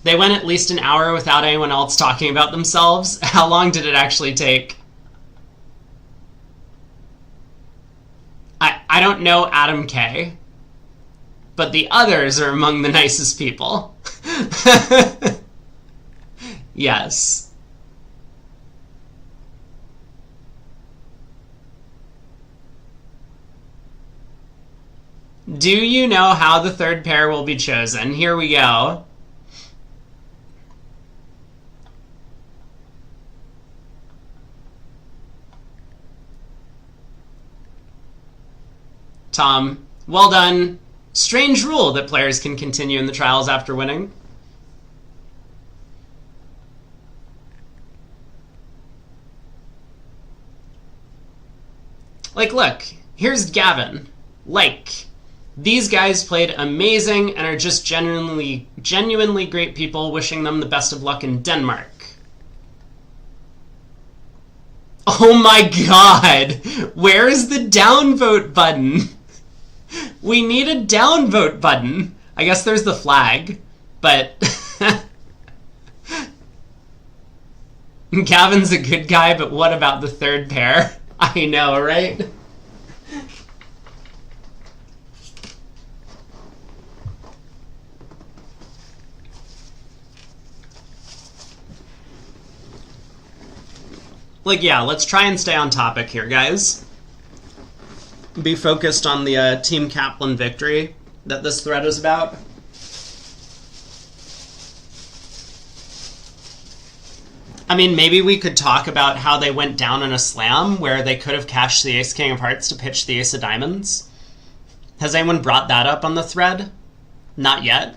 They went at least an hour without anyone else talking about themselves. How long did it actually take? I don't know Adam K, but the others are among the nicest people. Yes. Do you know how the third pair will be chosen? Here we go. Tom, well done. Strange rule that players can continue in the trials after winning. Like, look, here's Gavin. Like, these guys played amazing and are just genuinely great people, wishing them the best of luck in Denmark. Oh my god! Where is the downvote button? We need a downvote button. I guess there's the flag, but... Gavin's a good guy, but what about the third pair? I know, right? Like, yeah, let's try and stay on topic here, guys. Be focused on the Team Kaplan victory that this thread is about. I mean, maybe we could talk about how they went down in a slam where they could have cashed the Ace-King of Hearts to pitch the Ace of Diamonds. Has anyone brought that up on the thread? Not yet.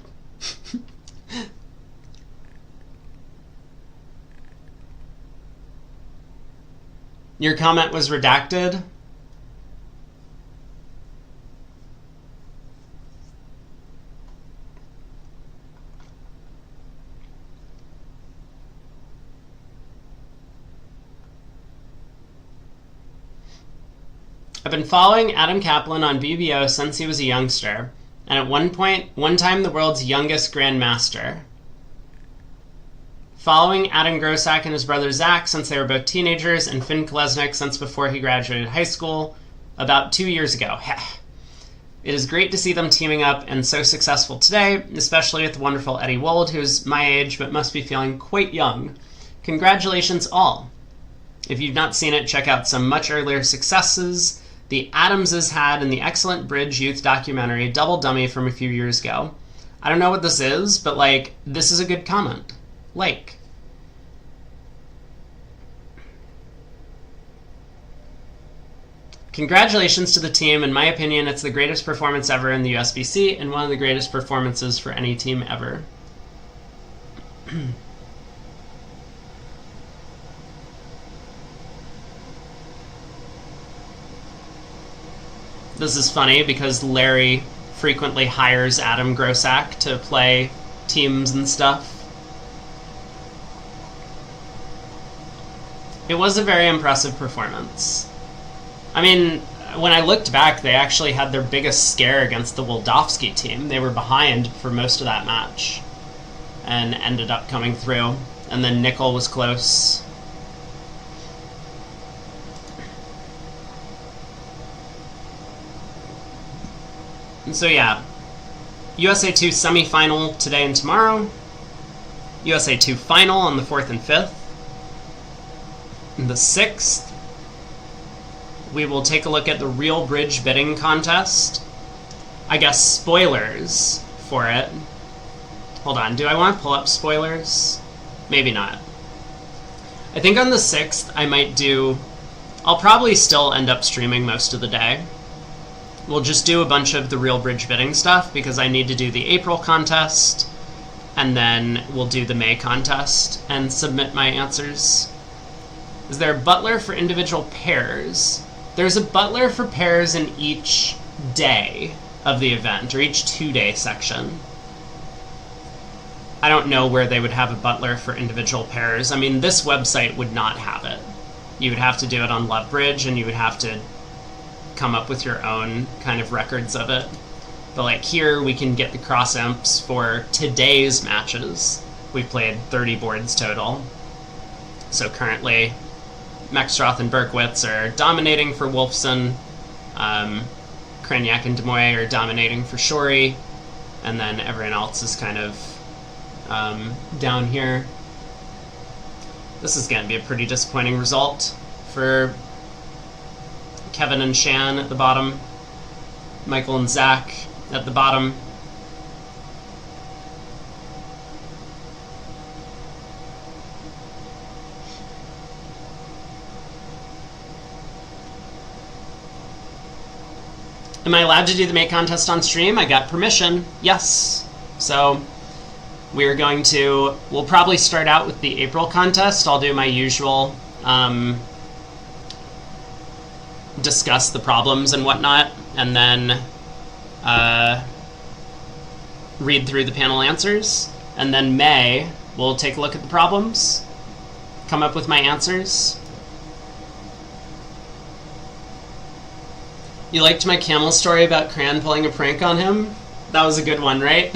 Your comment was redacted. I've been following Adam Kaplan on BBO since he was a youngster, and at one time the world's youngest grandmaster. Following Adam Grossack and his brother Zach since they were both teenagers, and Finn Kolesnik since before he graduated high school about 2 years ago. It is great to see them teaming up and so successful today, especially with the wonderful Eddie Wold, who's my age but must be feeling quite young. Congratulations all. If you've not seen it, check out some much earlier successes the Adamses had in the excellent Bridge youth documentary Double Dummy from a few years ago. I don't know what this is, but like, this is a good comment. Like. Congratulations to the team. In my opinion, it's the greatest performance ever in the USBC and one of the greatest performances for any team ever. This is funny because Larry frequently hires Adam Grossack to play teams and stuff. It was a very impressive performance. I mean, when I looked back, they actually had their biggest scare against the Wildowski team. They were behind for most of that match and ended up coming through. And then Nickel was close. And so yeah, USA2 semi-final today and tomorrow. USA2 final on the 4th and 5th. And the 6th, we will take a look at the real bridge bidding contest. I guess spoilers for it. Hold on, do I want to pull up spoilers? Maybe not. I think on the 6th I might do... I'll probably still end up streaming most of the day. We'll just do a bunch of the real bridge bidding stuff because I need to do the April contest, and then we'll do the May contest and submit my answers. Is there a butler for individual pairs? There's a butler for pairs in each day of the event, or each 2-day section. I don't know where they would have a butler for individual pairs. I mean, this website would not have it. You would have to do it on LoveBridge, and you would have to come up with your own kind of records of it. But like here, we can get the cross amps for today's matches. We've played 30 boards total. So currently, Mexroth and Berkowitz are dominating for Wolfson. Kraniak and Demoy are dominating for Shori. And then everyone else is kind of down here. This is going to be a pretty disappointing result for Kevin and Shan at the bottom. Michael and Zach at the bottom. Am I allowed to do the May contest on stream? I got permission. Yes. So we're going to... We'll probably start out with the April contest. I'll do my usual... discuss the problems and whatnot, and then read through the panel answers. And then May, we'll take a look at the problems, come up with my answers. You liked my camel story about Cran pulling a prank on him? That was a good one, right?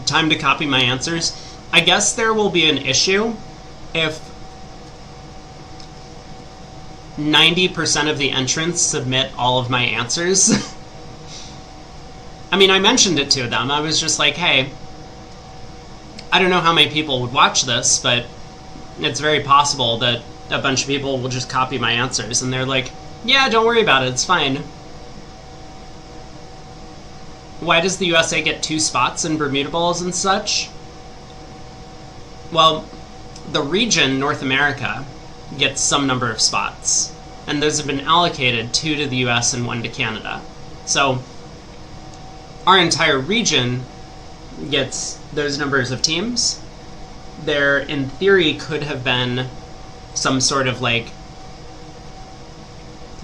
Time to copy my answers. I guess there will be an issue if 90% of the entrants submit all of my answers. I mean, I mentioned it to them. I was just like, hey, I don't know how many people would watch this, but it's very possible that a bunch of people will just copy my answers. And they're like, yeah, don't worry about it. It's fine. Why does the USA get 2 spots in Bermuda Bowls and such? Well, the region, North America, gets some number of spots. And those have been allocated 2 to the US and 1 to Canada. So our entire region gets those numbers of teams. There, in theory, could have been some sort of like,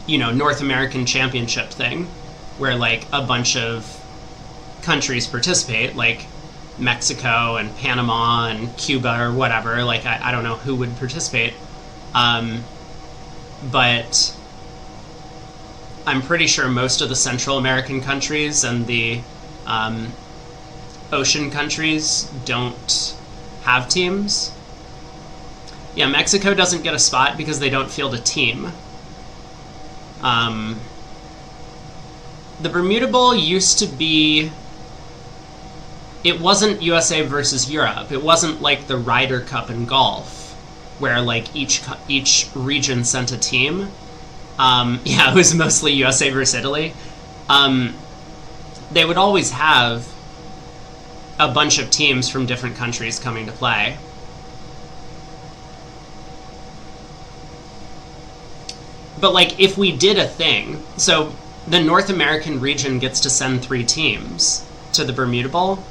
you know, North American championship thing where like a bunch of countries participate, like Mexico and Panama and Cuba or whatever. Like, I don't know who would participate. But I'm pretty sure most of the Central American countries and the ocean countries don't have teams. Yeah, Mexico doesn't get a spot because they don't field a team. The Bermuda Bowl used to be... It wasn't USA versus Europe. It wasn't like the Ryder Cup in golf, where like each region sent a team. Yeah, it was mostly USA versus Italy. They would always have a bunch of teams from different countries coming to play. But, like, if we did a thing, so the North American region gets to send 3 teams to the Bermuda Bowl.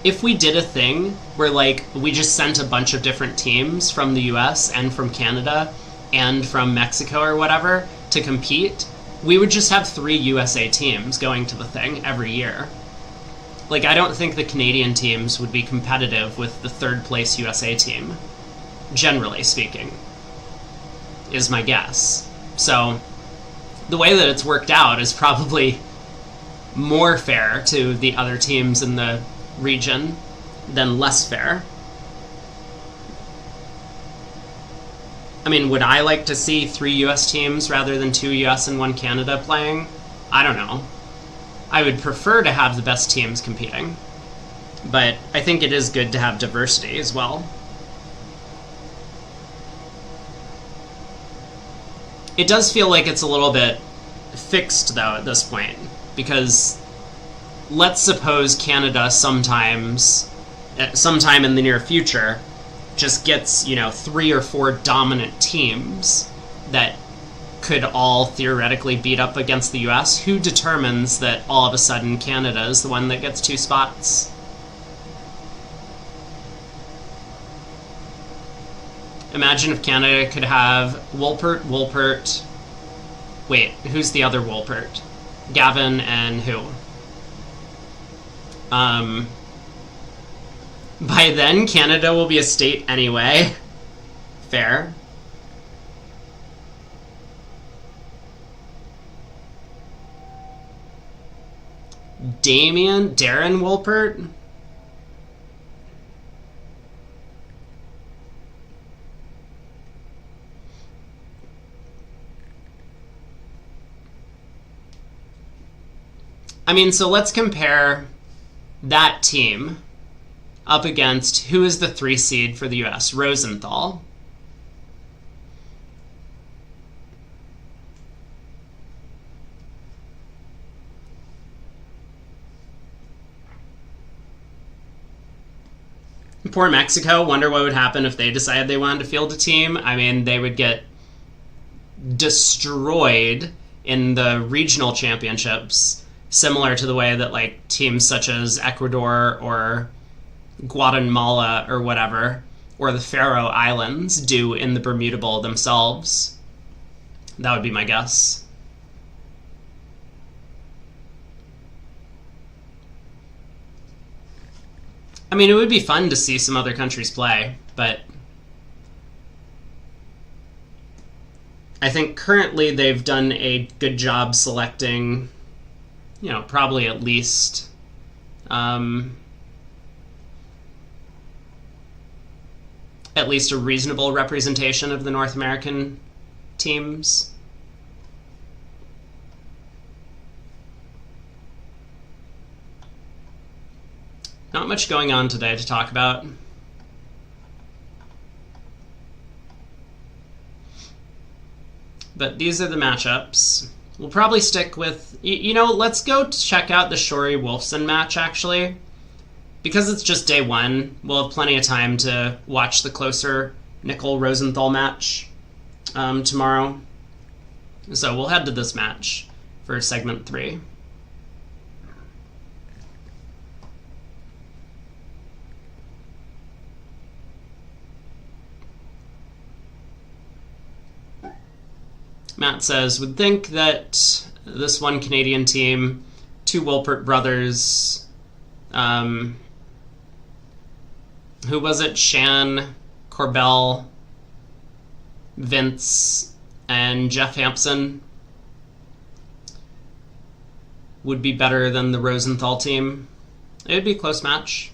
If we did a thing where, like, we just sent a bunch of different teams from the US and from Canada and from Mexico or whatever to compete, we would just have 3 USA teams going to the thing every year. Like, I don't think the Canadian teams would be competitive with the 3rd place USA team, generally speaking, is my guess. So, the way that it's worked out is probably more fair to the other teams in the region than less fair. I mean, would I like to see 3 US teams rather than 2 US and 1 Canada playing? I don't know. I would prefer to have the best teams competing, but I think it is good to have diversity as well. It does feel like it's a little bit fixed, though, at this point, because let's suppose Canada sometime in the near future just gets, 3 or 4 dominant teams that could all theoretically beat up against the US. Who determines that all of a sudden Canada is the one that gets 2 spots? Imagine if Canada could have Wolpert. Wait, who's the other Wolpert? Gavin and who? By then, Canada will be a state anyway. Fair. Darren Wolpert? I mean, so let's compare that team up against who is the 3 seed for the US? Rosenthal. Poor Mexico. Wonder what would happen if they decided they wanted to field a team. I mean, they would get destroyed in the regional championships, similar to the way that, like, teams such as Ecuador or Guatemala or whatever, or the Faroe Islands do in the Bermuda Bowl themselves. That would be my guess. I mean, it would be fun to see some other countries play, but I think currently they've done a good job selecting, probably at least a reasonable representation of the North American teams. Not much going on today to talk about. But these are the matchups. We'll probably stick with, let's go check out the Shorey-Wolfson match, actually. Because it's just day 1, we'll have plenty of time to watch the closer Nicol-Rosenthal match tomorrow. So we'll head to this match for segment 3. Matt says, would think that this one Canadian team, 2 Wolpert brothers, who was it? Shan, Corbell, Vince, and Jeff Hampson would be better than the Rosenthal team. It would be a close match.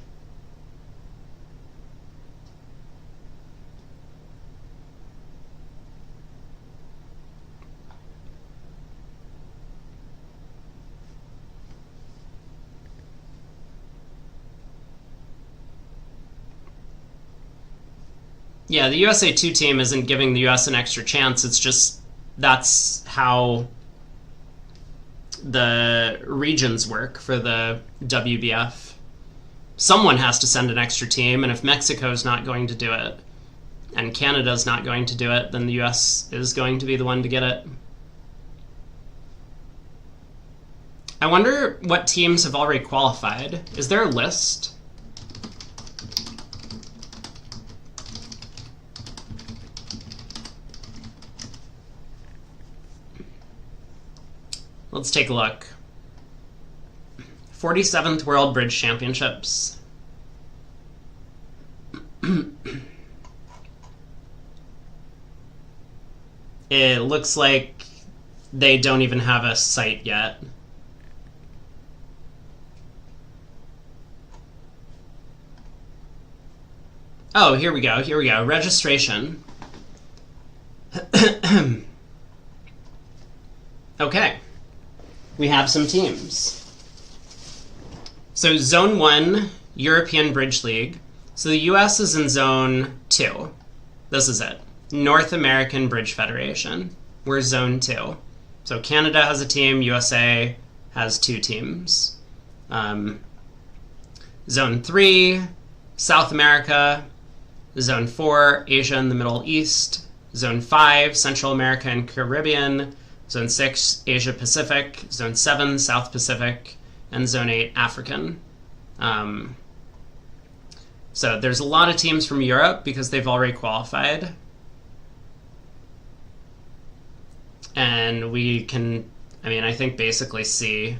Yeah, the USA2 team isn't giving the US an extra chance. It's just that's how the regions work for the WBF. Someone has to send an extra team, and if Mexico's not going to do it, and Canada's not going to do it, then the US is going to be the one to get it. I wonder what teams have already qualified. Is there a list? Let's take a look. 47th World Bridge Championships. It looks like they don't even have a site yet. Oh, here we go, here we go. Registration. Okay. We have some teams. So Zone 1, European Bridge League. So the US is in Zone 2. This is it. North American Bridge Federation. We're Zone 2. So Canada has a team, USA has 2 teams. Zone 3, South America. Zone 4, Asia and the Middle East. Zone 5, Central America and Caribbean. Zone 6, Asia Pacific. Zone 7, South Pacific. And Zone 8, African. So there's a lot of teams from Europe because they've already qualified. And we can, I think basically see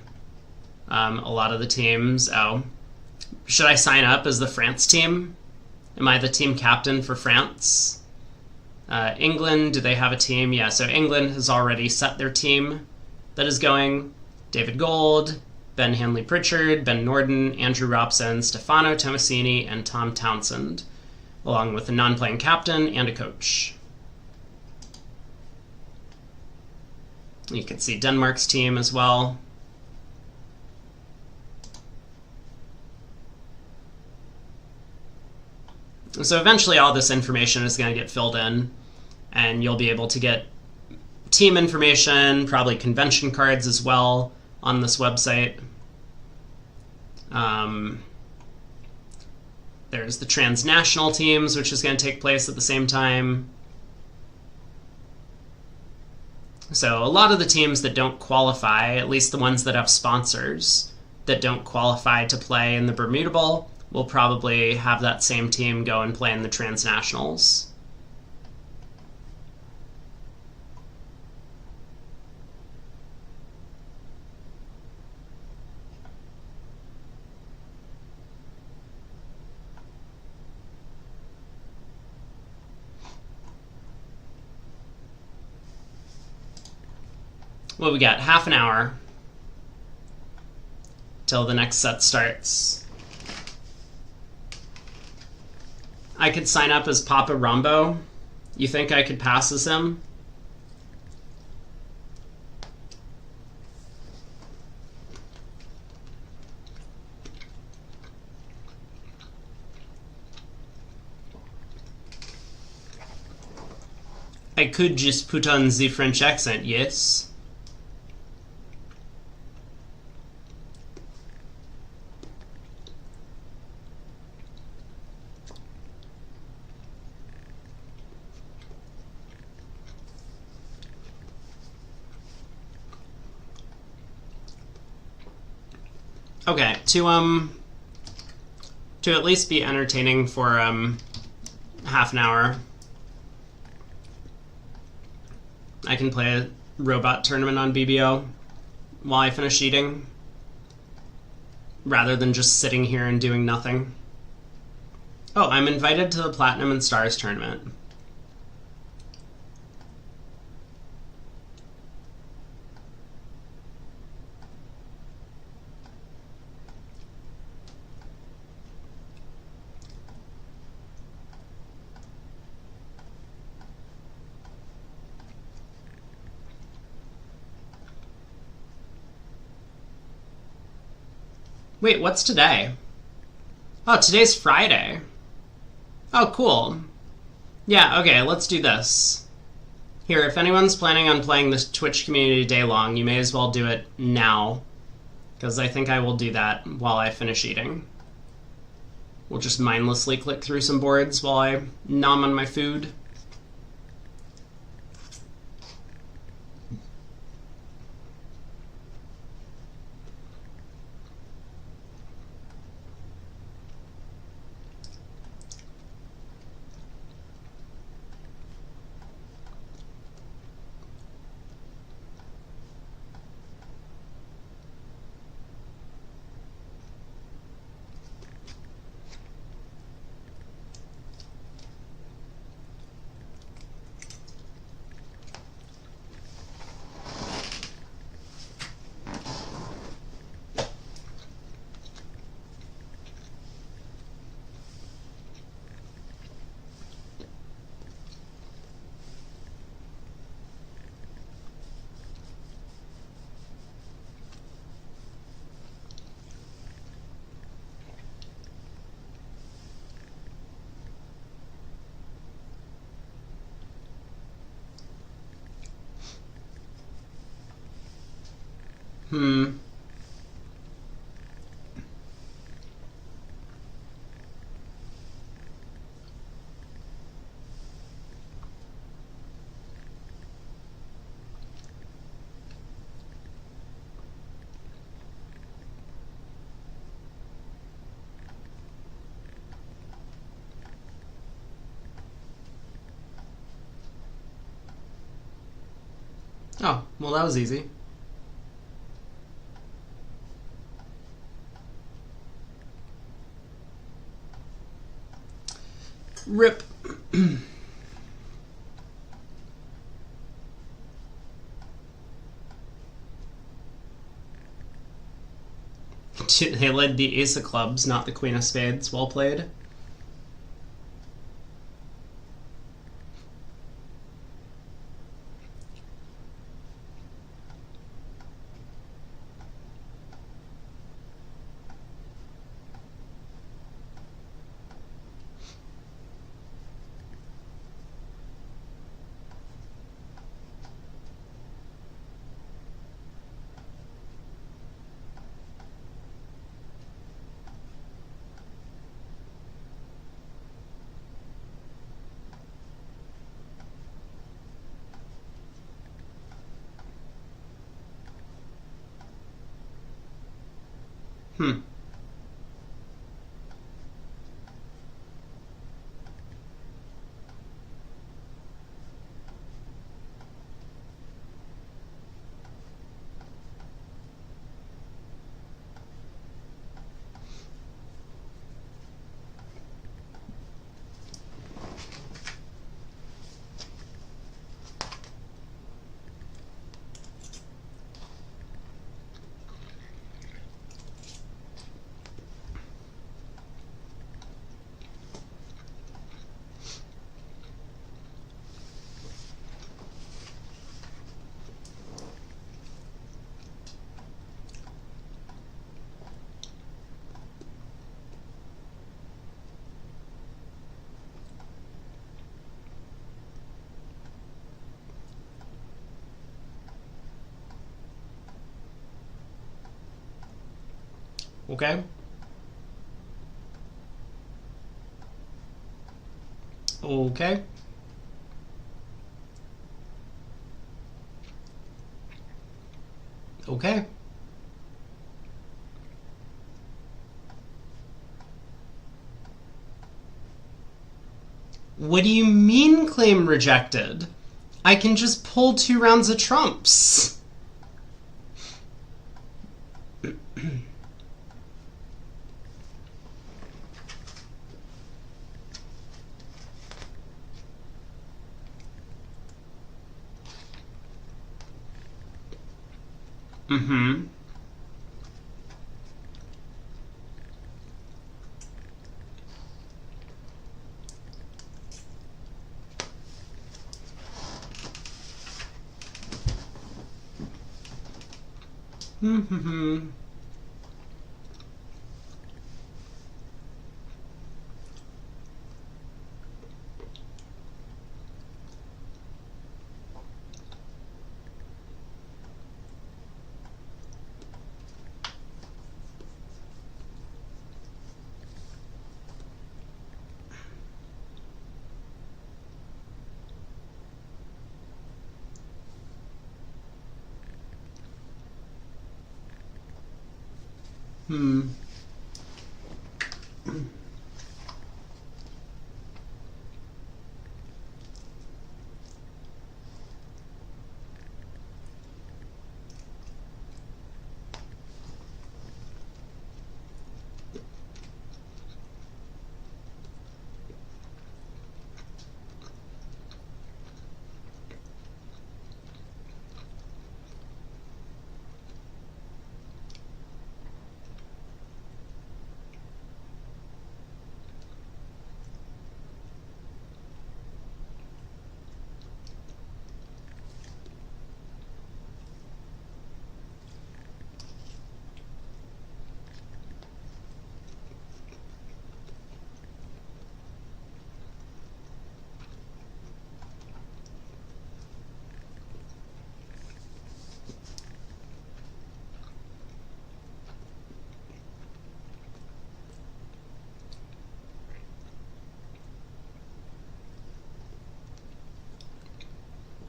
a lot of the teams. Oh, should I sign up as the France team? Am I the team captain for France? England, do they have a team? Yeah, so England has already set their team that is going. David Gold, Ben Hanley-Pritchard, Ben Norden, Andrew Robson, Stefano Tomasini, and Tom Townsend, along with a non-playing captain and a coach. You can see Denmark's team as well. So eventually all this information is going to get filled in, and you'll be able to get team information, probably convention cards as well on this website. There's the transnational teams, which is going to take place at the same time. So a lot of the teams that don't qualify, at least the ones that have sponsors that don't qualify to play in the Bermuda Bowl, will probably have that same team go and play in the transnationals. Well, we got half an hour till the next set starts. I could sign up as Papa Rombo. You think I could pass as him? I could just put on the French accent, yes. Okay, to at least be entertaining for half an hour, I can play a robot tournament on BBO while I finish eating, rather than just sitting here and doing nothing. Oh, I'm invited to the Platinum and Stars tournament. Wait, what's today? Oh, today's Friday. Oh, cool. Yeah, okay, let's do this. Here, if anyone's planning on playing this Twitch community day long, you may as well do it now, because I think I will do that while I finish eating. We'll just mindlessly click through some boards while I nom on my food. Oh, well, that was easy. Rip. They led the ace of clubs, not the queen of spades. Well played. Okay. Okay. Okay. What do you mean claim rejected? I can just pull 2 rounds of trumps. Mm-hmm. Mm-hmm.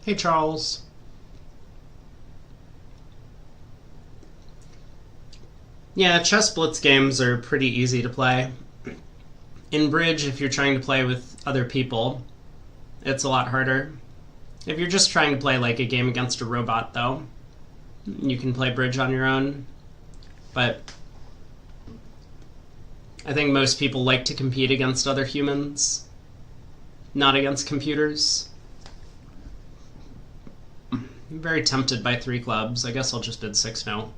Hey, Charles. Yeah, chess blitz games are pretty easy to play. In bridge, if you're trying to play with other people, it's a lot harder. If you're just trying to play like a game against a robot, though, you can play bridge on your own. But I think most people like to compete against other humans, not against computers. I'm very tempted by 3 clubs. I guess I'll just bid 6 now.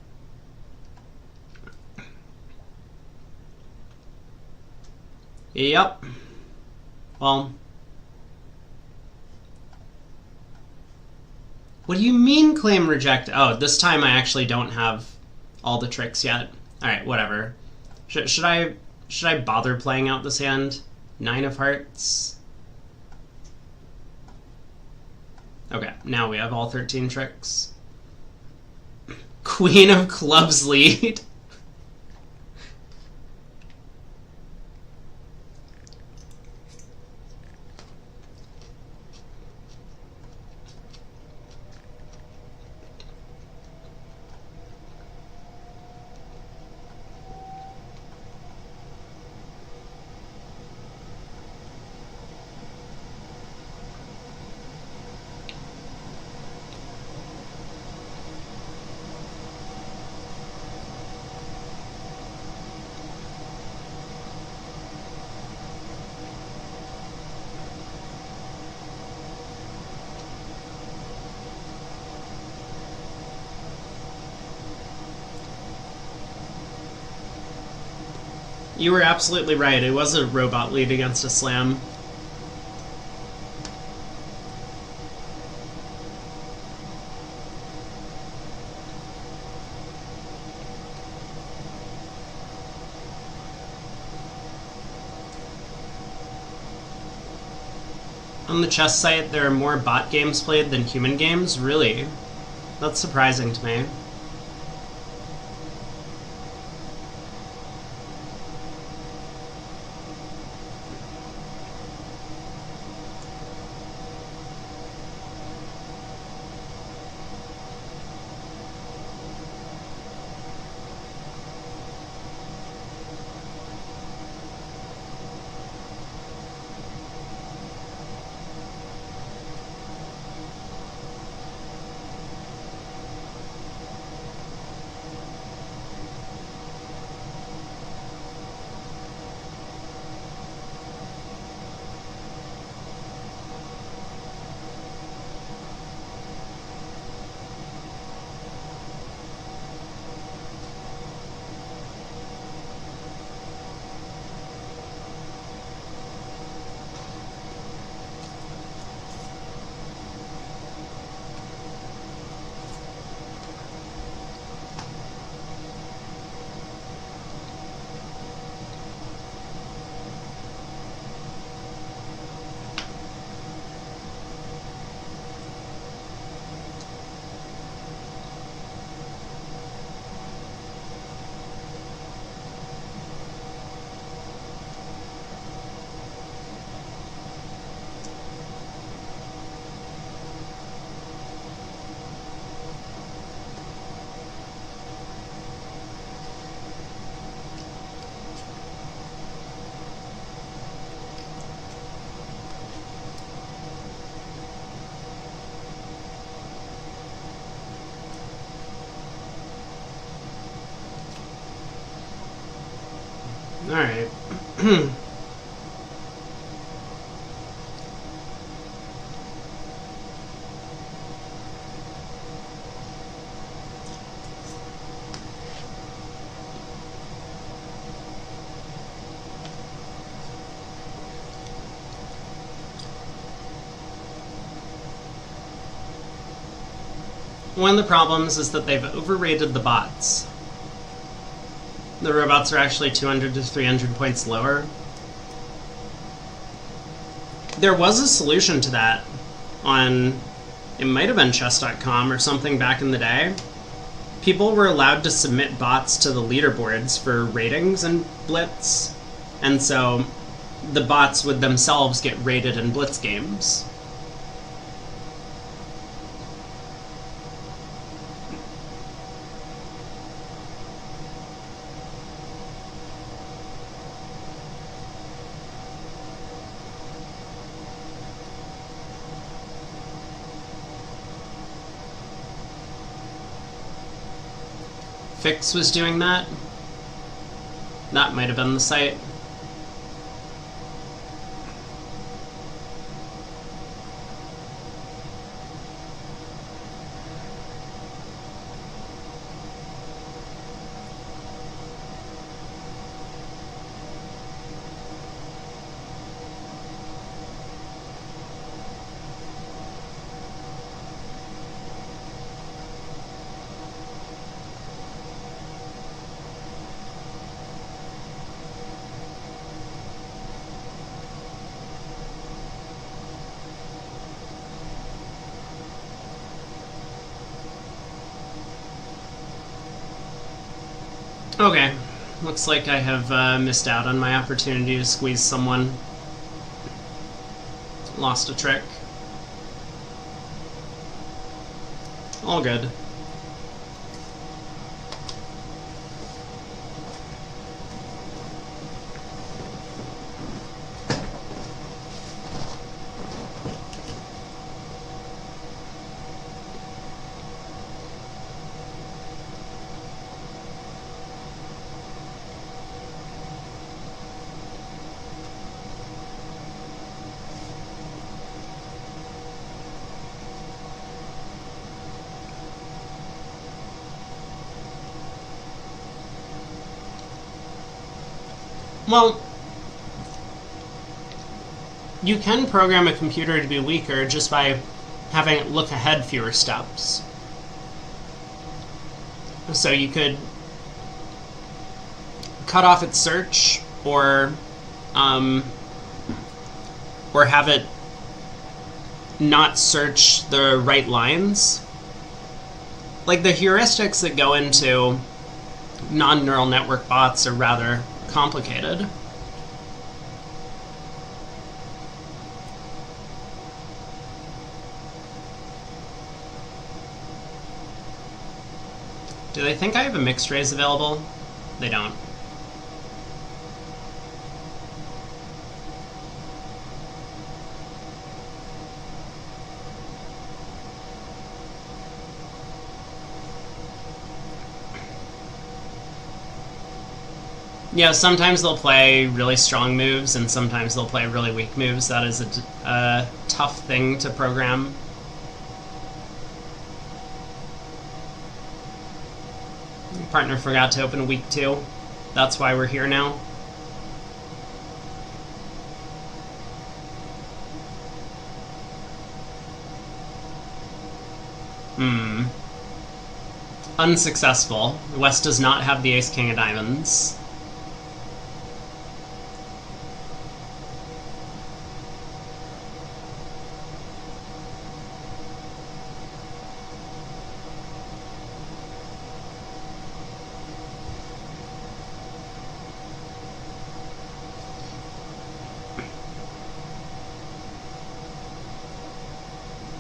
Yep. Well, what do you mean claim reject? Oh, this time I actually don't have all the tricks yet. Alright, whatever. Should I bother playing out this hand? 9 of hearts. Okay, now we have all 13 tricks. Queen of clubs lead. You were absolutely right. It was a robot lead against a slam. On the chess site, there are more bot games played than human games? Really? That's surprising to me. Alright. One of the problems is that they've overrated the bots. The robots are actually 200 to 300 points lower. There was a solution to that on, it might have been chess.com or something back in the day. People were allowed to submit bots to the leaderboards for ratings in Blitz, and so the bots would themselves get rated in Blitz games. Fix was doing that. That might have been the site. Okay, looks like I have missed out on my opportunity to squeeze someone. Lost a trick. All good. Well, you can program a computer to be weaker just by having it look ahead fewer steps. So you could cut off its search, or have it not search the right lines. Like, the heuristics that go into non-neural network bots are rather complicated. Do they think I have a mixed raise available? They don't. Yeah, sometimes they'll play really strong moves, and sometimes they'll play really weak moves. That is a tough thing to program. Your partner forgot to open week 2. That's why we're here now. Unsuccessful. West does not have the ace-king of diamonds.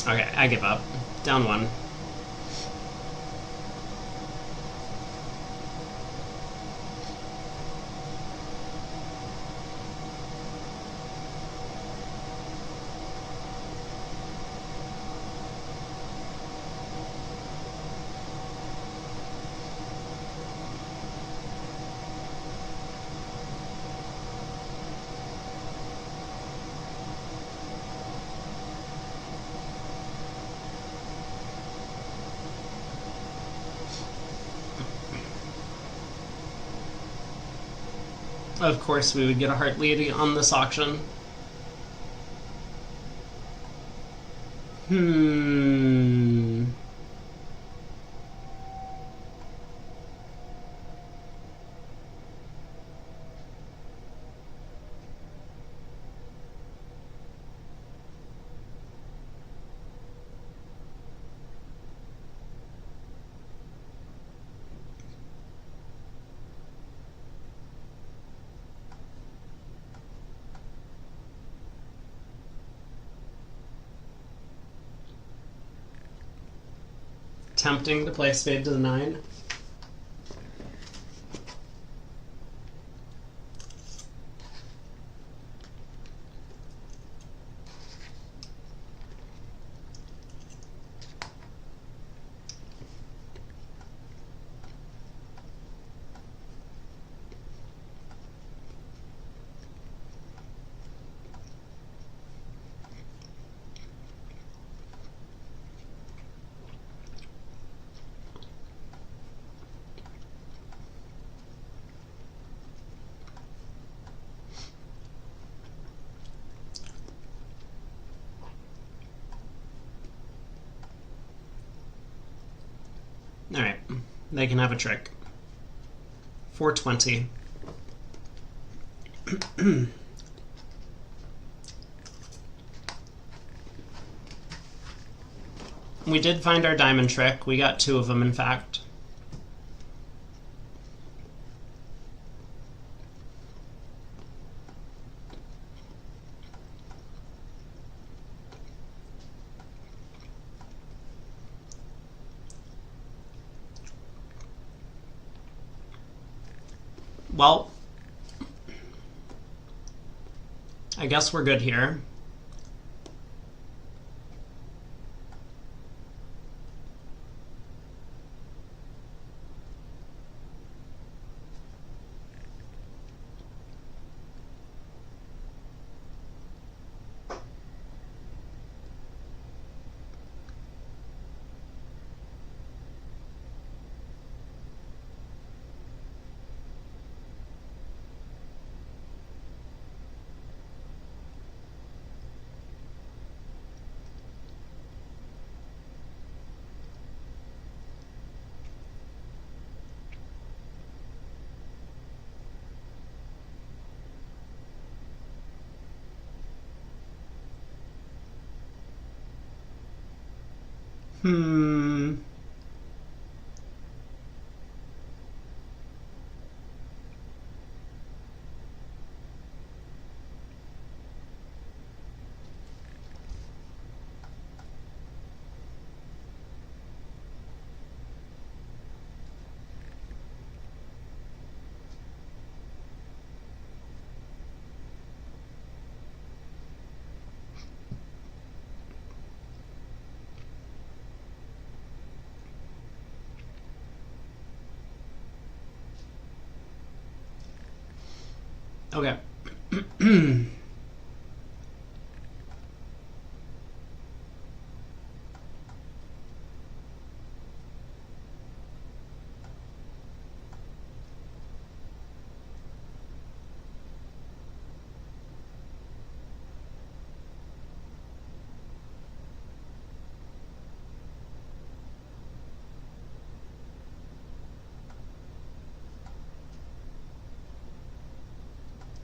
Okay, I give up. Down 1. Of course, we would get a heart lead on this auction. Tempting to play spade to the 9. Alright, they can have a trick. 420. We did find our diamond trick. We got 2 of them, in fact. Well, I guess we're good here. Okay.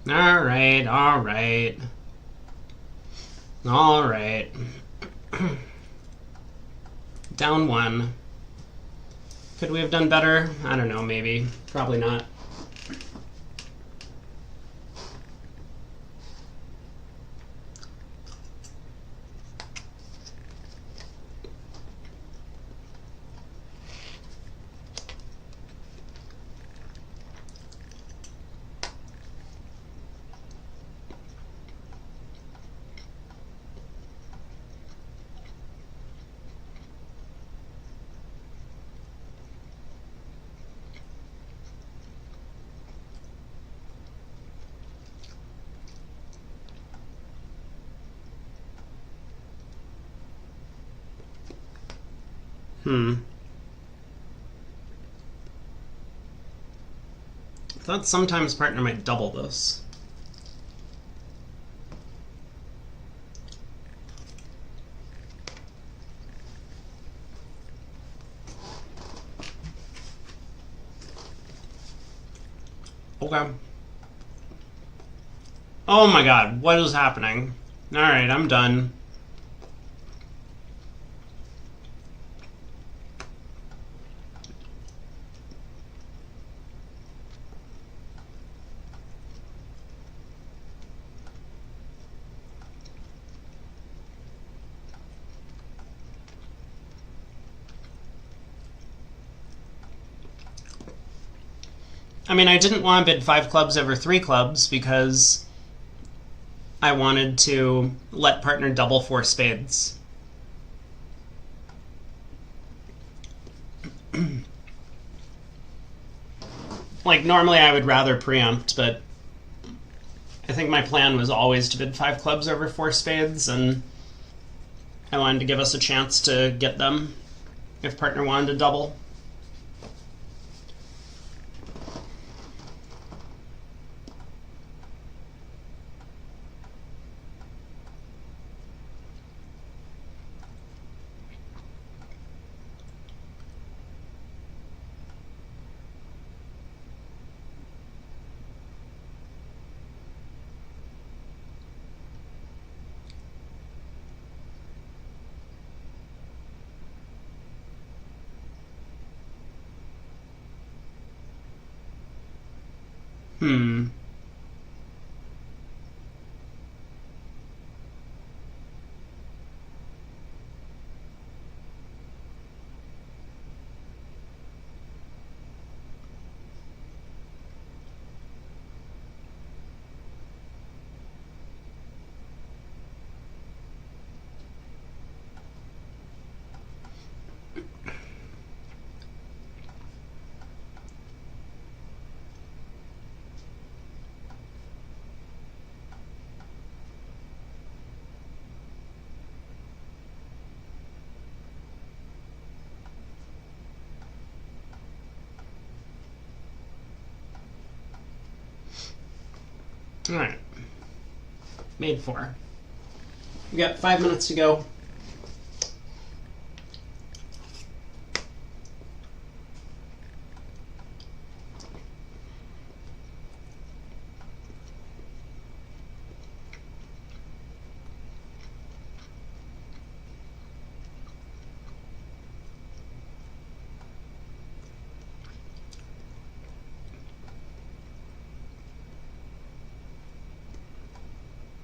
All right, all right. All right. Down 1. Could we have done better? I don't know, maybe. Probably not. thought sometimes partner might double this. Okay. Oh my god, what is happening? Alright, I'm done. I mean, I didn't want to bid 5 clubs over 3 clubs because I wanted to let partner double 4 spades. Like, normally I would rather preempt, but I think my plan was always to bid 5 clubs over 4 spades, and I wanted to give us a chance to get them if partner wanted to double. Alright. Made 4. We got 5 minutes to go.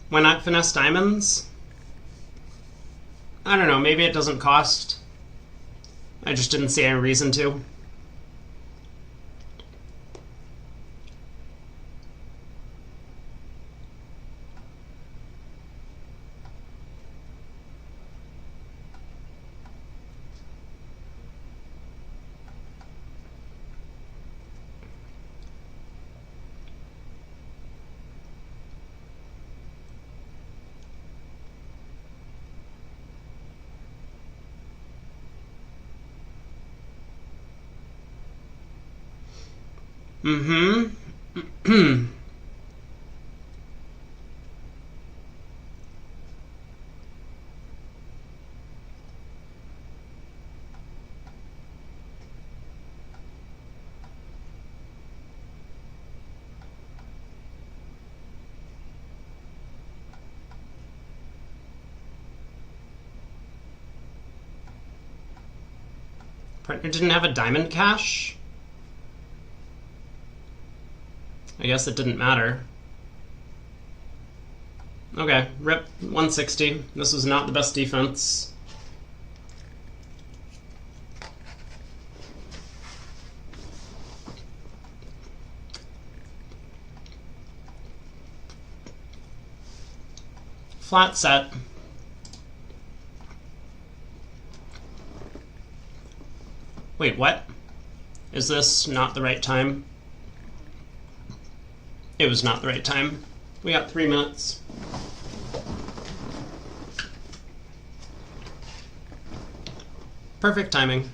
Why not finesse diamonds? I don't know, maybe it doesn't cost. I just didn't see any reason to. Partner didn't have a diamond cash? I guess it didn't matter. Okay, rip 160. This was not the best defense. Flat set. Wait, what? Is this not the right time? It was not the right time. We got 3 minutes. Perfect timing.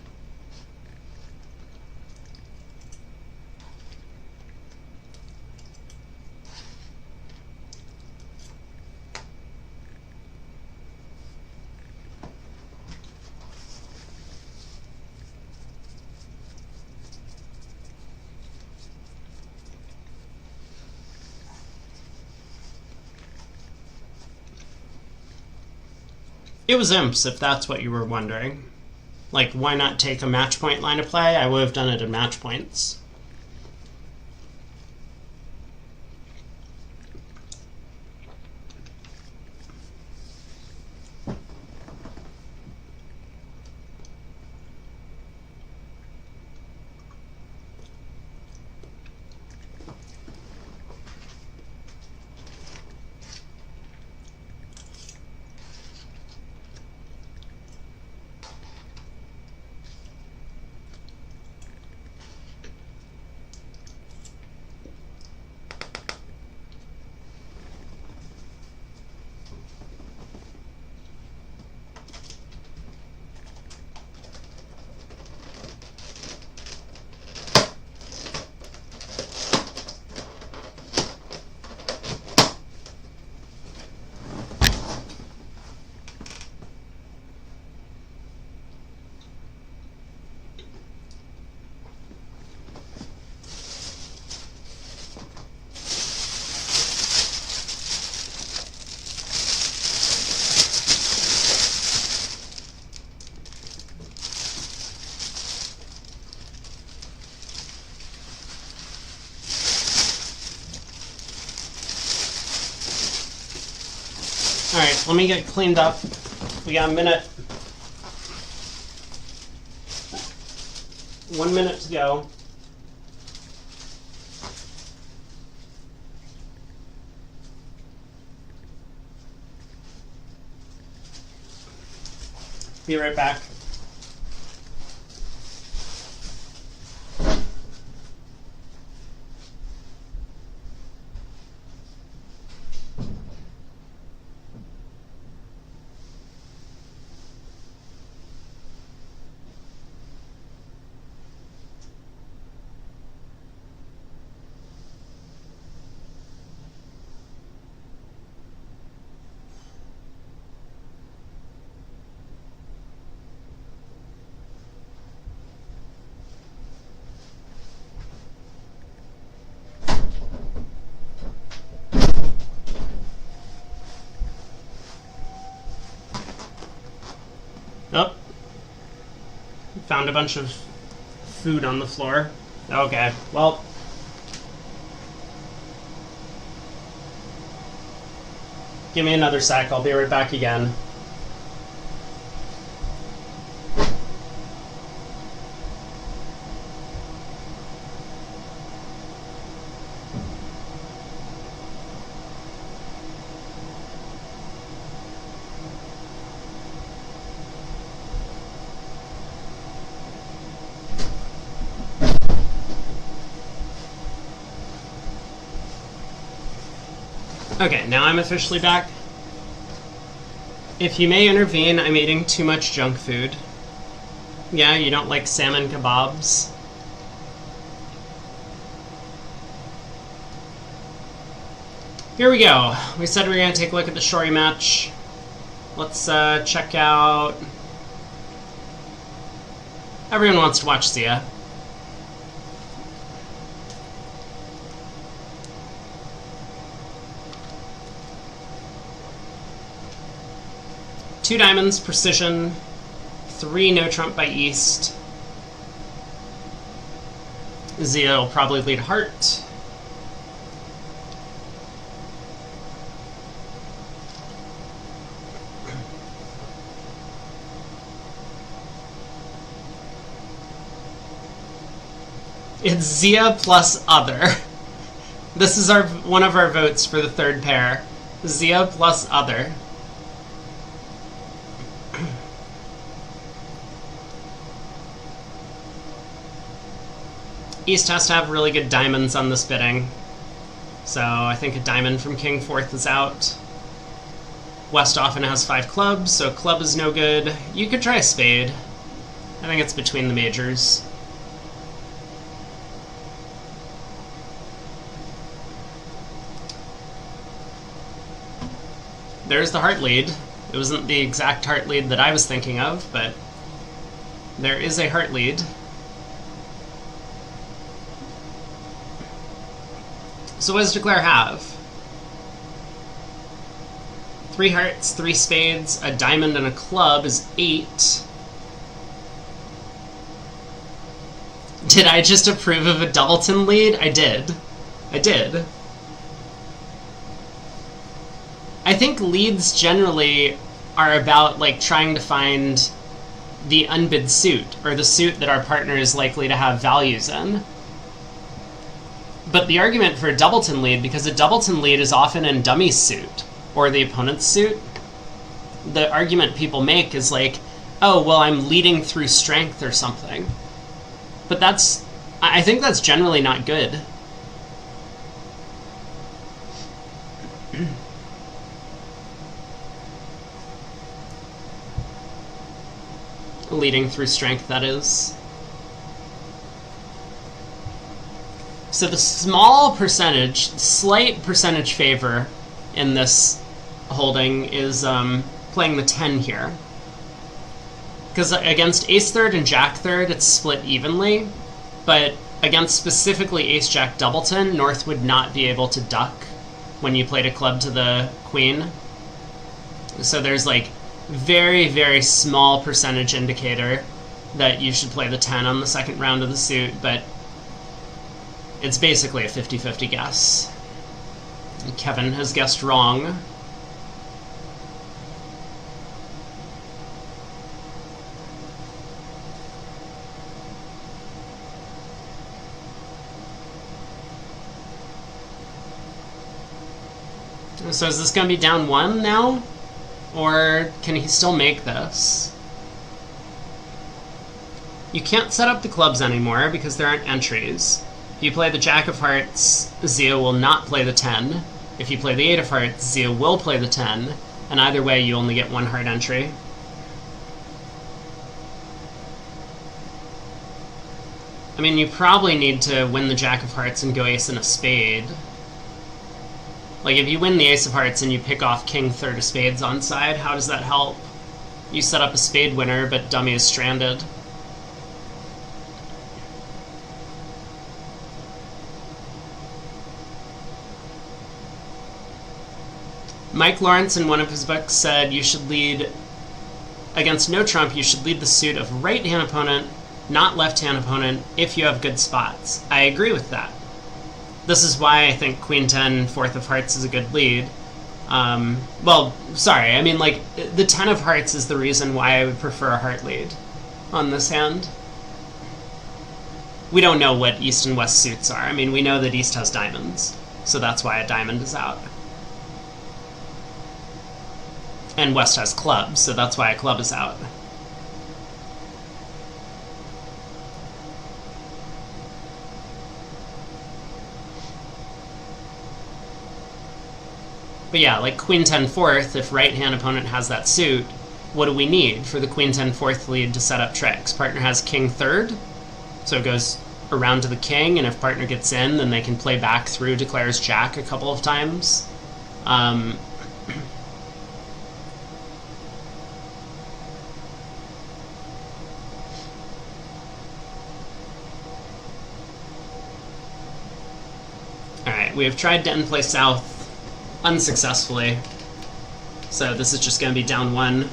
It was imps, if that's what you were wondering. Like, why not take a match point line of play? I would have done it in match points. Alright, let me get cleaned up. We got a minute. 1 minute to go. Be right back. Oh. Found a bunch of food on the floor. Okay, well. Give me another sec, I'll be right back again. Okay, now I'm officially back. If you may intervene, I'm eating too much junk food. Yeah, you don't like salmon kebabs? Here we go. We said we were going to take a look at the Shori match. Let's check out... Everyone wants to watch Zia. Two diamonds, precision, 3 no trump by east. Zia will probably lead heart. It's Zia plus other. This is one of our votes for the third pair. Zia plus other. East has to have really good diamonds on this bidding. So I think a diamond from King 4th is out. West often has 5 clubs, so club is no good. You could try a spade. I think it's between the majors. There's the heart lead. It wasn't the exact heart lead that I was thinking of, but there is a heart lead. So what does Declare have? 3 hearts, 3 spades, a diamond, and a club is 8. Did I just approve of a doubleton lead? I did. I did. I think leads generally are about, like, trying to find the unbid suit, or the suit that our partner is likely to have values in. But the argument for a doubleton lead, because a doubleton lead is often in dummy's suit, or the opponent's suit, the argument people make is like, oh, well, I'm leading through strength or something. But that's, I think that's generally not good. Leading through strength, that is. So the small percentage, slight percentage favor in this holding is playing the 10 here. Because against ace-third and jack-third, it's split evenly, but against specifically ace-jack doubleton, North would not be able to duck when you played a club to the queen. So there's like very, very small percentage indicator that you should play the 10 on the second round of the suit, but it's basically a 50-50 guess. Kevin has guessed wrong. So is this going to be down 1 now? Or can he still make this? You can't set up the clubs anymore because there aren't entries. If you play the jack of hearts, Zia will not play the 10. If you play the 8 of hearts, Zia will play the 10. And either way, you only get 1 heart entry. I mean, you probably need to win the jack of hearts and go ace and a spade. Like, if you win the ace of hearts and you pick off king third of spades on side, how does that help? You set up a spade winner, but dummy is stranded. Mike Lawrence in one of his books said you should lead, against no trump, you should lead the suit of right-hand opponent, not left-hand opponent, if you have good spots. I agree with that. This is why I think Queen 10, 4th of hearts is a good lead. Well, sorry, I mean, like, the 10 of hearts is the reason why I would prefer a heart lead on this hand. We don't know what East and West suits are. I mean, we know that East has diamonds, so that's why a diamond is out. And West has clubs, so that's why a club is out. But yeah, like Queen 10 4th, if right-hand opponent has that suit, what do we need for the Queen 10 4th lead to set up tricks? Partner has King 3rd, so it goes around to the king, and if partner gets in, then they can play back through, declares Jack a couple of times. Alright, we have tried to end play south unsuccessfully, so this is just going to be down 1.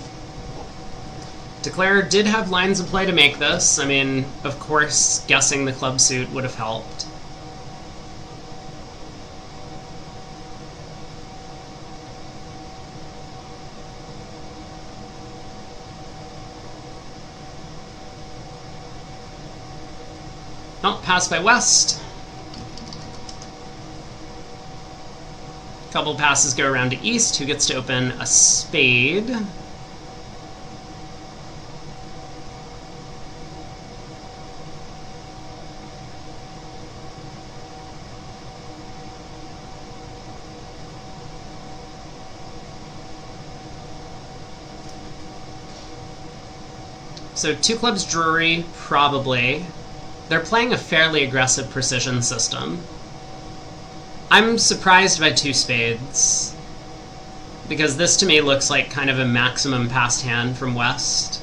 Declare did have lines of play to make this. I mean, of course, guessing the club suit would have helped. Oh, pass by West. Couple passes go around to East, who gets to open a spade. So 2 clubs Drury, probably. They're playing a fairly aggressive precision system. I'm surprised by 2 spades, because this to me looks like kind of a maximum passed hand from West.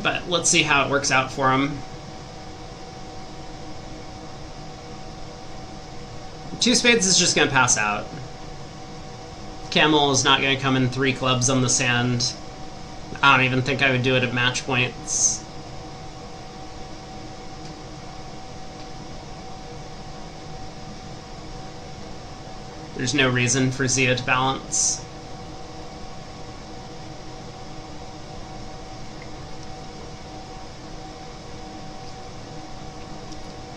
But let's see how it works out for him. Two spades is just going to pass out. Camel is not going to come in 3 clubs on the sand. I don't even think I would do it at match points. There's no reason for Zia to balance.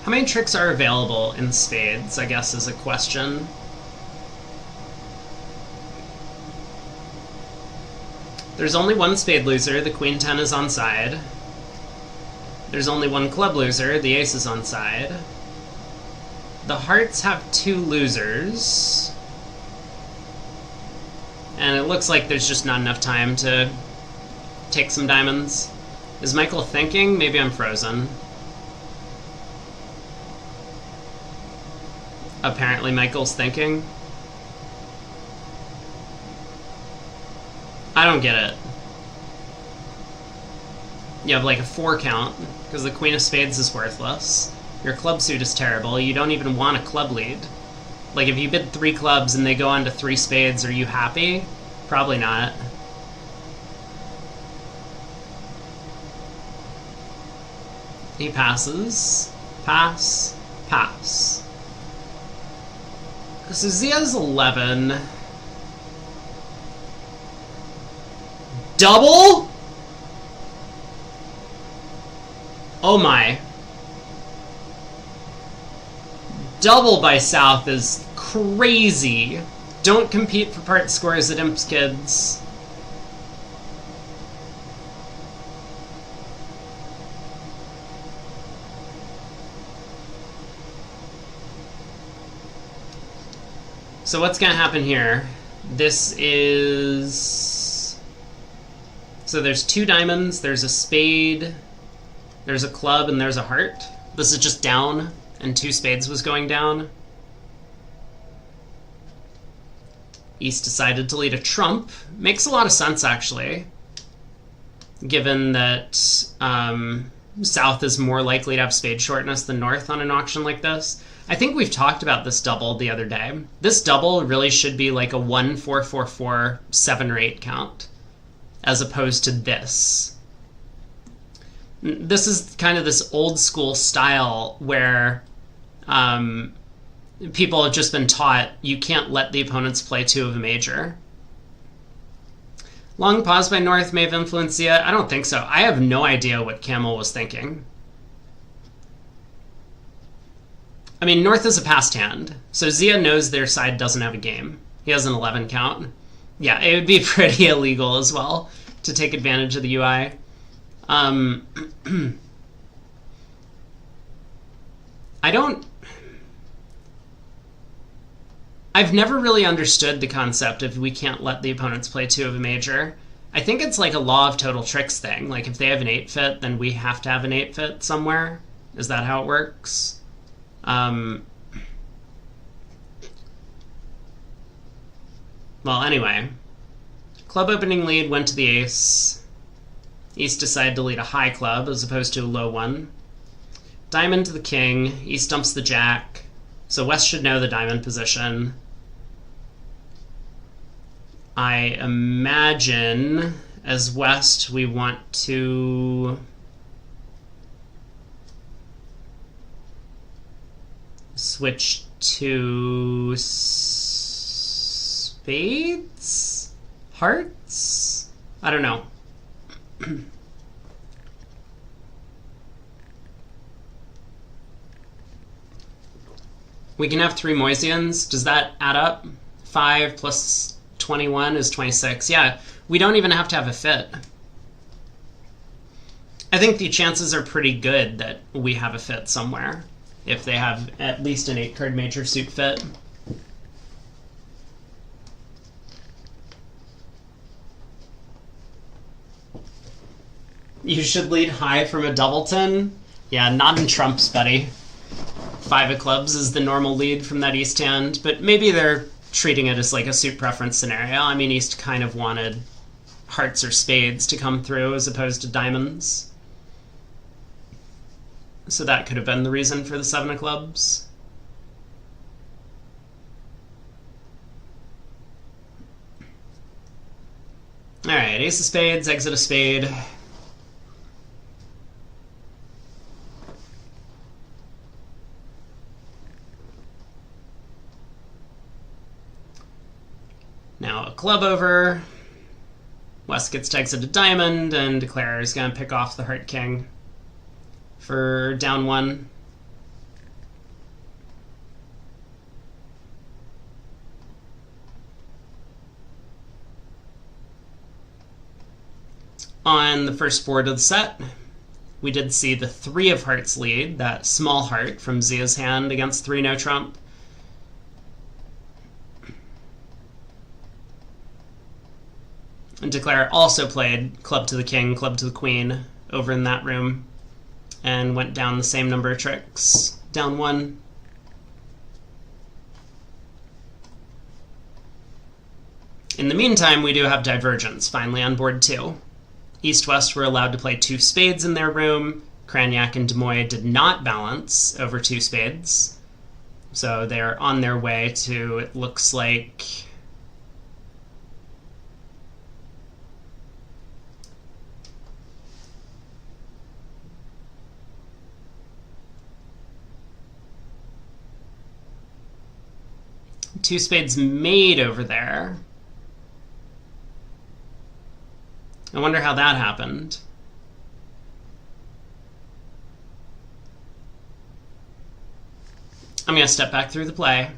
How many tricks are available in spades, I guess, is a question. There's only one spade loser, the queen 10 is on side. There's only one club loser, the ace is on side. The hearts have 2 losers. And it looks like there's just not enough time to take some diamonds. Is Michael thinking? Maybe I'm frozen. Apparently Michael's thinking. I don't get it. You have like a 4 count, because the queen of spades is worthless. Your club suit is terrible. You don't even want a club lead. Like, if you bid 3 clubs and they go on to 3 spades, are you happy? Probably not. He passes. Pass. Pass. So Zia's 11. Double? Oh my. Double by South is crazy. Don't compete for part scores at Imps Kids. So what's gonna happen here? This is... So there's 2 diamonds, there's a spade, there's a club, and there's a heart. This is just down, and 2 spades was going down. East decided to lead a trump. Makes a lot of sense, actually, given that South is more likely to have spade shortness than North on an auction like this. I think we've talked about this double the other day. This double really should be like a 1, 4, 4, 4, 7 or 8 count, as opposed to this. This is kind of this old school style where people have just been taught you can't let the opponents play 2 of a major. Long pause by North may have influenced Zia. I don't think so. I have no idea what Camel was thinking. I mean, North is a passed hand, so Zia knows their side doesn't have a game. He has an 11 count. Yeah, it would be pretty illegal as well to take advantage of the UI. I've never really understood the concept of we can't let the opponents play 2 of a major. I think it's like a law of total tricks thing. Like, if they have an 8 fit, then we have to have an 8 fit somewhere. Is that how it works? Well, anyway. Club opening lead went to the ace. East decided to lead a high club as opposed to a low one. Diamond to the king. East dumps the jack. So West should know the diamond position. I imagine, as West, we want to switch to spades? Hearts? I don't know. We can have 3 Moisians. Does that add up? 5 plus 21 is 26. Yeah, we don't even have to have a fit. I think the chances are pretty good that we have a fit somewhere, if they have at least an 8-card major suit fit. You should lead high from a doubleton. Yeah, not in trumps, buddy. 5 of clubs is the normal lead from that East hand, but maybe they're treating it as like a suit preference scenario. I mean, East kind of wanted hearts or spades to come through as opposed to diamonds. So that could have been the reason for the 7 of clubs. Alright, ace of spades, exit a spade. Now a club over. West gets to exit a diamond, and declare is going to pick off the heart king for down one. On the first board of the set, we did see the 3 of hearts lead, that small heart from Zia's hand against 3 no trump. And Declare also played club to the king, club to the queen over in that room, and went down the same number of tricks, down 1. In the meantime, we do have divergence, finally on board 2. East-West were allowed to play 2 spades in their room. Cragnac and Demoy did not balance over 2 spades. So they're on their way to, it looks like, two spades made over there. I wonder how that happened. I'm going to step back through the play.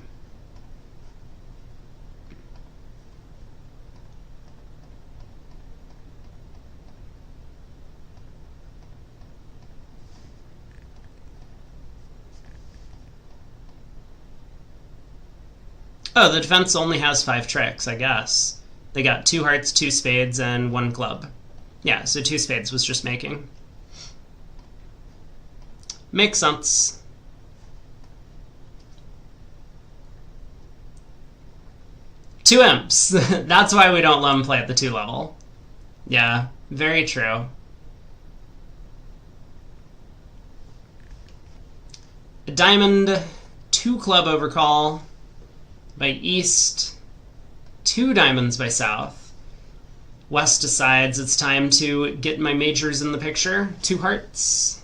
Oh, the defense only has 5 tricks, I guess. They got 2 hearts, 2 spades, and 1 club. Yeah, so 2 spades was just making. Makes sense. Two imps. That's why we don't let them play at the 2 level. Yeah, very true. A diamond, 2 club overcall by East, 2 diamonds by South. West decides it's time to get my majors in the picture. 2 hearts.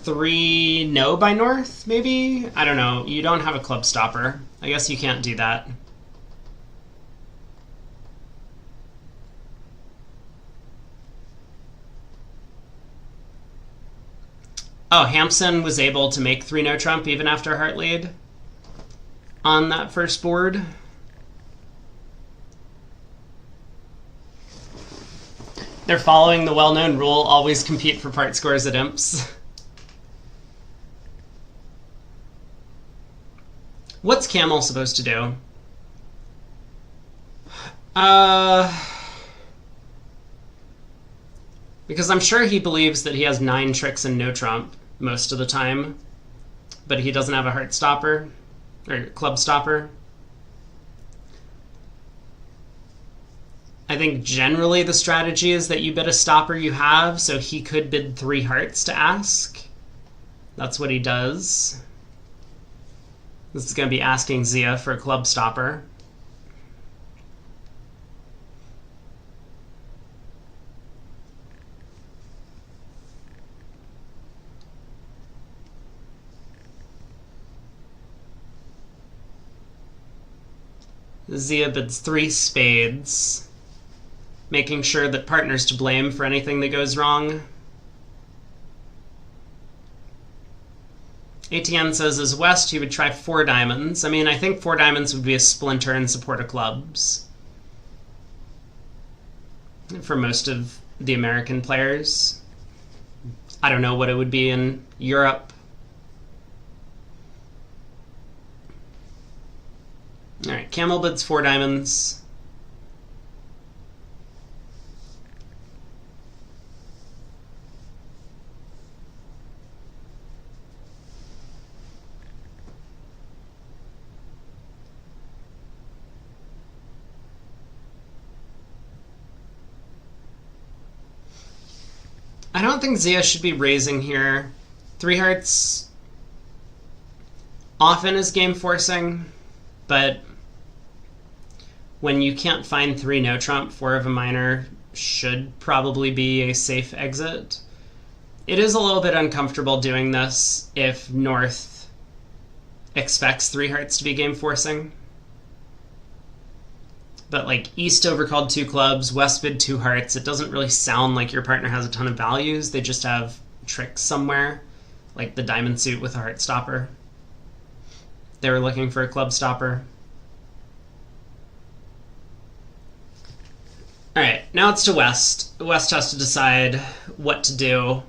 Three no by North, maybe? I don't know. You don't have a club stopper. I guess you can't do that. Oh, Hampson was able to make 3 no trump even after heart lead on that first board. They're following the well-known rule, always compete for part scores at imps. What's Camel supposed to do? Because I'm sure he believes that he has 9 tricks and no trump most of the time, but he doesn't have a heart stopper, or club stopper. I think generally the strategy is that you bid a stopper you have, so he could bid 3 hearts to ask. That's what he does. This is going to be asking Zia for a club stopper. Zia bids 3 spades, making sure that partner's to blame for anything that goes wrong. ATN says as West he would try 4 diamonds. I mean, I think 4 diamonds would be a splinter in support of clubs for most of the American players. I don't know what it would be in Europe. Alright, Camel bids 4 diamonds. I don't think Zia should be raising here. 3 hearts often as game forcing, but when you can't find 3 no trump, 4 of a minor should probably be a safe exit. It is a little bit uncomfortable doing this if North expects 3 hearts to be game forcing. But like East overcalled 2 clubs, West bid 2 hearts. It doesn't really sound like your partner has a ton of values. They just have tricks somewhere, like the diamond suit with a heart stopper. They were looking for a club stopper. Alright, now it's to West. West has to decide what to do.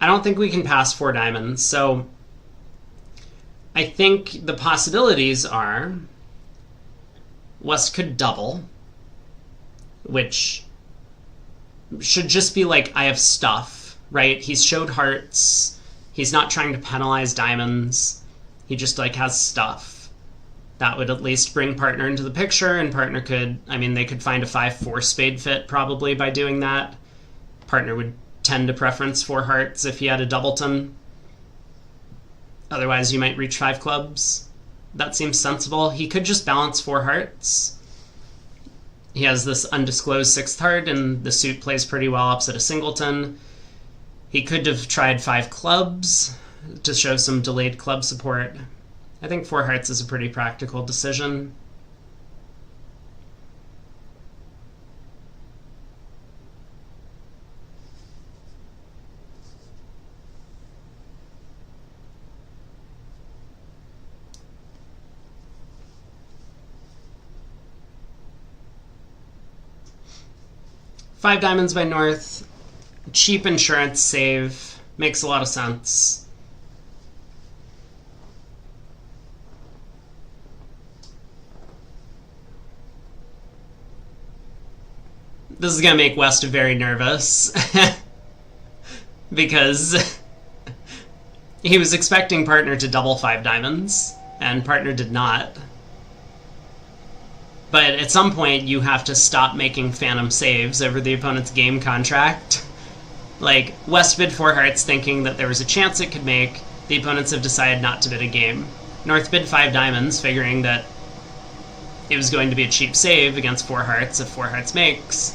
I don't think we can pass 4 diamonds, so I think the possibilities are West could double, which should just be like, I have stuff, right? He's showed hearts. He's not trying to penalize diamonds. He just like has stuff. That would at least bring partner into the picture, and partner could, I mean, they could find a 5-4 spade fit probably by doing that. Partner would tend to preference 4 hearts if he had a doubleton. Otherwise, you might reach 5 clubs. That seems sensible. He could just balance 4 hearts. He has this undisclosed 6th heart, and the suit plays pretty well opposite a singleton. He could have tried 5 clubs to show some delayed club support. I think 4 hearts is a pretty practical decision. Five diamonds by North. Cheap insurance save. Makes a lot of sense. This is going to make West very nervous because he was expecting partner to double 5 diamonds, and partner did not. But at some point, you have to stop making phantom saves over the opponent's game contract. Like, West bid 4 hearts thinking that there was a chance it could make. The opponents have decided not to bid a game. North bid 5 diamonds, figuring that it was going to be a cheap save against 4 hearts if 4 hearts makes.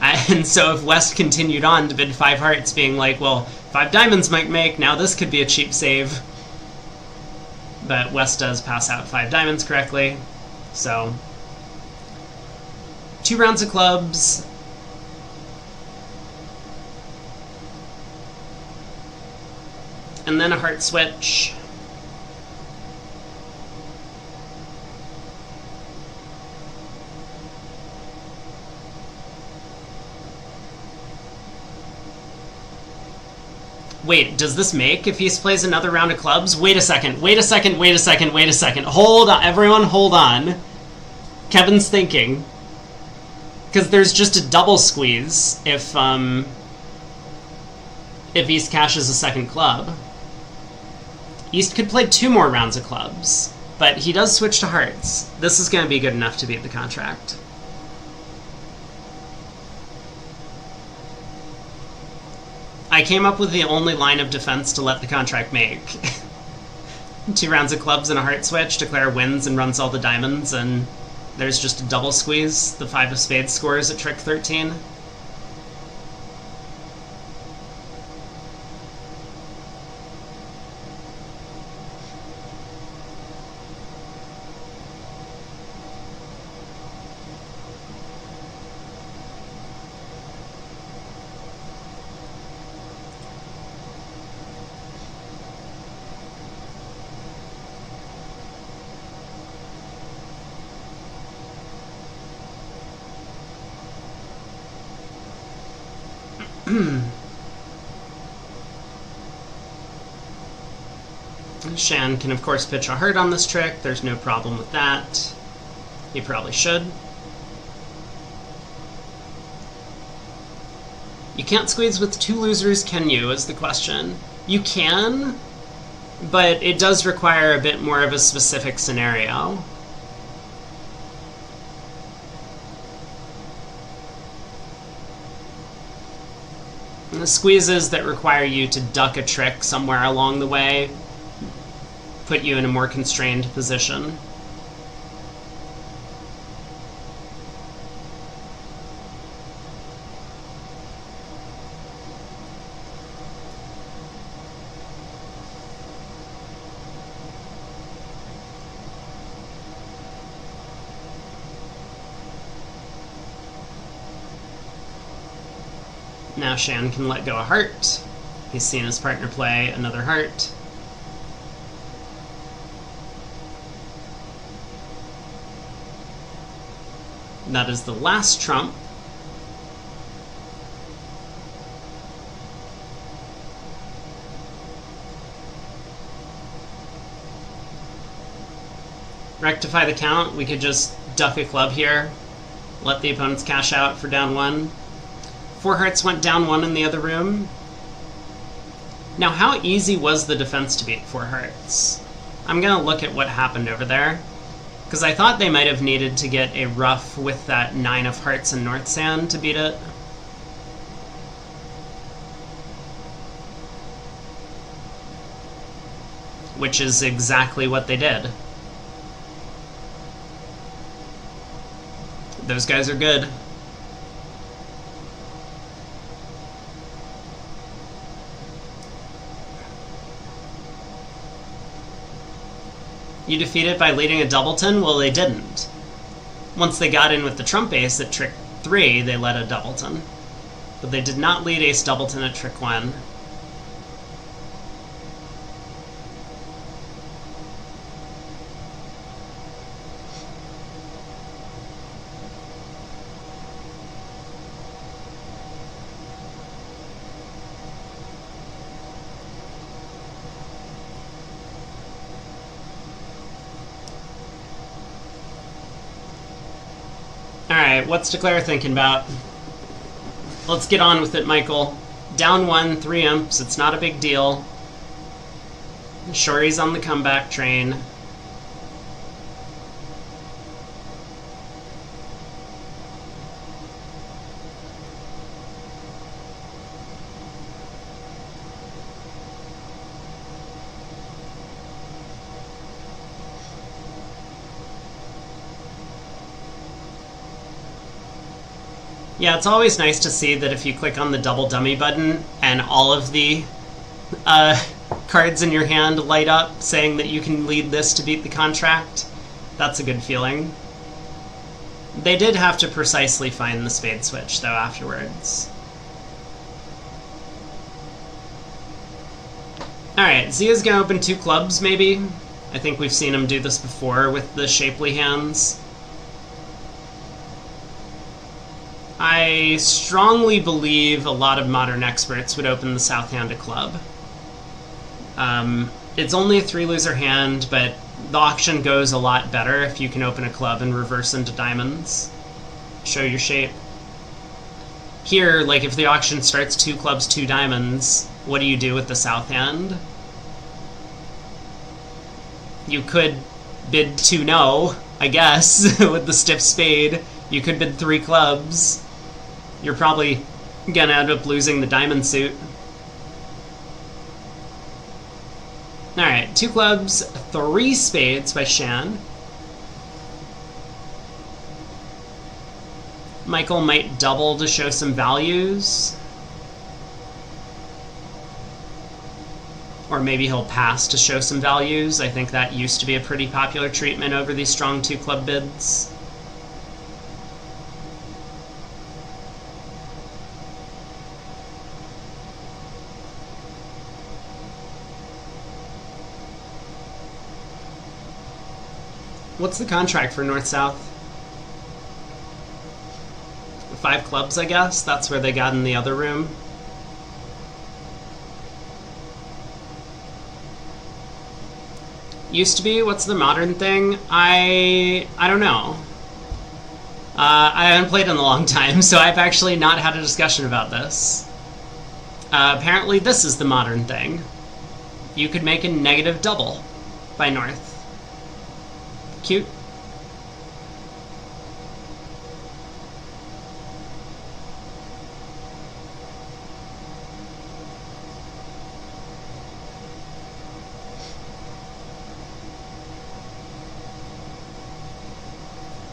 And so if West continued on to bid 5 hearts, being like, well, 5 diamonds might make, now this could be a cheap save. But West does pass out 5 diamonds correctly. So 2 rounds of clubs. And then a heart switch. Wait, does this make if he plays another round of clubs? Wait a second, wait a second, wait a second, wait a second. Hold on, everyone hold on. Kevin's thinking. Because there's just a double squeeze if East cashes a second club. East could play 2 more rounds of clubs, but he does switch to hearts. This is going to be good enough to beat the contract. I came up with the only line of defense to let the contract make. 2 rounds of clubs and a heart switch, declare wins and runs all the diamonds, and there's just a double squeeze. The 5 of spades scores at trick 13. Shan can of course pitch a heart on this trick. There's no problem with that. He probably should. You can't squeeze with 2 losers, can you, is the question. You can, but it does require a bit more of a specific scenario. And the squeezes that require you to duck a trick somewhere along the way put you in a more constrained position. Now Shan can let go a heart. He's seen his partner play another heart. That is the last trump. Rectify the count. We could just duck a club here. Let the opponents cash out for down one. 4 hearts went down 1 in the other room. Now, how easy was the defense to beat 4 hearts? I'm going to look at what happened over there, because I thought they might have needed to get a ruff with that 9 of hearts and North Sand to beat it. Which is exactly what they did. Those guys are good. You defeat it by leading a doubleton? Well, they didn't. Once they got in with the trump ace at trick 3, they led a doubleton. But they did not lead ace doubleton at trick 1. Alright, what's Declare thinking about? Let's get on with it, Michael. Down 1, 3 imps, it's not a big deal. Shorey's on the comeback train. Yeah, it's always nice to see that if you click on the double dummy button and all of the cards in your hand light up saying that you can lead this to beat the contract. That's a good feeling. They did have to precisely find the spade switch, though, afterwards. Alright, Zia's gonna open 2 clubs, maybe? I think we've seen him do this before with the shapely hands. I strongly believe a lot of modern experts would open the south hand a club. It's only a 3-loser hand, but the auction goes a lot better if you can open a club and reverse into diamonds. Show your shape. Here, like, if the auction starts 2 clubs, 2 diamonds, what do you do with the south hand? You could bid 2-no, I guess, with the stiff spade. You could bid 3 clubs. You're probably gonna end up losing the diamond suit. Alright, 2 clubs, 3 spades by Shan. Michael might double to show some values. Or maybe he'll pass to show some values. I think that used to be a pretty popular treatment over these strong 2 club bids. What's the contract for North-South? 5 clubs, I guess? That's where they got in the other room. Used to be? What's the modern thing? I don't know. I haven't played in a long time, so I've actually not had a discussion about this. Apparently this is the modern thing. You could make a negative double by North. Cute.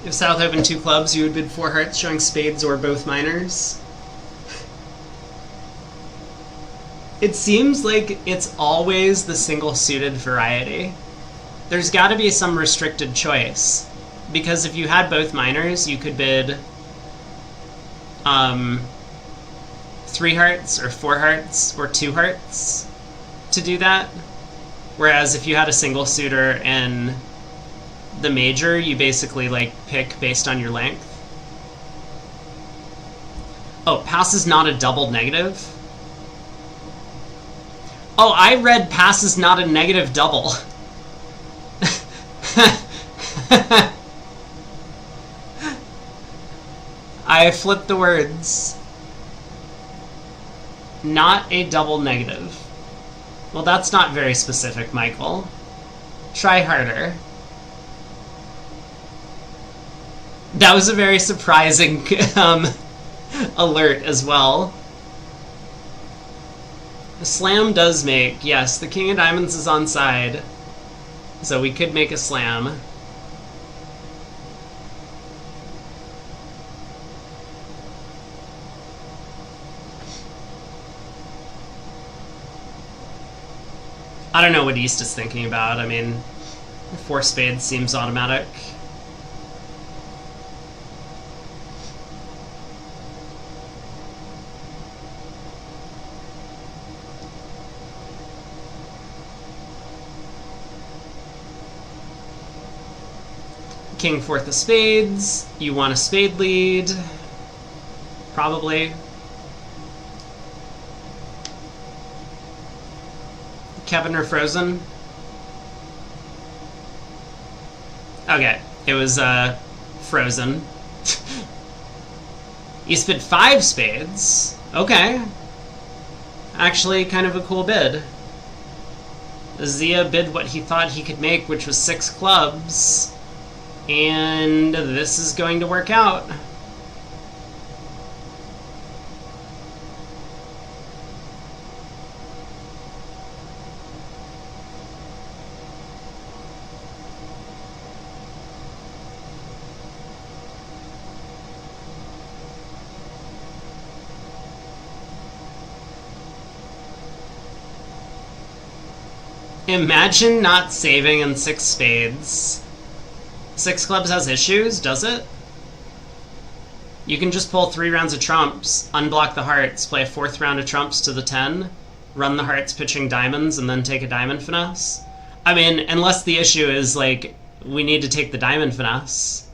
If South opened 2 clubs, you would bid 4 hearts, showing spades or both minors. It seems like it's always the single-suited variety. There's got to be some restricted choice. Because if you had both minors, you could bid 3 hearts, or 4 hearts, or 2 hearts to do that. Whereas if you had a single suitor in the major, you basically like pick based on your length. Oh, pass is not a double negative? Oh, I read pass is not a negative double. I flipped the words. Not a double negative. Well, that's not very specific, Michael. Try harder. That was a very surprising alert as well. The slam does make, yes, the king of diamonds is on side. So we could make a slam. I don't know what East is thinking about. I mean, 4 spades seems automatic. King 4th of spades. You want a spade lead. Probably. Kevin or Frozen? Okay, it was Frozen. East bid 5 spades. Okay. Actually, kind of a cool bid. Zia bid what he thought he could make, which was 6 clubs. And this is going to work out. Imagine not saving in 6 spades. 6 clubs has issues, does it? You can just pull 3 rounds of trumps, unblock the hearts, play a 4th round of trumps to the 10, run the hearts pitching diamonds, and then take a diamond finesse. I mean, unless the issue is, like, we need to take the diamond finesse.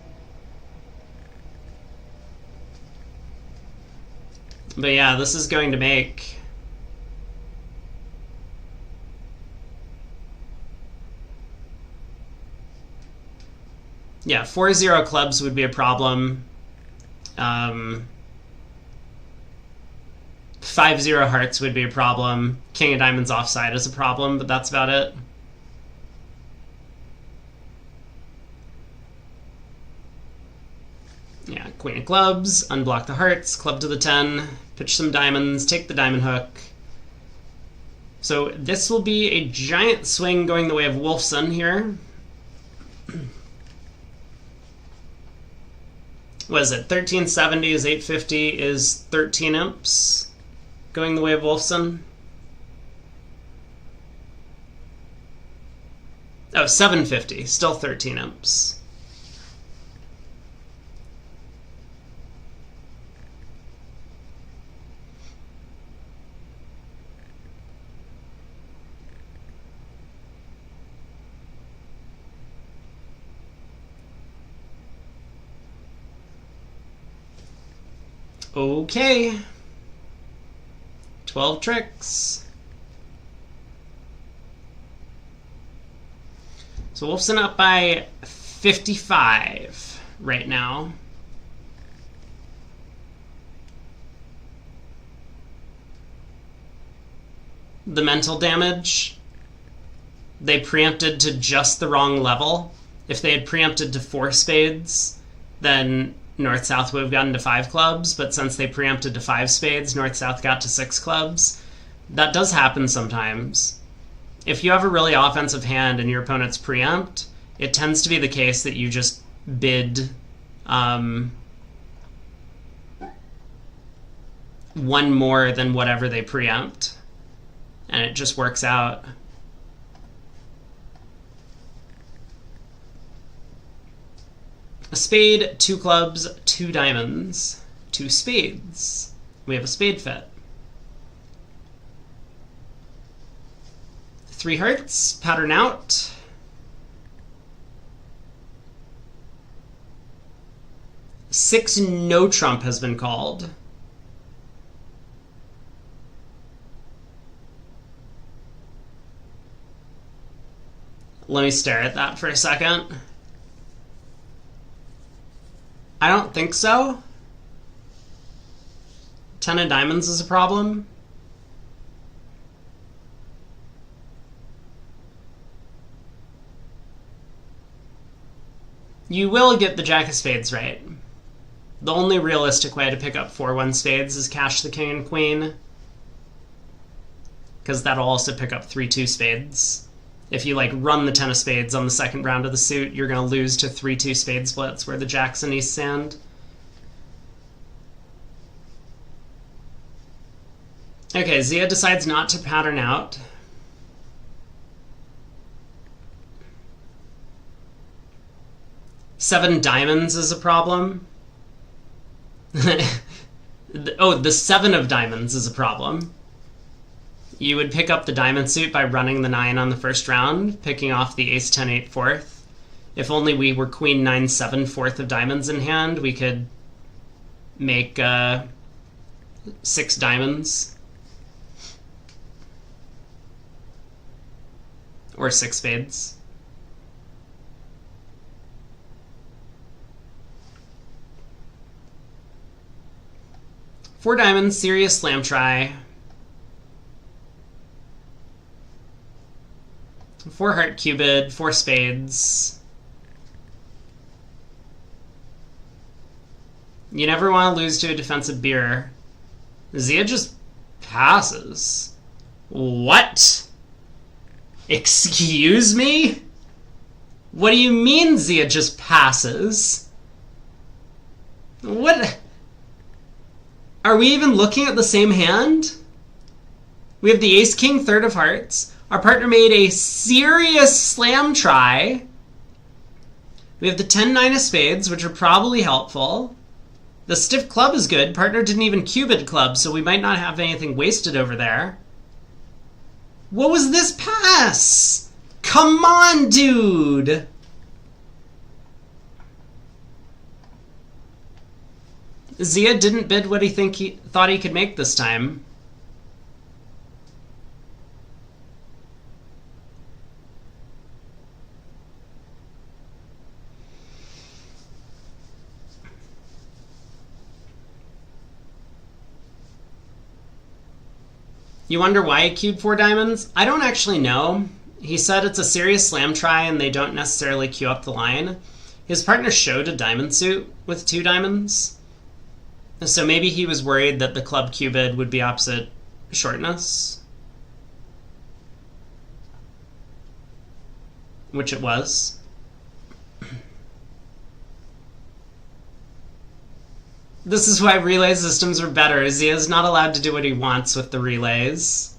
But yeah, this is going to make... Yeah, 4-0 clubs would be a problem. 5-0 hearts would be a problem. King of diamonds offside is a problem, but that's about it. Yeah, queen of clubs, unblock the hearts, club to the 10, pitch some diamonds, take the diamond hook. So this will be a giant swing going the way of Wolfson here. What is it? 1370 is 850 is 13 imps. Going the way of Wolfson. Oh, 750. Still 13 imps. Okay. 12 tricks. So Wolfson up by 55 right now. The mental damage, they preempted to just the wrong level. If they had preempted to 4 spades, then North-South would have gotten to 5 clubs, but since they preempted to 5 spades, North-South got to 6 clubs. That does happen sometimes. If you have a really offensive hand and your opponent's preempt, it tends to be the case that you just bid one more than whatever they preempt, and it just works out. A spade, 2 clubs, 2 diamonds, 2 spades. We have a spade fit. 3 hearts, pattern out. Six no trump has been called. Let me stare at that for a second. I don't think so. 10 of diamonds is a problem. You will get the jack of spades right. The only realistic way to pick up 4-1 spades is cash the king and queen, because that'll also pick up 3-2 spades. If you like run the 10 of spades on the second round of the suit, you're going to lose to 3-2 spade splits where the jacks and ace stand. Okay, Zia decides not to pattern out. Seven diamonds is a problem. Oh, the 7 of diamonds is a problem. You would pick up the diamond suit by running the 9 on the first round, picking off the ace 10 8 fourth. If only we were queen 9 7 fourth of diamonds in hand, we could make 6 diamonds. Or 6 spades. Four diamonds, serious slam try. 4 heart cupid, 4 spades. You never want to lose to a defensive beer. Zia just passes. What? Excuse me? What do you mean Zia just passes? What? Are we even looking at the same hand? We have the ace-king, 3rd of hearts. Our partner made a serious slam try. We have the 10-9 of spades, which are probably helpful. The stiff club is good. Partner didn't even cupid club, so we might not have anything wasted over there. What was this pass? Come on, dude! Zia didn't bid what he thought he could make this time. You wonder why he queued 4 diamonds? I don't actually know. He said it's a serious slam try and they don't necessarily queue up the line. His partner showed a diamond suit with 2 diamonds. So maybe he was worried that the club cupid would be opposite shortness. Which it was. This is why relay systems are better. Zia's not allowed to do what he wants with the relays.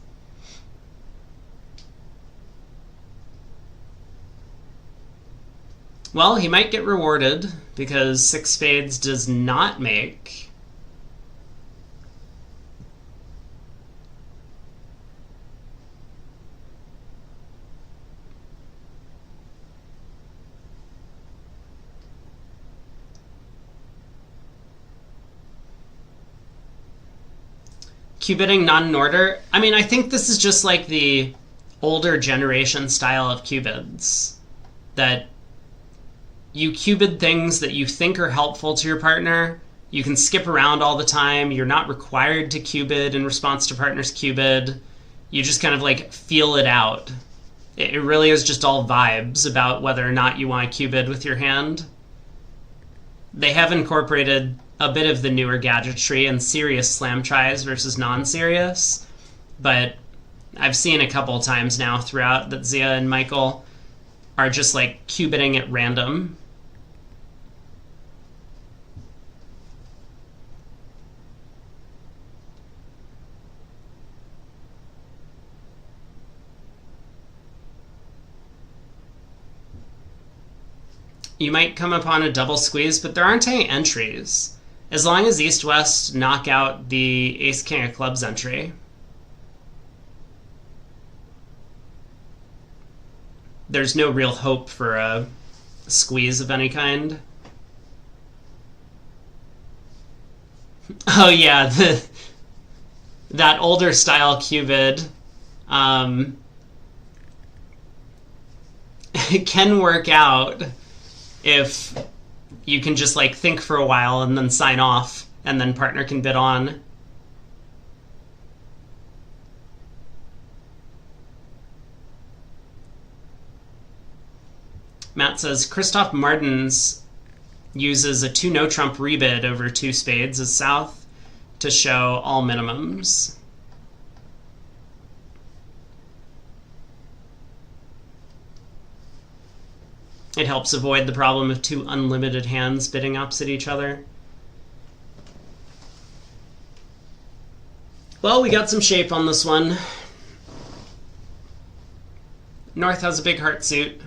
Well, he might get rewarded because 6 spades does not make. Cubitting not in order. I mean, I think this is just like the older generation style of cubids. That you cubid things that you think are helpful to your partner. You can skip around all the time. You're not required to cubid in response to partner's cubid. You just kind of like feel it out. It really is just all vibes about whether or not you want to cubid with your hand. They have incorporated a bit of the newer gadgetry and serious slam tries versus non-serious, but I've seen a couple times now throughout that Zia and Michael are just like cubitting at random. You might come upon a double squeeze, but there aren't any entries. As long as East-West knock out the Ace-King of Clubs entry, there's no real hope for a squeeze of any kind. Oh yeah, that older style cubid it can work out if you can just like think for a while and then sign off, and then partner can bid on. Matt says Christoph Martins uses a 2 no trump rebid over 2 spades as south to show all minimums. It helps avoid the problem of 2 unlimited hands bidding opposite each other. Well, we got some shape on this one. North has a big heart suit.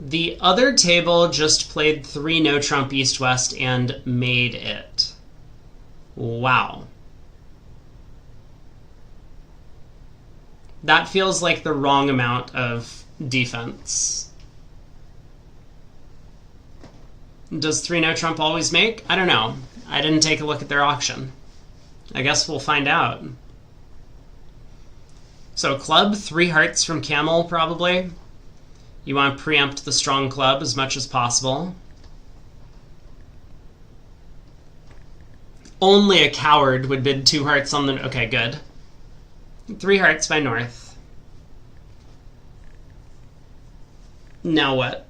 The other table just played 3 no trump East-West and made it. Wow. That feels like the wrong amount of defense. Does 3 no trump always make? I don't know. I didn't take a look at their auction. I guess we'll find out. So club, 3 hearts from Camel probably. You want to preempt the strong club as much as possible. Only a coward would bid 2 hearts on the... Okay, good. 3 hearts by North. Now what?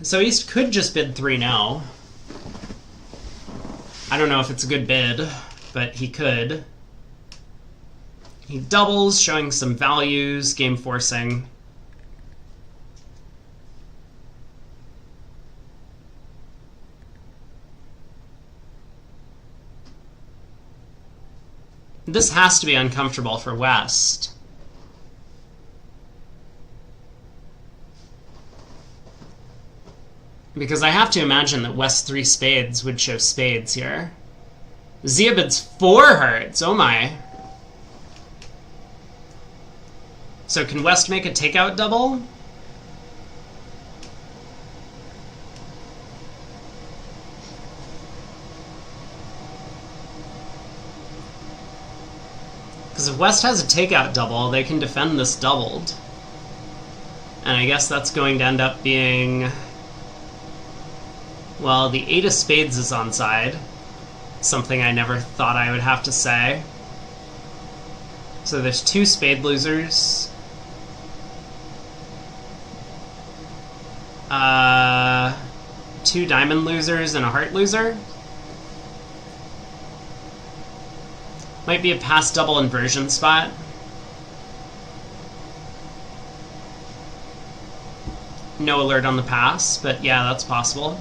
So East could just bid 3 now. I don't know if it's a good bid, but he could. He doubles, showing some values, game forcing. This has to be uncomfortable for West. Because I have to imagine that West 3 spades would show spades here. Zia bids 4 hearts. Oh my. So can West make a takeout double? Because if West has a takeout double, they can defend this doubled. And I guess that's going to end up being... Well, the 8 of spades is on side. Something I never thought I would have to say. So there's 2 spade losers. 2 diamond losers and a heart loser. Might be a pass double inversion spot. No alert on the pass, but yeah, that's possible.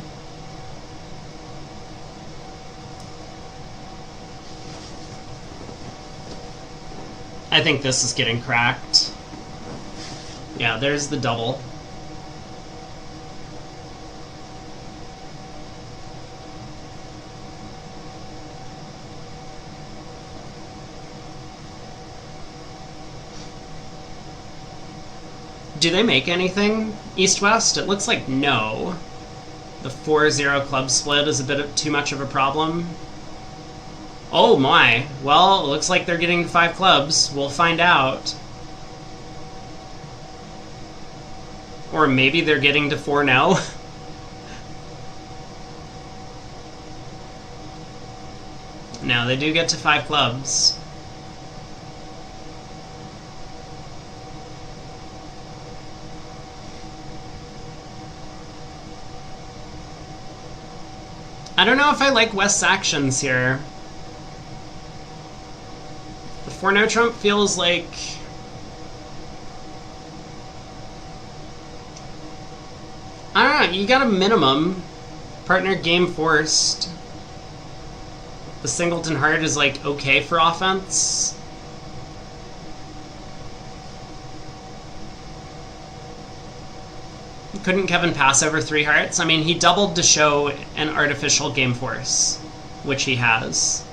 I think this is getting cracked. Yeah, there's the double. Do they make anything East-West? It looks like no. The 4-0 club split is a bit too much of a problem. Oh my. Well, it looks like they're getting 5 clubs. We'll find out. Or maybe they're getting to 4-0. No, they do get to 5 clubs. I don't know if I like West's actions here. The 4 no trump feels like... I don't I don't know, you got a minimum. Partner game forced. The singleton heart is, like, okay for offense. Couldn't Kevin pass over 3 hearts? I mean, he doubled to show an artificial game force, which he has.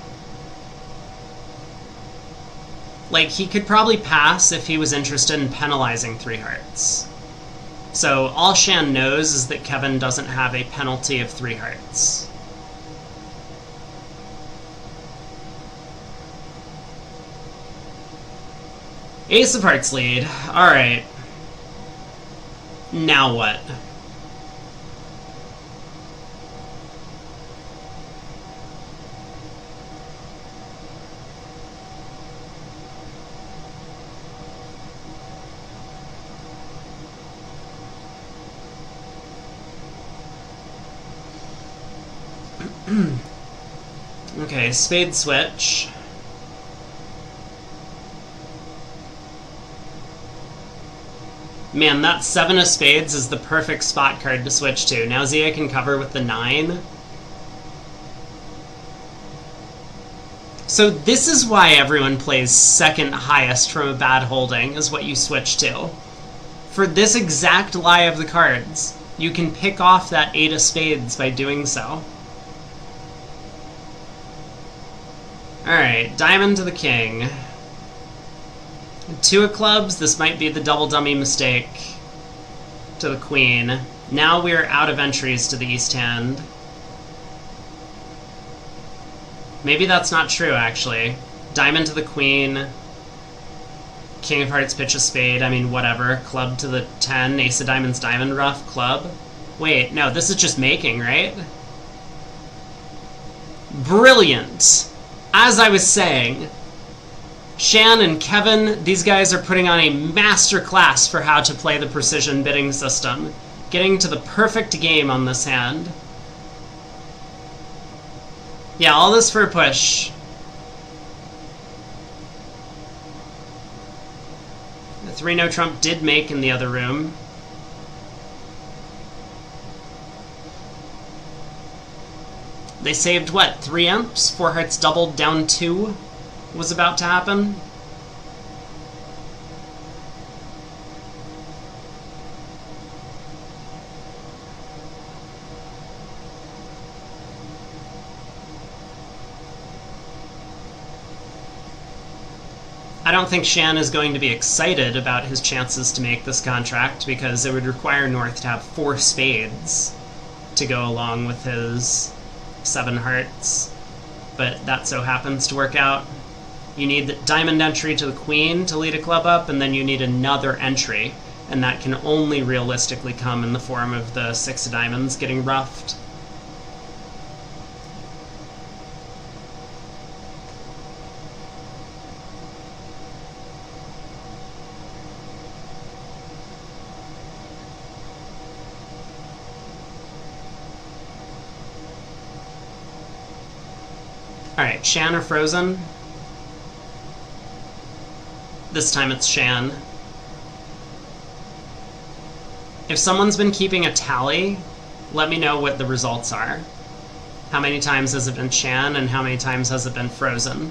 Like, he could probably pass if he was interested in penalizing 3 hearts. So all Shan knows is that Kevin doesn't have a penalty of 3 hearts. Ace of hearts lead. Alright. Now what? Okay, spade switch. Man, that 7 of spades is the perfect spot card to switch to. Now Zia can cover with the 9. So this is why everyone plays second highest from a bad holding, is what you switch to. For this exact lie of the cards, you can pick off that 8 of spades by doing so. Alright, diamond to the king. 2 of clubs, this might be the double dummy mistake. To the queen. Now we're out of entries to the east hand. Maybe that's not true, actually. Diamond to the queen. King of hearts, pitch a spade, I mean, whatever. Club to the 10, ace of diamonds, diamond rough, club. Wait, no, this is just making, right? Brilliant! As I was saying, Shan and Kevin, these guys are putting on a master class for how to play the precision bidding system, getting to the perfect game on this hand. Yeah, all this for a push. The 3 no trump did make in the other room. They saved, what, 3 imps? 4 hearts doubled down 2 was about to happen. I don't think Shan is going to be excited about his chances to make this contract, because it would require North to have 4 spades to go along with his 7 hearts, but that so happens to work out. You need the diamond entry to the queen to lead a club up, and then you need another entry, and that can only realistically come in the form of the 6 of diamonds getting roughed. Alright, Shan or Frozen? This time it's Shan. If someone's been keeping a tally, let me know what the results are. How many times has it been Shan, and how many times has it been Frozen?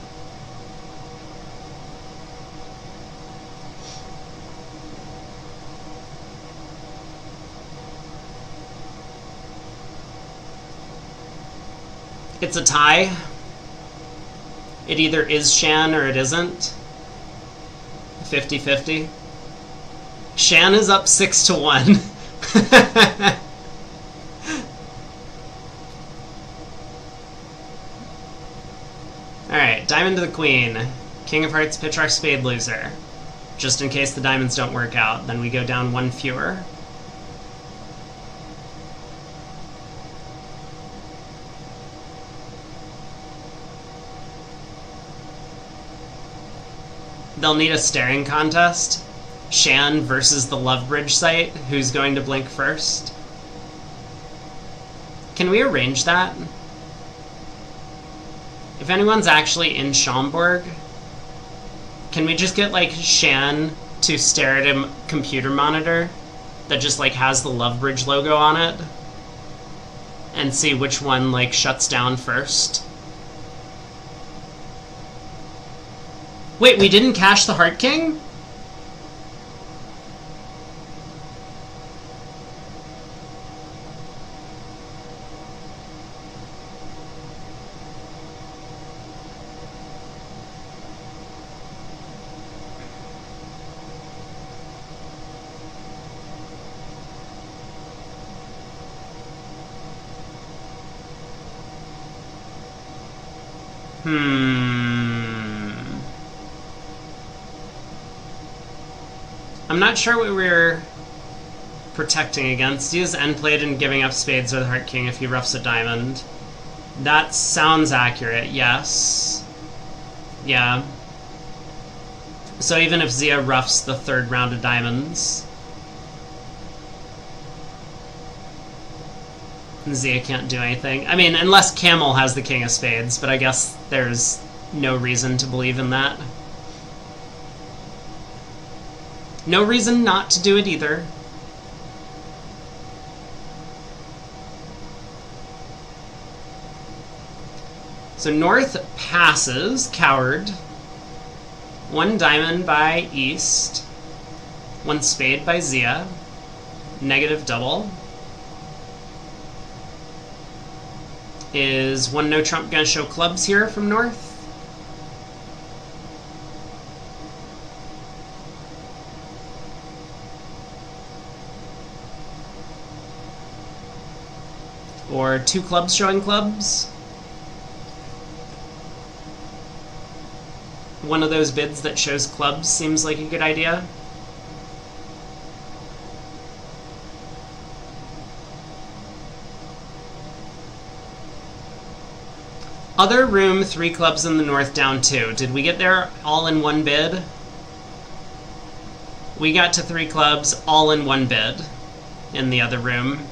It's a tie. It either is Shan or it isn't. 50-50. Shan is up 6-1. Alright, diamond to the queen. King of hearts, pitch our spade loser. Just in case the diamonds don't work out, then we go down 1 fewer. They'll need a staring contest. Shan versus the Love Bridge site. Who's going to blink first? Can we arrange that? If anyone's actually in Schaumburg, can we just get, like, Shan to stare at a computer monitor that just like has the Love Bridge logo on it, and see which one like shuts down first. Wait, we didn't cash the Heart King? I'm not sure what we're protecting against. Use end plate and giving up spades or the Heart King if he roughs a diamond. That sounds accurate, yes. Yeah. So even if Zia roughs the third round of diamonds, Zia can't do anything. I mean, unless Camel has the King of Spades, but I guess there's no reason to believe in that. No reason not to do it either. So North passes, Coward. 1 diamond by East. 1 spade by Zia. Negative double. Is 1 no trump gonna show clubs here from North? Or 2 clubs showing clubs? One of those bids that shows clubs seems like a good idea. Other room, 3 clubs in the North, down 2. Did we get there all in 1 bid? We got to 3 clubs all in 1 bid in the other room.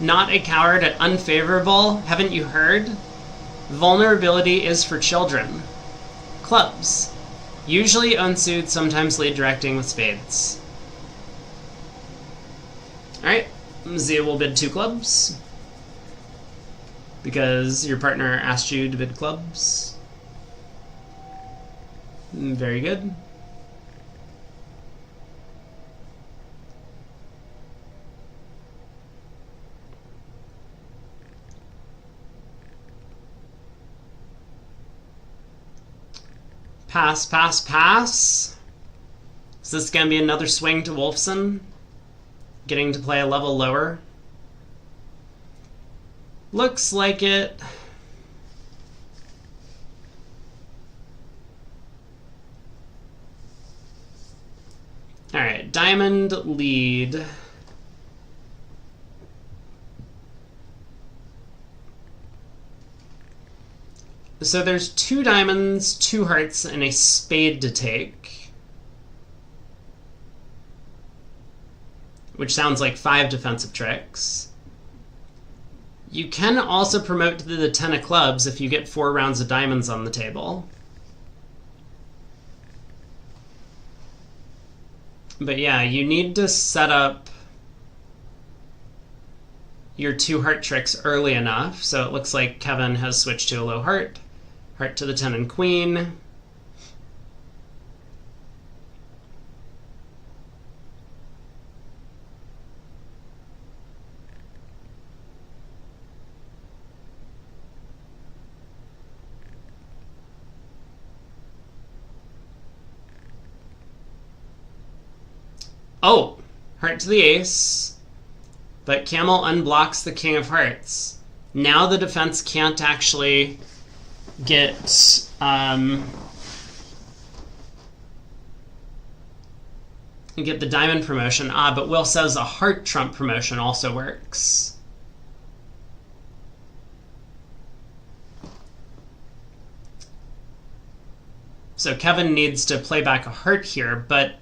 Not a coward at unfavorable. Haven't you heard? Vulnerability is for children. Clubs. Usually unsuited, sometimes lead directing with spades. Alright, Zia will bid 2 clubs. Because your partner asked you to bid clubs. Very good. Pass, pass, pass. Is this going to be another swing to Wolfson? Getting to play a level lower? Looks like it. Alright, diamond lead. So there's 2 diamonds, 2 hearts, and a spade to take. Which sounds like 5 defensive tricks. You can also promote to the 10 of clubs if you get 4 rounds of diamonds on the table. But yeah, you need to set up your 2 heart tricks early enough. So it looks like Kevin has switched to a low heart. Heart to the 10 and queen. Oh, heart to the ace. But Camel unblocks the king of hearts. Now the defense can't actually get get the diamond promotion. But Will says a heart trump promotion also works. So Kevin needs to play back a heart here, but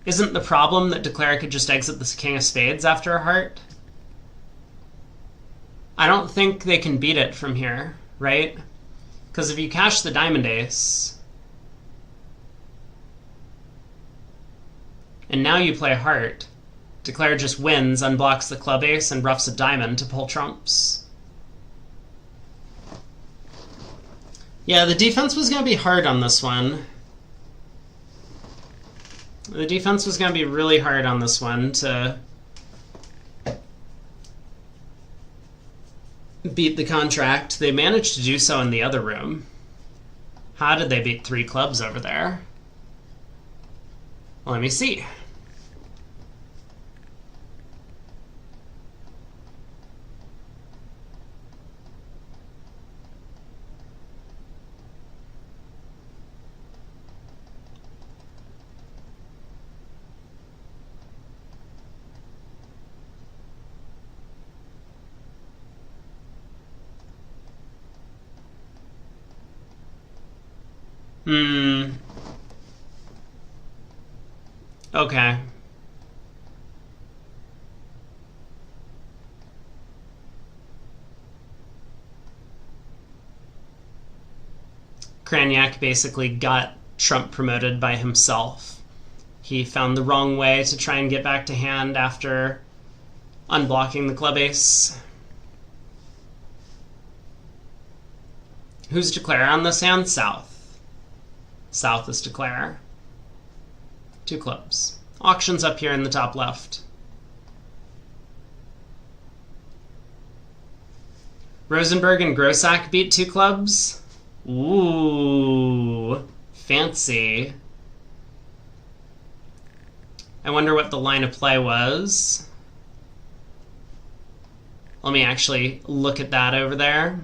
isn't the problem that Declara could just exit this king of spades after a heart? I don't think they can beat it from here, right? Because if you cash the diamond ace, and now you play heart, declare just wins, unblocks the club ace, and ruffs a diamond to pull trumps. Yeah, the defense was going to be hard on this one. The defense was going to be really hard on this one to beat the contract. They managed to do so in the other room. How did they beat 3 clubs over there? Let me see. Okay. Cranyak basically got Trump promoted by himself. He found the wrong way to try and get back to hand after unblocking the club ace. Who's declare on this hand? South. South is declare. 2 clubs. Auctions up here in the top left. Rosenberg and Grossack beat 2 clubs. Ooh, fancy. I wonder what the line of play was. Let me actually look at that over there.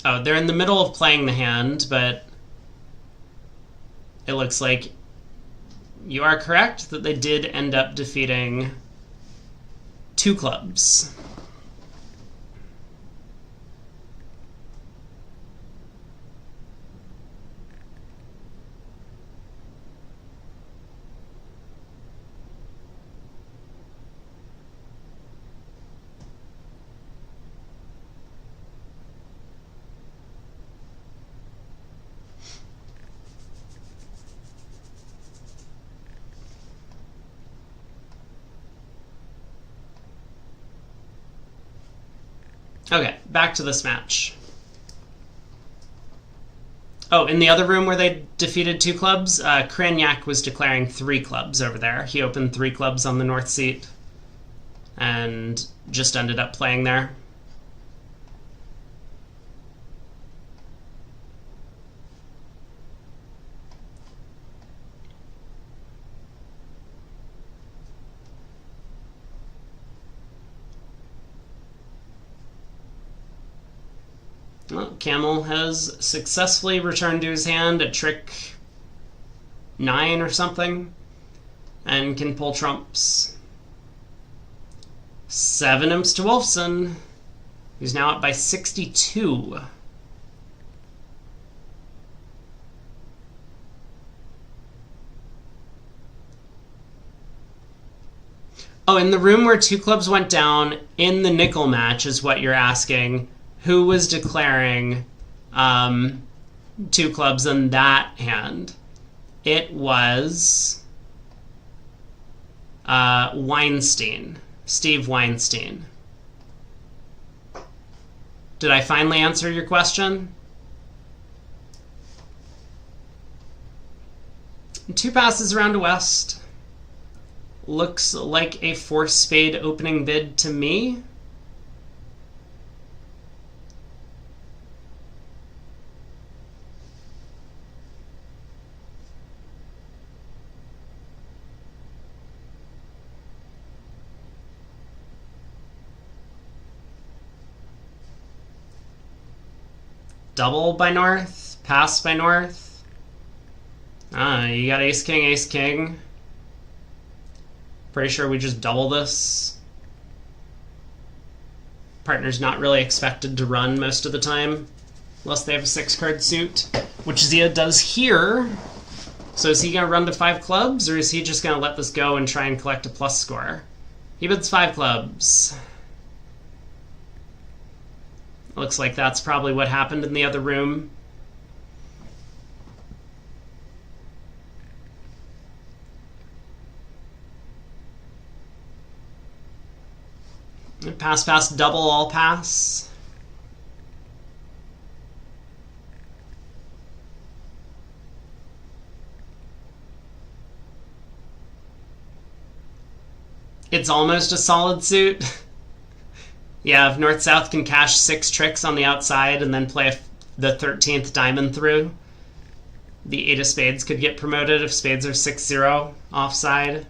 Oh, they're in the middle of playing the hand, but it looks like you are correct that they did end up defeating 2 clubs. Okay, back to this match. Oh, in the other room where they defeated 2 clubs, Cranyak was declaring 3 clubs over there. He opened 3 clubs on the north seat and just ended up playing there. Well, Camel has successfully returned to his hand at trick 9 or something and can pull trumps. 7 imps to Wolfson, who's now up by 62. Oh, in the room where 2 clubs went down in the nickel match is what you're asking. Who was declaring 2 clubs in that hand? It was Weinstein. Steve Weinstein. Did I finally answer your question? 2 passes around to West. Looks like a 4 spade opening bid to me. Double by north, pass by north. You got ace king, ace king. Pretty sure we just double this. Partner's not really expected to run most of the time. unless they have a 6-card suit, which Zia does here. So is he going to run to 5 clubs, or is he just going to let this go and try and collect a plus score? He bids 5 clubs. Looks like that's probably what happened in the other room. Pass, pass, double, all pass. It's almost a solid suit. Yeah, if North-South can cash 6 tricks on the outside and then play the 13th diamond through, the 8 of spades could get promoted if spades are 6-0 offside.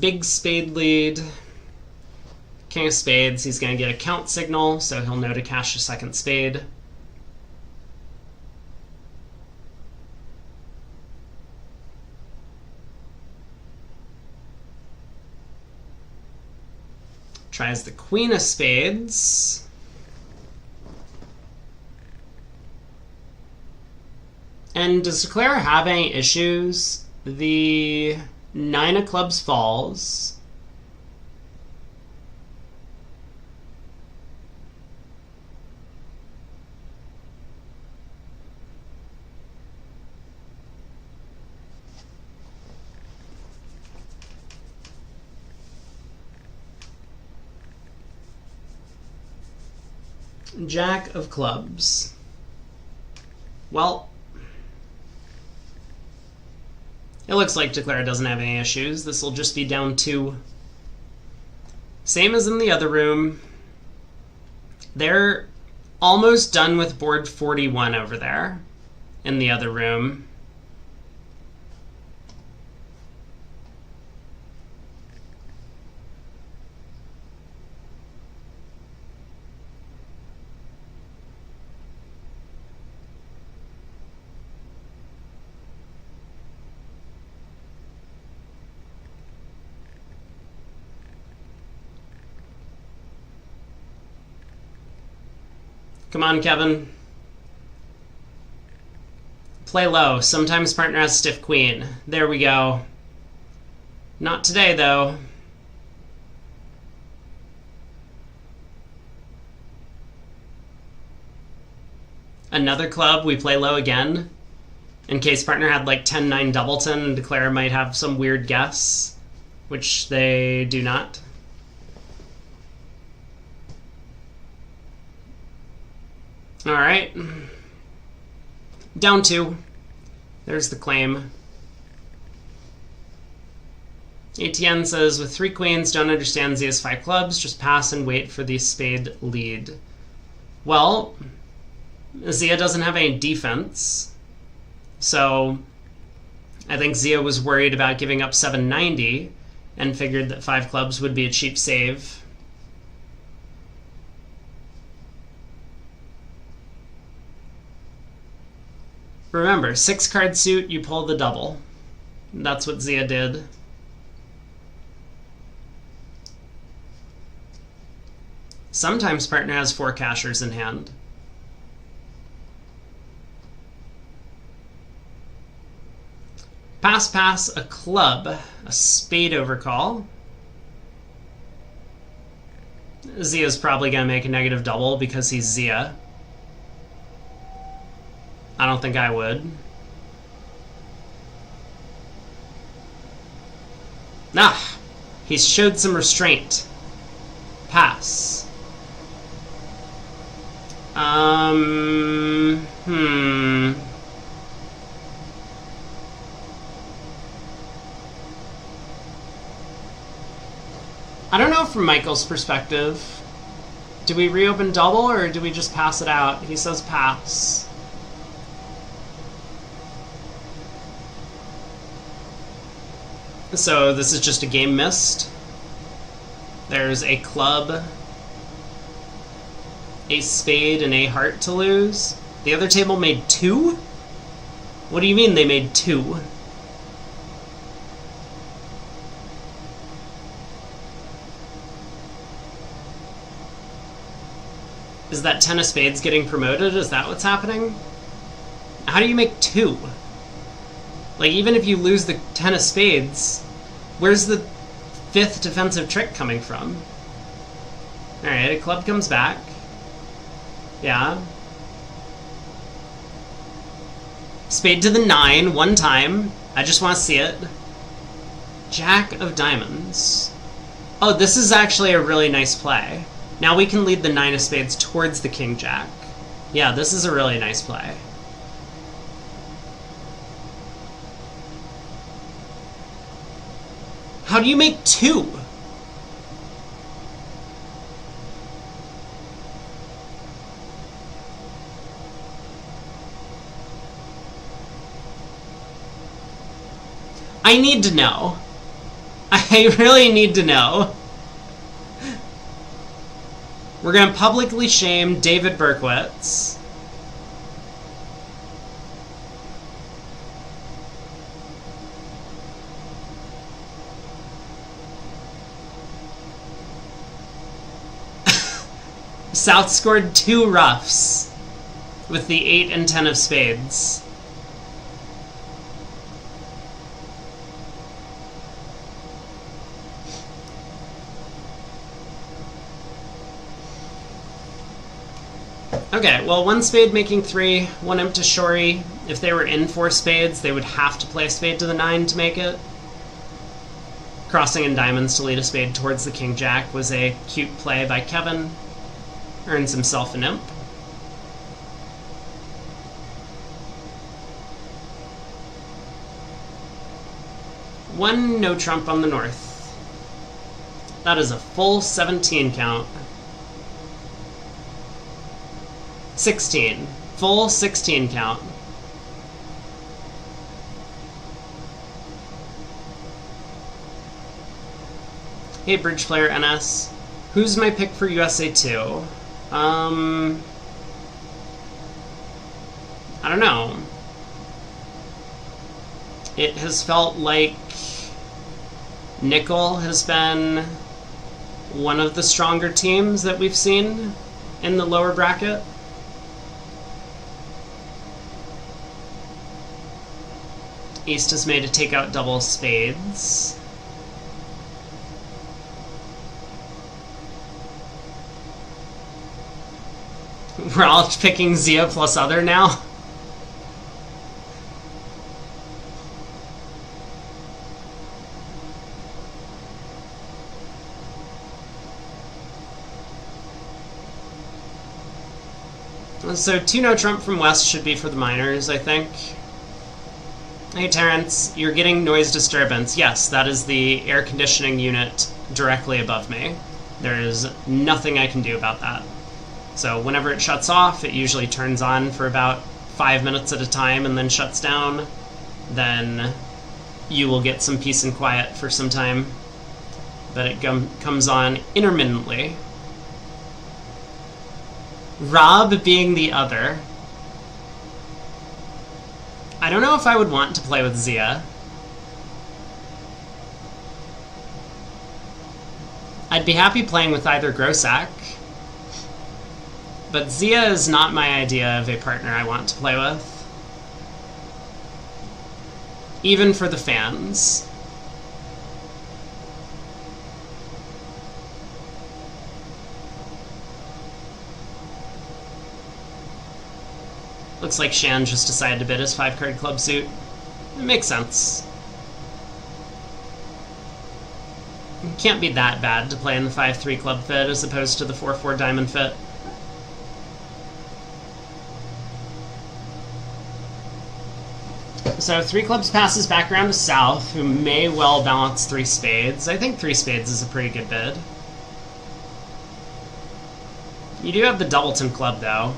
Big spade lead. King of spades, he's going to get a count signal, so he'll know to cash a 2nd spade. Tries the queen of spades. And does Declare have any issues? The 9 of clubs falls. Jack of clubs. Well, it looks like Declare doesn't have any issues. This will just be down 2. Same as in the other room. They're almost done with board 41 over there in the other room. Come on, Kevin. Play low. Sometimes partner has stiff queen. There we go. Not today, though. Another club, we play low again. In case partner had like 10-9 doubleton and Declare might have some weird guess, which they do not. All right. Down 2. There's the claim. ATN says, with 3 queens, don't understand Zia's 5 clubs, just pass and wait for the spade lead. Well, Zia doesn't have any defense, so I think Zia was worried about giving up 790 and figured that 5 clubs would be a cheap save. Remember, 6-card suit, you pull the double. That's what Zia did. Sometimes partner has 4 cashers in hand. Pass, pass, a club, a spade overcall. Zia's probably going to make a negative double because he's Zia. I don't think I would. Ah! He's showed some restraint. Pass. I don't know from Michael's perspective. Do we reopen double or do we just pass it out? He says pass. So this is just a game missed. There's a club, a spade, and a heart to lose. The other table made 2? What do you mean they made 2? Is that 10 of spades getting promoted? Is that what's happening? How do you make 2? Like, even if you lose the 10 of spades, where's the 5th defensive trick coming from? Alright, a club comes back. Yeah. Spade to the 9, one time. I just want to see it. Jack of diamonds. Oh, this is actually a really nice play. Now we can lead the 9 of spades towards the king jack. Yeah, this is a really nice play. How do you make 2? I need to know. I really need to know. We're going to publicly shame David Berkowitz. South scored 2 roughs with the 8 and 10 of spades. Okay, well, 1 spade making 3, 1 imp to shorty. If they were in 4 spades, they would have to play a spade to the 9 to make it. Crossing in diamonds to lead a spade towards the king jack was a cute play by Kevin. Earns himself an imp. One no trump on the north. That is a full 17 count. 16. Full 16 count. Hey, bridge player NS. Who's my pick for USA2? I don't know. It has felt like Nickel has been one of the stronger teams that we've seen in the lower bracket. East has made a takeout double spades. We're all picking Zia plus other now. So 2 no trump from West should be for the minors, I think. Hey Terrence, you're getting noise disturbance. Yes, that is the air conditioning unit directly above me. There is nothing I can do about that. So whenever it shuts off, it usually turns on for about 5 minutes at a time and then shuts down. Then you will get some peace and quiet for some time. But it comes on intermittently. Rob being the other. I don't know if I would want to play with Zia. I'd be happy playing with either Grossack. But Zia is not my idea of a partner I want to play with. Even for the fans. Looks like Shan just decided to bid his 5-card club suit. It makes sense. It can't be that bad to play in the 5-3 club fit as opposed to the 4-4 diamond fit. So 3 clubs passes back around to South, who may well balance 3 spades. I think 3 spades is a pretty good bid. You do have the Doubleton club, though.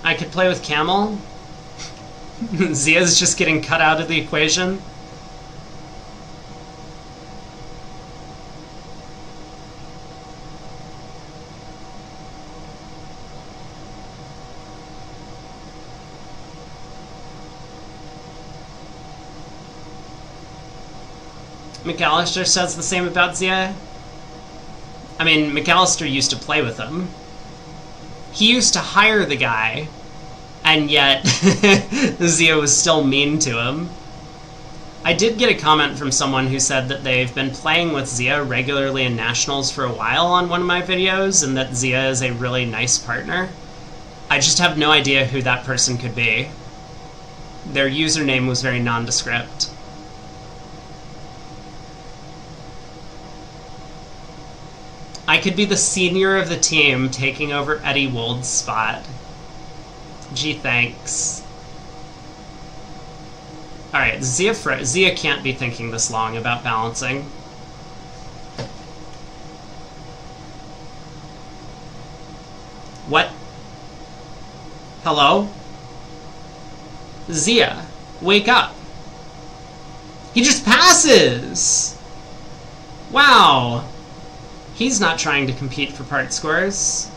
I could play with Camel. Zia's just getting cut out of the equation. McAllister says the same about Zia. I mean, McAllister used to play with him. He used to hire the guy, and yet Zia was still mean to him. I did get a comment from someone who said that they've been playing with Zia regularly in Nationals for a while on one of my videos, and that Zia is a really nice partner. I just have no idea who that person could be. Their username was very nondescript. I could be the senior of the team taking over Eddie Wold's spot. Gee, thanks. Alright, Zia can't be thinking this long about balancing. What? Hello? Zia, wake up. He just passes! Wow. He's not trying to compete for part scores.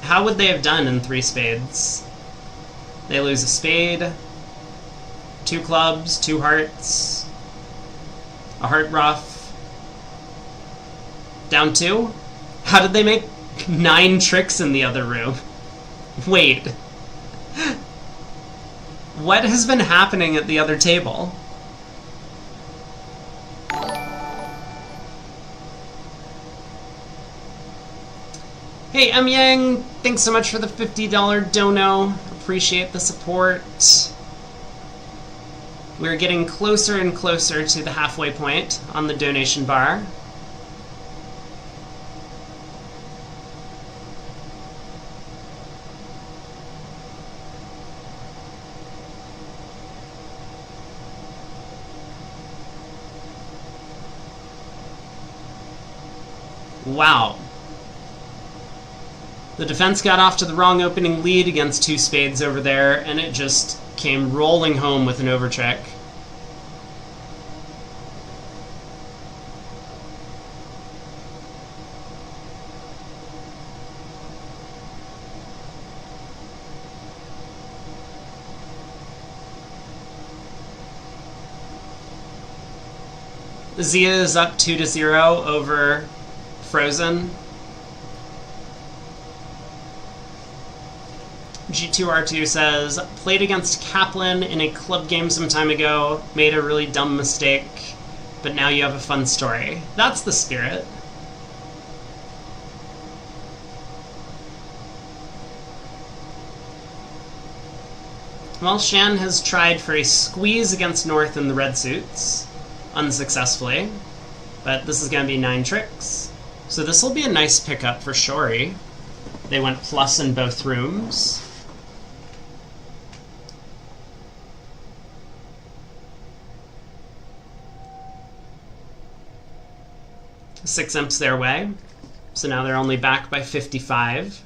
How would they have done in 3 spades? They lose a spade, 2 clubs, 2 hearts, a heart ruff, down 2? How did they make 9 tricks in the other room? Wait. What has been happening at the other table? Hey, M Yang, thanks so much for the $50 dono. Appreciate the support. We're getting closer and closer to the halfway point on the donation bar. Wow. The defense got off to the wrong opening lead against 2 spades over there, and it just came rolling home with an overcheck. Zia is up 2-0 over Frozen. G2R2 says, played against Kaplan in a club game some time ago, made a really dumb mistake, but now you have a fun story. That's the spirit. Well, Shan has tried for a squeeze against North in the red suits, unsuccessfully, but this is going to be 9 tricks. So this will be a nice pickup for Shori. They went plus in both rooms. 6 imps their way. So now they're only back by 55.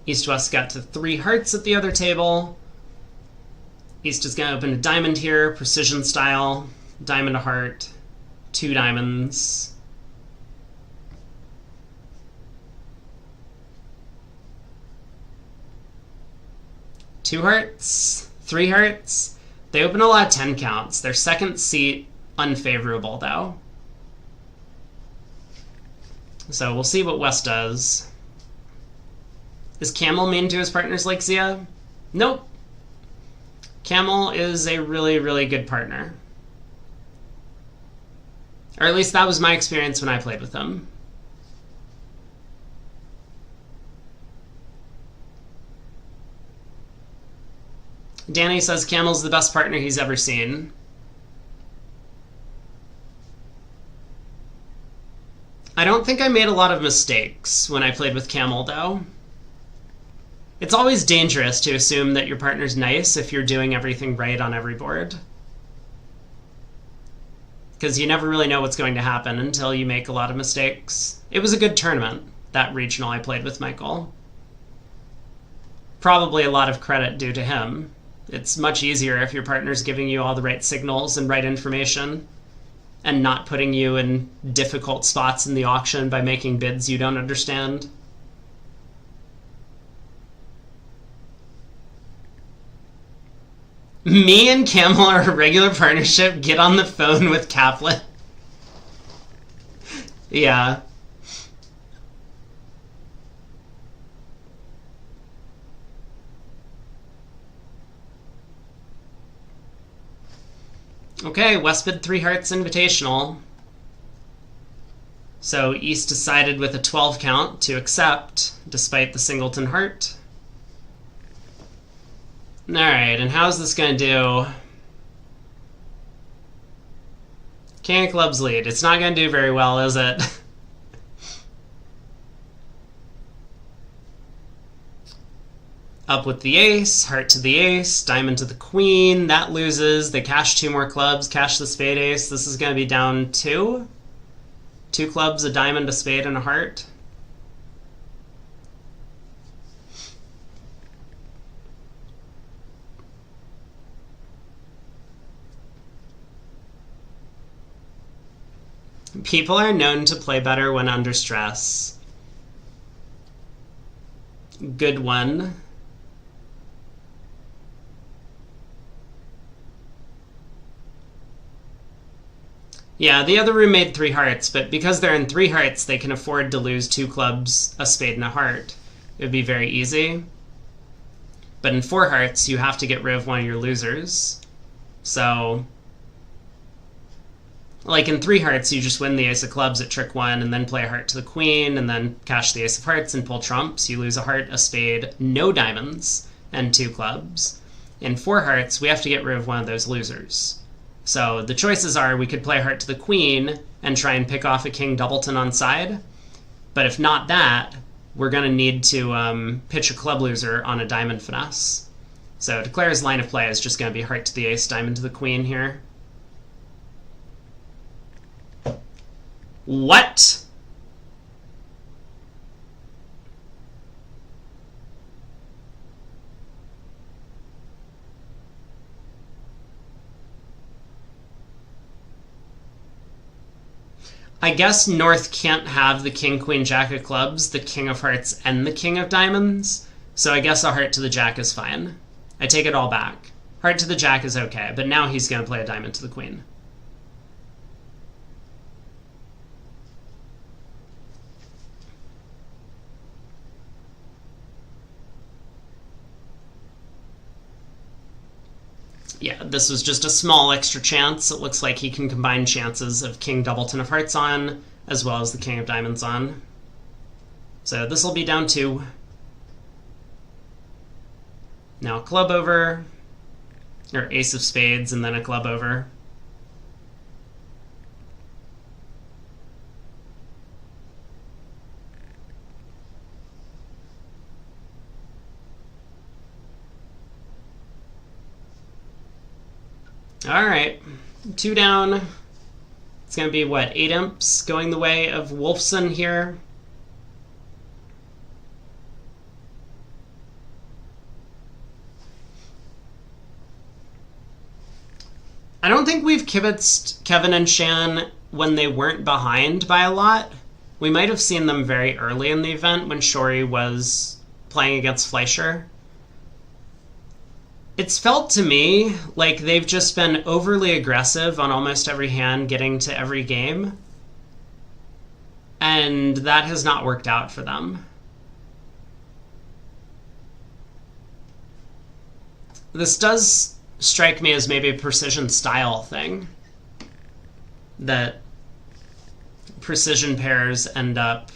East-West got to 3 hearts at the other table. East is going to open a diamond here, precision style. Diamond, a heart, 2 diamonds. Two hearts, 3 hearts. They open a lot of 10 counts. Their second seat, unfavorable though. So we'll see what West does. Is Camel mean to his partners like Zia? Nope. Camel is a really, really good partner. Or at least that was my experience when I played with him. Danny says Camel's the best partner he's ever seen. I don't think I made a lot of mistakes when I played with Camel, though. It's always dangerous to assume that your partner's nice if you're doing everything right on every board. Because you never really know what's going to happen until you make a lot of mistakes. It was a good tournament, that regional I played with Michael. Probably a lot of credit due to him. It's much easier if your partner's giving you all the right signals and right information, and not putting you in difficult spots in the auction by making bids you don't understand. Me and Camel are a regular partnership. Get on the phone with Kaplan. Yeah. Okay, Westbid 3 Hearts Invitational. So East decided with a 12 count to accept, despite the singleton heart. Alright, and how's this going to do? King of Clubs lead. It's not going to do very well, is it? Up with the ace, heart to the ace, diamond to the queen. That loses. They cash 2 more clubs, cash the spade ace. This is going to be down 2. 2 clubs, a diamond, a spade, and a heart. People are known to play better when under stress. Good one. Yeah, the other room made 3 hearts, but because they're in 3 hearts, they can afford to lose 2 clubs, a spade, and a heart. It would be very easy. But in 4 hearts, you have to get rid of one of your losers. So, like in 3 hearts, you just win the ace of clubs at trick 1, and then play a heart to the queen, and then cash the ace of hearts and pull trumps. You lose a heart, a spade, no diamonds, and 2 clubs. In 4 hearts, we have to get rid of one of those losers. So the choices are we could play heart to the queen and try and pick off a king doubleton on side. But if not that, we're going to need to pitch a club loser on a diamond finesse. So Declare's line of play is just going to be heart to the ace, diamond to the queen here. What? I guess North can't have the king, queen, jack of clubs, the king of hearts, and the king of diamonds, so I guess a heart to the jack is fine. I take it all back. Heart to the jack is okay, but now he's going to play a diamond to the queen. Yeah, this was just a small extra chance. It looks like he can combine chances of king doubleton of hearts on, as well as the king of diamonds on. So this will be down 2. Now a club over, or ace of spades, and then a club over. Alright, 2 down. It's going to be, what, 8 imps going the way of Wolfson here. I don't think we've kibitzed Kevin and Shan when they weren't behind by a lot. We might have seen them very early in the event when Shori was playing against Fleischer. It's felt to me like they've just been overly aggressive on almost every hand, getting to every game. And that has not worked out for them. This does strike me as maybe a precision style thing. That precision pairs end up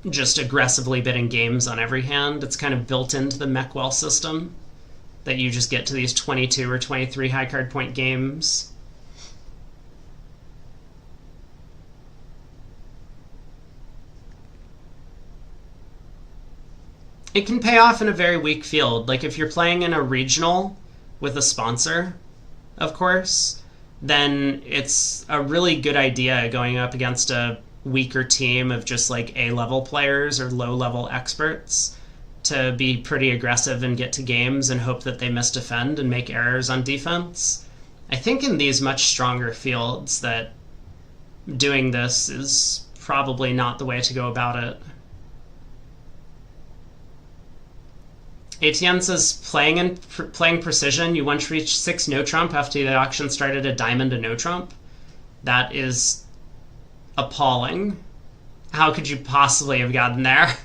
just aggressively bidding games on every hand. It's kind of built into the Meckwell system, that you just get to these 22 or 23 high card point games. It can pay off in a very weak field. Like if you're playing in a regional with a sponsor, of course, then it's a really good idea going up against a weaker team of just like A-level players or low-level experts to be pretty aggressive and get to games and hope that they misdefend and make errors on defense. I think in these much stronger fields that doing this is probably not the way to go about it. ATN says playing precision. You once reached 6 no trump after the auction started a diamond and no trump. That is appalling. How could you possibly have gotten there?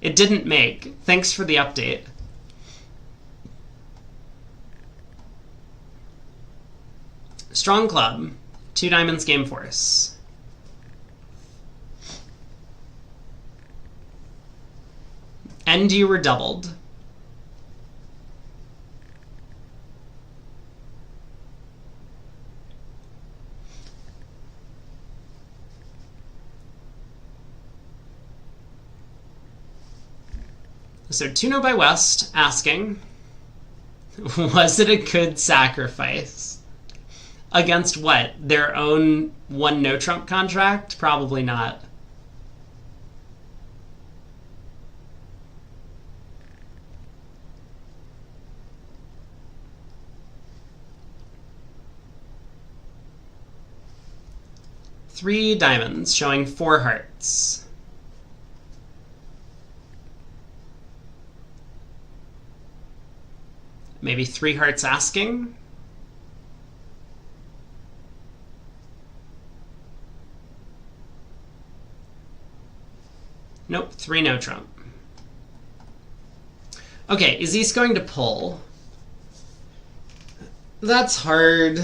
It didn't make. Thanks for the update. Strong club. 2 diamonds game force. And you were doubled. So Tuno by West asking, was it a good sacrifice? Against what? Their own 1 no trump contract? Probably not. Three diamonds showing 4 hearts. Maybe 3 hearts asking. Nope, 3 no trump. Okay, is East going to pull? That's hard.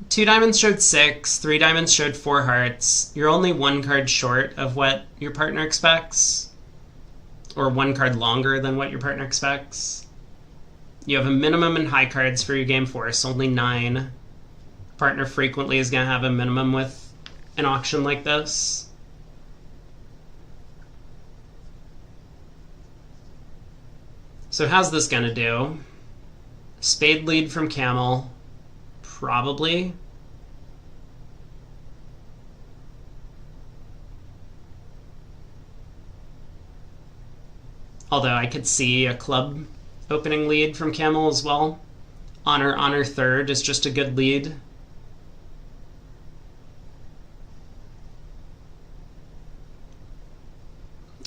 2 diamonds showed 6, 3 diamonds showed 4 hearts. You're only 1 card short of what your partner expects. Or 1 card longer than what your partner expects. You have a minimum in high cards for your game force, only 9. Partner frequently is going to have a minimum with an auction like this. So how's this going to do? Spade lead from Camel. Probably. Although I could see a club opening lead from Camel as well. Honor third is just a good lead.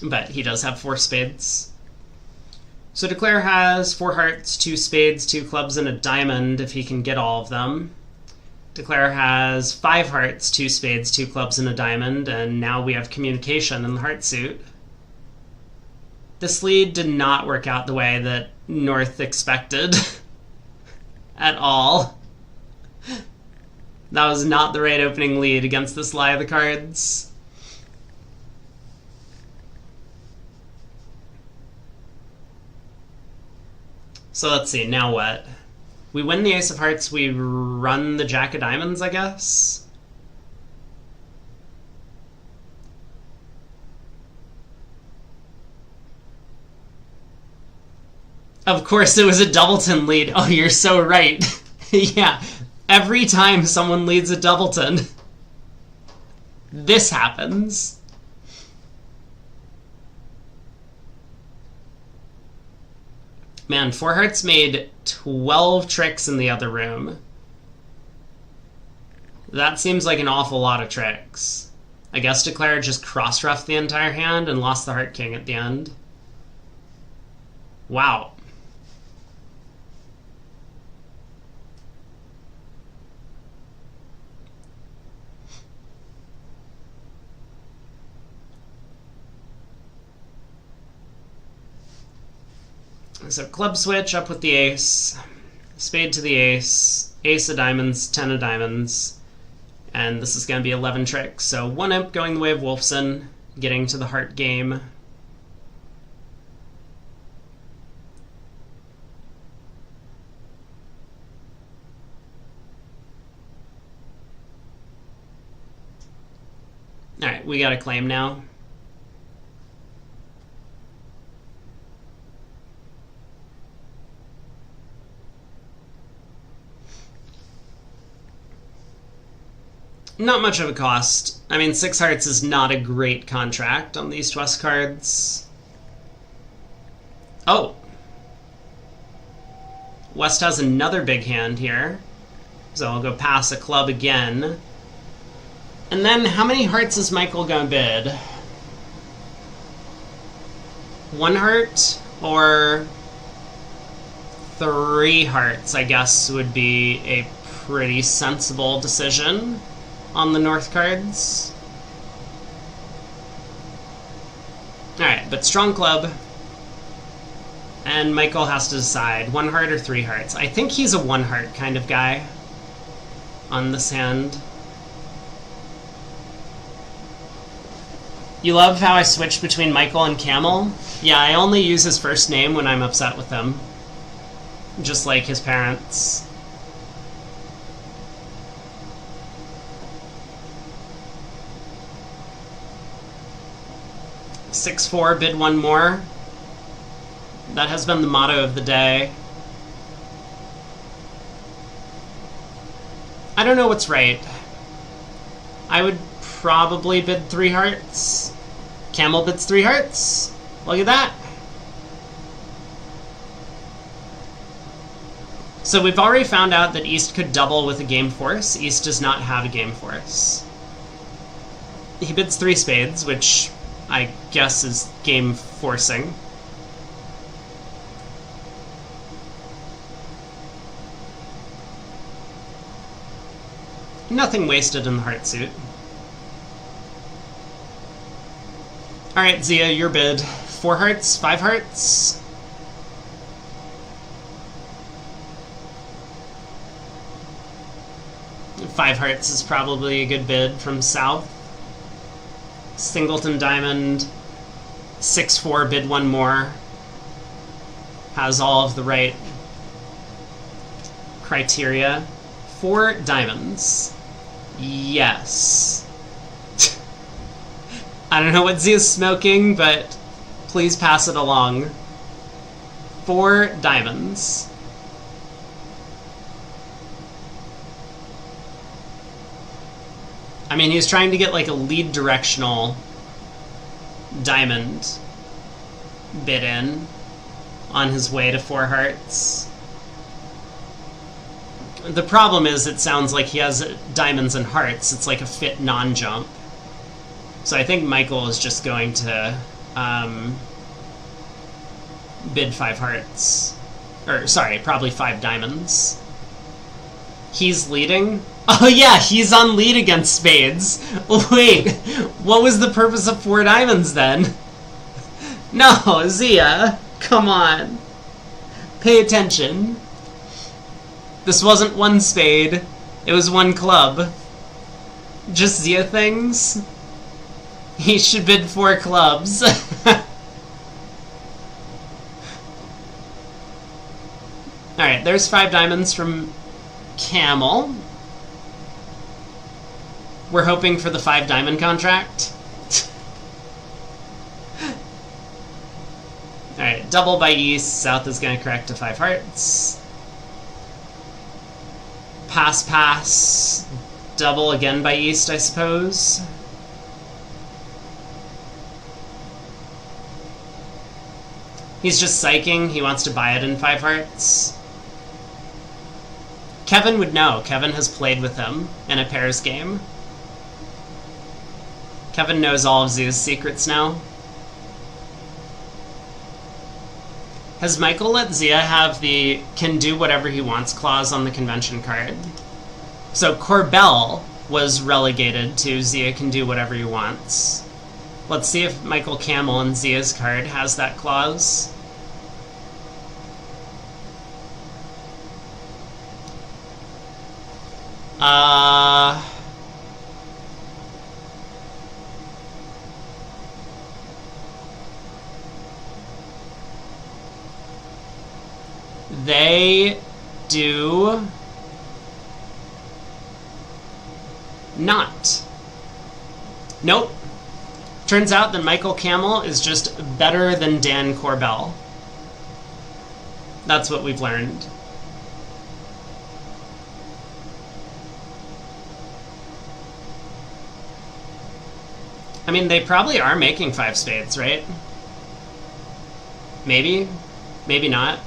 But he does have 4 spades. So Declare has 4 hearts, 2 spades, 2 clubs, and a diamond if he can get all of them. Declare has 5 hearts, 2 spades, 2 clubs, and a diamond, and now we have communication in the heart suit. This lead did not work out the way that North expected at all. That was not the right opening lead against this lie of the cards. So let's see, now what? We win the Ace of Hearts, we run the Jack of Diamonds, I guess? Of course it was a doubleton lead. Oh, you're so right. Yeah, every time someone leads a doubleton, this happens. Man, 4 hearts made 12 tricks in the other room. That seems like an awful lot of tricks. I guess Declare just cross-ruffed the entire hand and lost the Heart King at the end. Wow. So club switch up with the ace, spade to the ace, ace of diamonds, 10 of diamonds, and this is going to be 11 tricks. So 1 imp going the way of Wolfson, getting to the heart game. Alright, we got a claim now. Not much of a cost. I mean, 6 hearts is not a great contract on the East-West cards. Oh! West has another big hand here. So I'll go pass a club again. And then, how many hearts is Michael gonna bid? 1 heart or 3 hearts, I guess, would be a pretty sensible decision on the north cards. Alright, but strong club. And Michael has to decide 1 heart or 3 hearts. I think he's a 1 heart kind of guy on this hand. You love how I switched between Michael and Camel? Yeah, I only use his first name when I'm upset with him. Just like his parents. $6-4, bid 1 more. That has been the motto of the day. I don't know what's right. I would probably bid 3 hearts. Camel bids 3 hearts. Look at that. So we've already found out that East could double with a game force. East does not have a game force. He bids 3 spades, which I guess is game forcing. Nothing wasted in the heart suit. Alright, Zia, your bid. 4 hearts? 5 hearts? Five hearts is probably a good bid from South. Singleton Diamond. 6-4, bid 1 more. Has all of the right criteria. 4 diamonds. Yes. I don't know what Zia's smoking, but please pass it along. 4 diamonds. I mean, he's trying to get like a lead directional diamond bid in on his way to 4 hearts. The problem is it sounds like he has diamonds and hearts. It's like a fit non-jump. So I think Michael is just going to bid 5 hearts. Or, sorry, probably 5 diamonds. He's leading? Oh yeah, he's on lead against spades. Wait, what was the purpose of 4 diamonds then? No, Zia, come on. Pay attention. This wasn't 1 spade, it was 1 club. Just Zia things? He should bid 4 clubs. Alright, there's 5 diamonds from Camel. We're hoping for the 5 diamond contract. Alright, double by East. South is going to correct to 5 hearts. Pass, pass. Double again by East, I suppose. He's just psyching. He wants to buy it in 5 hearts. Kevin would know. Kevin has played with him in a pairs game. Kevin knows all of Zia's secrets now. Has Michael let Zia have the can do whatever he wants clause on the convention card? So Corbell was relegated to Zia can do whatever he wants. Let's see if Michael Camel in Zia's card has that clause. They do not. Nope. Turns out that Michael Camel is just better than Dan Corbell. That's what we've learned. I mean, they probably are making 5 spades, right? Maybe. Maybe not.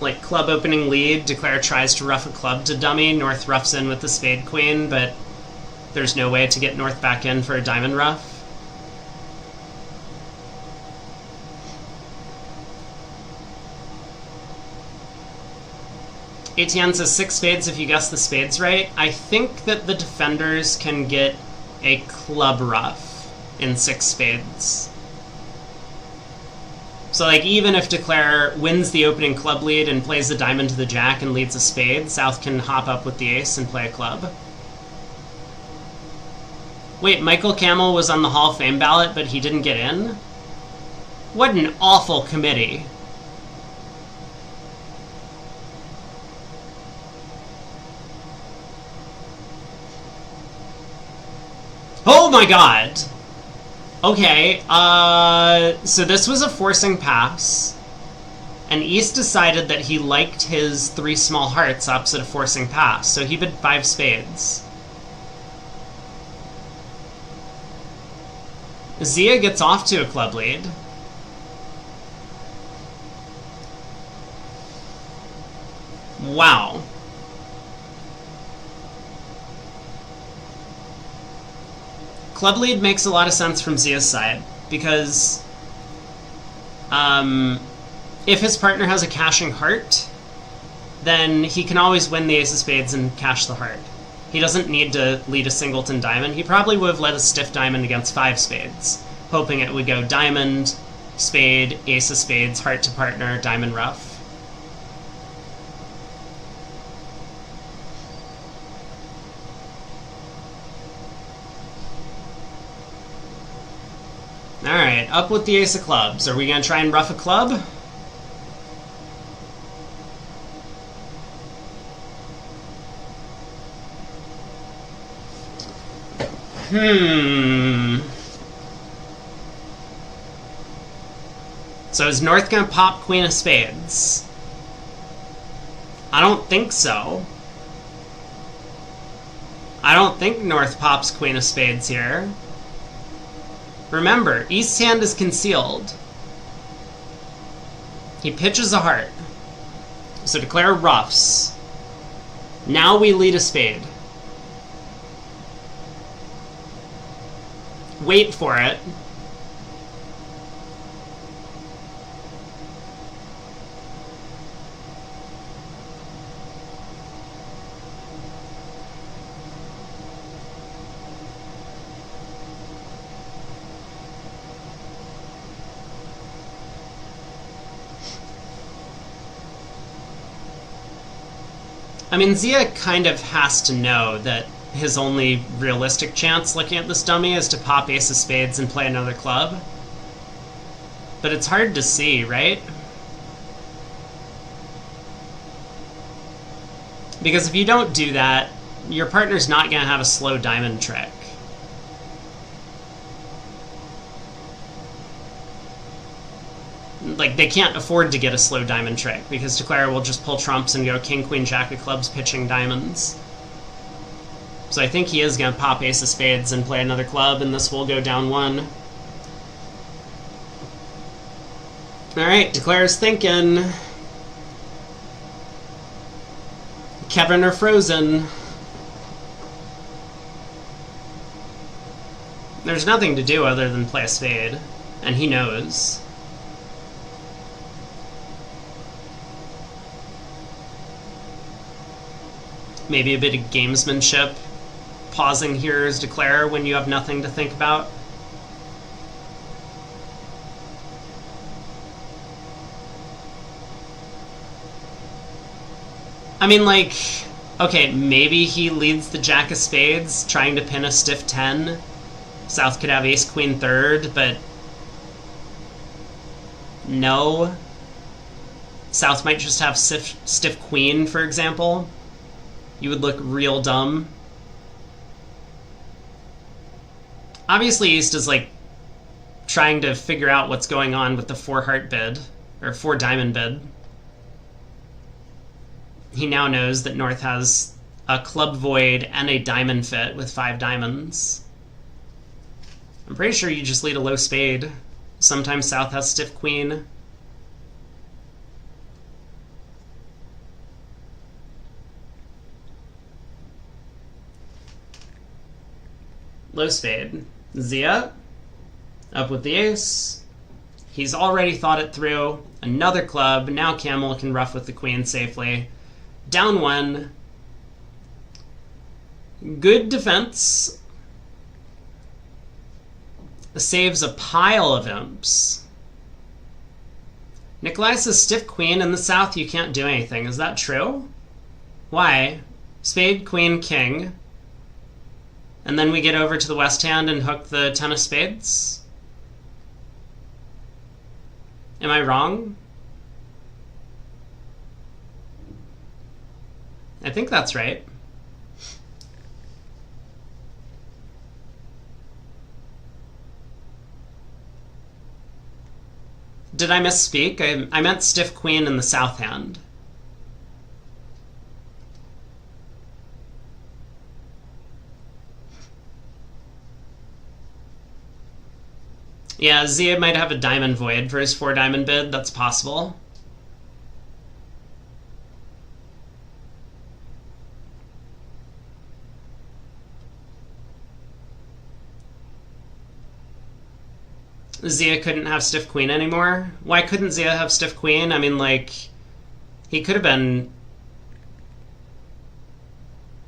like club opening lead. Declare tries to ruff a club to dummy. North roughs in with the spade queen, but there's no way to get North back in for a diamond ruff. ATN says 6 spades if you guess the spades right. I think that the defenders can get a club ruff in 6 spades. So, like, even if Declare wins the opening club lead and plays the diamond to the jack and leads a spade, South can hop up with the ace and play a club. Wait, Michael Camel was on the Hall of Fame ballot, but he didn't get in? What an awful committee. Oh my god! Okay, so this was a forcing pass, and East decided that he liked his 3 small hearts opposite a forcing pass, so he bid 5 spades. Zia gets off to a club lead. Wow. Club lead makes a lot of sense from Zia's side, because if his partner has a cashing heart, then he can always win the ace of spades and cash the heart. He doesn't need to lead a singleton diamond. He probably would have led a stiff diamond against 5 spades, hoping it would go diamond, spade, ace of spades, heart to partner, diamond ruff. Alright, up with the ace of clubs. Are we going to try and ruff a club? So is North going to pop queen of spades? I don't think so. I don't think North pops queen of spades here. Remember, East's hand is concealed. He pitches a heart. So Declare ruffs. Now we lead a spade. Wait for it. I mean, Zia kind of has to know that his only realistic chance looking at this dummy is to pop ace of spades and play another club. But it's hard to see, right? Because if you don't do that, your partner's not going to have a slow diamond trick. Like, they can't afford to get a slow diamond trick, because Declare will just pull trumps and go king, queen, jack of clubs, pitching diamonds. So I think he is going to pop ace of spades and play another club, and this will go down 1. Alright, Declare's thinking. Kevin or Frozen. There's nothing to do other than play a spade, and he knows. Maybe a bit of gamesmanship. Pausing here is Declare when you have nothing to think about. I mean, like, okay, maybe he leads the jack of spades, trying to pin a stiff 10. South could have ace queen third, but no. South might just have stiff queen, for example. You would look real dumb. Obviously, East is, like, trying to figure out what's going on with the 4 heart bid, or 4 diamond bid. He now knows that North has a club void and a diamond fit with 5 diamonds. I'm pretty sure you just lead a low spade. Sometimes South has stiff queen. Low spade. Zia. Up with the ace. He's already thought it through. Another club. Now Camel can ruff with the queen safely. Down one. Good defense. Saves a pile of imps. Nikolai says stiff queen in the south you can't do anything. Is that true? Why? Spade, queen, king. And then we get over to the west hand and hook the 10 of spades? Am I wrong? I think that's right. Did I misspeak? I meant stiff queen in the south hand. Yeah, Zia might have a diamond void for his 4 diamond bid. That's possible. Zia couldn't have stiff queen anymore. Why couldn't Zia have stiff queen? I mean, like, he could have been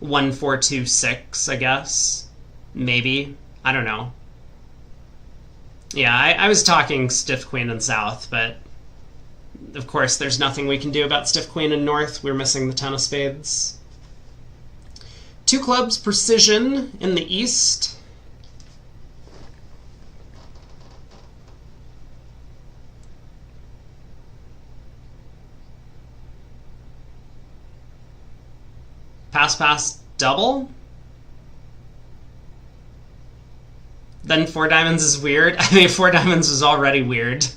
1, 4, 2, 6, I guess. Maybe. I don't know. Yeah, I was talking stiff queen in south, but of course there's nothing we can do about stiff queen in north. We're missing the 10 of spades. 2 clubs precision in the east. Pass, pass, double. Then 4 diamonds is weird. I mean, 4 diamonds was already weird.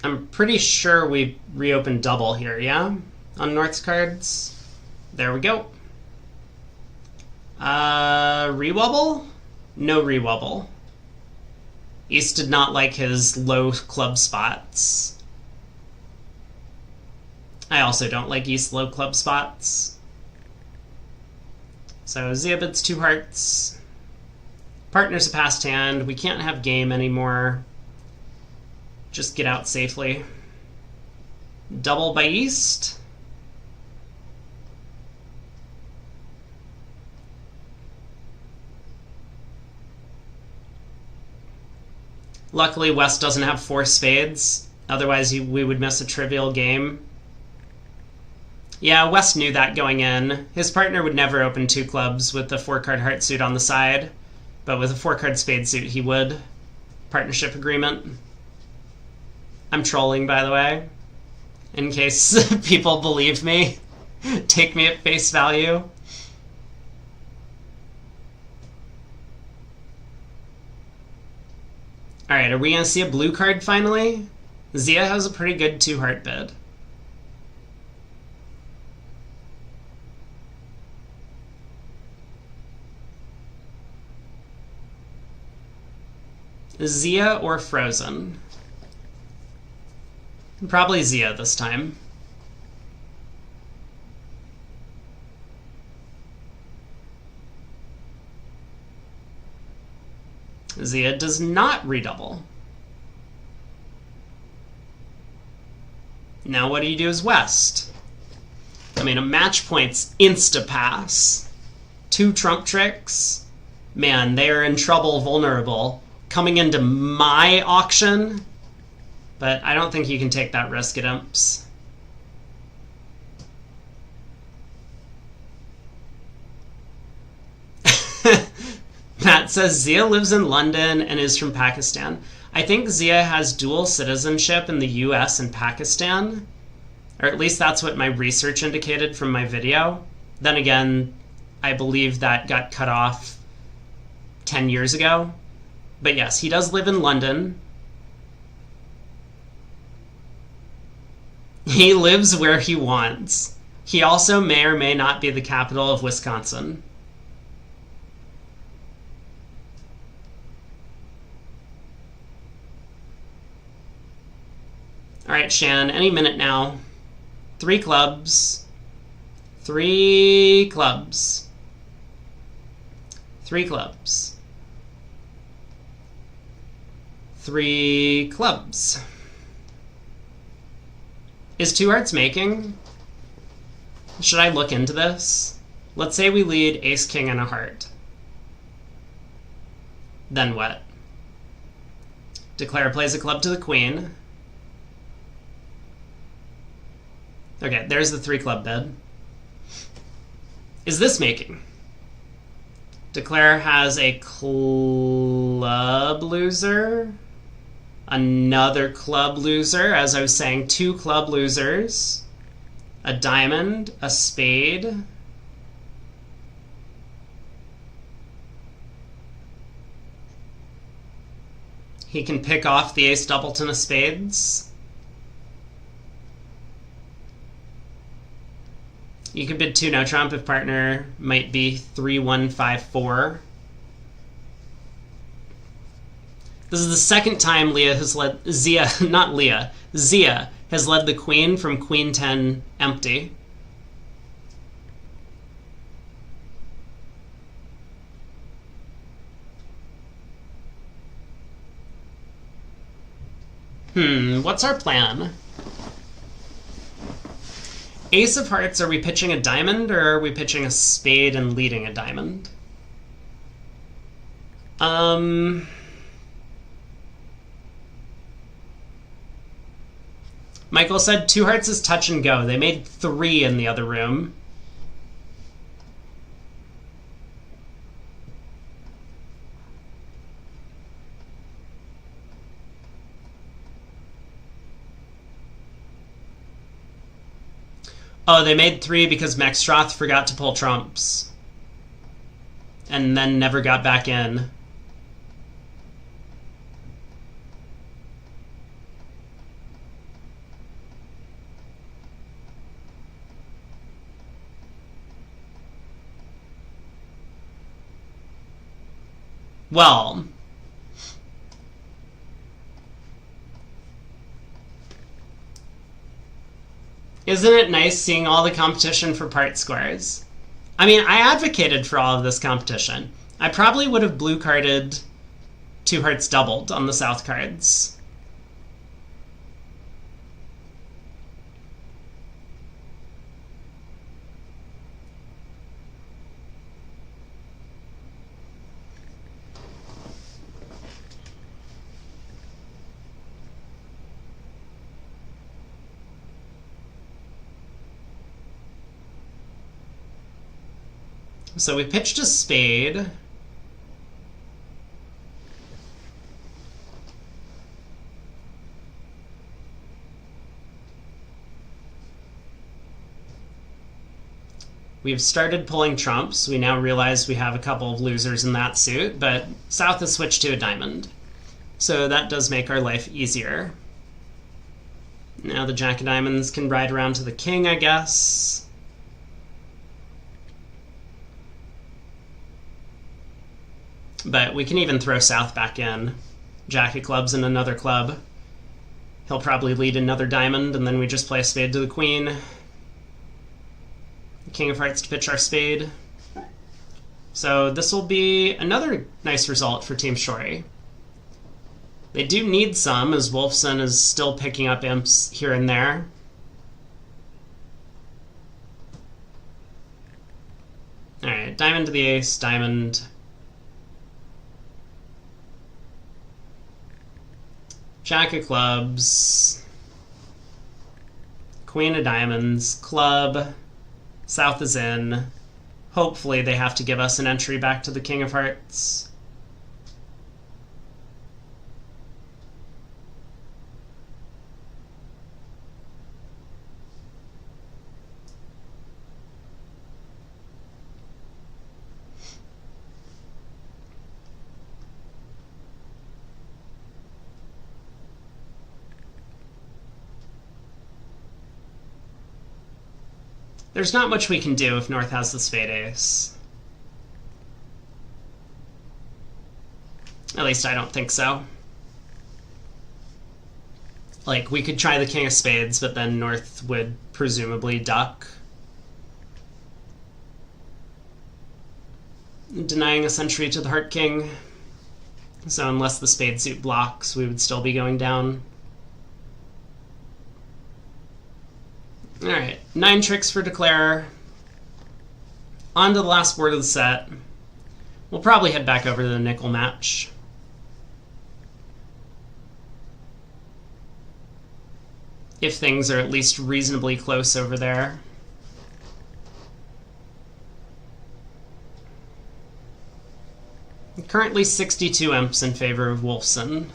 I'm pretty sure we reopened double here, yeah? On North's cards. There we go. Rewobble? No rewobble. East did not like his low club spots. I also don't like East low club spots. So Zia bids 2 hearts. Partner's a passed hand. We can't have game anymore. Just get out safely. Double by East. Luckily, West doesn't have 4 spades. Otherwise, we would miss a trivial game. Yeah, West knew that going in. His partner would never open 2 clubs with the 4-card heart suit on the side. But with a 4-card spade suit, he would. Partnership agreement. I'm trolling, by the way. In case people believe me. Take me at face value. Alright, are we going to see a blue card finally? Zia has a pretty good 2-heart bid. Zia or Frozen? Probably Zia this time. Zia does not redouble. Now what do you do as West? I mean, a match point's insta-pass. 2 trump tricks. Man, they are in trouble vulnerable. Coming into my auction? But I don't think you can take that risk at imps. Matt says Zia lives in London and is from Pakistan. I think Zia has dual citizenship in the US and Pakistan. Or at least that's what my research indicated from my video. Then again, I believe that got cut off 10 years ago. But yes, he does live in London. He lives where he wants. He also may or may not be the capital of Wisconsin. All right, Shan, any minute now. 3 clubs. 3 clubs. 3 clubs. 3 clubs. Is 2 hearts making? Should I look into this? Let's say we lead ace, king, and a heart. Then what? Declare plays a club to the queen. Okay, there's the 3 club bid. Is this making? Declare has a club loser. Another club loser. As I was saying, 2 club losers. A diamond, a spade. He can pick off the ace doubleton of spades. You could bid 2 no trump if partner might be 3-1-5-4. This is the second time Zia has led the queen from queen 10 empty. What's our plan? Ace of hearts, are we pitching a diamond or are we pitching a spade and leading a diamond? Michael said 2 hearts is touch and go. They made 3 in the other room. Oh, they made 3 because Max Stroth forgot to pull trumps. And then never got back in. Well, isn't it nice seeing all the competition for part squares? I mean, I advocated for all of this competition. I probably would have blue carded 2 hearts doubled on the south cards. So we pitched a spade. We've started pulling trumps. We now realize we have a couple of losers in that suit, but south has switched to a diamond. So that does make our life easier. Now the jack of diamonds can ride around to the king, I guess. But we can even throw south back in. Jack of clubs and another club. He'll probably lead another diamond, and then we just play a spade to the queen. King of hearts to pitch our spade. So this will be another nice result for Team Shori. They do need some, as Wolfson is still picking up imps here and there. Alright, diamond to the ace, diamond. Jack of clubs. Queen of diamonds, club. South is in. Hopefully they have to give us an entry back to the king of hearts. There's not much we can do if North has the spade ace. At least I don't think so. Like, we could try the king of spades, but then North would presumably duck, denying a century to the heart king. So unless the spade suit blocks, we would still be going down. Alright, 9 tricks for Declare. On to the last board of the set. We'll probably head back over to the nickel match. If things are at least reasonably close over there. Currently 62 imps in favor of Wolfson.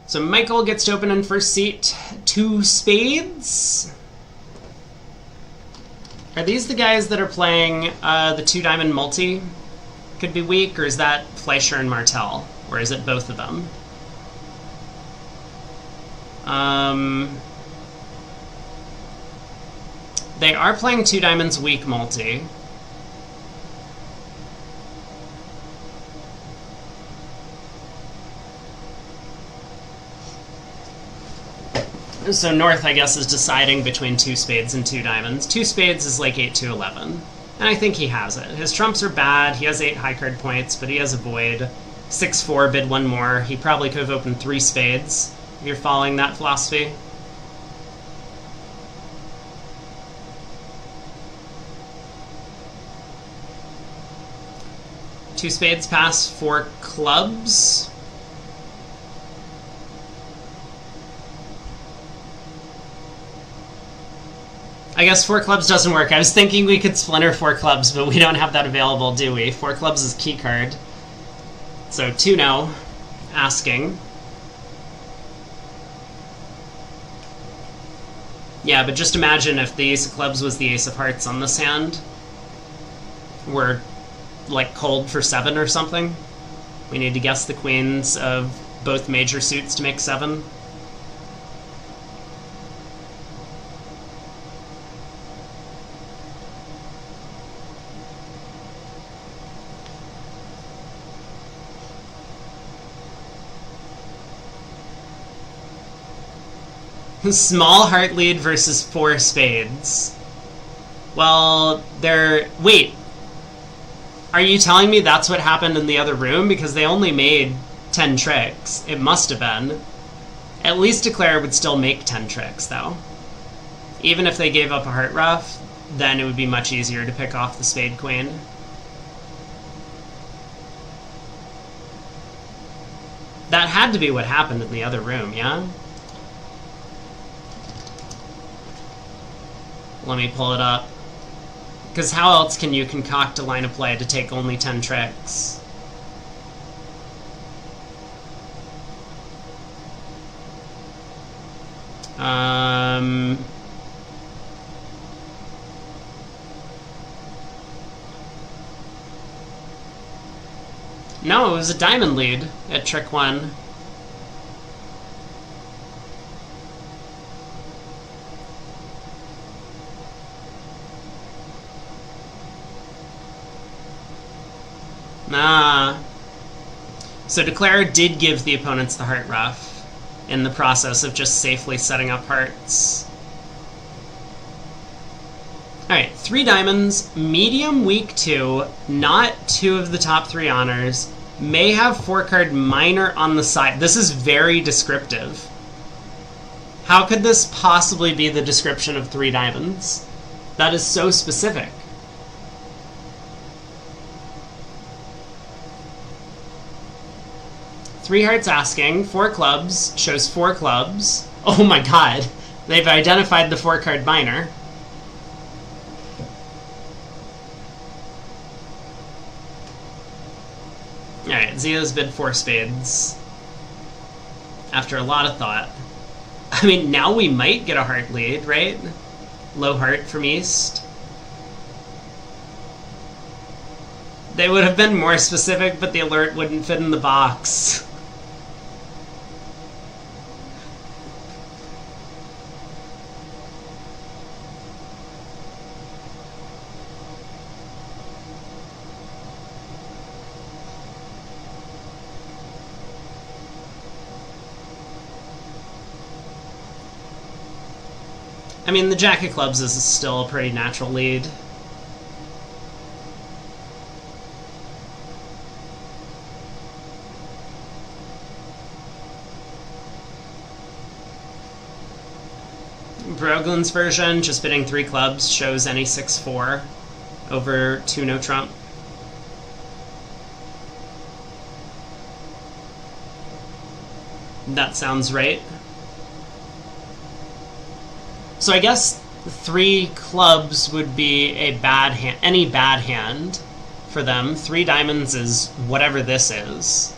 So Michael gets to open in first seat. 2 spades. Are these the guys that are playing the 2-diamond multi? Could be weak, or is that Fleischer and Martel? Or is it both of them? They are playing 2 diamonds weak multi. So North, I guess, is deciding between 2 spades and 2 diamonds. 2 spades is like 8 to 11. And I think he has it. His trumps are bad. He has 8 high card points, but he has a void. 6-4, bid 1 more. He probably could have opened 3 spades. If you're following that philosophy. Two spades pass 4 clubs. I guess 4 clubs doesn't work. I was thinking we could splinter 4 clubs, but we don't have that available, do we? 4 clubs is key card. So 2 no. Asking. Yeah, but just imagine if the ace of clubs was the ace of hearts on this hand. We're like cold for 7 or something. We need to guess the queens of both major suits to make 7. Small heart lead versus 4 spades. Well, wait. Are you telling me that's what happened in the other room? Because they only made 10 tricks. It must have been. At least Declare would still make 10 tricks, though. Even if they gave up a heart ruff, then it would be much easier to pick off the spade queen. That had to be what happened in the other room, yeah? Let me pull it up. Because how else can you concoct a line of play to take only 10 tricks? No, it was a diamond lead at trick 1. Nah. So Declare did give the opponents the heart ruff in the process of just safely setting up hearts. Alright, 3 diamonds, medium weak 2, not 2 of the top 3 honors, may have 4 card minor on the side. This is very descriptive. How could this possibly be the description of 3 diamonds? That is so specific. Three hearts asking, 4 clubs, shows 4 clubs. Oh my god, they've identified the 4 card minor. Alright, Zio's bid 4 spades. After a lot of thought. I mean, now we might get a heart lead, right? Low heart from East. They would have been more specific, but the alert wouldn't fit in the box. I mean, the Jack of Clubs is still a pretty natural lead. Broglin's version, just bidding 3 clubs, shows any 6-4 over 2 no trump. That sounds right. So I guess 3 clubs would be a bad hand, any bad hand for them. 3 diamonds is whatever this is.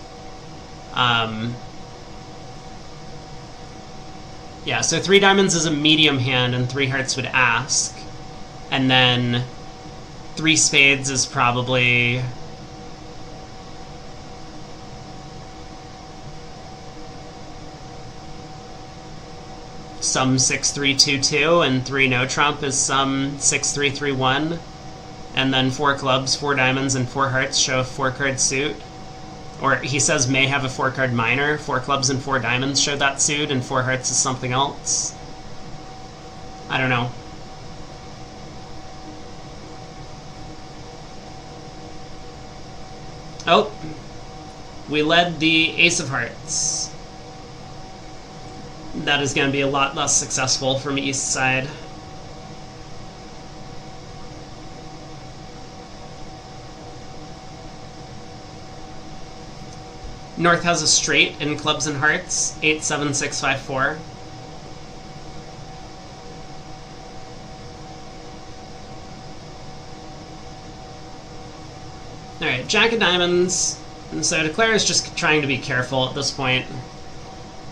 Yeah, so 3 diamonds is a medium hand, and 3 hearts would ask. And then 3 spades is probably... some 6-3-2-2, and 3 no trump is some 6-3-3-1. And then 4 clubs, 4 diamonds, and 4 hearts show a 4-card suit. Or he says may have a 4-card minor. 4 clubs and 4 diamonds show that suit, and 4 hearts is something else. I don't know. Oh, we led the ace of hearts. That is going to be a lot less successful from east side. North has a straight in clubs and hearts, 8-7-6-5-4. Alright, Jack of diamonds. And so Declare is just trying to be careful at this point.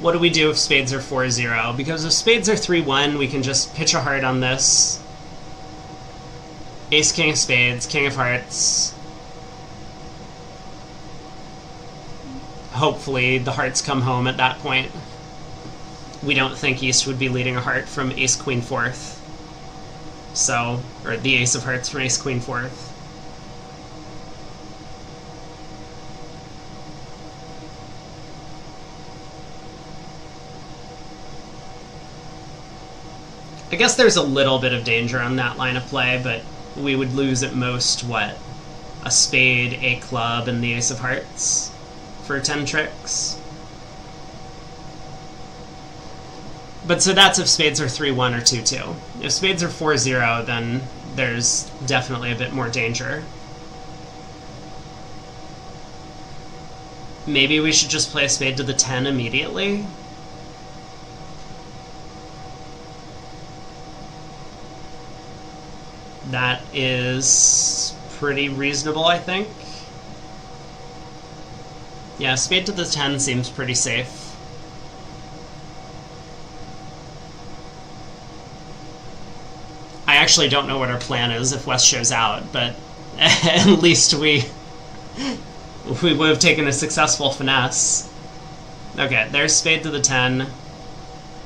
What do we do if spades are 4-0? Because if spades are 3-1, we can just pitch a heart on this. Ace, king of spades, king of hearts. Hopefully the hearts come home at that point. We don't think East would be leading a heart from ace, queen, fourth. So, or the ace of hearts from ace, queen, fourth. I guess there's a little bit of danger on that line of play, but we would lose at most, what? A spade, a club, and the ace of hearts for 10 tricks. But so that's if spades are 3-1 or 2-2. If spades are 4-0, then there's definitely a bit more danger. Maybe we should just play a spade to the 10 immediately? That is pretty reasonable, I think. Yeah, spade to the 10 seems pretty safe. I actually don't know what our plan is if West shows out, but at least we would have taken a successful finesse. Okay, there's spade to the 10.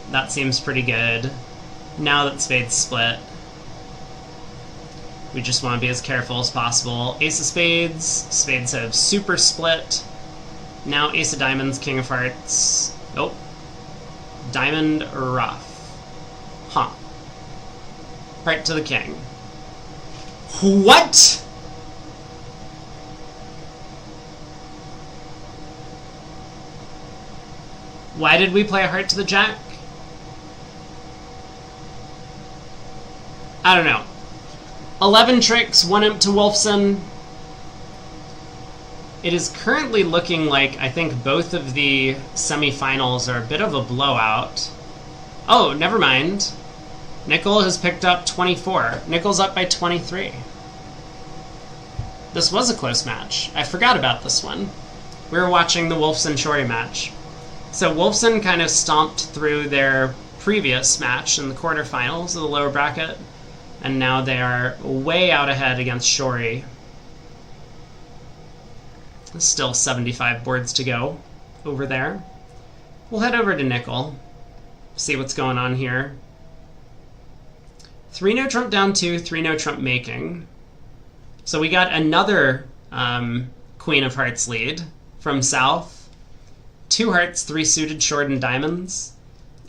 That seems pretty good. Now that spade's split, we just want to be as careful as possible. Ace of spades. Spades have super split. Now ace of diamonds, king of hearts. Oh. Diamond rough. Huh. Heart to the king. What? Why did we play a heart to the jack? I don't know. 11 tricks, 1 imp to Wolfson. It is currently looking like I think both of the semifinals are a bit of a blowout. Oh, never mind. Nickel has picked up 24. Nickel's up by 23. This was a close match. I forgot about this one. We were watching the Wolfson-Shorey match. So Wolfson kind of stomped through their previous match in the quarterfinals of the lower bracket, and now they are way out ahead against Shorey. Still 75 boards to go over there. We'll head over to Nickel, see what's going on here. 3 no trump down 2, 3 no trump making. So we got another Queen of Hearts lead from South. 2 hearts, 3 suited, short, and diamonds.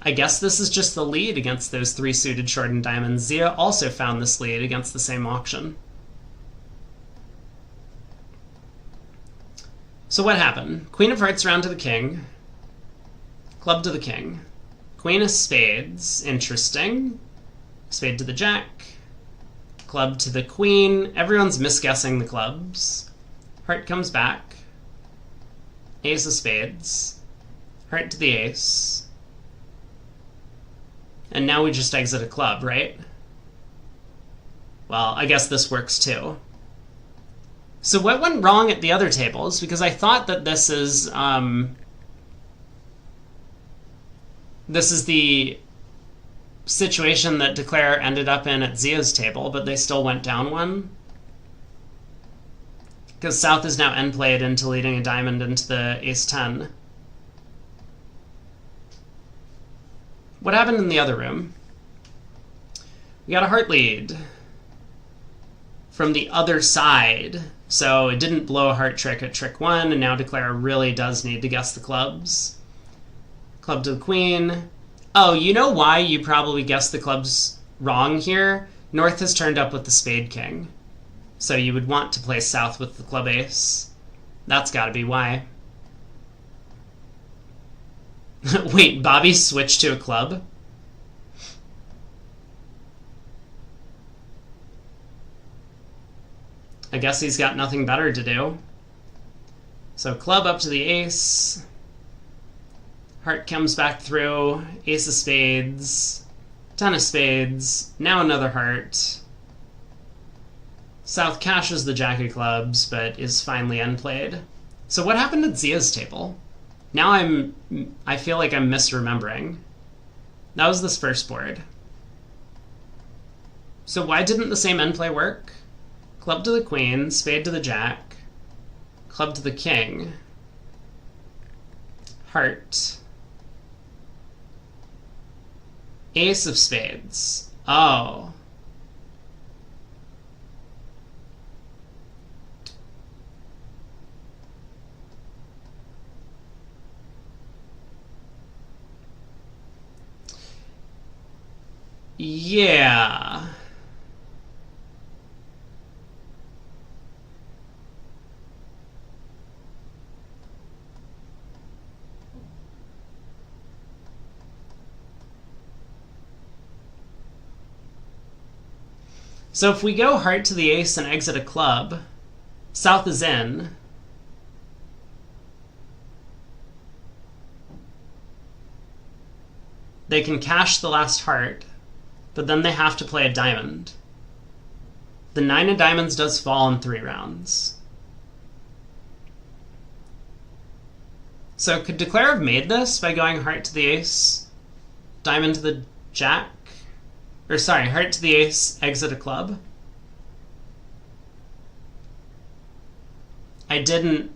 I guess this is just the lead against those 3 suited shortened diamonds. Zia also found this lead against the same auction. So what happened? Queen of hearts round to the king. Club to the king. Queen of spades. Interesting. Spade to the jack. Club to the queen. Everyone's misguessing the clubs. Heart comes back. Ace of spades. Heart to the ace. And now we just exit a club, right? Well, I guess this works too. So what went wrong at the other tables? Because I thought that this is the situation that Declare ended up in at Zia's table, but they still went down one. Because South is now end played into leading a diamond into the ace-10. What happened in the other room? We got a heart lead from the other side. So it didn't blow a heart trick at trick 1, and now Declare really does need to guess the clubs. Club to the queen. Oh, you know why you probably guessed the clubs wrong here? North has turned up with the spade king. So you would want to play South with the club ace. That's gotta be why. Wait, Bobby switched to a club? I guess he's got nothing better to do. So club up to the ace. Heart comes back through. Ace of spades. 10 of spades. Now another heart. South cashes the jack of clubs, but is finally unplayed. So what happened at Zia's table? Now I feel like I'm misremembering. That was this first board. So why didn't the same end play work? Club to the queen, spade to the jack, club to the king, heart, ace of spades. Oh. Yeah. So if we go heart to the ace and exit a club, South is in. They can cash the last heart, but then they have to play a diamond. The 9 of diamonds does fall in 3 rounds. So could Declare have made this by going heart to the ace, diamond to the jack? Or sorry, heart to the ace, exit a club? I didn't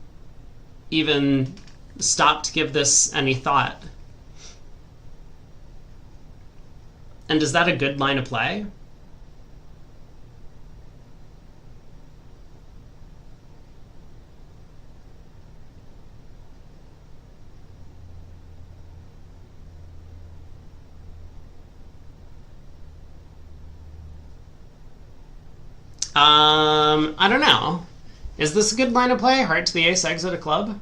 even stop to give this any thought. And is that a good line of play? I don't know. Is this a good line of play? Heart to the ace, exit a club?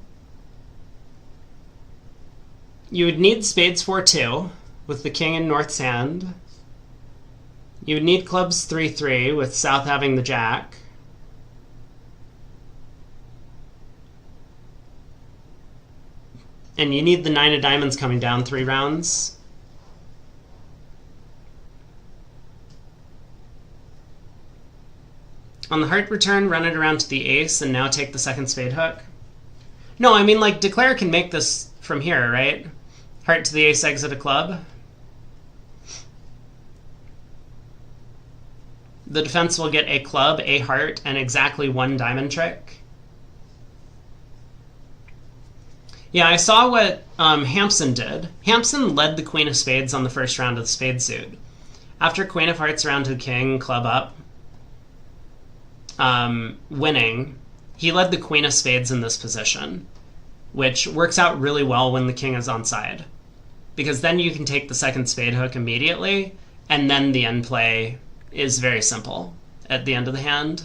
You would need spades 4-2 with the king in North's hand. You would need clubs 3-3 with South having the jack. And you need the 9 of diamonds coming down 3 rounds. On the heart return, run it around to the ace and now take the second spade hook. No, I mean, like, Declare can make this from here, right? Heart to the ace, exit a club. The defense will get a club, a heart, and exactly 1 diamond trick. Yeah, I saw what Hampson did. Hampson led the queen of spades on the first round of the spade suit. After queen of hearts around to the king, club up, winning, he led the queen of spades in this position, which works out really well when the king is onside. because then you can take the second spade hook immediately, and then the end play is very simple at the end of the hand.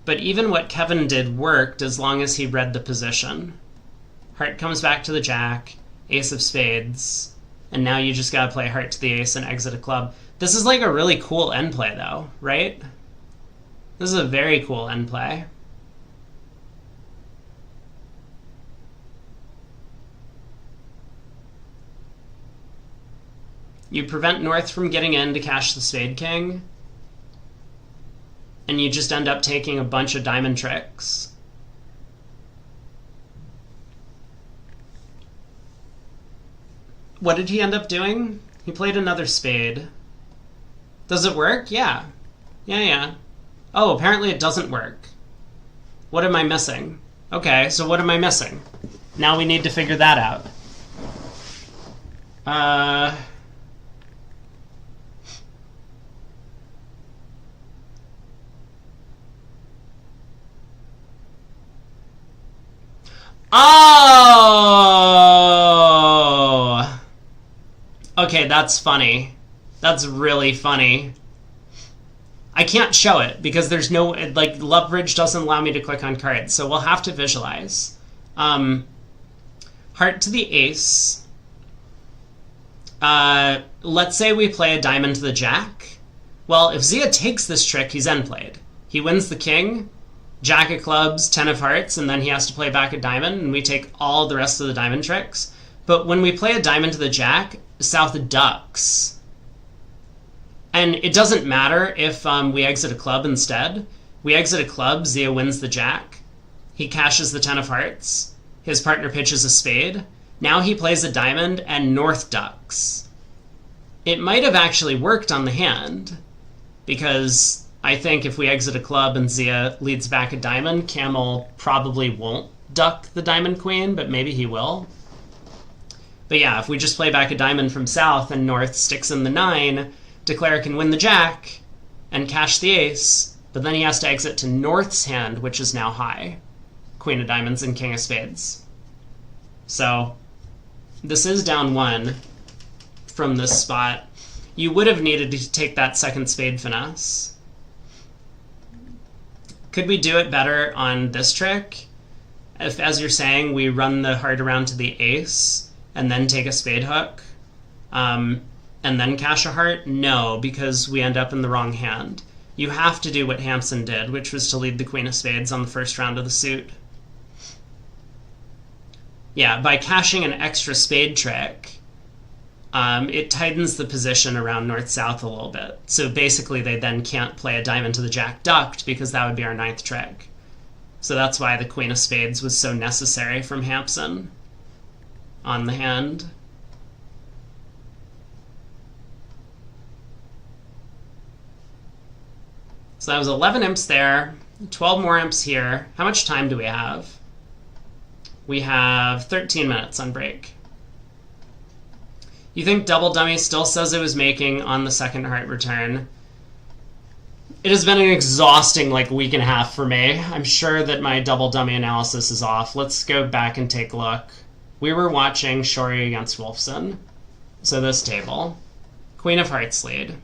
But even what Kevin did worked as long as he read the position. Heart comes back to the jack, ace of spades, and now you just gotta play heart to the ace and exit a club. This is like a really cool end play though, right? This is a very cool end play. You prevent North from getting in to cash the spade king, and you just end up taking a bunch of diamond tricks. What did he end up doing? He played another spade. Does it work? Yeah. Yeah. Oh, apparently it doesn't work. What am I missing? Okay, so what am I missing? Now we need to figure that out. Oh! Okay, that's funny. That's really funny. I can't show it because there's no, like, Love Bridge doesn't allow me to click on cards, so we'll have to visualize. Heart to the ace. Let's say we play a diamond to the jack. Well, if Zia takes this trick, he's end played. He wins the king, jack of clubs, 10 of hearts, and then he has to play back a diamond, and we take all the rest of the diamond tricks. But when we play a diamond to the jack, South ducks. And it doesn't matter if we exit a club instead. We exit a club, Zia wins the jack. He cashes the 10 of hearts. His partner pitches a spade. Now he plays a diamond, and North ducks. It might have actually worked on the hand, because I think if we exit a club and Zia leads back a diamond, Camel probably won't duck the diamond queen, but maybe he will. But yeah, if we just play back a diamond from South and North sticks in the 9, Declare can win the jack and cash the ace, but then he has to exit to North's hand, which is now high. Queen of diamonds and king of spades. So this is down 1 from this spot. You would have needed to take that second spade finesse. Could we do it better on this trick? If, as you're saying, we run the heart around to the ace and then take a spade hook, and then cash a heart? No, because we end up in the wrong hand. You have to do what Hampson did, which was to lead the queen of spades on the first round of the suit. Yeah, by cashing an extra spade trick, it tightens the position around north-south a little bit. So basically they then can't play a diamond to the jack ducked, because that would be our 9th trick. So that's why the queen of spades was so necessary from Hampson on the hand. So that was 11 imps there, 12 more imps here. How much time do we have? We have 13 minutes on break. You think Double Dummy still says it was making on the second heart return? It has been an exhausting week and a half for me. I'm sure that my Double Dummy analysis is off. Let's go back and take a look. We were watching Shori against Wolfson. So this table. Queen of hearts lead.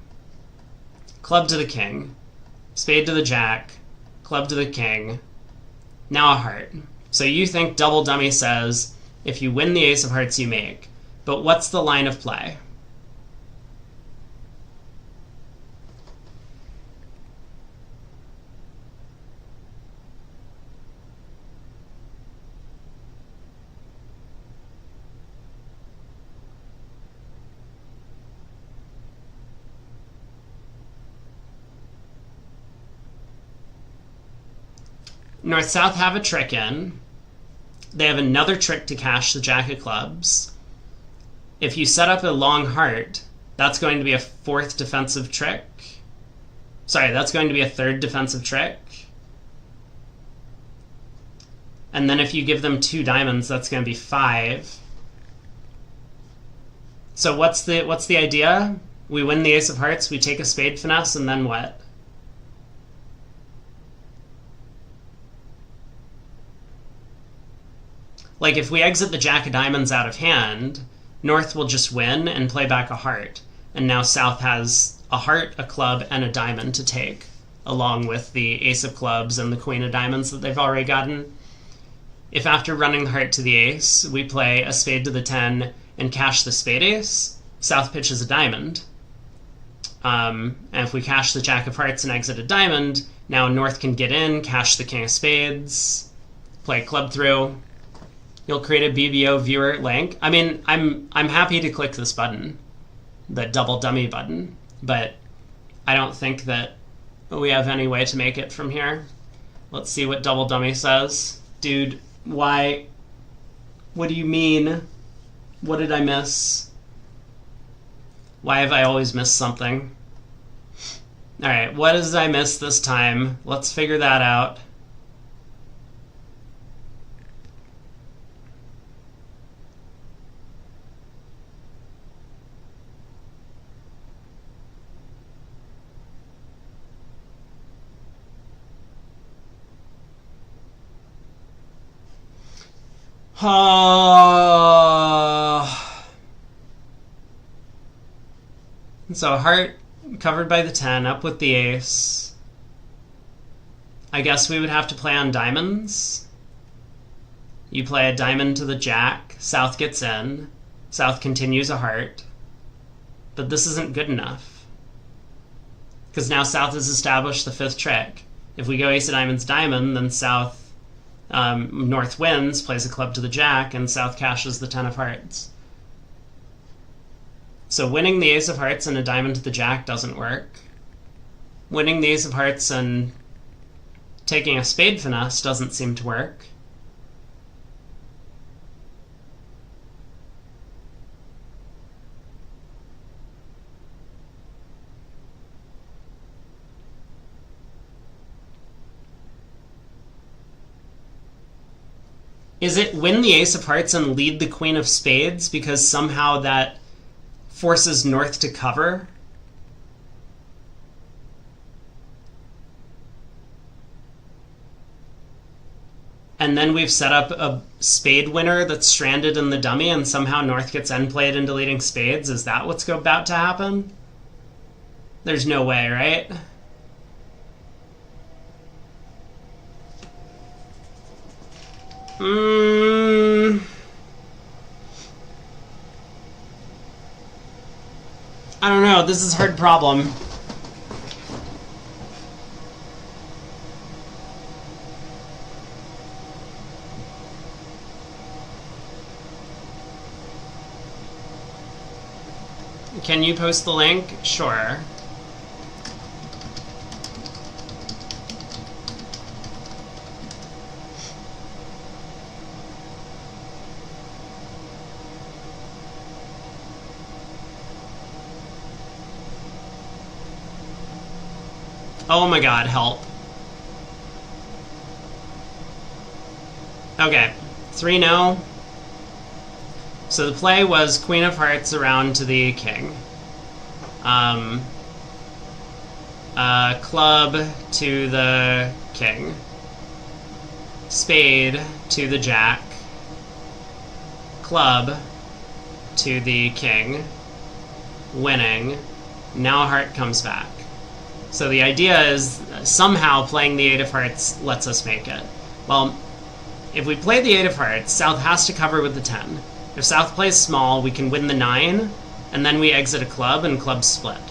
Club to the king. Spade to the jack. Club to the king. Now a heart. So you think Double Dummy says, if you win the ace of hearts, you make. But what's the line of play? North-South have a trick in. They have another trick to cash the jack of clubs. If you set up a long heart, that's going to be a 4th defensive trick. Sorry, that's going to be a 3rd defensive trick. And then if you give them 2 diamonds, that's going to be 5. So what's the idea? We win the ace of hearts, we take a spade finesse, and then what? Like, if we exit the jack of diamonds out of hand, North will just win and play back a heart. And now South has a heart, a club, and a diamond to take, along with the ace of clubs and the queen of diamonds that they've already gotten. If after running the heart to the ace, we play a spade to the 10 and cash the spade ace, South pitches a diamond. And if we cash the jack of hearts and exit a diamond, now North can get in, cash the king of spades, play club through. You'll create a BBO viewer link. I mean, I'm happy to click this button, the double dummy button, but I don't think that we have any way to make it from here. Let's see what double dummy says. Dude, why? What do you mean? What did I miss? Why have I always missed something? Alright, what did I miss this time? Let's figure that out. So heart covered by the 10, up with the ace. I guess we would have to play on diamonds. You play a diamond to the jack, South gets in, South continues a heart. But this isn't good enough, because now South has established the 5th trick. If we go ace of diamonds diamond, then North wins, plays a club to the jack, and South cashes the 10 of hearts. So winning the ace of hearts and a diamond to the jack doesn't work. Winning the ace of hearts and taking a spade finesse doesn't seem to work. Is it win the ace of hearts and lead the queen of spades because somehow that forces North to cover? And then we've set up a spade winner that's stranded in the dummy and somehow North gets end played into leading spades? Is that what's about to happen? There's no way, right? I don't know, this is a hard problem. Can you post the link? Sure. Oh my god, help. Okay, 3-0. So the play was Queen of Hearts around to the King. Club to the King. Spade to the Jack. Club to the King. Winning. Now Heart comes back. So the idea is somehow playing the 8 of Hearts lets us make it. Well, if we play the 8 of Hearts, South has to cover with the 10. If South plays small, we can win the 9, and then we exit a club, and clubs split.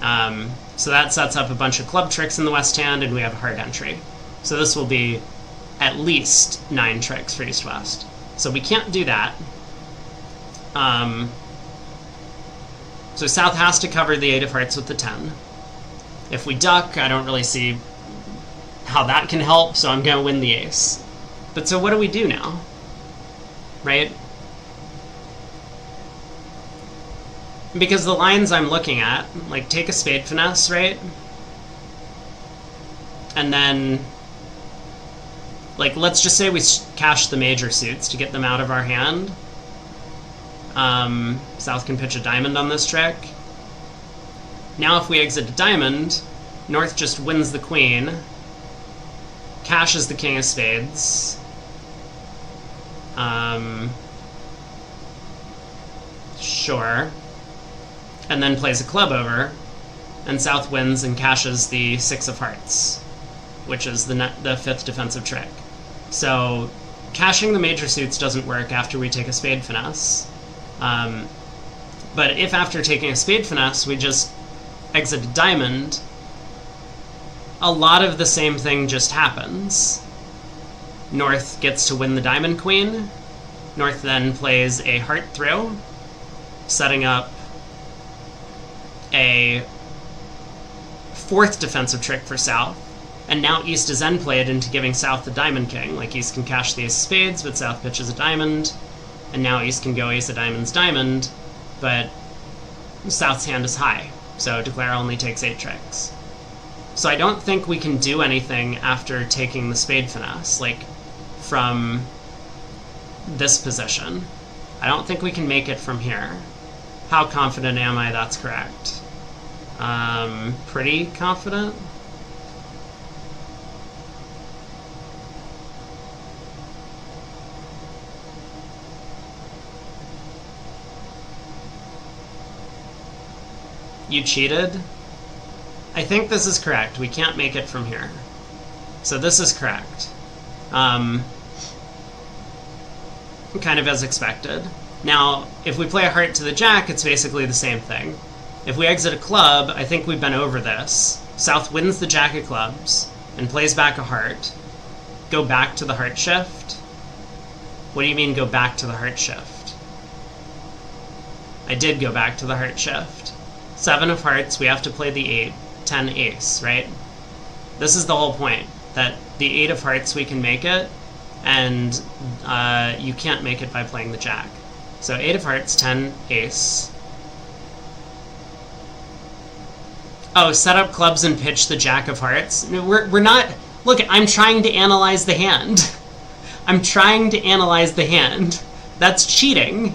So that sets up a bunch of club tricks in the West hand, and we have a hard entry. So this will be at least 9 tricks for East-West. So we can't do that. So South has to cover the 8 of Hearts with the 10. If we duck, I don't really see how that can help, so I'm going to win the ace. But so what do we do now? Right? Because the lines I'm looking at, like, take a spade finesse, right? And then, like, let's just say we cash the major suits to get them out of our hand. South can pitch a diamond on this trick. Now if we exit a diamond, North just wins the queen, cashes the king of spades, Sure. And then plays a club over, and South wins and cashes the 6 of hearts, which is the 5th defensive trick. So cashing the major suits doesn't work after we take a spade finesse. But if after taking a spade finesse we just exit a diamond, a lot of the same thing just happens. North gets to win the diamond queen. North then plays a heart through, setting up a 4th defensive trick for South. And now East is then played into giving South the diamond king. Like, East can cash the ace of spades, but South pitches a diamond. And now East can go ace of diamonds, diamond, but South's hand is high, so declare only takes 8 tricks. So I don't think we can do anything after taking the spade finesse, like, from this position. I don't think we can make it from here. How confident am I that's correct? Pretty confident? You cheated? I think this is correct. We can't make it from here. So this is correct. Kind of as expected. Now, if we play a heart to the jack, it's basically the same thing. If we exit a club, I think we've been over this. South wins the jack of clubs and plays back a heart. Go back to the heart shift? What do you mean go back to the heart shift? I did go back to the heart shift. 7 of hearts, we have to play the 8, 10 ace, right? This is the whole point, that the 8 of hearts we can make it, and you can't make it by playing the jack. So 8 of hearts, 10 ace. Oh, set up clubs and pitch the jack of hearts? We're not... Look, I'm trying to analyze the hand. I'm trying to analyze the hand. That's cheating.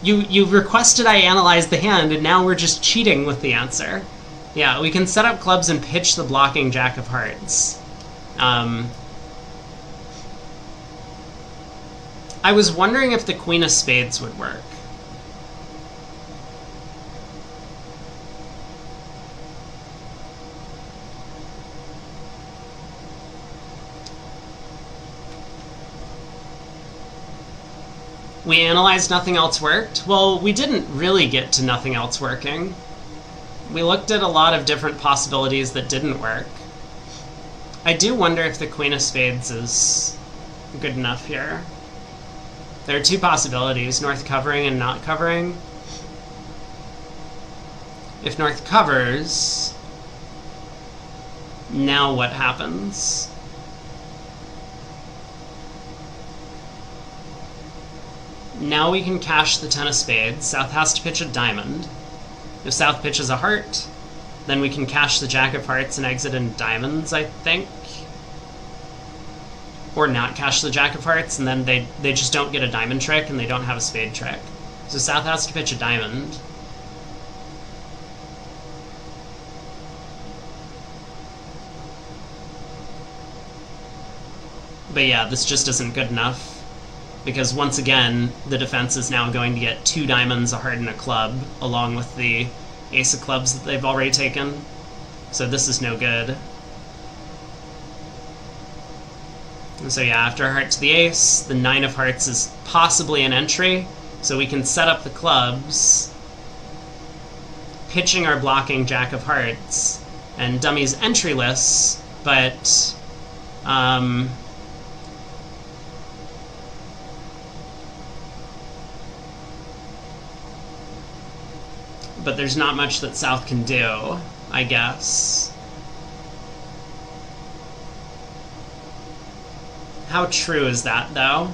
You requested I analyze the hand, and now we're just cheating with the answer. Yeah, we can set up clubs and pitch the blocking jack of hearts. I was wondering if the queen of spades would work. We analyzed nothing else worked? Well, we didn't really get to nothing else working. We looked at a lot of different possibilities that didn't work. I do wonder if the queen of spades is good enough here. There are 2 possibilities, North covering and not covering. If North covers, now what happens? Now we can cash the 10 of spades. South has to pitch a diamond. If South pitches a heart, then we can cash the jack of hearts and exit in diamonds, I think. Or not cash the jack of hearts, and then they just don't get a diamond trick, and they don't have a spade trick. So South has to pitch a diamond. But yeah, this just isn't good enough. Because once again, the defense is now going to get 2 diamonds, a heart, and a club, along with the ace of clubs that they've already taken. So this is no good. And so yeah, after a heart to the ace, the 9 of hearts is possibly an entry, so we can set up the clubs, pitching our blocking jack of hearts, and dummy's entryless, but there's not much that South can do, I guess. How true is that, though?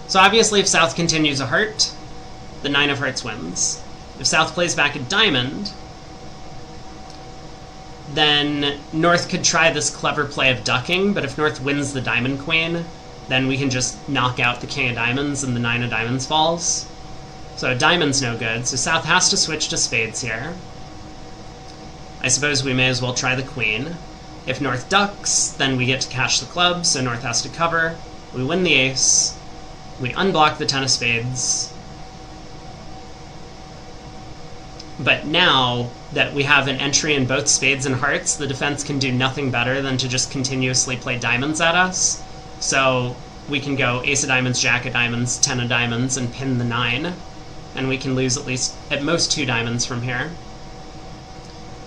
So obviously if South continues a heart, the 9 of hearts wins. If South plays back a diamond, then North could try this clever play of ducking, but if North wins the diamond queen, then we can just knock out the king of diamonds and the 9 of diamonds falls. So diamond's no good, so South has to switch to spades here. I suppose we may as well try the queen. If North ducks, then we get to cash the club, so North has to cover. We win the ace, We unblock the 10 of spades. But now that we have an entry in both spades and hearts, the defense can do nothing better than to just continuously play diamonds at us. So we can go ace of diamonds, jack of diamonds, 10 of diamonds, and pin the 9. And we can lose at most 2 diamonds from here.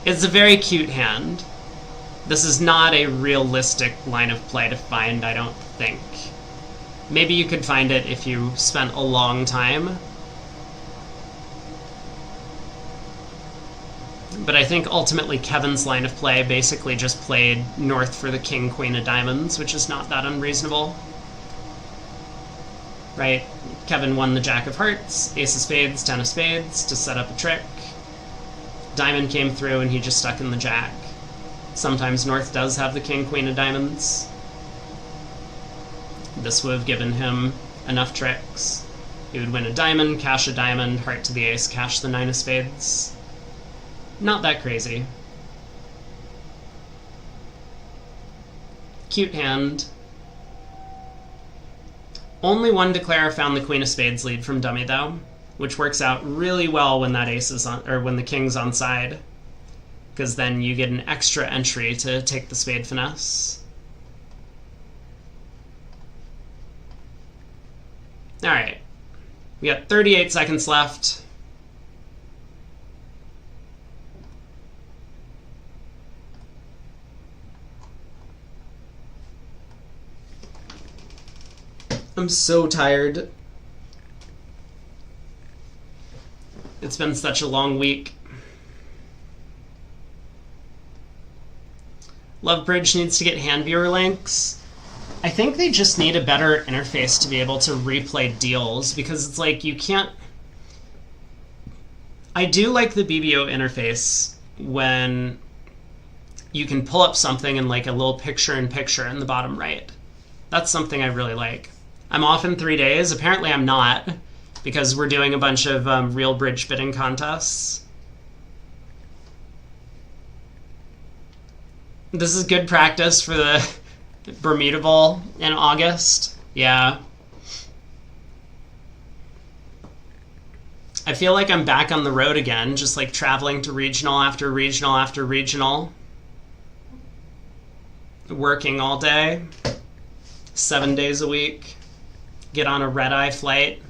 It's a very cute hand. This is not a realistic line of play to find, I don't think. Maybe you could find it if you spent a long time. But I think ultimately Kevin's line of play basically just played north for the king, queen of diamonds, which is not that unreasonable. Right? Kevin won the jack of hearts, ace of spades, 10 of spades to set up a trick. Diamond came through and he just stuck in the jack. Sometimes north does have the king, queen of diamonds. This would have given him enough tricks. He would win a diamond, cash a diamond, heart to the ace, cash the 9 of spades. Not that crazy. Cute hand. Only one declare found the queen of spades lead from dummy though, which works out really well when that ace is on, or when the king's on side, because then you get an extra entry to take the spade finesse. All right, we got 38 seconds left. I'm so tired. It's been such a long week. Lovebridge needs to get hand viewer links. I think they just need a better interface to be able to replay deals, because it's like you can't... I do like the BBO interface when you can pull up something in like a little picture-in-picture in the bottom right. That's something I really like. I'm off in 3 days. Apparently I'm not, because we're doing a bunch of real bridge bidding contests. This is good practice for the Bermuda Bowl in August. Yeah. I feel like I'm back on the road again, just like traveling to regional after regional after regional. Working all day, 7 days a week. Get on a red-eye flight.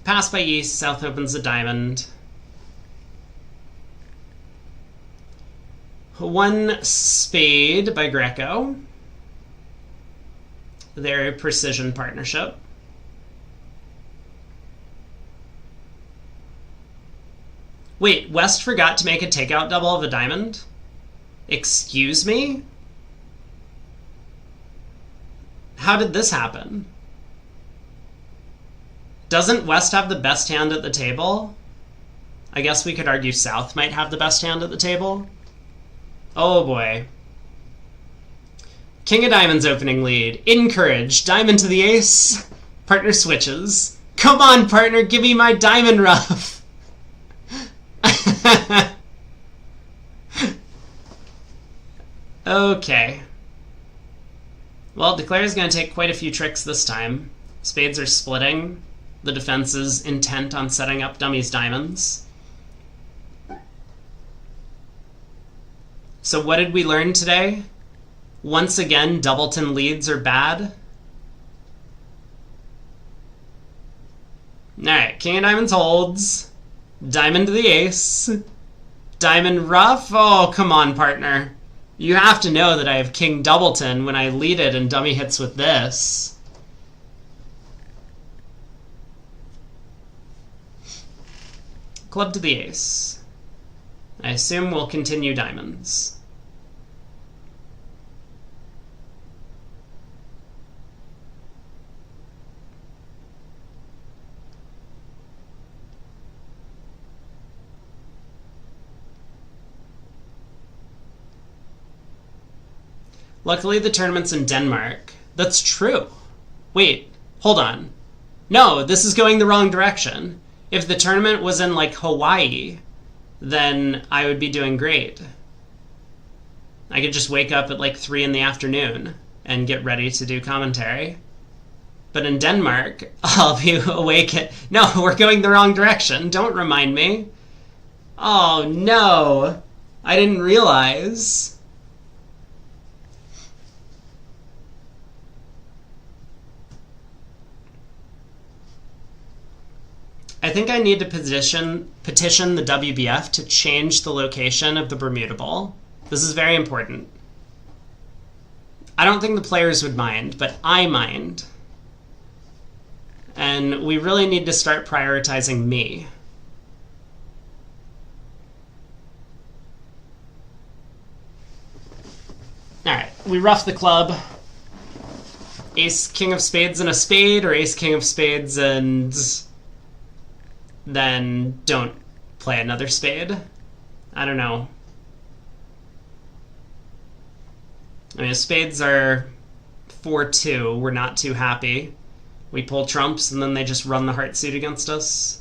Pass by east, south opens a diamond. 1 spade by Greco. They're a precision partnership. Wait, West forgot to make a takeout double of a diamond? Excuse me? How did this happen? Doesn't West have the best hand at the table? I guess we could argue South might have the best hand at the table. Oh boy. King of diamonds opening lead. Encourage. Diamond to the ace. Partner switches. Come on, partner, give me my diamond rough. Okay. Well, Declare is going to take quite a few tricks this time. Spades are splitting. The defense is intent on setting up dummies diamonds. So what did we learn today? Once again, doubleton leads are bad. Alright, king of diamonds holds. Diamond to the ace. Diamond rough? Oh, come on, partner. You have to know that I have king doubleton when I lead it and dummy hits with this. Club to the ace. I assume we'll continue diamonds. Luckily, the tournament's in Denmark. That's true. Wait, hold on. No, this is going the wrong direction. If the tournament was in, like, Hawaii, then I would be doing great. I could just wake up at like 3 in the afternoon and get ready to do commentary. But in Denmark, I'll be awake at... No, we're going the wrong direction. Don't remind me. Oh, no. I didn't realize. I think I need to petition the WBF to change the location of the Bermuda Bowl. This is very important. I don't think the players would mind, but I mind. And we really need to start prioritizing me. Alright, we rough the club. Ace, King of Spades and a Spade, or Ace, King of Spades and... then don't play another Spade. I don't know. I mean, if Spades are 4-2, we're not too happy. We pull trumps, and then they just run the heart suit against us.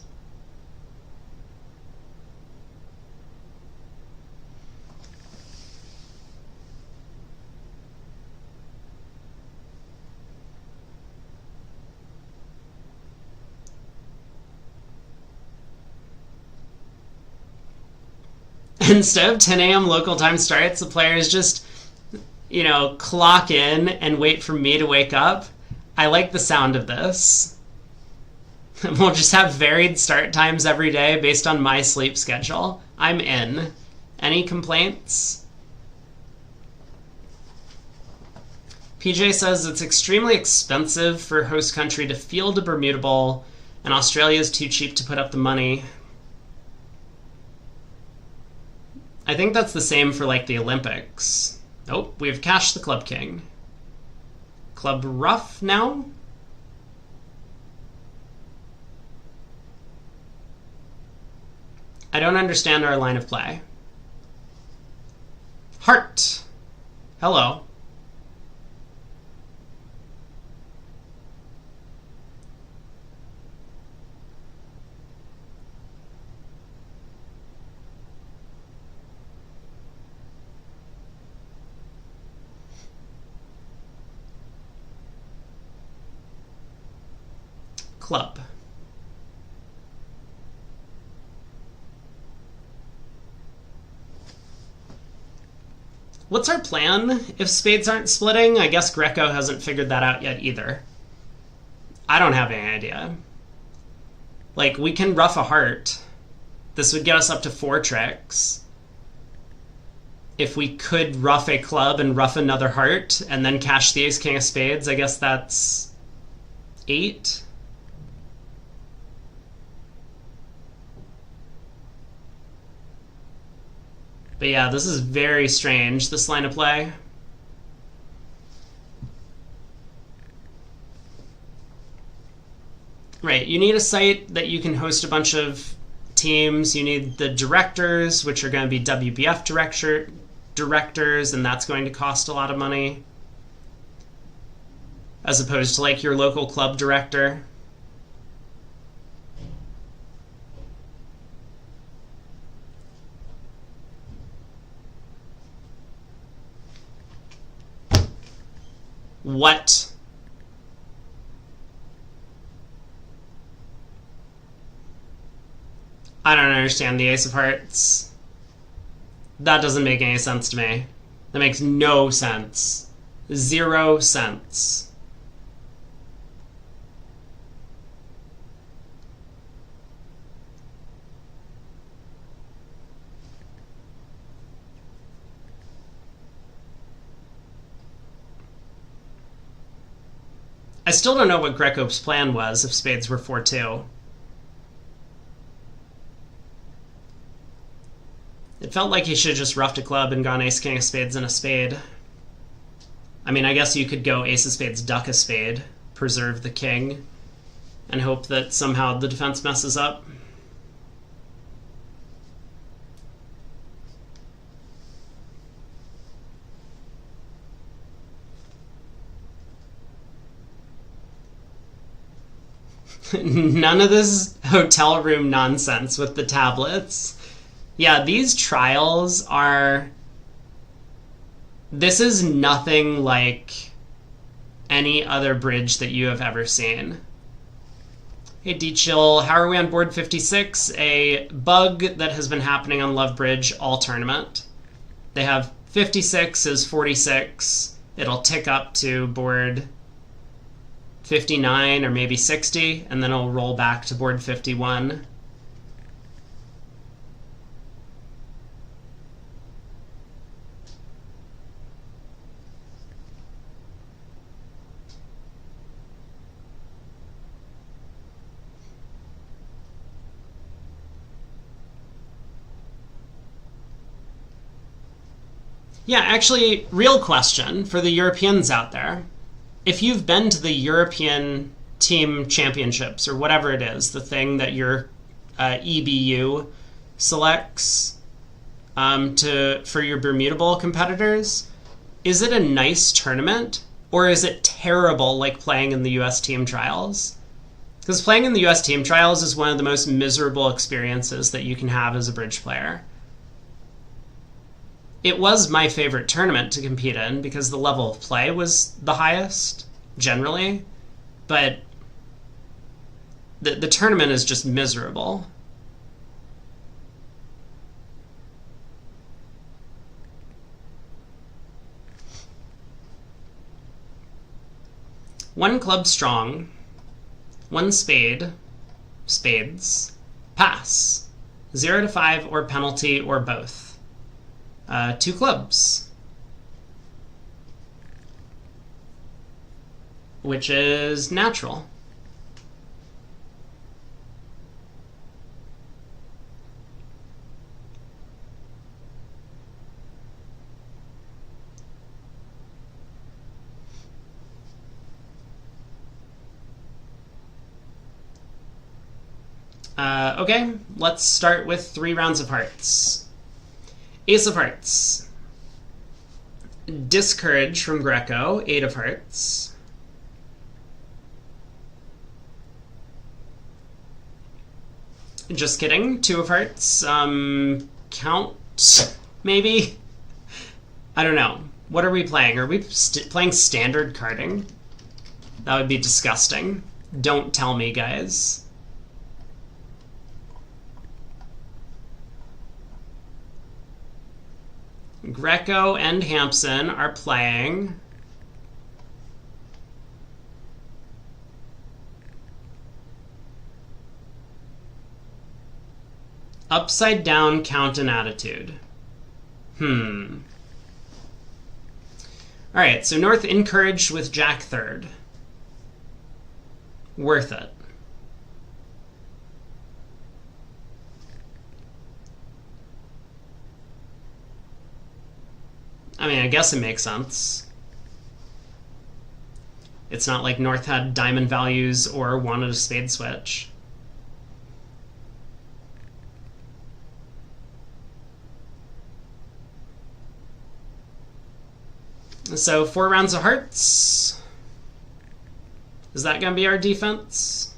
Instead of 10 a.m. local time starts, the players just, you know, clock in and wait for me to wake up. I like the sound of this. We'll just have varied start times every day based on my sleep schedule. I'm in. Any complaints? PJ says it's extremely expensive for host country to field a Bermuda Bowl, and Australia is too cheap to put up the money. I think that's the same for, like, the Olympics. Oh, we've cashed the Club King. Club Rough now? I don't understand our line of play. Heart. Hello. Club. What's our plan if spades aren't splitting? I guess Greco hasn't figured that out yet either. I don't have any idea. Like, we can rough a heart. This would get us up to 4 tricks. If we could rough a club and rough another heart and then cash the ace king of spades, I guess that's 8. But yeah, this is very strange, this line of play. Right, you need a site that you can host a bunch of teams. You need the directors, which are going to be WBF directors, and that's going to cost a lot of money. As opposed to, like, your local club director. What? I don't understand the Ace of Hearts. That doesn't make any sense to me. That makes no sense. 0 sense. I still don't know what Greco's plan was if spades were 4-2. It felt like he should have just roughed a club and gone ace king of spades and a spade. I mean, I guess you could go ace of spades, duck a spade, preserve the king, and hope that somehow the defense messes up. None of this hotel room nonsense with the tablets. Yeah, these trials are This is nothing like any other bridge that you have ever seen. Hey D-Chill, how are we on board 56? A bug that has been happening on Love Bridge all tournament. They have 56 is 46. It'll tick up to board 59 or maybe 60, and then it'll roll back to board 51. Yeah, actually, real question for the Europeans out there. If you've been to the European Team Championships, or whatever it is, the thing that your EBU selects for your Bermuda competitors, is it a nice tournament, or is it terrible like playing in the US Team Trials? Because playing in the US Team Trials is one of the most miserable experiences that you can have as a bridge player. It was my favorite tournament to compete in because the level of play was the highest, generally, but the tournament is just miserable. One club strong, one spade, spades, pass, 0 to 5 or penalty or both. 2 clubs, which is natural. Okay, let's start with 3 rounds of hearts. Ace of Hearts. Discourage from Greco, 8 of Hearts. Just kidding, 2 of Hearts. Count, maybe? I don't know. What are we playing? Are we playing standard carding? That would be disgusting. Don't tell me, guys. Greco and Hampson are playing upside down count and attitude. Alright, so North encouraged with Jack third. Worth it. I mean, I guess it makes sense. It's not like North had diamond values or wanted a spade switch. So 4 rounds of hearts. Is that going to be our defense?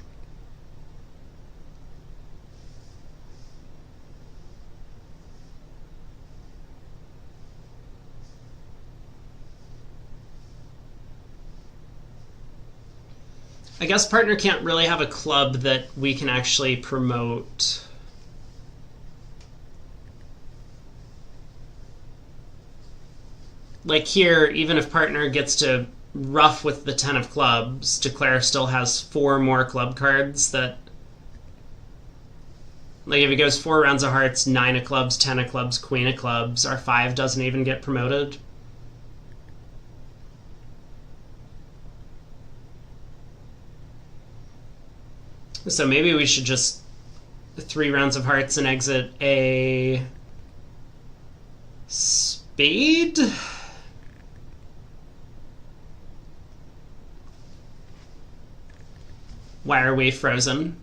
I guess partner can't really have a club that we can actually promote. Like here, even if partner gets to rough with the 10 of clubs, Declare still has 4 more club cards that... Like if he goes 4 rounds of hearts, 9 of clubs, 10 of clubs, queen of clubs, our 5 doesn't even get promoted. So maybe we should just 3 rounds of hearts and exit a spade? Why are we frozen?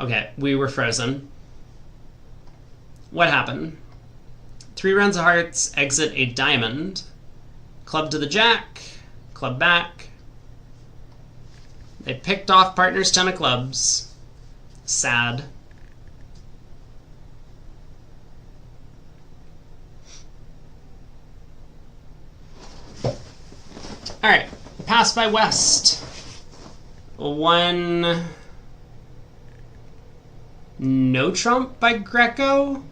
Okay, we were frozen. What happened? 3 rounds of hearts, exit a diamond. Club to the jack, club back. They picked off partner's 10 of clubs. Sad. Alright, pass by West. 1 no trump by Greco.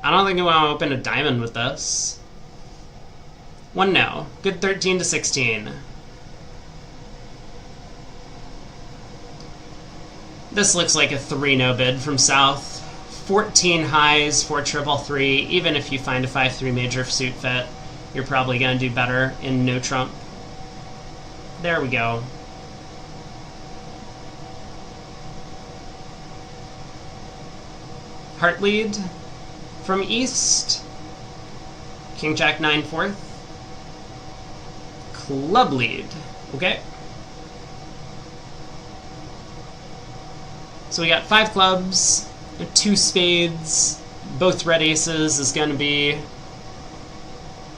I don't think I want to open a diamond with this. 1 no. Good 13 to 16. This looks like a 3 no bid from South. 14 highs, 4 triple 3. Even if you find a 5-3 major suit fit, you're probably going to do better in no trump. There we go. Heart lead from East. King Jack 9 4th. Club lead. Okay. So we got 5 clubs, 2 spades, both red aces is going to be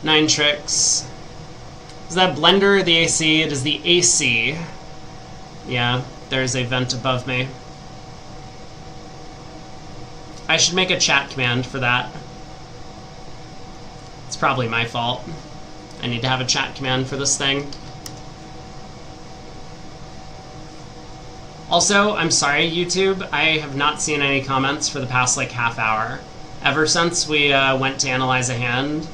9 tricks. Is that blender or the AC? It is the AC. Yeah, there's a vent above me. I should make a chat command for that. It's probably my fault. I need to have a chat command for this thing. Also, I'm sorry, YouTube. I have not seen any comments for the past, like, half hour. Ever since we went to analyze a hand.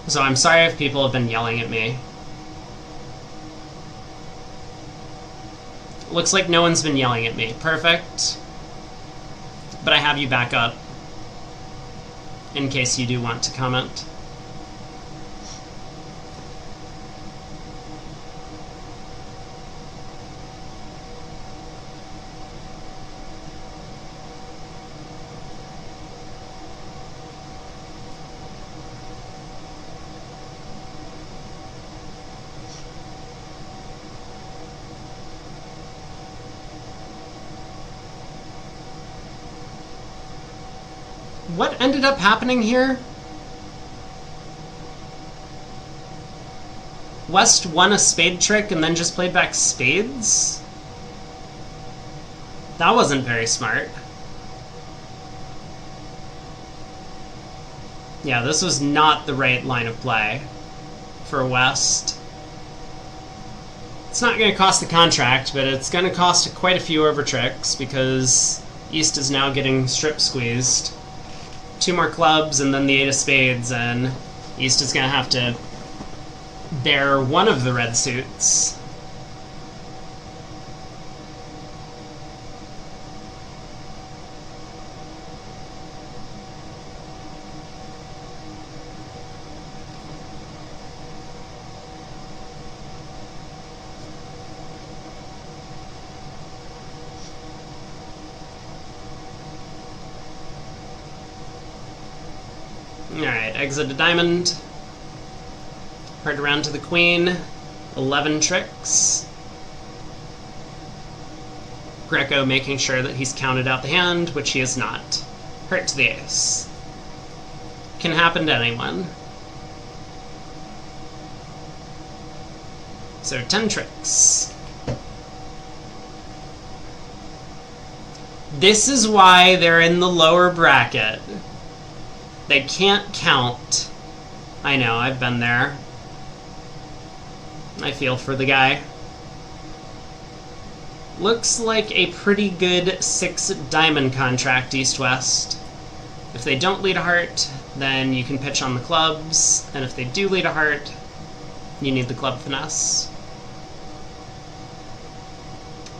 So I'm sorry if people have been yelling at me. Looks like no one's been yelling at me. Perfect. But I have you back up. In case you do want to comment. What ended up happening here? West won a spade trick and then just played back spades? That wasn't very smart. Yeah, this was not the right line of play for West. It's not going to cost the contract, but it's going to cost quite a few over tricks because East is now getting strip squeezed. 2 more clubs and then the 8 of spades, and East is going to have to bear one of the red suits. Alright, exit a diamond. Heart around to the queen. 11 tricks. Greco making sure that he's counted out the hand, which he is not. Hurt to the ace. Can happen to anyone. So 10 tricks. This is why they're in the lower bracket. They can't count. I know, I've been there. I feel for the guy. Looks like a pretty good 6 diamond contract east-west. If they don't lead a heart, then you can pitch on the clubs, and if they do lead a heart, you need the club finesse.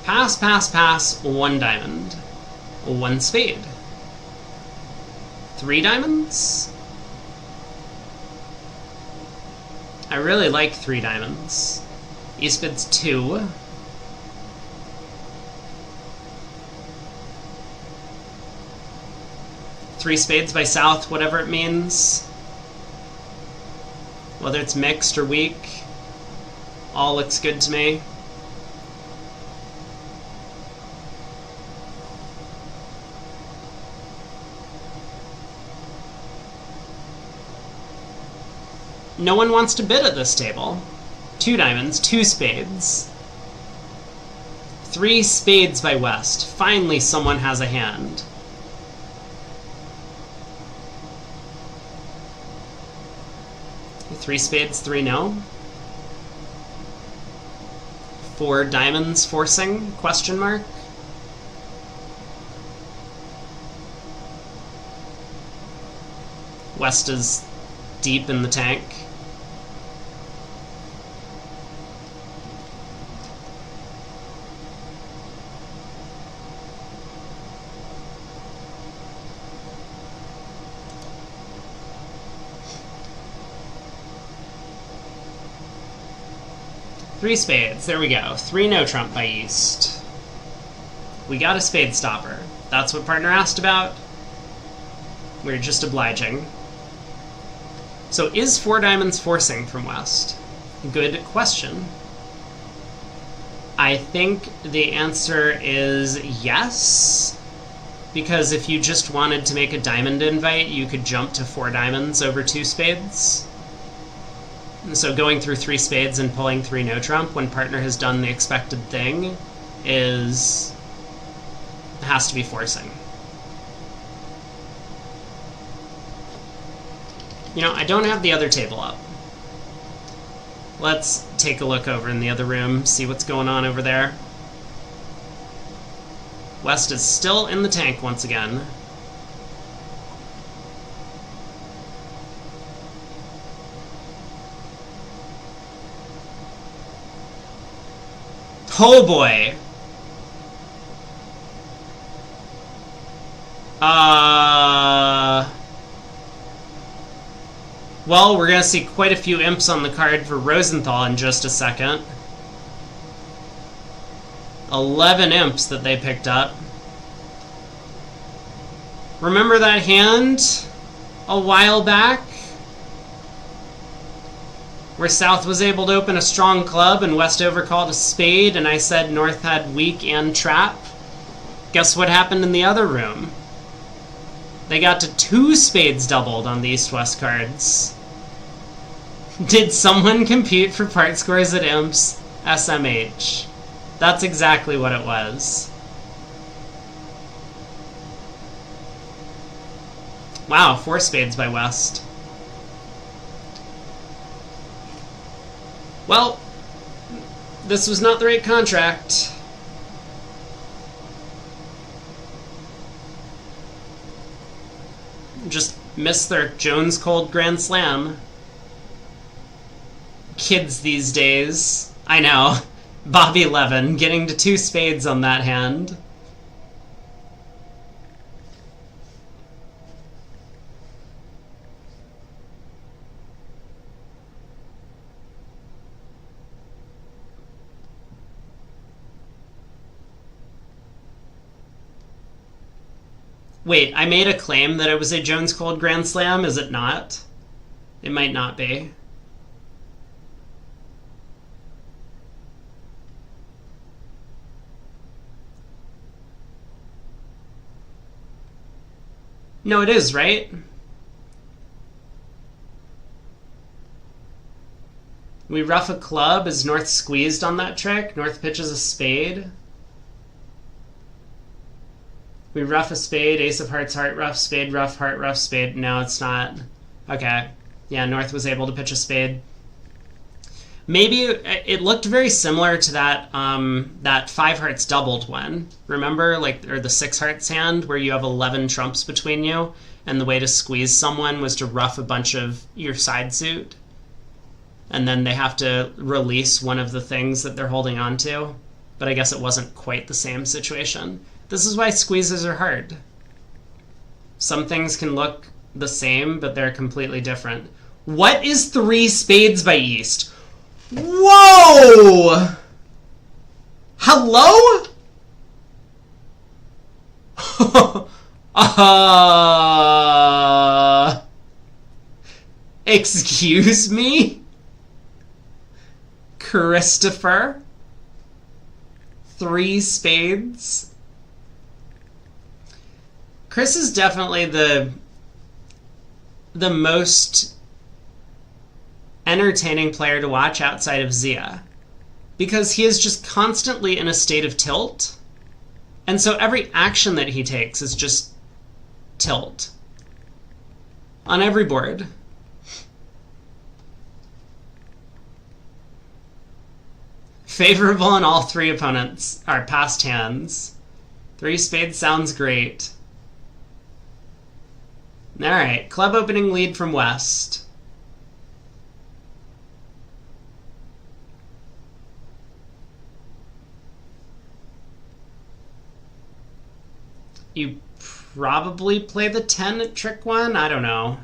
Pass, pass, pass, 1 diamond. 1 spade. 3 diamonds? I really like 3 diamonds. East bids 2. Three spades by South, whatever it means. Whether it's mixed or weak, all looks good to me. No one wants to bid at this table. 2 diamonds, 2 spades. 3 spades by West. Finally someone has a hand. 3 spades, 3 no. 4 diamonds forcing, question mark. West is deep in the tank. Three spades, there we go. 3 no trump by East. We got a spade stopper. That's what partner asked about. We're just obliging. So is 4 diamonds forcing from West? Good question. I think the answer is yes. Because if you just wanted to make a diamond invite, you could jump to 4 diamonds over 2 spades. And so going through 3 spades and pulling 3 no trump when partner has done the expected thing has to be forcing. You know, I don't have the other table up. Let's take a look over in the other room, see what's going on over there. West is still in the tank once again. Oh boy. Well, we're gonna see quite a few imps on the card for Rosenthal in just a second. 11 imps that they picked up. Remember that hand a while back? Where South was able to open a strong club and West overcalled a spade, and I said North had weak and trap? Guess what happened in the other room? They got to 2 spades doubled on the East-West cards. Did someone compete for part scores at imps? SMH. That's exactly what it was. Wow, 4 spades by West. Well, this was not the right contract. Just missed their Jones Cold Grand Slam. Kids these days. I know. Bobby Levin getting to 2 spades on that hand. Wait, I made a claim that it was a Jones Cold Grand Slam, is it not? It might not be. No, it is, right? We rough a club. Is North squeezed on that trick? North pitches a spade. We rough a spade, ace of hearts, heart rough, spade rough, heart rough, spade. No, it's not. Okay. Yeah, North was able to pitch a spade. Maybe it looked very similar to that that 5 hearts doubled one. Remember, or the 6 hearts hand where you have 11 trumps between you, and the way to squeeze someone was to rough a bunch of your side suit, and then they have to release one of the things that they're holding on to. But I guess it wasn't quite the same situation. This is why squeezes are hard. Some things can look the same, but they're completely different. What is 3 spades by East? Whoa! Hello? Excuse me? Christopher? 3 spades? Chris is definitely the most entertaining player to watch outside of Zia, because he is just constantly in a state of tilt, and so every action that he takes is just tilt on every board. Favorable on all three opponents are past hands. 3 spades sounds great. Alright, club opening lead from West. You probably play the 10 at trick 1? I don't know.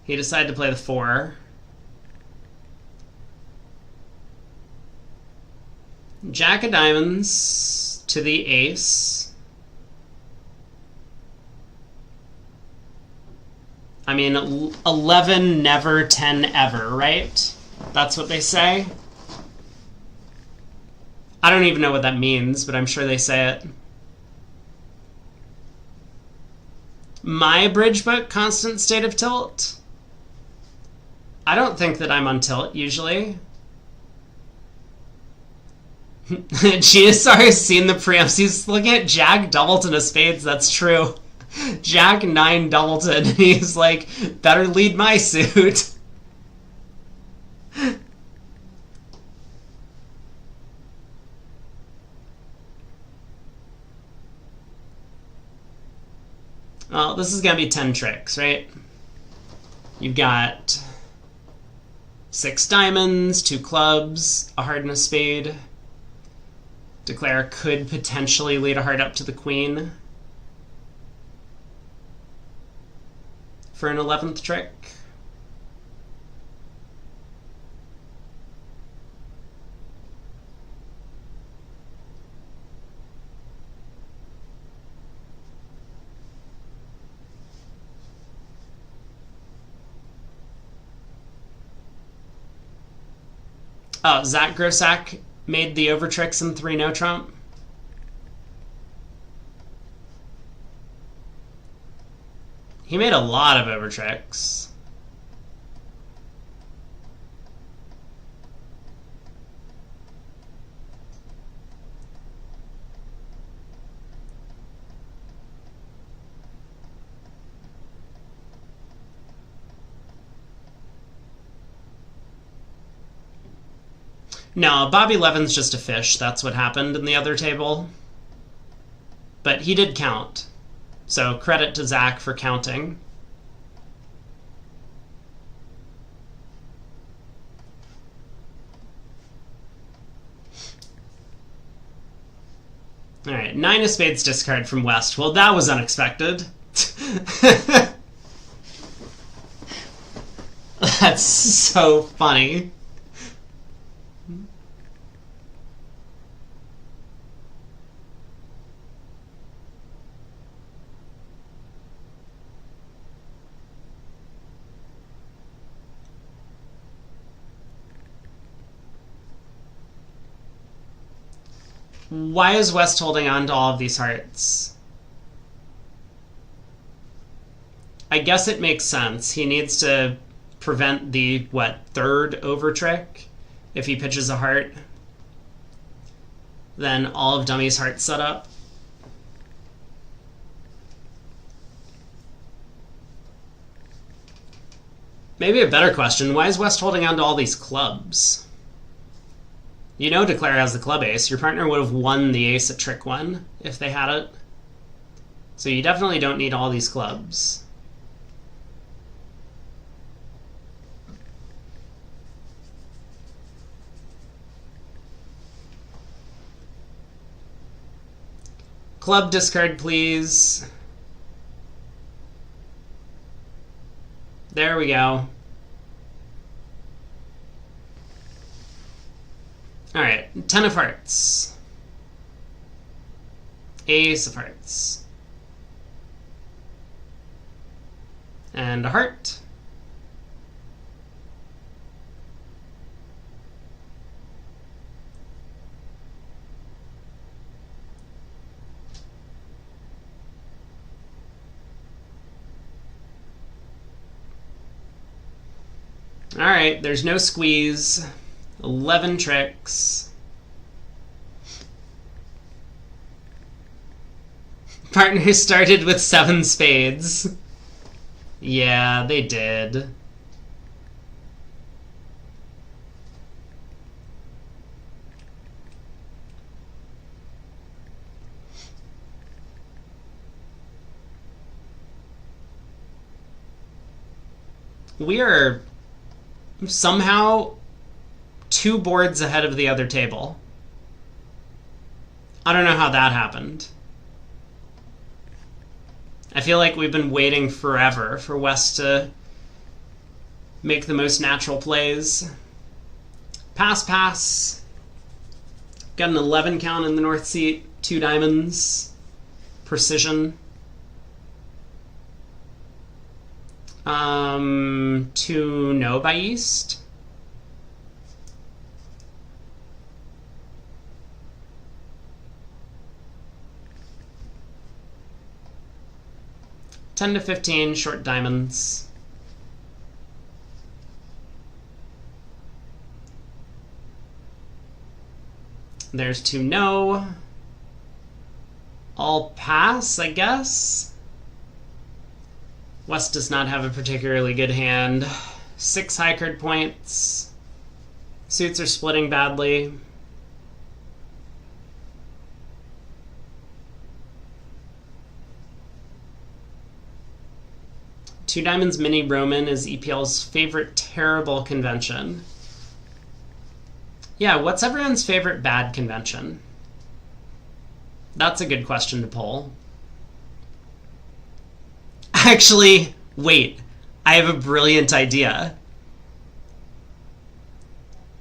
He decided to play the 4. Jack of diamonds to the ace. I mean, 11 never, 10 ever, right? That's what they say. I don't even know what that means, but I'm sure they say it. My bridge book, constant state of tilt? I don't think that I'm on tilt, usually. GSR has seen the preamps. He's looking at Jack Doubleton of spades, that's true. Jack 9 Doubleton. He's like, better lead my suit. Well, this is going to be 10 tricks, right? You've got 6 diamonds, 2 clubs, a heart and a spade. Declare could potentially lead a heart up to the queen for an 11th trick. Oh, Zach Grossack made the over tricks in 3 no trump. He made a lot of over tricks. No, Bobby Levin's just a fish. That's what happened in the other table. But he did count. So credit to Zach for counting. All right, 9 of spades discard from West. Well, that was unexpected. That's so funny. Why is West holding on to all of these hearts? I guess it makes sense. He needs to prevent the, what, 3rd over trick? If he pitches a heart, then all of Dummy's hearts set up. Maybe a better question, why is West holding on to all these clubs? You know Declare has the club ace. Your partner would have won the ace at trick 1 if they had it. So you definitely don't need all these clubs. Club discard, please. There we go. Alright, 10 of hearts. Ace of hearts. And a heart. Alright, there's no squeeze. 11 tricks. Partner started with 7 spades. Yeah, they did. We are somehow 2 boards ahead of the other table. I don't know how that happened. I feel like we've been waiting forever for West to make the most natural plays. Pass, pass. Got an 11 count in the north seat. 2 diamonds. Precision. 2 no by east. $10 to $15 short diamonds. There's 2 no. All pass, I guess. West does not have a particularly good hand. 6 high card points. Suits are splitting badly. Two diamonds mini Roman is EPL's favorite terrible convention. Yeah, what's everyone's favorite bad convention? That's a good question to poll. Actually, wait. I have a brilliant idea.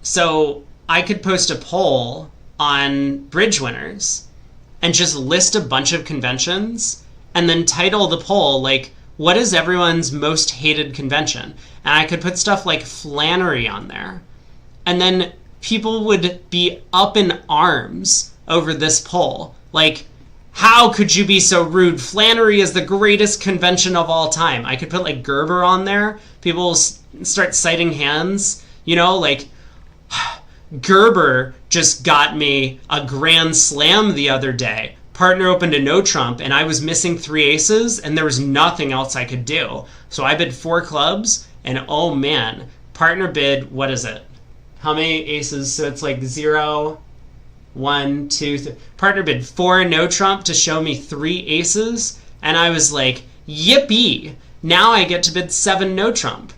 So I could post a poll on bridge winners and just list a bunch of conventions and then title the poll like, what is everyone's most hated convention? And I could put stuff like Flannery on there. And then people would be up in arms over this poll. Like, how could you be so rude? Flannery is the greatest convention of all time. I could put like Gerber on there. People will start citing hands. You know, like, Gerber just got me a grand slam the other day. Partner opened a no trump and I was missing 3 aces and there was nothing else I could do. So I bid 4 clubs and oh man, partner bid, what is it? How many aces? So it's like 0, 1, 2, 3. Partner bid 4 no trump to show me 3 aces and I was like, yippee! Now I get to bid 7 no trump.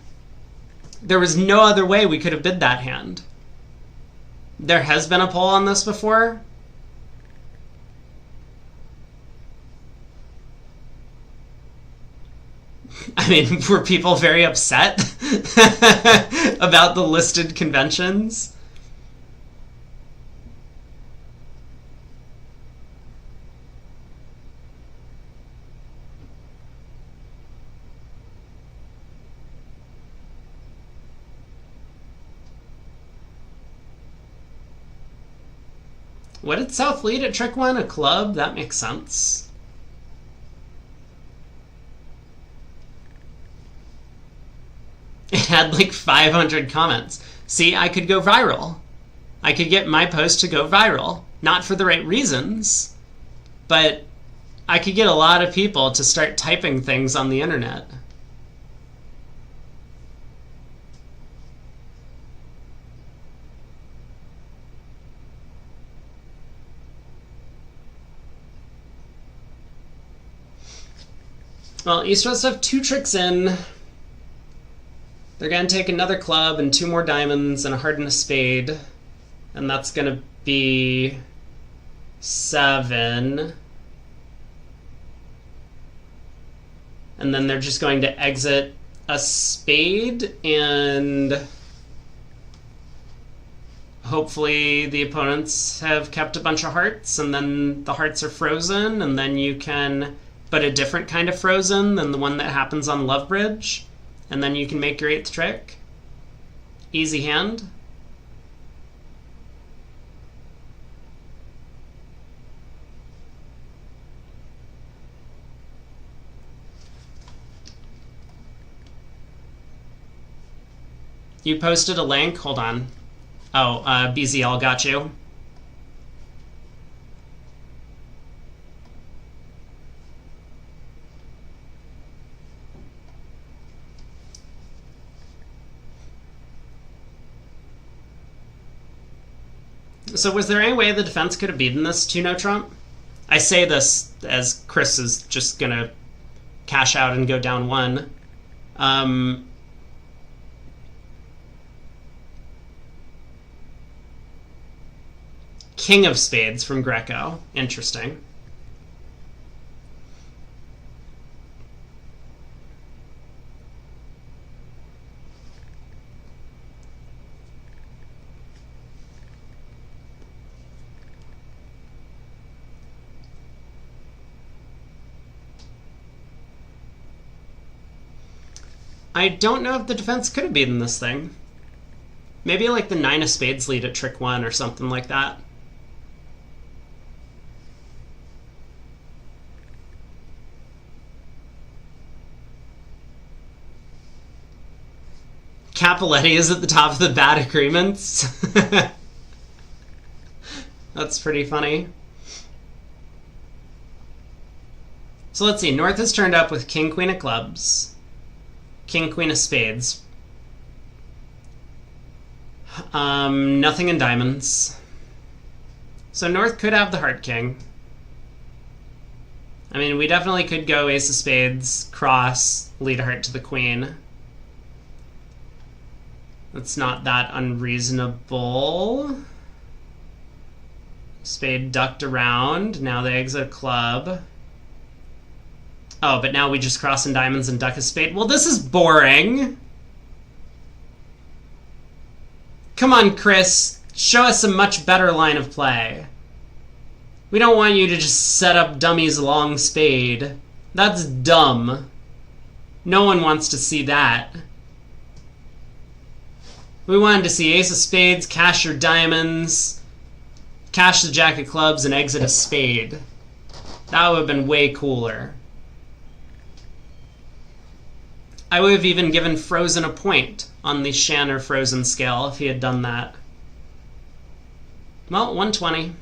There was no other way we could have bid that hand. There has been a poll on this before. I mean, were people very upset about the listed conventions? What did South lead at Trick 1? A club? That makes sense. It had like 500 comments. See, I could go viral. I could get my post to go viral. Not for the right reasons, but I could get a lot of people to start typing things on the internet. Well, East West have 2 tricks in. They're going to take another club and 2 more diamonds and a heart and a spade. And that's going to be 7. And then they're just going to exit a spade and hopefully the opponents have kept a bunch of hearts and then the hearts are frozen and then you can, but a different kind of frozen than the one that happens on Love Bridge. And then you can make your 8th trick. Easy hand. You posted a link? Hold on. Oh, BZL got you. So was there any way the defense could have beaten this 2 no trump? I say this as Chris is just going to cash out and go down 1. king of spades from Greco. Interesting. I don't know if the defense could have beaten this thing. Maybe like the 9 of spades lead at trick 1 or something like that. Capoletti is at the top of the bad agreements. That's pretty funny. So let's see. North has turned up with king, queen of clubs. King, queen of spades. Nothing in diamonds. So North could have the heart king. I mean, we definitely could go ace of spades, cross, lead a heart to the queen. That's not that unreasonable. Spade ducked around. Now they exit club. Oh, but now we just cross in diamonds and duck a spade. Well, this is boring. Come on, Chris. Show us a much better line of play. We don't want you to just set up dummies long spade. That's dumb. No one wants to see that. We wanted to see ace of spades, cash your diamonds, cash the jack of clubs, and exit a spade. That would have been way cooler. I would have even given Frozen a point on the Shan or Frozen scale if he had done that. Well, 120.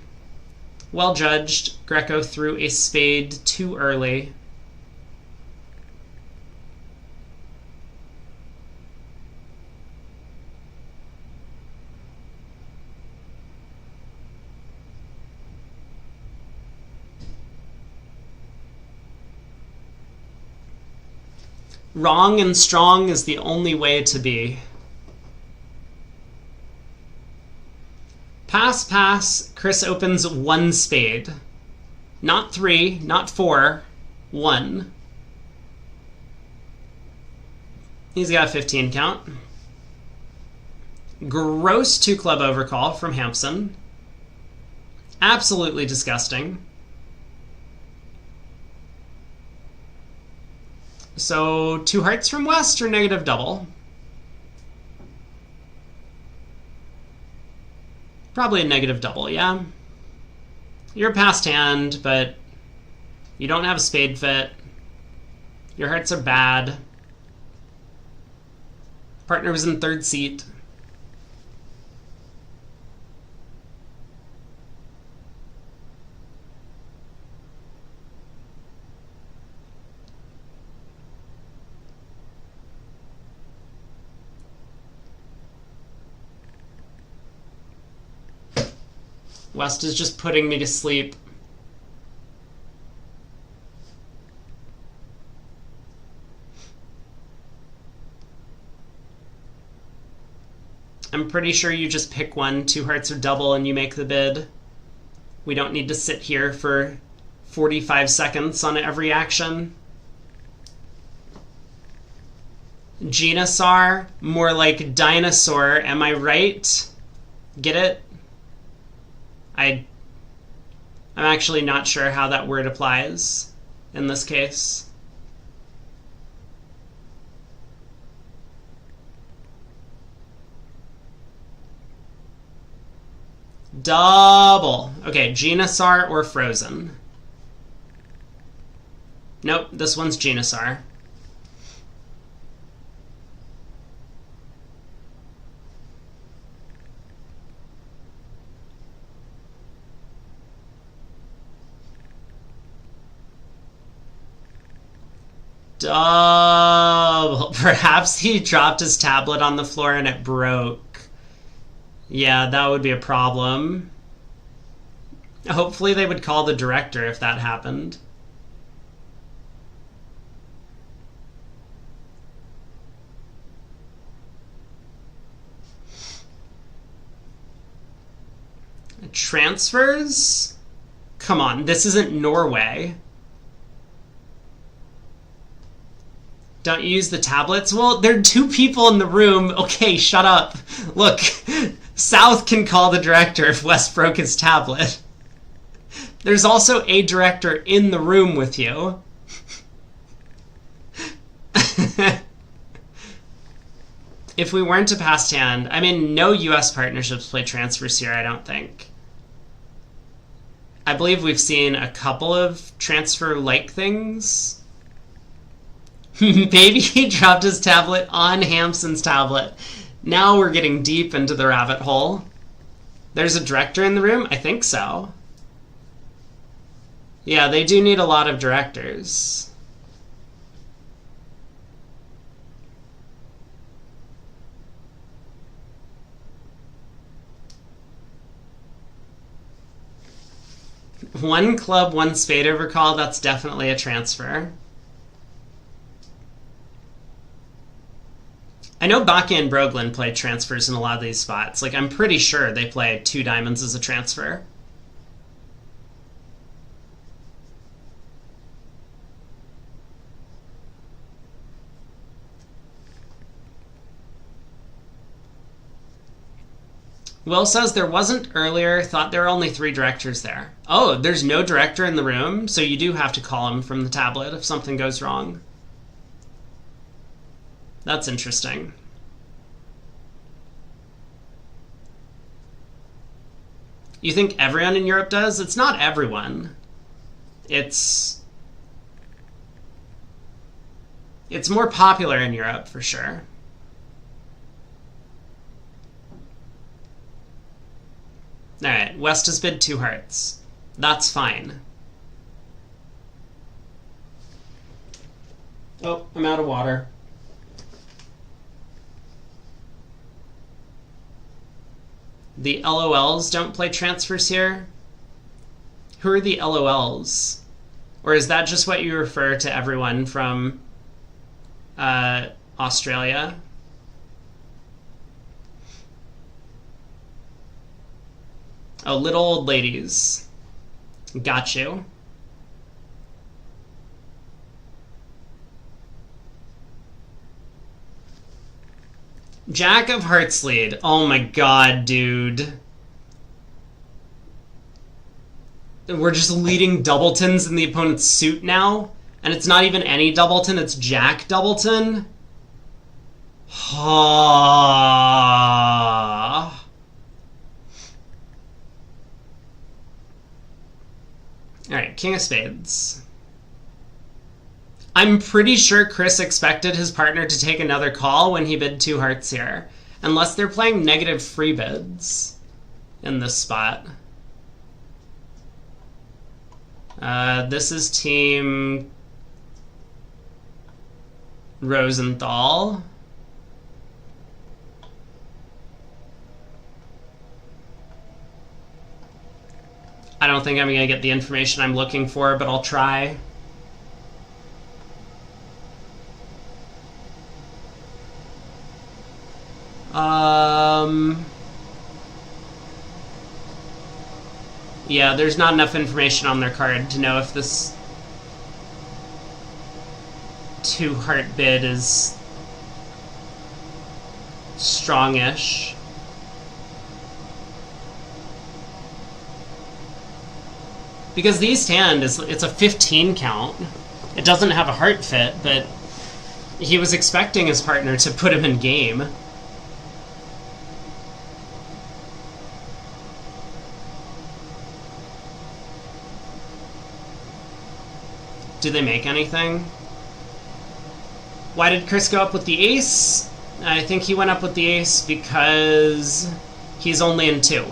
Well judged. Greco threw a spade too early. Wrong and strong is the only way to be. Pass, pass. Chris opens 1 spade. Not 3, not 4, 1. He's got a 15 count. Gross 2 club overcall from Hampson. Absolutely disgusting. So 2 hearts from West or negative double? Probably a negative double, yeah. You're past hand, but you don't have a spade fit. Your hearts are bad. Partner was in 3rd seat. West is just putting me to sleep. I'm pretty sure you just pick one, 2 hearts or double, and you make the bid. We don't need to sit here for 45 seconds on every action. Genasar, more like dinosaur, am I right? Get it? I'm actually not sure how that word applies in this case. Double. Okay, Genasar or Frozen? Nope, this one's Genasar. Double. Perhaps he dropped his tablet on the floor and it broke. Yeah, that would be a problem. Hopefully they would call the director if that happened. Transfers? Come on, this isn't Norway. Don't you use the tablets? Well, there are 2 people in the room. Okay, shut up. Look, South can call the director if West broke his tablet. There's also a director in the room with you. If we weren't a passed hand, I mean, no U.S. partnerships play transfers here, I don't think. I believe we've seen a couple of transfer-like things. Maybe he dropped his tablet on Hampson's tablet. Now we're getting deep into the rabbit hole. There's a director in the room? I think so. Yeah, they do need a lot of directors. One club, one spade overcall, that's definitely a transfer. I know Bakke and Broglen play transfers in a lot of these spots. Like, I'm pretty sure they play 2 diamonds as a transfer. Will says there wasn't earlier, thought there were only 3 directors there. Oh, there's no director in the room, so you do have to call him from the tablet if something goes wrong. That's interesting. You think everyone in Europe does? It's not everyone. It's more popular in Europe, for sure. Alright, West has bid 2 hearts. That's fine. Oh, I'm out of water. The LOLs don't play transfers here? Who are the LOLs? Or is that just what you refer to everyone from Australia? Oh, little old ladies. Got you. Jack of Hearts lead. Oh my god, dude. We're just leading doubletons in the opponent's suit now? And it's not even any doubleton, it's Jack doubleton? Alright, King of Spades. I'm pretty sure Chris expected his partner to take another call when he bid 2 hearts here. Unless they're playing negative free bids in this spot. This is Team Rosenthal. I don't think I'm going to get the information I'm looking for, but I'll try. Yeah, there's not enough information on their card to know if this 2-heart bid is strongish. Because the East hand it's a 15 count. It doesn't have a heart fit, but he was expecting his partner to put him in game. Do they make anything? Why did Chris go up with the ace? I think he went up with the ace because he's only in 2.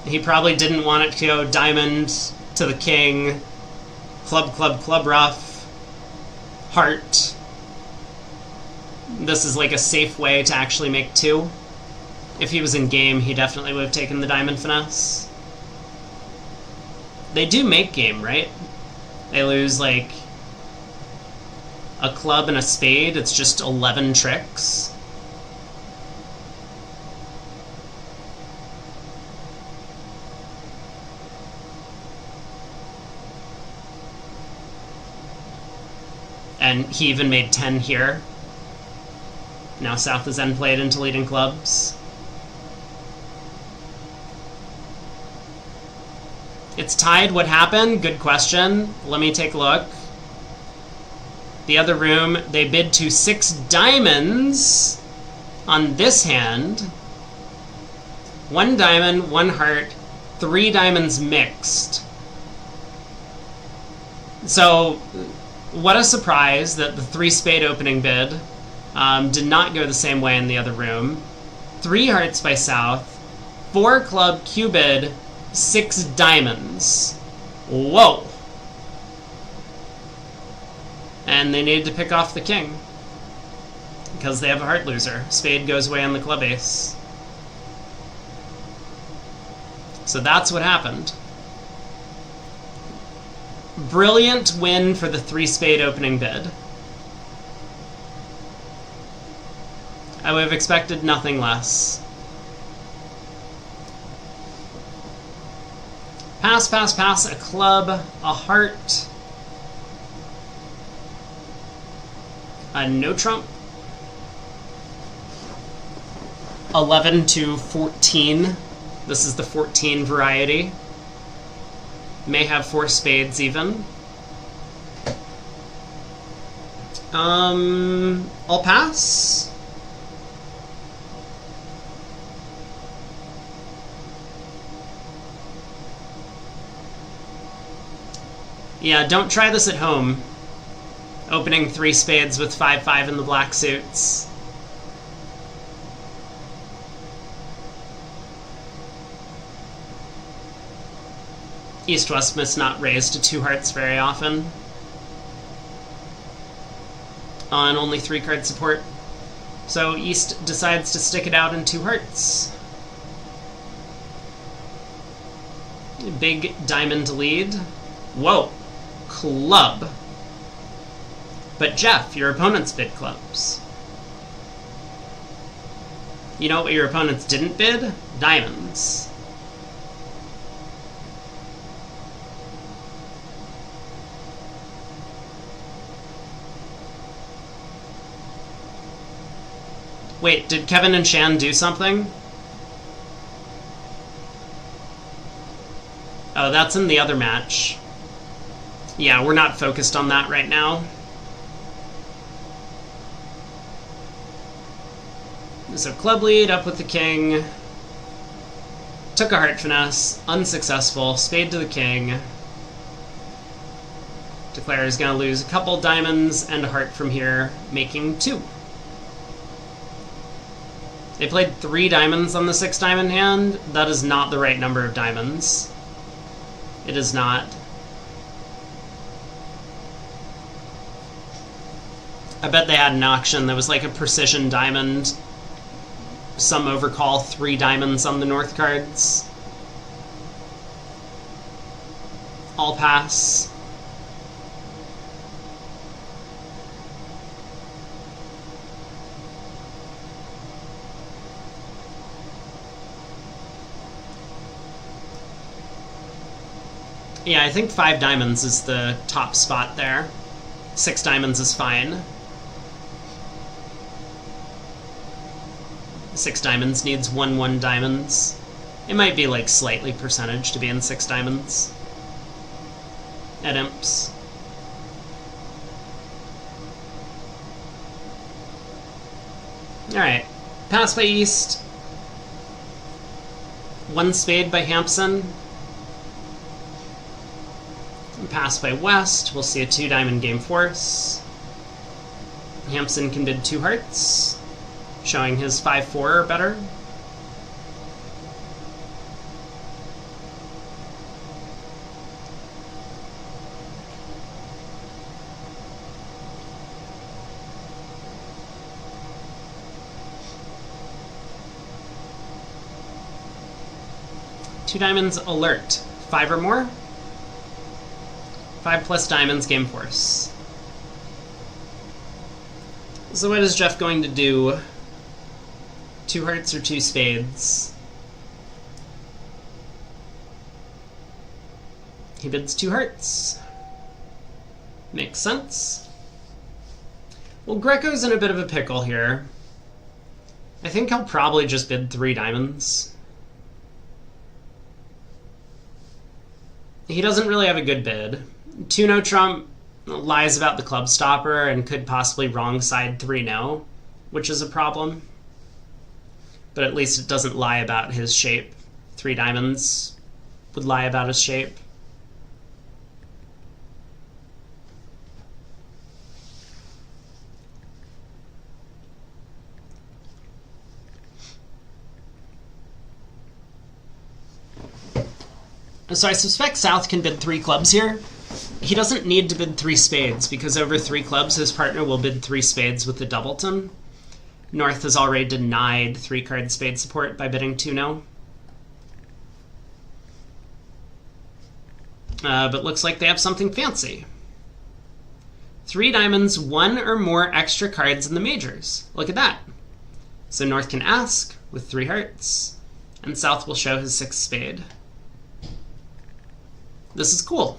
He probably didn't want it to go diamond to the king, club, club, club rough, heart. This is like a safe way to actually make 2. If he was in game, he definitely would have taken the diamond finesse. They do make game, right? They lose, like, a club and a spade. It's just 11 tricks. And he even made 10 here. Now South is end played into leading clubs. It's tied. What happened? Good question. Let me take a look. The other room, they bid to 6 diamonds on this hand. 1 diamond, 1 heart, 3 diamonds mixed. So, what a surprise that the 3 spade opening bid did not go the same way in the other room. 3 hearts by South, 4 club Q bid, 6 diamonds. Whoa! And they needed to pick off the king because they have a heart loser. Spade goes away on the club ace. So that's what happened. Brilliant win for the 3 spade opening bid. I would have expected nothing less. Pass, pass, pass, a club, a heart, a no trump. 11 to 14. This is the 14 variety. May have 4 spades even. I'll pass. Yeah, don't try this at home. Opening 3 spades with 5-5 in the black suits. East-West must not raise to 2 hearts very often. On only 3 card support. So East decides to stick it out in 2 hearts. Big diamond lead. Whoa. Club. But Jeff, your opponents bid clubs. You know what your opponents didn't bid? Diamonds. Wait, did Kevin and Shan do something? Oh, that's in the other match. Yeah, we're not focused on that right now. So club lead, up with the king. Took a heart finesse, unsuccessful. Spade to the king. Declare is going to lose a couple diamonds and a heart from here, making 2. They played 3 diamonds on the 6 diamond hand. That is not the right number of diamonds. It is not. I bet they had an auction that was like a precision diamond. Some overcall 3 diamonds on the north cards. All pass. Yeah, I think 5 diamonds is the top spot there. 6 diamonds is fine. 6 diamonds needs 1-1 diamonds. It might be like slightly percentage to be in 6 diamonds. At imps. Alright. Pass by East. 1 spade by Hampson. Pass by West. We'll see a 2 diamond game force. Hampson can bid 2 hearts, showing his 5-4 or better. Two diamonds alert. 5 or more. 5 plus diamonds, game force. So what is Jeff going to do? 2 hearts or 2 spades? He bids 2 hearts. Makes sense. Well, Greco's in a bit of a pickle here. I think he'll probably just bid 3 diamonds. He doesn't really have a good bid. 2 no trump lies about the club stopper and could possibly wrong side 3 no, which is a problem. But at least it doesn't lie about his shape. 3 diamonds would lie about his shape. So I suspect South can bid 3 clubs here. He doesn't need to bid 3 spades, because over 3 clubs his partner will bid 3 spades with the doubleton. North has already denied 3-card spade support by bidding 2 no. But looks like they have something fancy. 3 diamonds, 1 or more extra cards in the majors. Look at that. So North can ask with 3 hearts, and South will show his 6th spade. This is cool.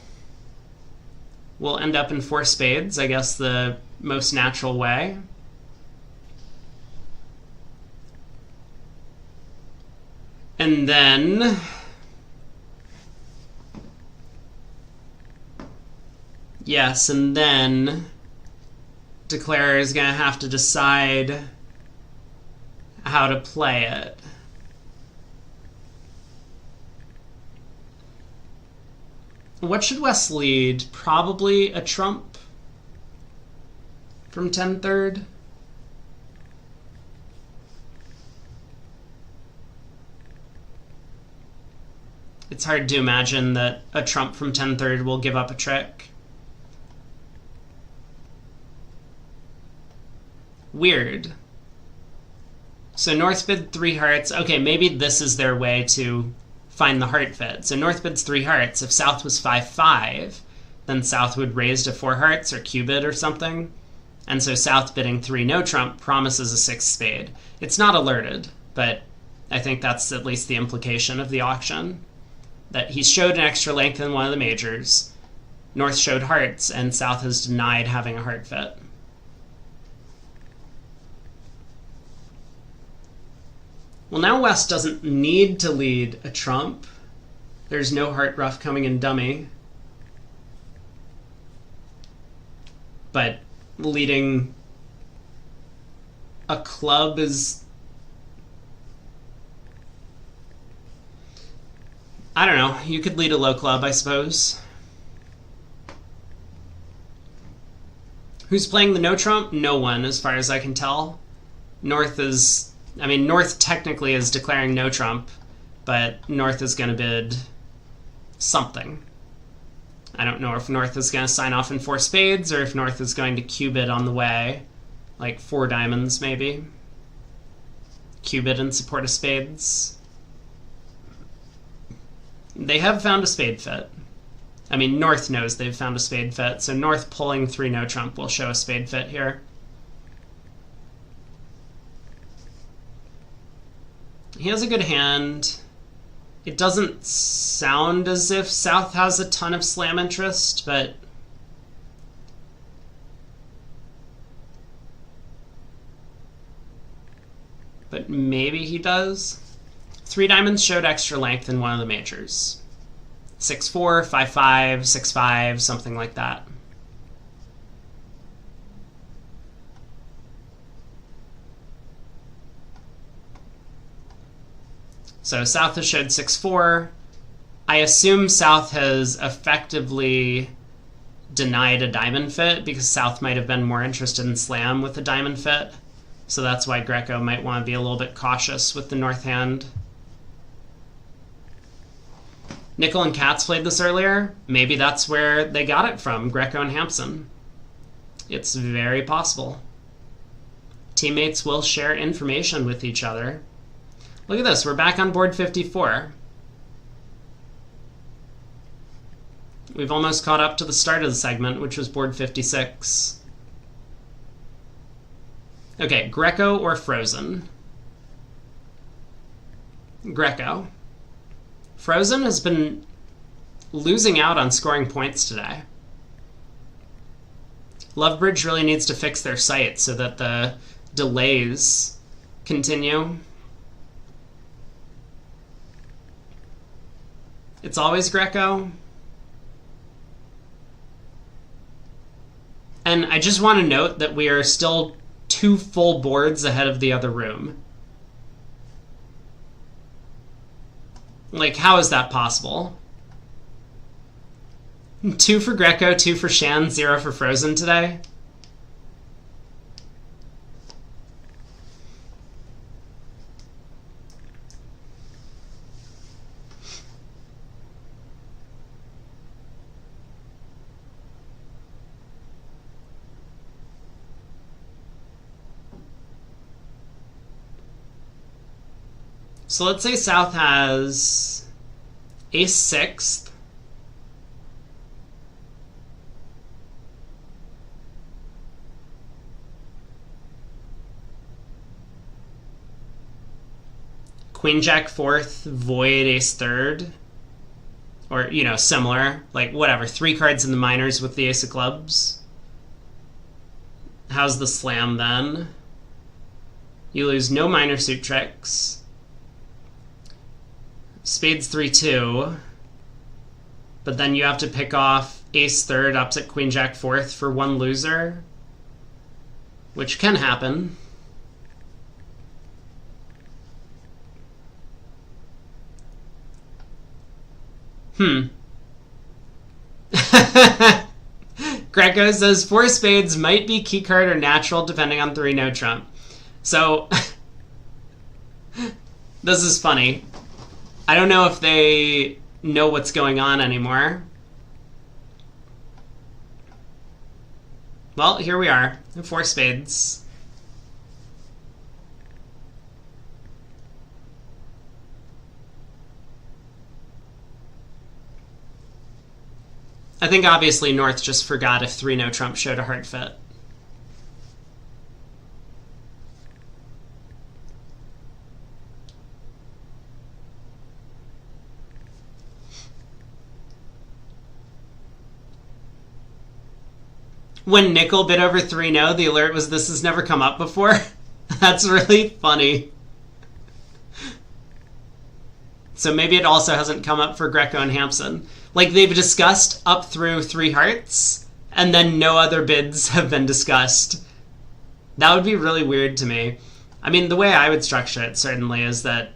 We'll end up in 4 spades, I guess the most natural way. And then yes, and then Declarer is going to have to decide how to play it. What should West lead? Probably a trump from 10-3rd. It's hard to imagine that a trump from 10-3rd will give up a trick. Weird. So North bid 3 hearts. Okay, maybe this is their way to find the heart fit. So North bids 3 hearts. If South was 5-5, then South would raise to 4 hearts or cubit or something. And so South bidding 3 no trump promises a 6th spade. It's not alerted, but I think that's at least the implication of the auction. That he showed an extra length in one of the majors. North showed hearts, and South has denied having a heart fit. Well, now West doesn't need to lead a trump. There's no heart ruff coming in dummy. But leading a club is... I don't know. You could lead a low club, I suppose. Who's playing the no trump? No one, as far as I can tell. North is... I mean, North technically is declaring no trump, but North is going to bid something. I don't know if North is going to sign off in 4 spades or if North is going to cubit on the way, like 4 diamonds maybe. Cubit in support of spades. They have found a spade fit. I mean, North knows they've found a spade fit, so North pulling 3 no trump will show a spade fit here. He has a good hand. It doesn't sound as if South has a ton of slam interest, but maybe he does. 3 diamonds showed extra length in one of the majors. 6-4, 5-5, 6-5, something like that. So South has showed 6-4. I assume South has effectively denied a diamond fit because South might have been more interested in slam with the diamond fit. So that's why Greco might want to be a little bit cautious with the North hand. Nickel and Katz played this earlier. Maybe that's where they got it from, Greco and Hampson. It's very possible. Teammates will share information with each other. Look at this, we're back on board 54. We've almost caught up to the start of the segment, which was board 56. Okay, Greco or Frozen? Greco. Frozen has been losing out on scoring points today. Lovebridge really needs to fix their site so that the delays continue. It's always Greco. And I just want to note that we are still 2 full boards ahead of the other room. Like, how is that possible? 2 for Greco, 2 for Shan, 0 for Frozen today. So let's say South has ace 6th. Queen Jack 4th, void ace 3rd. Or, you know, similar. Like, whatever. 3 cards in the minors with the ace of clubs. How's the slam then? You lose no minor suit tricks. Spade's 3-2, but then you have to pick off ace 3rd, upset queen jack 4th for 1 loser, which can happen. Greco says 4 spades might be keycard or natural depending on 3 no trump. So this is funny. I don't know if they know what's going on anymore. Well, here we are. 4 spades. I think obviously North just forgot if 3 no trump showed a heart fit. When Nickel bid over 3-0, the alert was, "This has never come up before." That's really funny. So maybe it also hasn't come up for Greco and Hampson. Like, they've discussed up through 3 hearts, and then no other bids have been discussed. That would be really weird to me. I mean, the way I would structure it, certainly, is that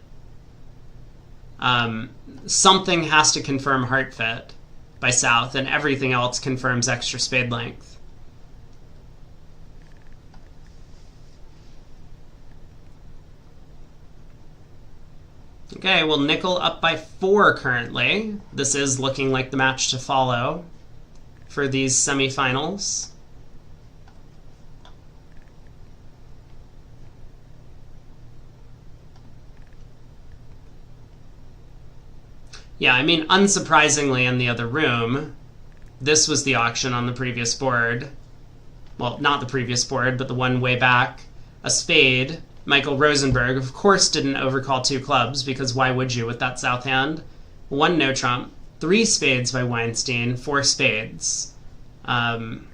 something has to confirm heart fit by South, and everything else confirms extra spade length. Okay, well, Nickel up by 4 currently. This is looking like the match to follow for these semifinals. Yeah, I mean, unsurprisingly in the other room, this was the auction on the previous board. Well, not the previous board, but the one way back. A spade. Michael Rosenberg, of course, didn't overcall 2 clubs, because why would you with that South hand? 1 no trump, 3 spades by Weinstein, 4 spades. I'm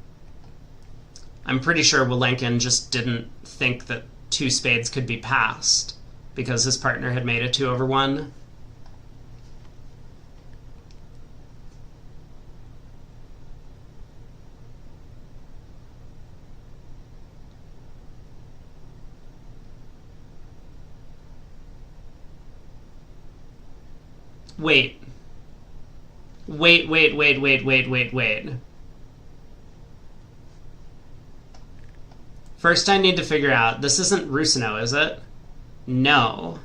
pretty sure Wilenkin just didn't think that 2 spades could be passed, because his partner had made a 2/1. Wait. First I need to figure out, this isn't Rusino, is it? No.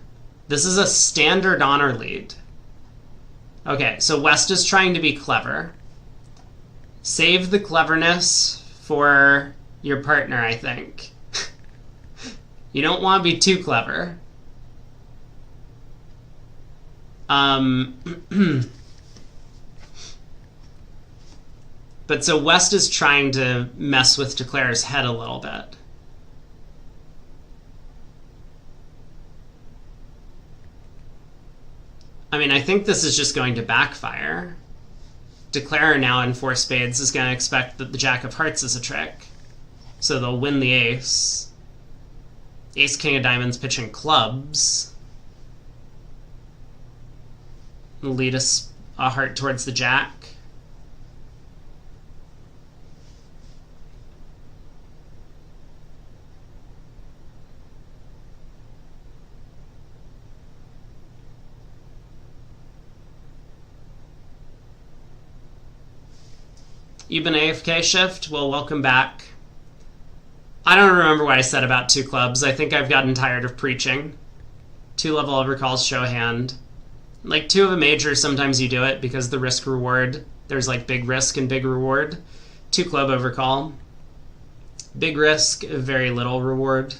This is a standard honor lead. Okay, so West is trying to be clever. Save the cleverness for your partner, I think. You don't want to be too clever. But so West is trying to mess with Declare's head a little bit. I mean, I think this is just going to backfire. Declare now in 4 spades is going to expect that the Jack of Hearts is a trick. So they'll win the ace. Ace, king of diamonds pitching clubs. Lead a heart towards the jack. You've been AFK shift? Well, welcome back. I don't remember what I said about 2 clubs. I think I've gotten tired of preaching. 2 level overcalls show hand. Like 2 of a major, sometimes you do it because the risk reward, there's like big risk and big reward. 2 club overcall. Big risk, very little reward.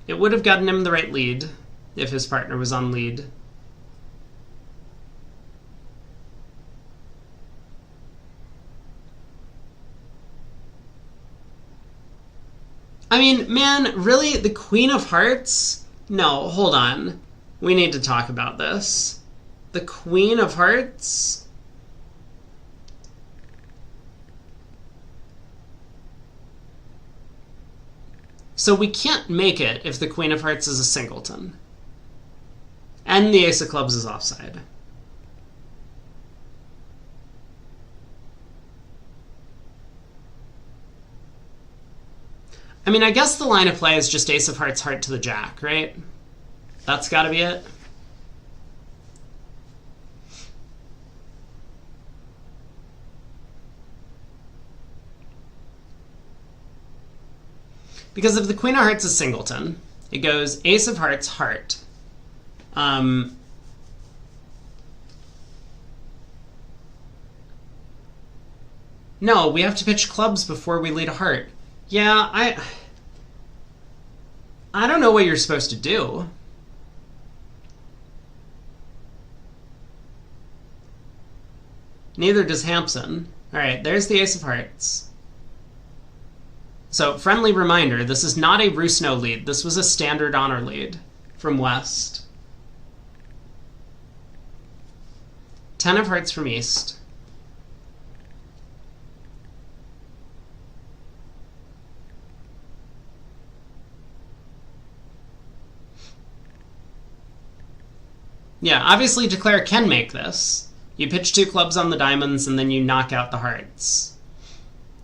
It would have gotten him the right lead if his partner was on lead. I mean, man, really? The Queen of Hearts? No, hold on. We need to talk about this. The Queen of Hearts? So we can't make it if the Queen of Hearts is a singleton. And the Ace of Clubs is offside. I mean, I guess the line of play is just Ace of Hearts, heart to the jack, right? That's gotta be it. Because if the Queen of Hearts is singleton, it goes Ace of Hearts, heart. No, we have to pitch clubs before we lead a heart. Yeah, I don't know what you're supposed to do. Neither does Hampson. Alright, there's the Ace of Hearts. So, friendly reminder, this is not a Rusno lead. This was a standard honor lead from West. 10 of Hearts from East. Yeah, obviously Declare can make this. You pitch 2 clubs on the diamonds and then you knock out the hearts.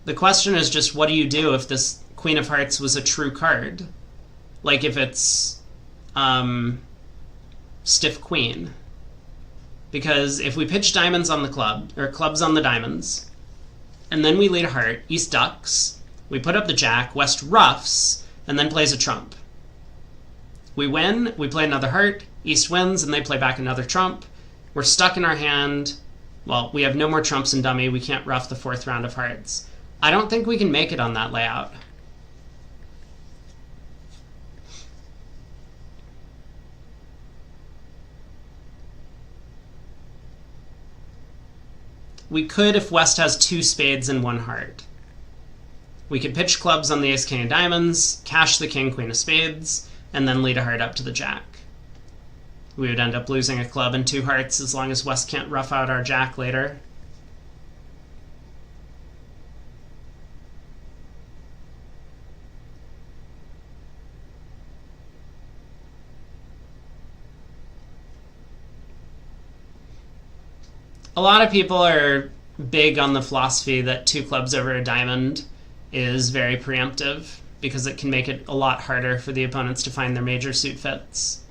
The question is just, what do you do if this Queen of Hearts was a true card? Like if it's stiff queen. Because if we pitch diamonds on the club, or clubs on the diamonds, and then we lead a heart, East ducks, we put up the jack, West ruffs, and then plays a trump. We win, we play another heart, East wins, and they play back another trump. We're stuck in our hand. Well, we have no more trumps in dummy. We can't ruff the 4th round of hearts. I don't think we can make it on that layout. We could if West has 2 spades and 1 heart. We could pitch clubs on the Ace, King of diamonds, cash the King, Queen of spades, and then lead a heart up to the jack. We would end up losing a club and 2 hearts as long as West can't rough out our jack later. A lot of people are big on the philosophy that 2 clubs over a diamond is very preemptive because it can make it a lot harder for the opponents to find their major suit fits.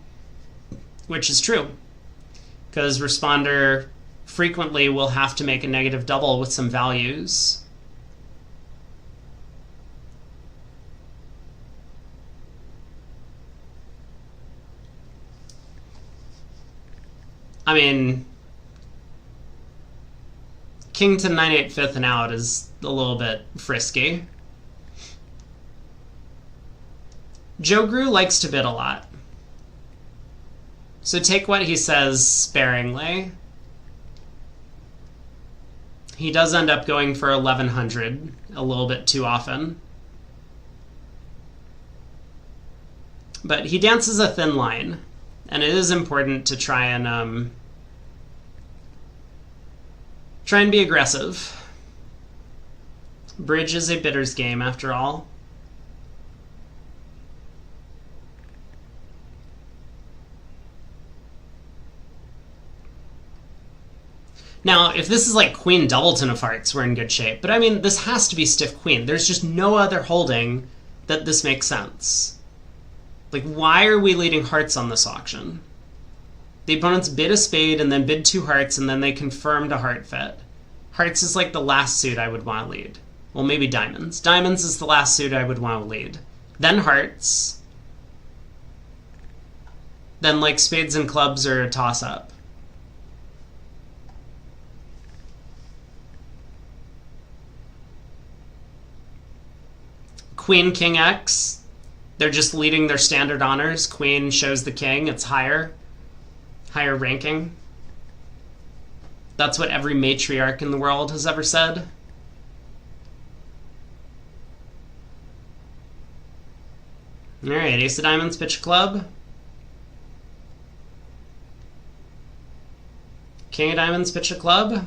Which is true, because responder frequently will have to make a negative double with some values. I mean, King to 9-8 5th and out is a little bit frisky. Joe Grew likes to bid a lot. So take what he says sparingly. He does end up going for 1100 a little bit too often. But he dances a thin line, and it is important to try and be aggressive. Bridge is a bidder's game, after all. Now, if this is like Queen Doubleton of Hearts, we're in good shape. But I mean, this has to be stiff Queen. There's just no other holding that this makes sense. Like, why are we leading Hearts on this auction? The opponents bid a Spade and then bid 2 Hearts and then they confirmed a Heart fit. Hearts is like the last suit I would want to lead. Well, maybe Diamonds. Diamonds is the last suit I would want to lead. Then Hearts. Then like Spades and Clubs are a toss-up. Queen, King, X. They're just leading their standard honors. Queen shows the King. It's higher ranking. That's what every matriarch in the world has ever said. Alright, Ace of Diamonds, pitch club. King of Diamonds, pitch a club.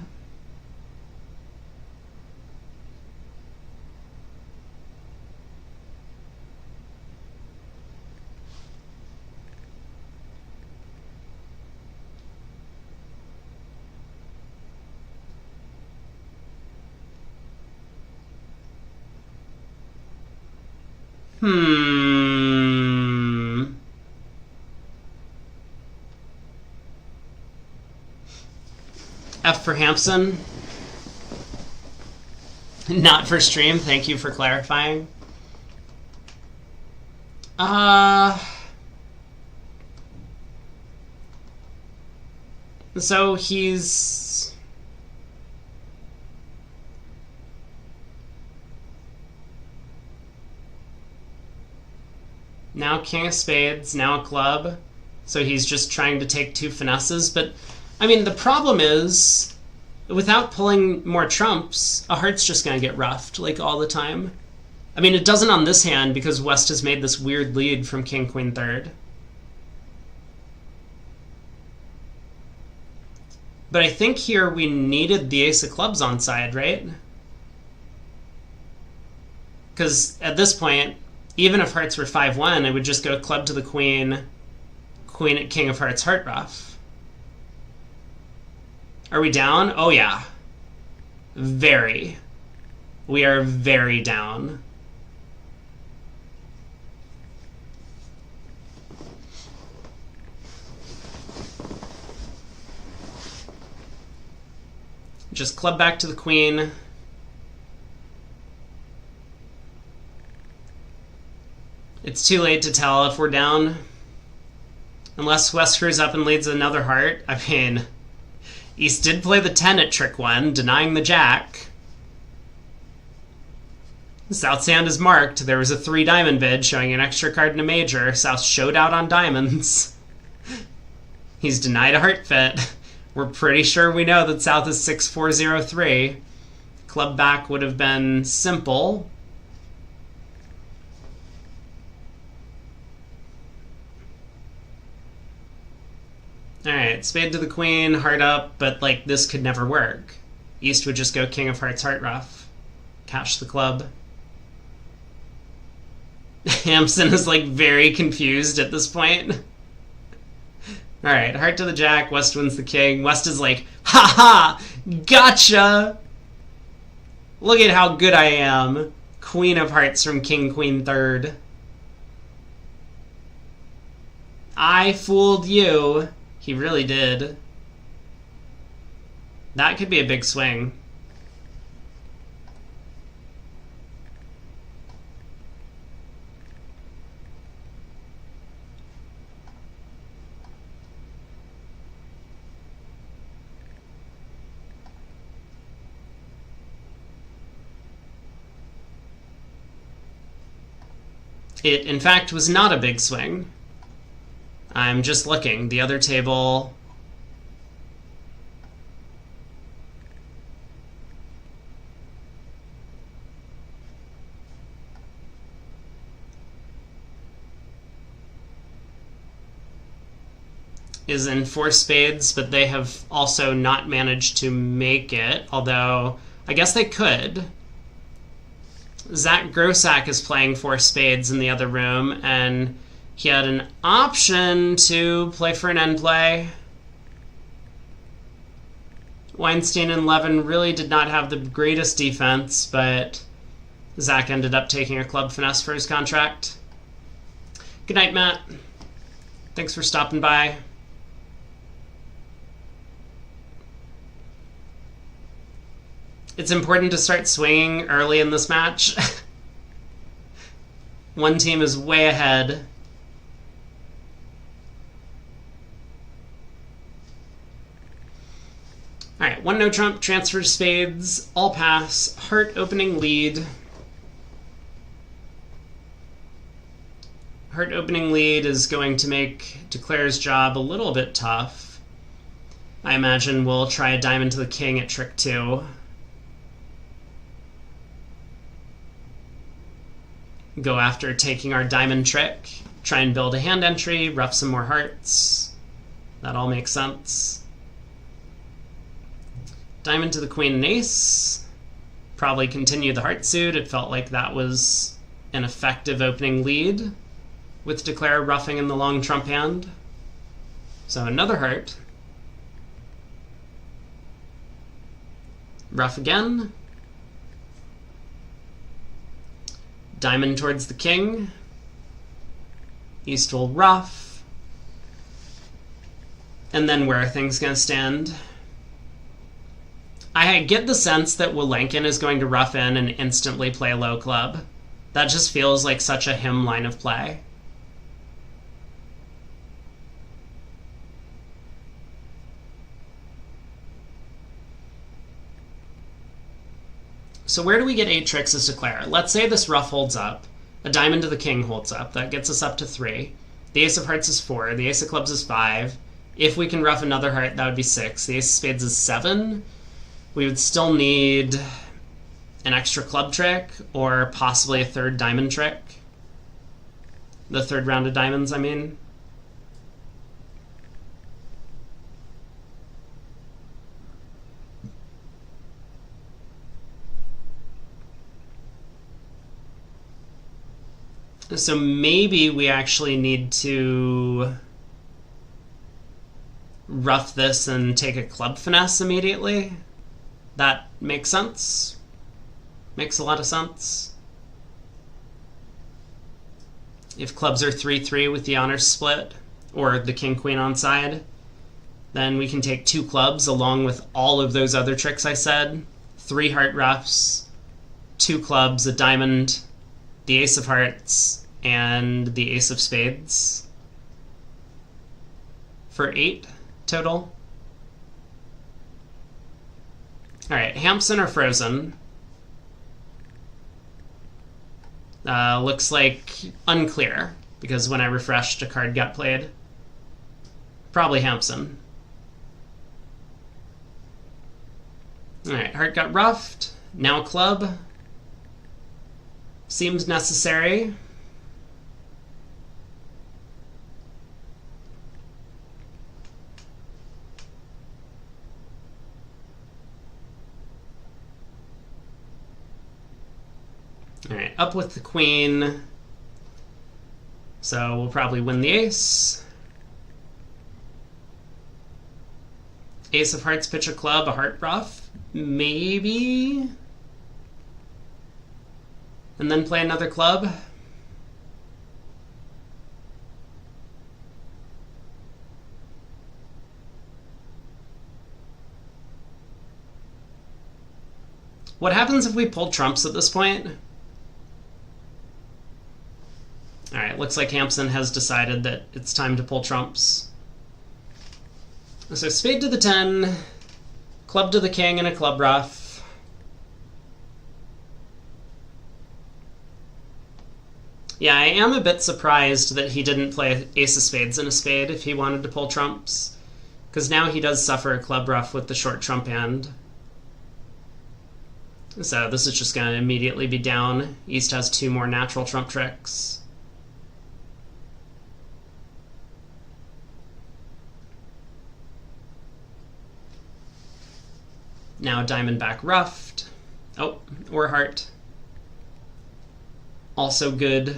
F for Hampson. Not for stream. Thank you for clarifying. So he's... now King of Spades, now a club. So he's just trying to take 2 finesses. But, I mean, the problem is, without pulling more trumps, a heart's just going to get roughed, like, all the time. I mean, it doesn't on this hand, because West has made this weird lead from King, Queen, third. But I think here we needed the Ace of Clubs on side, right? Because at this point, even if Hearts were 5-1, it would just go club to the Queen, Queen at King of Hearts, heart rough. Are we down? Oh yeah. Very. We are very down. Just club back to the Queen. It's too late to tell if we're down. Unless West screws up and leads another heart. I mean, East did play the 10 at trick 1, denying the Jack. South's hand is marked. There was a 3 diamond bid showing an extra card in a major. South showed out on diamonds. He's denied a heart fit. We're pretty sure we know that South is 6403. Club back would have been simple. Alright, Spade to the Queen, heart up, but like this could never work. East would just go King of Hearts, heart rough. Cash the club. Hampson is like very confused at this point. Alright, heart to the Jack, West wins the King. West is like, ha ha, gotcha! Look at how good I am. Queen of Hearts from King, Queen, third. I fooled you. He really did. That could be a big swing. It, in fact, was not a big swing. I'm just looking. The other table... is in 4 spades, but they have also not managed to make it, although I guess they could. Zach Grossack is playing 4 spades in the other room, and he had an option to play for an end play. Weinstein and Levin really did not have the greatest defense, but Zach ended up taking a club finesse for his contract. Good night, Matt. Thanks for stopping by. It's important to start swinging early in this match. One team is way ahead. Alright, 1 no trump, transfer to spades, all pass, heart opening lead. Heart opening lead is going to make Declare's job a little bit tough. I imagine we'll try a diamond to the king at trick 2. Go after taking our diamond trick, try and build a hand entry, ruff some more hearts. That all makes sense. Diamond to the queen and ace. Probably continue the heart suit. It felt like that was an effective opening lead with Declare ruffing in the long trump hand. So another heart. Ruff again. Diamond towards the king. East will ruff. And then where are things going to stand? I get the sense that Wilenkin is going to ruff in and instantly play low club. That just feels like such a him line of play. So where do we get 8 tricks as Declare? Let's say this ruff holds up. A diamond to the king holds up. That gets us up to 3. The ace of hearts is 4. The ace of clubs is 5. If we can ruff another heart, that would be 6. The ace of spades is 7. We would still need an extra club trick or possibly a 3rd diamond trick. The 3rd round of diamonds, I mean. So maybe we actually need to ruff this and take a club finesse immediately. That makes sense. Makes a lot of sense. If clubs are 3-3 with the honors split, or the king-queen onside, then we can take 2 clubs along with all of those other tricks I said. 3 heart ruffs, 2 clubs, a diamond, the ace of hearts, and the ace of spades for 8 total. Alright, Hampson or Frozen? Looks like unclear, because when I refreshed, a card got played. Probably Hampson. Alright, heart got ruffed. Now club. Seems necessary. Alright, up with the queen. So we'll probably win the ace. Ace of hearts, pitch a club, a heart ruff. Maybe. And then play another club. What happens if we pull trumps at this point? Alright, looks like Hampson has decided that it's time to pull trumps. So spade to the 10, club to the king, and a club ruff. Yeah, I am a bit surprised that he didn't play ace of spades and a spade if he wanted to pull trumps, because now he does suffer a club ruff with the short trump hand. So this is just going to immediately be down. East has 2 more natural trump tricks. Now diamond back ruffed. Oh, or heart. Also good.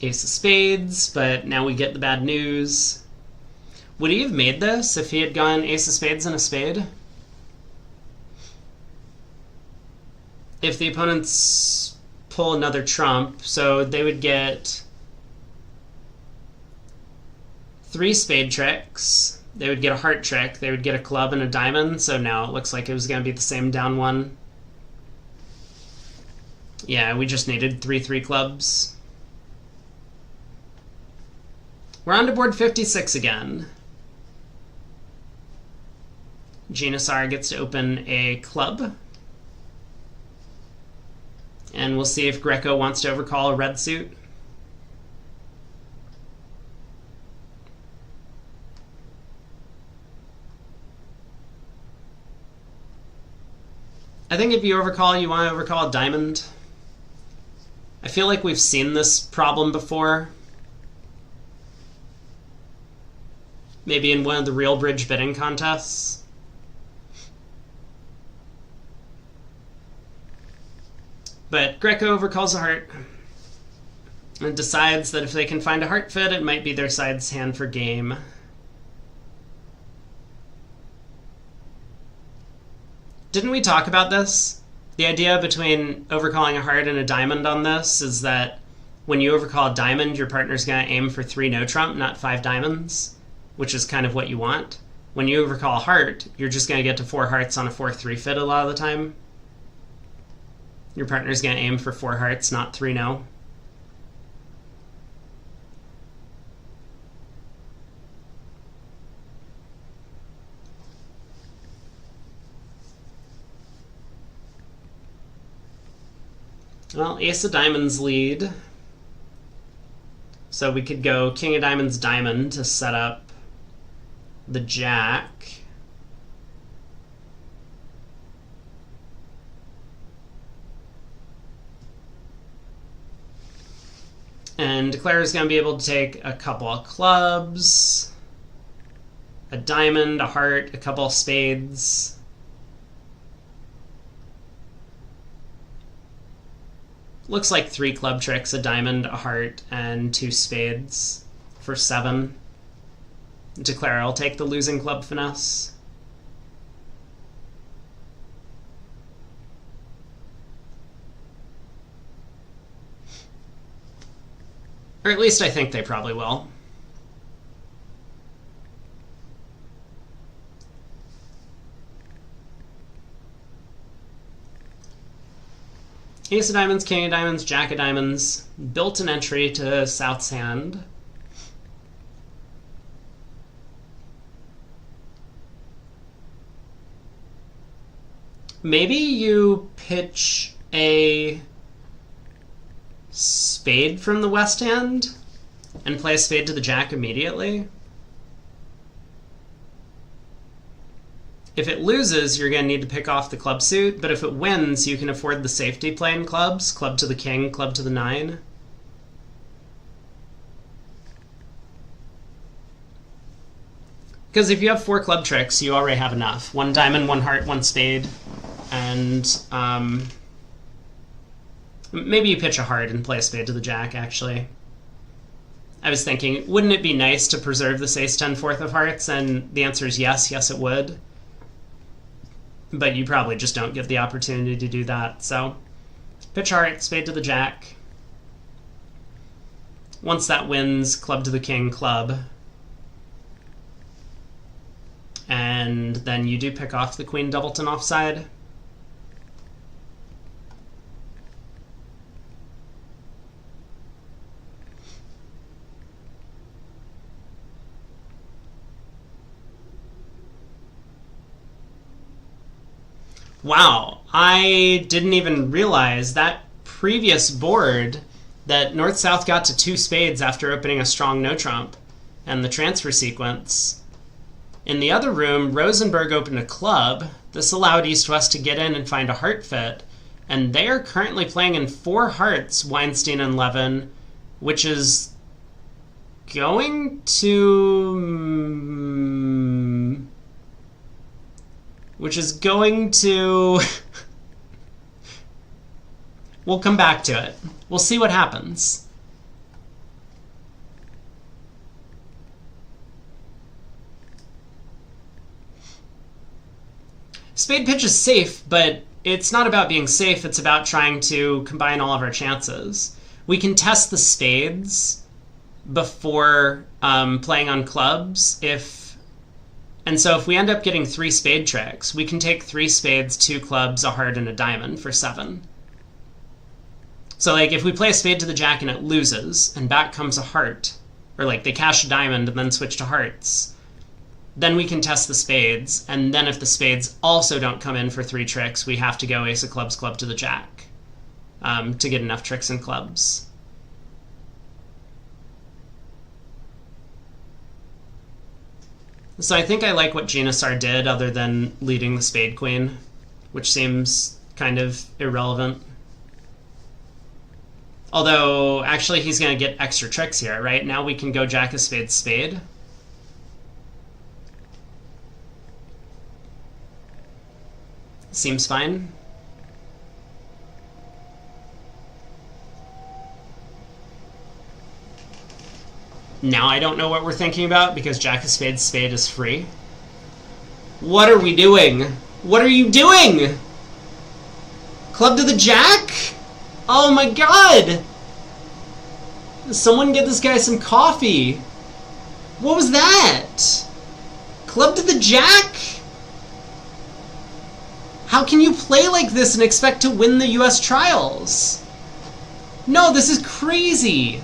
Ace of Spades, but now we get the bad news. Would he have made this if he had gone Ace of Spades and a Spade? If the opponents pull another trump, so they would get 3 spade tricks, they would get a heart trick, they would get a club and a diamond, so now it looks like it was going to be the same down one. Yeah, we just needed 3 clubs. We're on to board 56 again. Genasar gets to open a club. And we'll see if Greco wants to overcall a red suit. I think if you overcall, you want to overcall a diamond. I feel like we've seen this problem before. Maybe in one of the real bridge bidding contests. But Greco overcalls a heart and decides that if they can find a heart fit, it might be their side's hand for game. Didn't we talk about this? The idea between overcalling a heart and a diamond on this is that when you overcall a diamond, your partner's going to aim for 3 no trump, not 5 diamonds, which is kind of what you want. When you overcall a heart, you're just going to get to 4 hearts on a 4-3 fit a lot of the time. Your partner's going to aim for 4 hearts, not 3 no. Well, Ace of Diamonds lead. So we could go King of Diamonds, Diamond to set up the Jack. And Declare is going to be able to take a couple of clubs, a diamond, a heart, a couple of spades. Looks like 3 club tricks, a diamond, a heart, and 2 spades for 7. Declare I'll take the losing club finesse. Or at least I think they probably will. Ace of Diamonds, King of Diamonds, Jack of Diamonds built an entry to South's hand. Maybe you pitch a spade from the west hand and play a spade to the jack immediately. If it loses, you're going to need to pick off the club suit, but if it wins, you can afford the safety play in clubs, club to the king, club to the 9. Because if you have 4 club tricks, you already have enough. 1 diamond, 1 heart, 1 spade, and maybe you pitch a heart and play a spade to the jack, actually. I was thinking, wouldn't it be nice to preserve this ace 10 fourth of hearts? And the answer is yes, yes it would. But you probably just don't get the opportunity to do that. So pitch heart, spade to the jack. Once that wins, club to the king, club. And then you do pick off the queen doubleton offside. Wow, I didn't even realize that previous board that North-South got to 2 spades after opening a strong no-trump and the transfer sequence. In the other room, Rosenberg opened a club. This allowed East-West to get in and find a heart fit, and they are currently playing in 4 hearts, Weinstein and Levin, which is going to which is going to... We'll come back to it. We'll see what happens. Spade pitch is safe, but it's not about being safe, it's about trying to combine all of our chances. We can test the spades before playing on clubs and so if we end up getting 3 spade tricks, we can take 3 spades, 2 clubs, a heart, and a diamond for 7. So like if we play a spade to the jack and it loses, and back comes a heart, or like they cash a diamond and then switch to hearts, then we can test the spades, and then if the spades also don't come in for 3 tricks, we have to go ace of clubs, club to the jack to get enough tricks and clubs. So I think I like what Genasar did other than leading the spade queen, which seems kind of irrelevant. Although, actually, he's going to get extra tricks here, right? Now we can go jack of spades, spade. Seems fine. Now I don't know what we're thinking about because jack of spades, spade is free. What are we doing? What are you doing? Club to the jack? Oh my god! Someone get this guy some coffee. What was that? Club to the jack? How can you play like this and expect to win the US trials? No, this is crazy.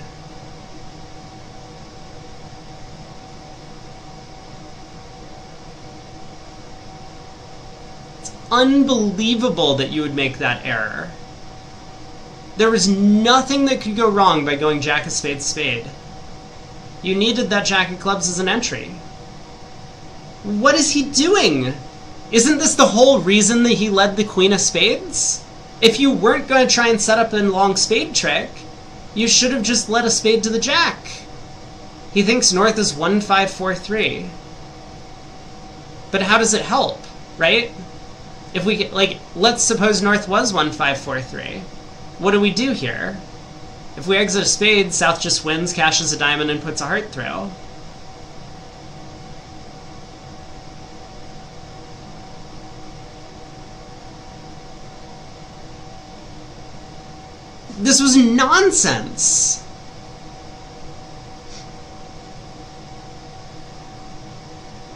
It's unbelievable that you would make that error. There was nothing that could go wrong by going jack of spades, spade. You needed that jack of clubs as an entry. What is he doing? Isn't this the whole reason that he led the queen of spades? If you weren't going to try and set up a long spade trick, you should have just led a spade to the jack. He thinks north is 1-5-4-3. But how does it help, right? If we, like, let's suppose north was 1-5-4-3. What do we do here? If we exit a spade, south just wins, cashes a diamond, and puts a heart through. This was nonsense.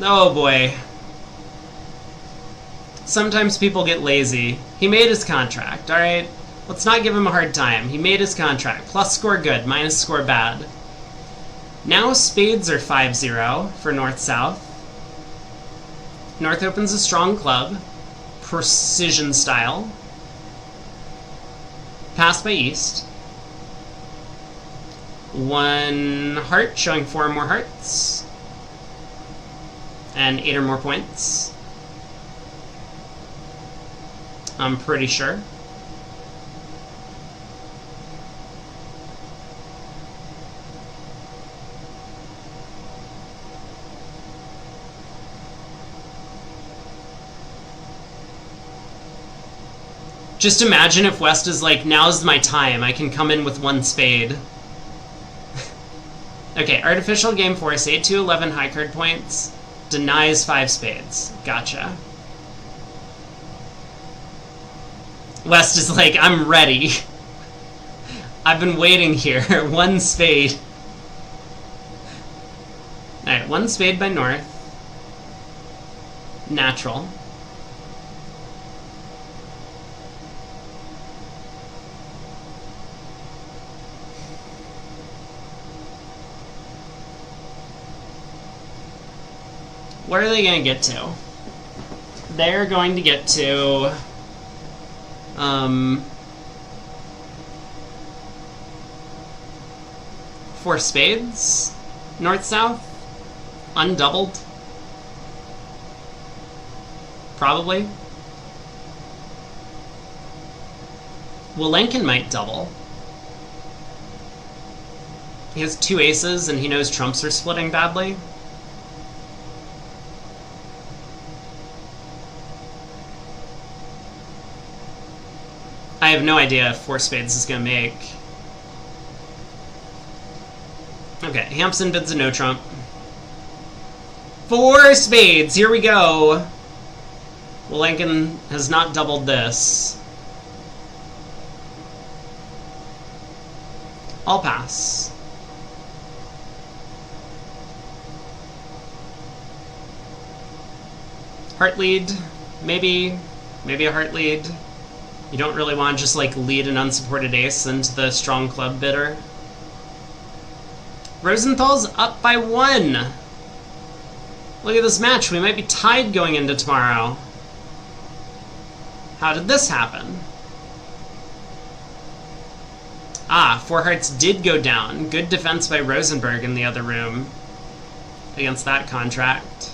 Oh boy. Sometimes people get lazy. He made his contract, alright? Let's not give him a hard time. He made his contract. Plus score good, minus score bad. Now spades are 5-0 for north-south. North opens a strong club. Precision style. Passed by east. 1 heart, showing 4 more hearts. And 8 or more points. I'm pretty sure. Just imagine if West is like, now's my time, I can come in with 1 spade. Okay, artificial game force, 8-11 high card points, denies 5 spades. Gotcha. West is like, I'm ready. I've been waiting here. 1 spade. Alright, 1 spade by north. Natural. Where are they going to get to? They're going to get to... 4 spades? North-south? Undoubled? Probably. Well, Lincoln might double. He has 2 aces and he knows trumps are splitting badly. I have no idea if 4 spades is going to make. Okay, Hampson bids a no trump. 4 spades, here we go. Well, Lincoln has not doubled this. I'll pass. Heart lead, maybe a heart lead. You don't really want to just like lead an unsupported ace into the strong club bidder. Rosenthal's up by 1. Look at this match. We might be tied going into tomorrow. How did this happen? Ah, 4 hearts did go down. Good defense by Rosenberg in the other room against that contract.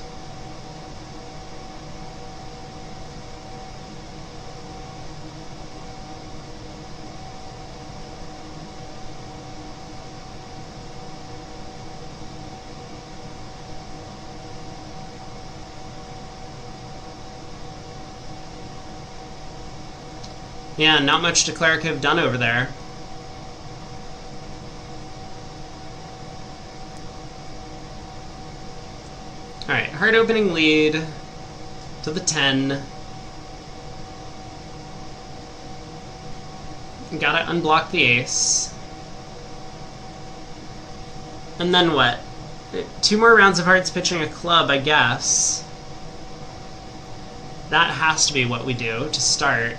Yeah, not much Declare could have done over there. Alright, heart opening lead to the 10. Gotta unblock the ace. And then what? 2 more rounds of hearts pitching a club, I guess. That has to be what we do to start.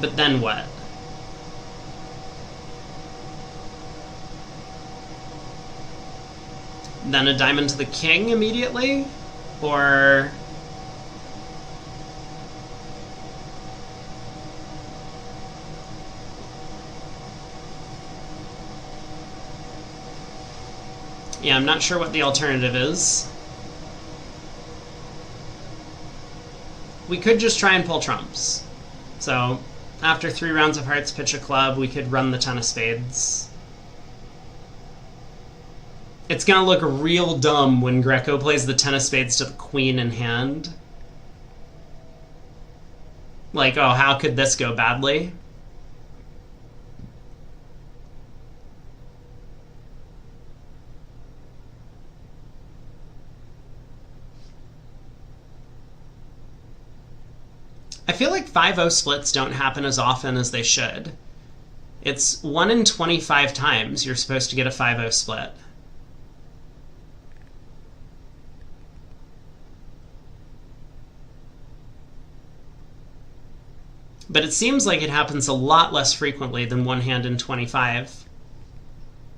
But then what? Then a diamond to the king immediately? Or... yeah, I'm not sure what the alternative is. We could just try and pull trumps. So, after 3 rounds of hearts, pitch a club, we could run the 10 of spades. It's gonna look real dumb when Greco plays the 10 of spades to the queen in hand. Like, oh, how could this go badly? I feel like 5-0 splits don't happen as often as they should. It's 1 in 25 times you're supposed to get a 5-0 split. But it seems like it happens a lot less frequently than 1 hand in 25.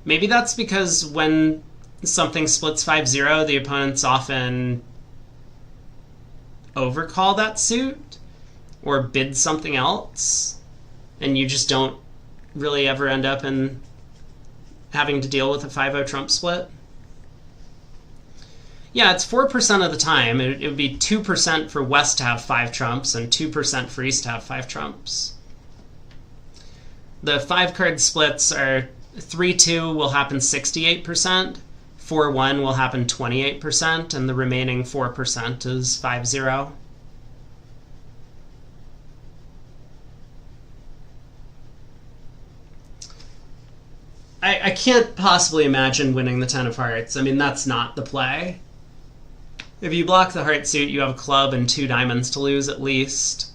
Maybe that's because when something splits 5-0, the opponents often overcall that suit or bid something else, and you just don't really ever end up in having to deal with a 5-0 trump split. Yeah, it's 4% of the time. It would be 2% for West to have 5 trumps and 2% for East to have 5 trumps. The 5-card splits are 3-2 will happen 68%, 4-1 will happen 28%, and the remaining 4% is 5-0. I can't possibly imagine winning the 10 of hearts. I mean, that's not the play. If you block the heart suit, you have a club and 2 diamonds to lose at least.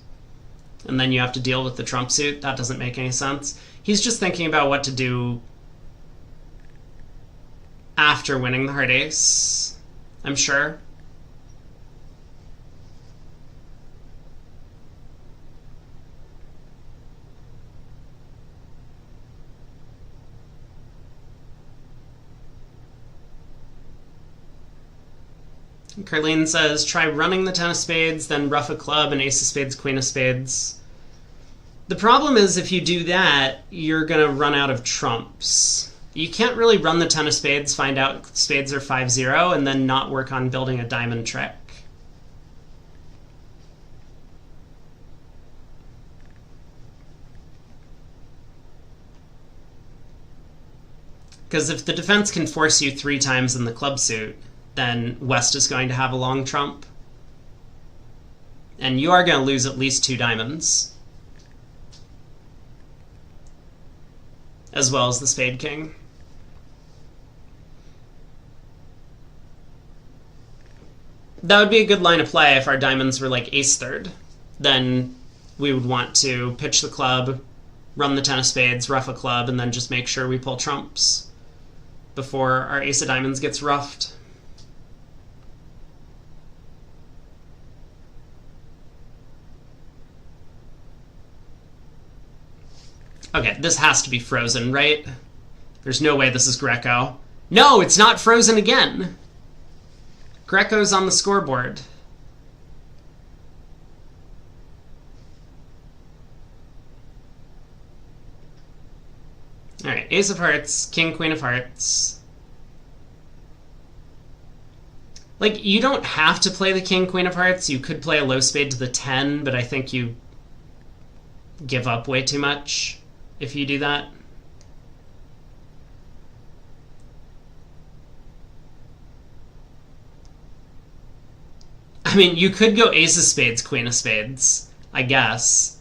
And then you have to deal with the trump suit. That doesn't make any sense. He's just thinking about what to do after winning the heart ace, I'm sure. Carlene says, try running the 10 of spades, then ruff a club and ace of spades, queen of spades. The problem is if you do that, you're going to run out of trumps. You can't really run the 10 of spades, find out spades are 5-0, and then not work on building a diamond trick. Because if the defense can force you 3 times in the club suit, then West is going to have a long trump. And you are going to lose at least 2 diamonds. As well as the Spade King. That would be a good line of play if our diamonds were like ace third. Then we would want to pitch the club, run the 10 of spades, rough a club, and then just make sure we pull trumps before our ace of diamonds gets roughed. Okay, this has to be frozen, right? There's no way this is Greco. No, it's not frozen again! Greco's on the scoreboard. Alright, ace of hearts, king, queen of hearts. Like, you don't have to play the king, queen of hearts. You could play a low spade to the 10, but I think you give up way too much if you do that. I mean, you could go ace of spades, queen of spades, I guess.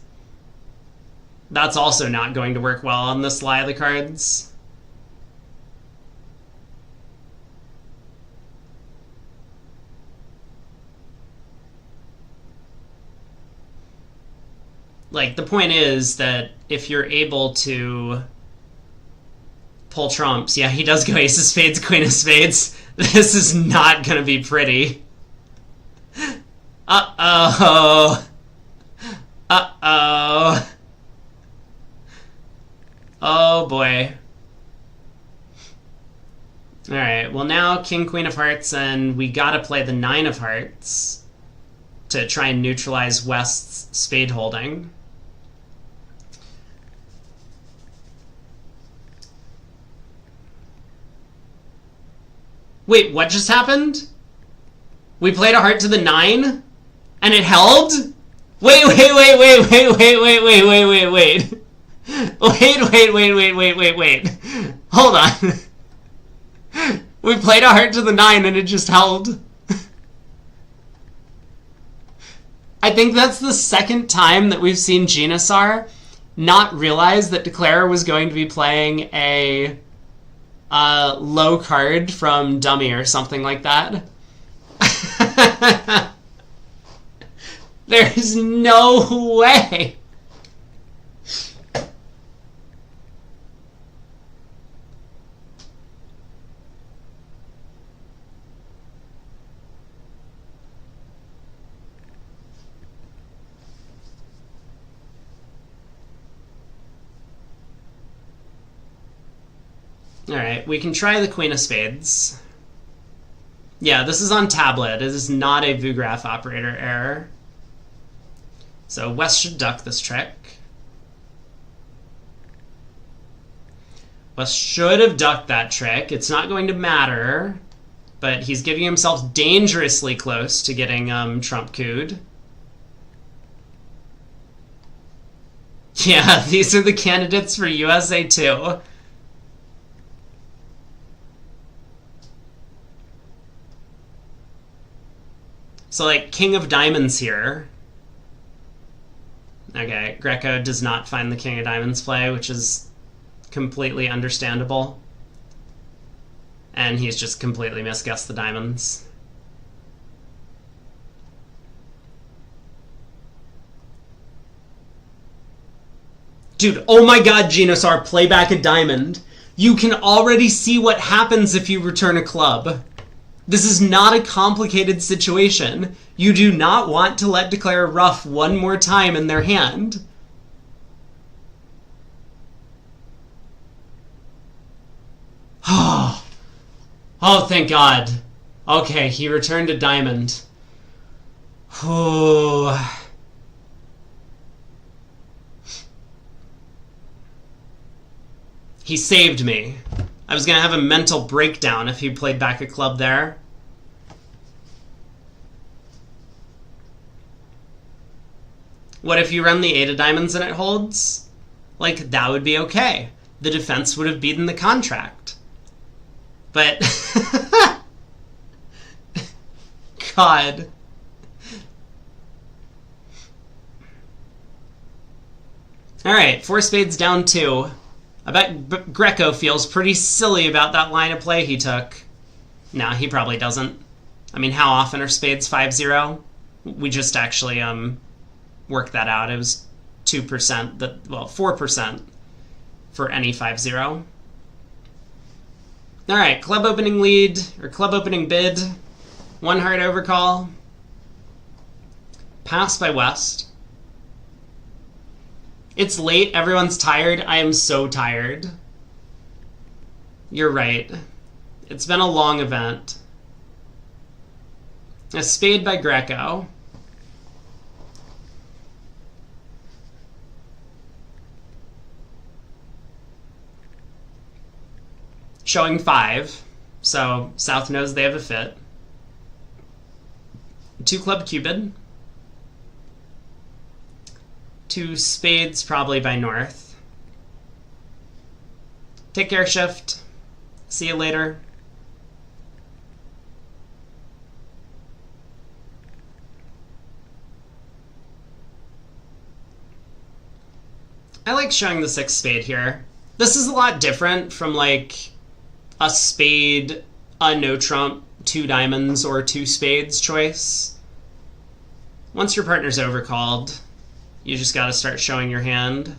That's also not going to work well on this lie of the cards. Like, the point is that if you're able to pull trumps, yeah, he does go ace of spades, queen of spades. This is not going to be pretty. Uh-oh. Uh-oh. Oh, boy. Alright, well now king, queen of hearts, and we gotta play the 9 of hearts to try and neutralize West's spade holding. Wait, what just happened? We played a heart to the 9? And it held? Wait. Hold on. We played a heart to the 9 and it just held. I think that's the second time that we've seen Genasar not realize that Declare was going to be playing a low card from Dummy or something like that. There's no way. Alright, we can try the queen of spades. Yeah, this is on tablet. It is not a VuGraph operator error. So West should duck this trick. West should have ducked that trick. It's not going to matter, but he's giving himself dangerously close to getting trump cooed. Yeah, these are the candidates for USA2. So, like, king of diamonds here. Okay, Greco does not find the king of diamonds play, which is completely understandable. And he's just completely misguessed the diamonds. Dude, oh my god, Genasar, play back a diamond. You can already see what happens if you return a club. This is not a complicated situation. You do not want to let Declare rough one more time in their hand. Oh, thank God. Okay, he returned a diamond. Oh. He saved me. I was going to have a mental breakdown if he played back a club there. What if you run the 8 of diamonds and it holds? Like, that would be okay. The defense would have beaten the contract. But... God. Alright, 4 spades down 2. I bet Greco feels pretty silly about that line of play he took. Nah, he probably doesn't. I mean, how often are spades 5-0? We just actually worked that out. It was 2%, 4% for any 5-0. Alright, club opening lead, or club opening bid. 1 heart overcall. Pass by West. It's late, everyone's tired. I am so tired. You're right. It's been a long event. A spade by Greco. Showing 5, so South knows they have a fit. 2 club Cupid. 2 spades probably by North. Take care, shift. See you later. I like showing the 6 spade here. This is a lot different from like a spade, a no trump, 2 diamonds, or 2 spades choice. Once your partner's overcalled, you just gotta start showing your hand.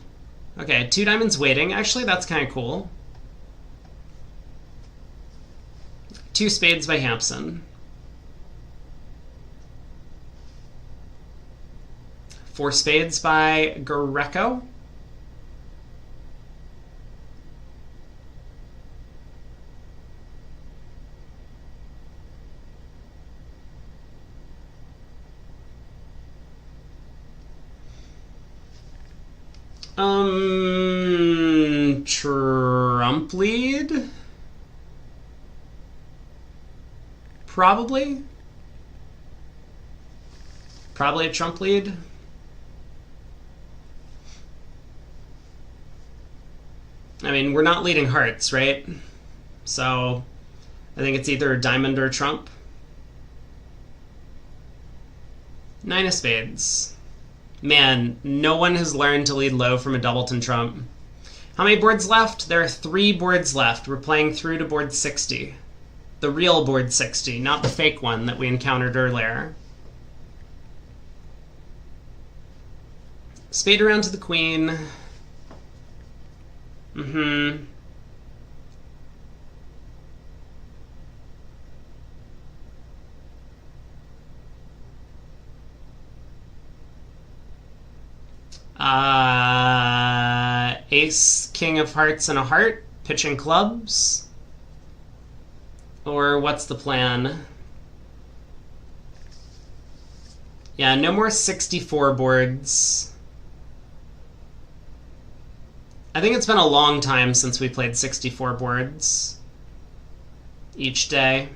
Okay, 2 diamonds waiting. Actually, that's kind of cool. 2 spades by Hampson. 4 spades by Greco. Trump lead? Probably. Probably a trump lead. I mean, we're not leading hearts, right? So I think it's either a diamond or a trump. 9 of spades. Man, no one has learned to lead low from a doubleton trump. How many boards left? There are 3 boards left. We're playing through to board 60. The real board 60, not the fake one that we encountered earlier. Spade around to the queen. Ace, king of hearts, and a heart. Pitching clubs. Or what's the plan? Yeah, no more 64 boards. I think it's been a long time since we played 64 boards each day.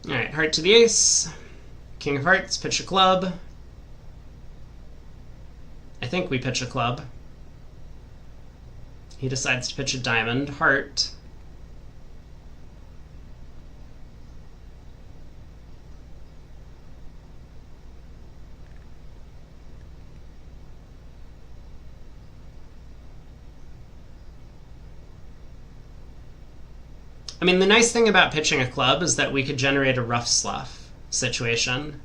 Alright, heart to the ace. King of hearts, pitch a club. I think we pitch a club. He decides to pitch a diamond. Heart. I mean, the nice thing about pitching a club is that we could generate a rough sluff situation.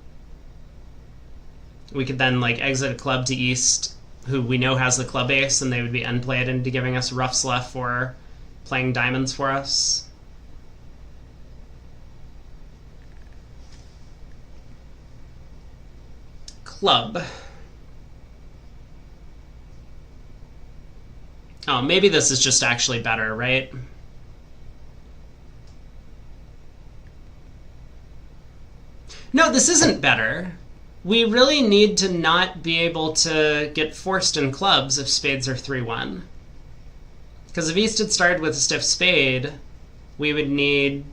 We could then like exit a club to east, who we know has the club ace, and they would be end played into giving us a rough sluff for playing diamonds for us. Club. Oh, maybe this is just actually better, right? No, this isn't better. We really need to not be able to get forced in clubs if spades are 3-1. Because if East had started with a stiff spade, we would need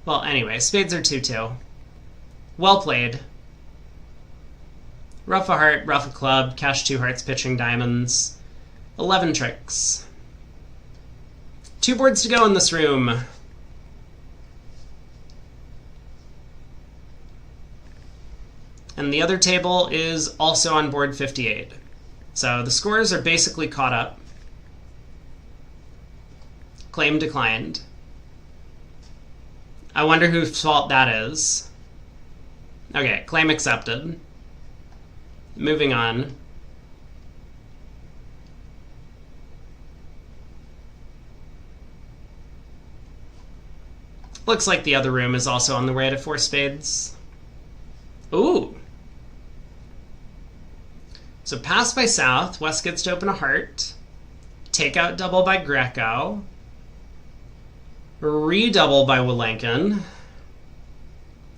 Well, anyway, spades are 2-2. Well played. Ruff a heart, ruff a club, cash 2 hearts, pitching diamonds. 11 tricks. 2 boards to go in this room. And the other table is also on board 58. So the scores are basically caught up. Claim declined. I wonder whose fault that is. Okay, claim accepted. Moving on. Looks like the other room is also on the way to 4 spades. Ooh. So pass by South. West gets to open a heart. Take out double by Greco. Redouble by Wilenkin.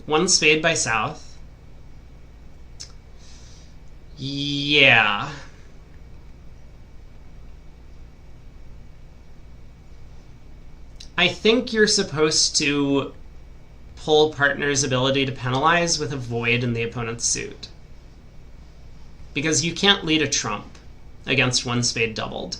1 spade by South. Yeah. I think you're supposed to pull partner's ability to penalize with a void in the opponent's suit. Because you can't lead a trump against 1 spade doubled.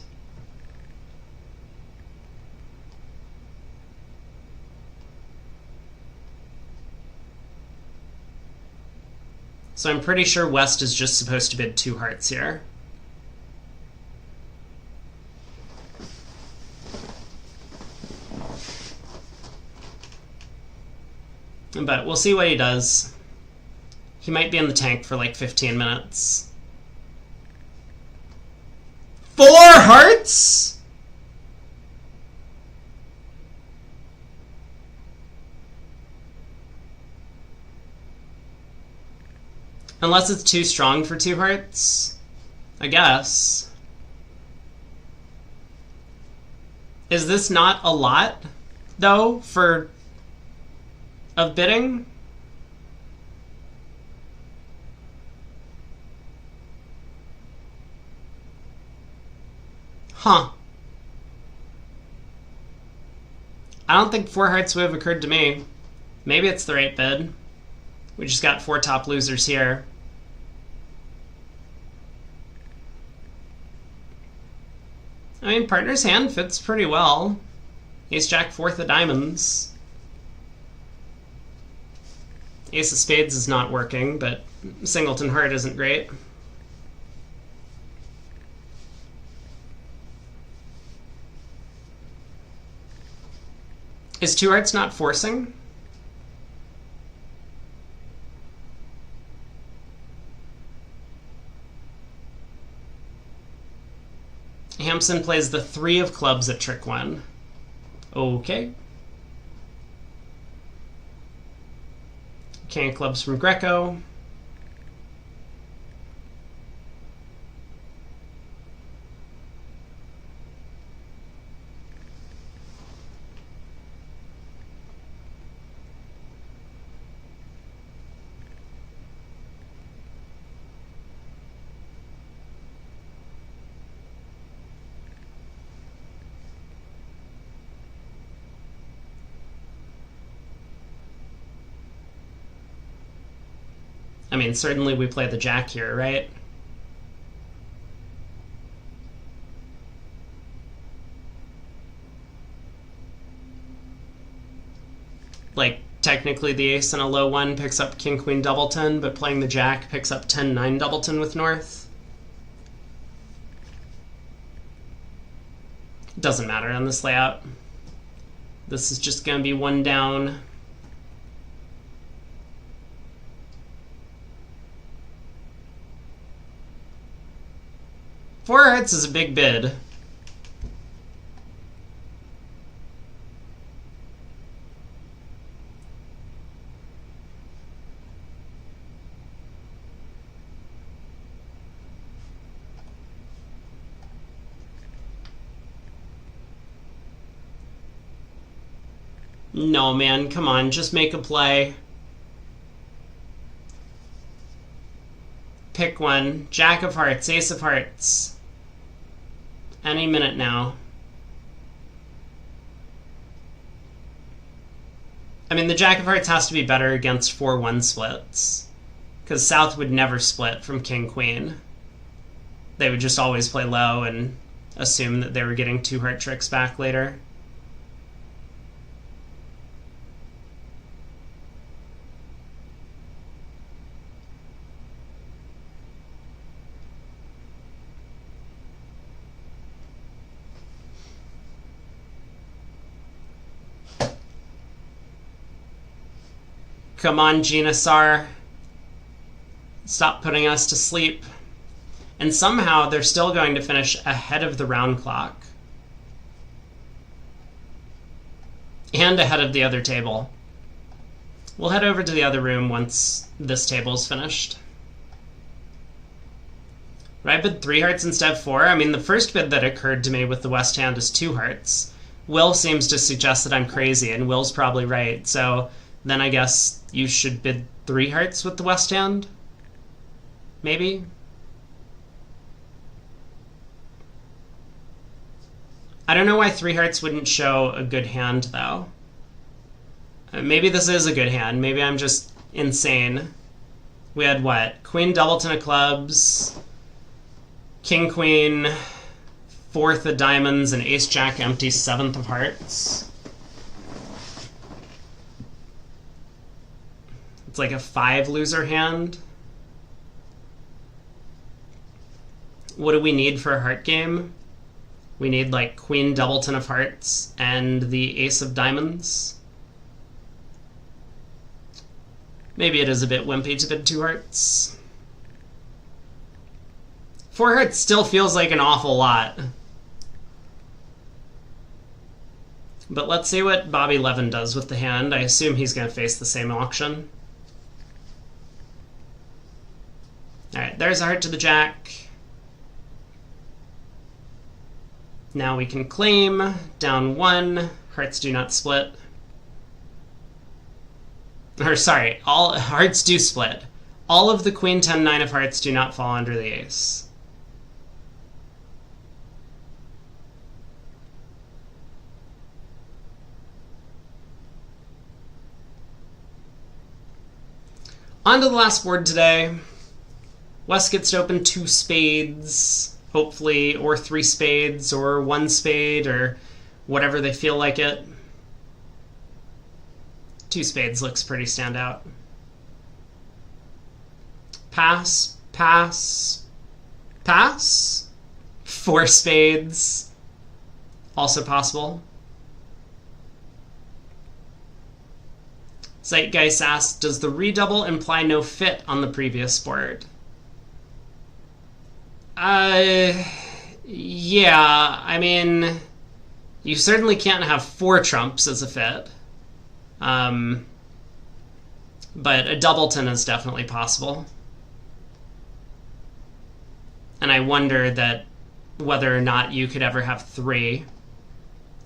So I'm pretty sure West is just supposed to bid 2 hearts here. But we'll see what he does. He might be in the tank for like 15 minutes. 4 hearts?! Unless it's too strong for 2 hearts, I guess. Is this not a lot, though, of bidding? Huh. I don't think 4 hearts would have occurred to me. Maybe it's the right bid. We just got 4 top losers here. I mean, partner's hand fits pretty well. Ace Jack 4th of diamonds. Ace of spades is not working, but singleton heart isn't great. Is 2 hearts not forcing? Hampson plays the 3 of clubs at trick 1. Okay. King of clubs from Greco. I mean, certainly we play the jack here, right? Like, technically the ace in a low 1 picks up king-queen doubleton, but playing the jack picks up 10-9 doubleton with North. Doesn't matter on this layout. This is just going to be 1 down. Four hearts is a big bid. No, man, come on, just make a play. Pick one. Jack of hearts, ace of hearts. Any minute now. I mean, the Jack of Hearts has to be better against 4-1 splits, because South would never split from King-Queen. They would just always play low and assume that they were getting 2 heart tricks back later. Come on, Genasar. Stop putting us to sleep. And somehow they're still going to finish ahead of the round clock. And ahead of the other table. We'll head over to the other room once this table's finished. But I bid 3 hearts instead of 4. I mean, the first bid that occurred to me with the West hand is 2 hearts. Will seems to suggest that I'm crazy, and Will's probably right. So then I guess you should bid 3 hearts with the West hand? Maybe? I don't know why 3 hearts wouldn't show a good hand, though. Maybe this is a good hand. Maybe I'm just insane. We had what? Queen doubleton of clubs, King Queen, 4th of diamonds, and Ace Jack empty, 7th of hearts. It's like a 5 loser hand. What do we need for a heart game? We need like Queen doubleton of hearts and the Ace of diamonds. Maybe it is a bit wimpy to bid 2 hearts. 4 hearts still feels like an awful lot. But let's see what Bobby Levin does with the hand. I assume he's going to face the same auction. Alright, there's a heart to the Jack. Now we can claim. Down 1. Hearts do not split. Or sorry, all hearts do split. All of the Queen 10-9 of hearts do not fall under the Ace. On to the last board today. West gets to open 2 spades, hopefully, or 3 spades, or 1 spade, or whatever they feel like it. 2 spades looks pretty standout. Pass, pass, pass. 4 spades, also possible. Zeitgeist asks, does the redouble imply no fit on the previous board? Yeah, I mean, you certainly can't have 4 trumps as a fit. But a doubleton is definitely possible. And I wonder that whether or not you could ever have 3.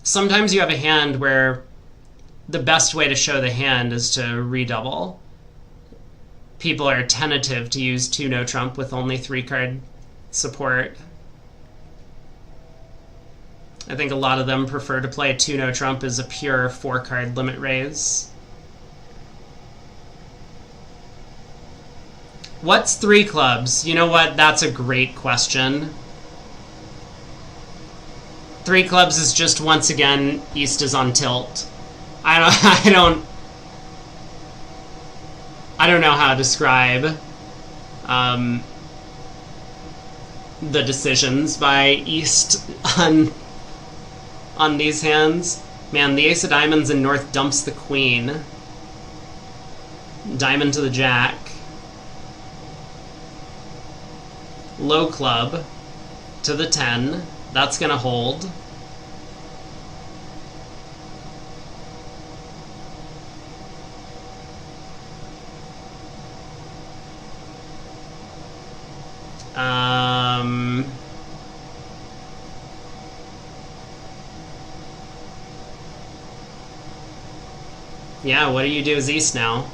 Sometimes you have a hand where the best way to show the hand is to redouble. People are tentative to use 2 no trump with only 3 card support. I think a lot of them prefer to play 2 no trump as a pure 4 card limit raise. What's 3 clubs? You know what? That's a great question. 3 clubs is just, once again, East is on tilt. I don't know how to describe the decisions by East on these hands. Man, the Ace of diamonds in North dumps the Queen. Diamond to the Jack. Low club to the 10. That's gonna hold. Yeah, what do you do as East now?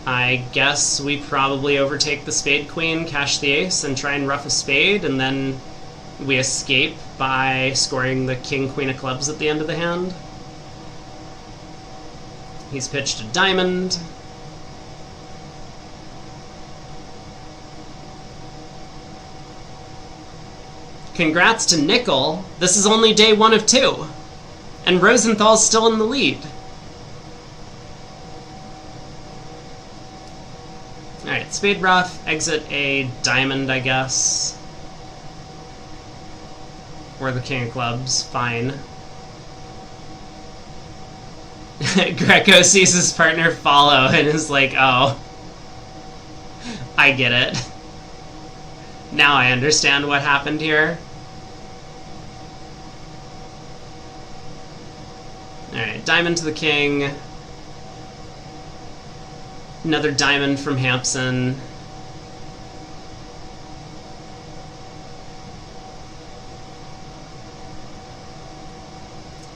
I guess we probably overtake the Spade Queen, cash the Ace, and try and ruff a Spade, and then we escape by scoring the King Queen of clubs at the end of the hand. He's pitched a diamond. Congrats to Nickel. This is only day 1 of 2. And Rosenthal's still in the lead. Alright, Spade Rough, exit a diamond, I guess. Or the King of Clubs, fine. Greco sees his partner follow and is like, oh, I get it. Now I understand what happened here. Alright, diamond to the king. Another diamond from Hampson.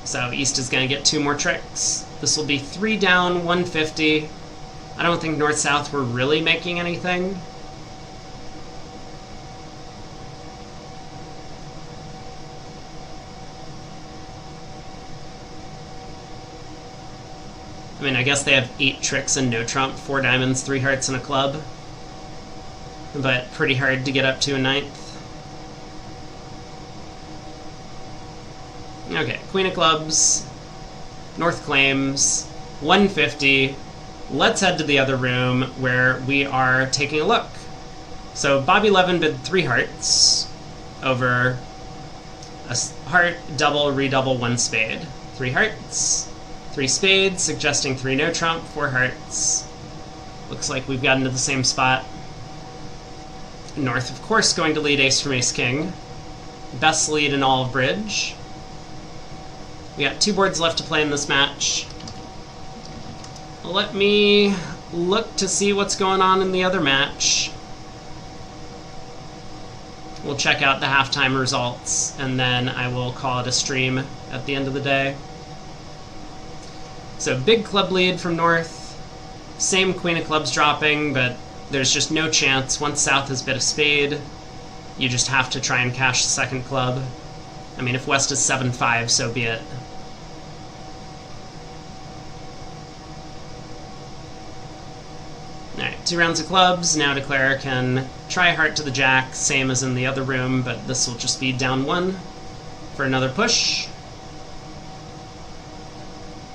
So East is going to get 2 more tricks. This will be 3 down, 150. I don't think North-South were really making anything. I mean, I guess they have 8 tricks and no trump, 4 diamonds, 3 hearts, and a club. But pretty hard to get up to a 9th. Okay, Queen of Clubs, North claims, 150. Let's head to the other room where we are taking a look. So Bobby Levin bid 3 hearts over a heart, double, redouble, 1 spade. 3 hearts. 3 spades, suggesting 3 no trump, 4 hearts. Looks like we've gotten to the same spot. North, of course, going to lead ace from ace king. Best lead in all of bridge. We got 2 boards left to play in this match. Let me look to see what's going on in the other match. We'll check out the halftime results, and then I will call it a stream at the end of the day. So big club lead from North. Same Queen of Clubs dropping, but there's just no chance. Once South has bid a spade, you just have to try and cash the second club. I mean, if West is 7-5, so be it. Alright, 2 rounds of clubs. Now Declare can try heart to the jack, same as in the other room, but this will just be down 1 for another push.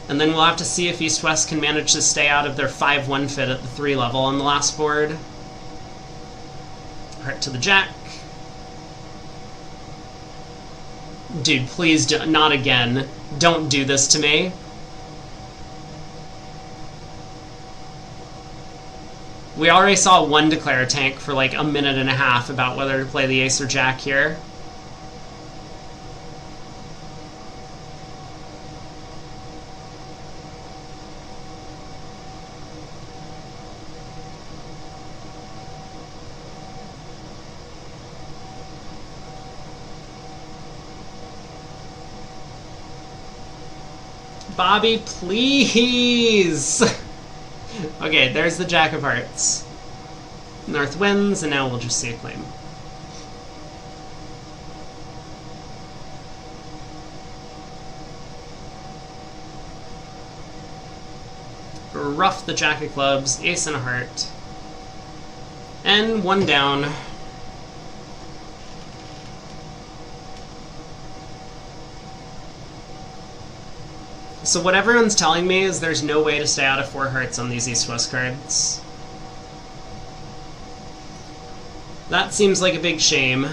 And then we'll have to see if East-West can manage to stay out of their 5-1 fit at the 3 level on the last board. Heart to the jack. Dude, please do, not again. Don't do this to me. We already saw 1 Declare tank for like a minute and a half about whether to play the ace or jack here. Bobby, please! Okay, there's the Jack of Hearts. North wins, and now we'll just see a claim. Rough the Jack of Clubs, ace and a heart. And 1 down. So what everyone's telling me is there's no way to stay out of 4 hearts on these East-West cards. That seems like a big shame.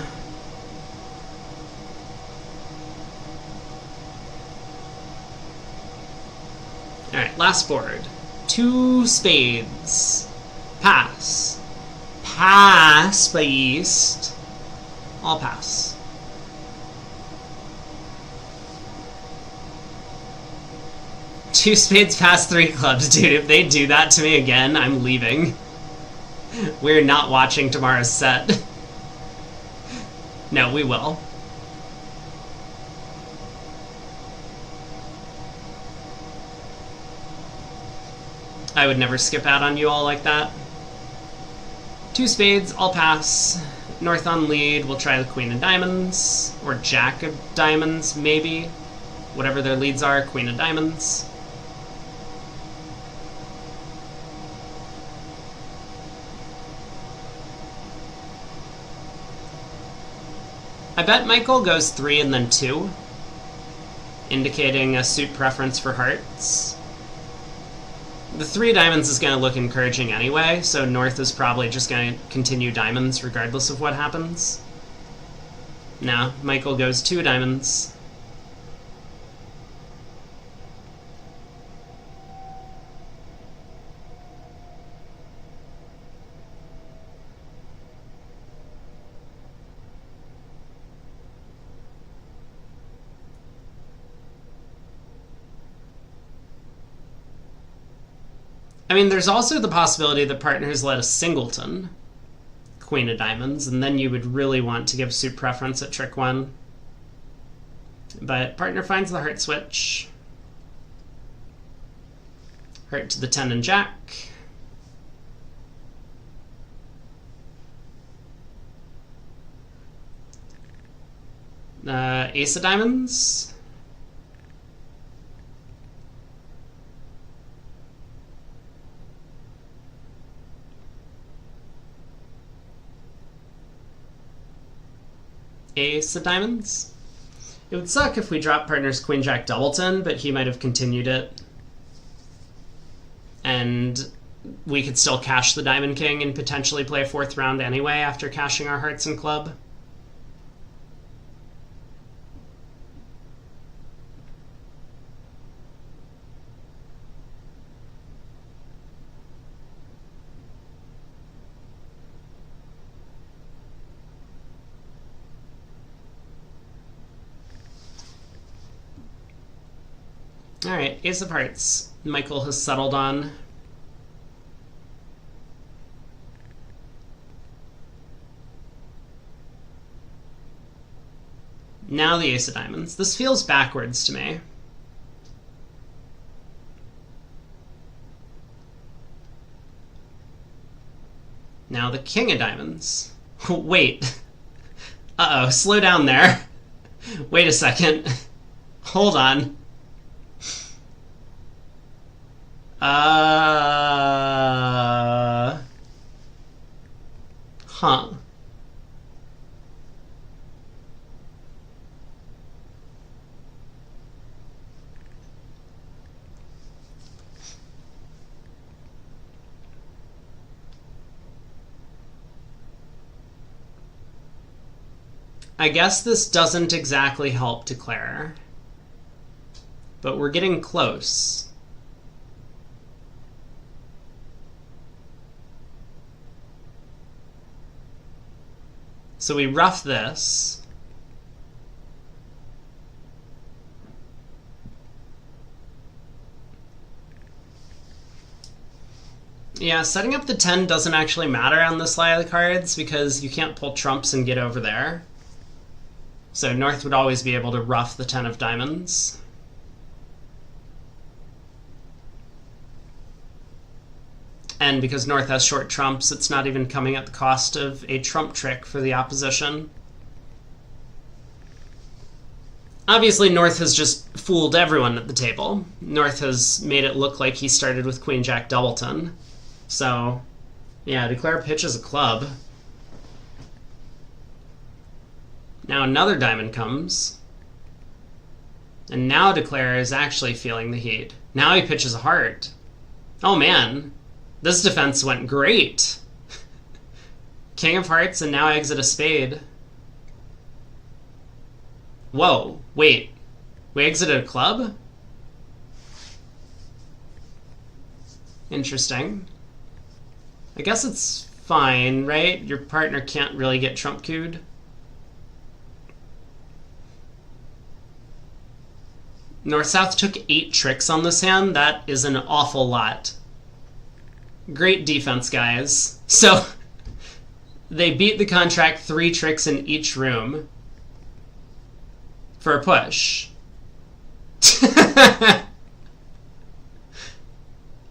Alright, last board. 2 spades. Pass. Pass by East. All pass. Two spades past 3 clubs. Dude, if they do that to me again, I'm leaving. We're not watching tomorrow's set. No, we will. I would never skip out on you all like that. 2 spades, I'll pass. North on lead, we'll try the Queen of Diamonds. Or Jack of Diamonds, maybe. Whatever their leads are, Queen of Diamonds. I bet Michael goes 3 and then 2, indicating a suit preference for hearts. The 3 diamonds is going to look encouraging anyway, so North is probably just going to continue diamonds regardless of what happens. No, Michael goes 2 diamonds. I mean, there's also the possibility that partners let a singleton, queen of diamonds, and then you would really want to give suit preference at trick 1. But partner finds the heart switch. Heart to the 10 and jack. Ace of diamonds. Ace of diamonds. It would suck if we dropped partner's queen jack doubleton, but he might have continued it. And we could still cash the diamond king and potentially play a 4th round anyway after cashing our hearts and club. Alright, ace of hearts. Michael has settled on. Now the ace of diamonds. This feels backwards to me. Now the king of diamonds. Wait. Uh-oh, slow down there. Wait a second. Hold on. Huh. I guess this doesn't exactly help declare, but we're getting close. So we rough this. Yeah, setting up the 10 doesn't actually matter on this lie of the cards because you can't pull trumps and get over there. So North would always be able to rough the 10 of diamonds. And because North has short trumps, it's not even coming at the cost of a trump trick for the opposition. Obviously, North has just fooled everyone at the table. North has made it look like he started with Queen Jack Doubleton. So, yeah, declare pitch as a club. Now another diamond comes. And now declare is actually feeling the heat. Now he pitches a heart. Oh man. This defense went great. King of hearts and now exit a spade. Whoa, wait. We exited a club? Interesting. I guess it's fine, right? Your partner can't really get trump queued. North-South took 8 tricks on this hand. That is an awful lot. Great defense, guys. So, they beat the contract 3 tricks in each room for a push. That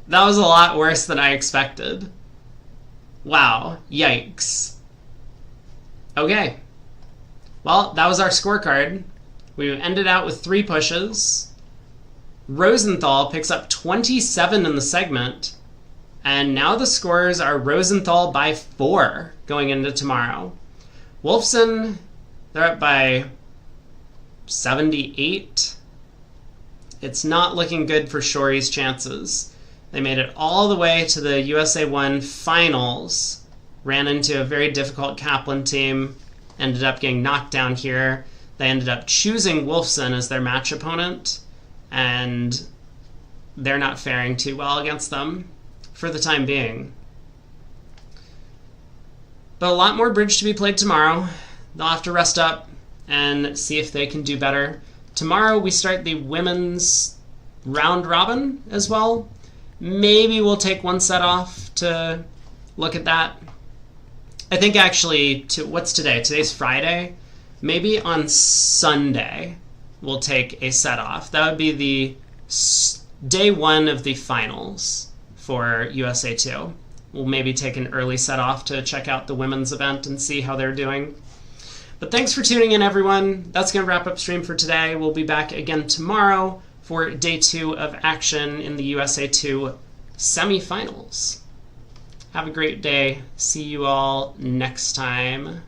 was a lot worse than I expected. Wow. Yikes. Okay. Well, that was our scorecard. We ended out with 3 pushes. Rosenthal picks up 27 in the segment. And now the scores are Rosenthal by 4 going into tomorrow. Wolfson They're up by 78. It's not looking good for Shory's chances. They made it all the way to the USA1 finals, ran into a very difficult Kaplan team, ended up getting knocked down here. They ended up choosing Wolfson as their match opponent, and they're not faring too well against them for the time being. But a lot more bridge to be played tomorrow. They'll have to rest up and see if they can do better. Tomorrow we start the women's round robin as well. Maybe we'll take one set off to look at that. I think actually, what's today? Today's Friday. Maybe on Sunday we'll take a set off. That would be the day one of the finals for USA2. We'll maybe take an early set off to check out the women's event and see how they're doing. But thanks for tuning in, everyone. That's going to wrap up stream for today. We'll be back again tomorrow for day 2 of action in the USA2 semifinals. Have a great day. See you all next time.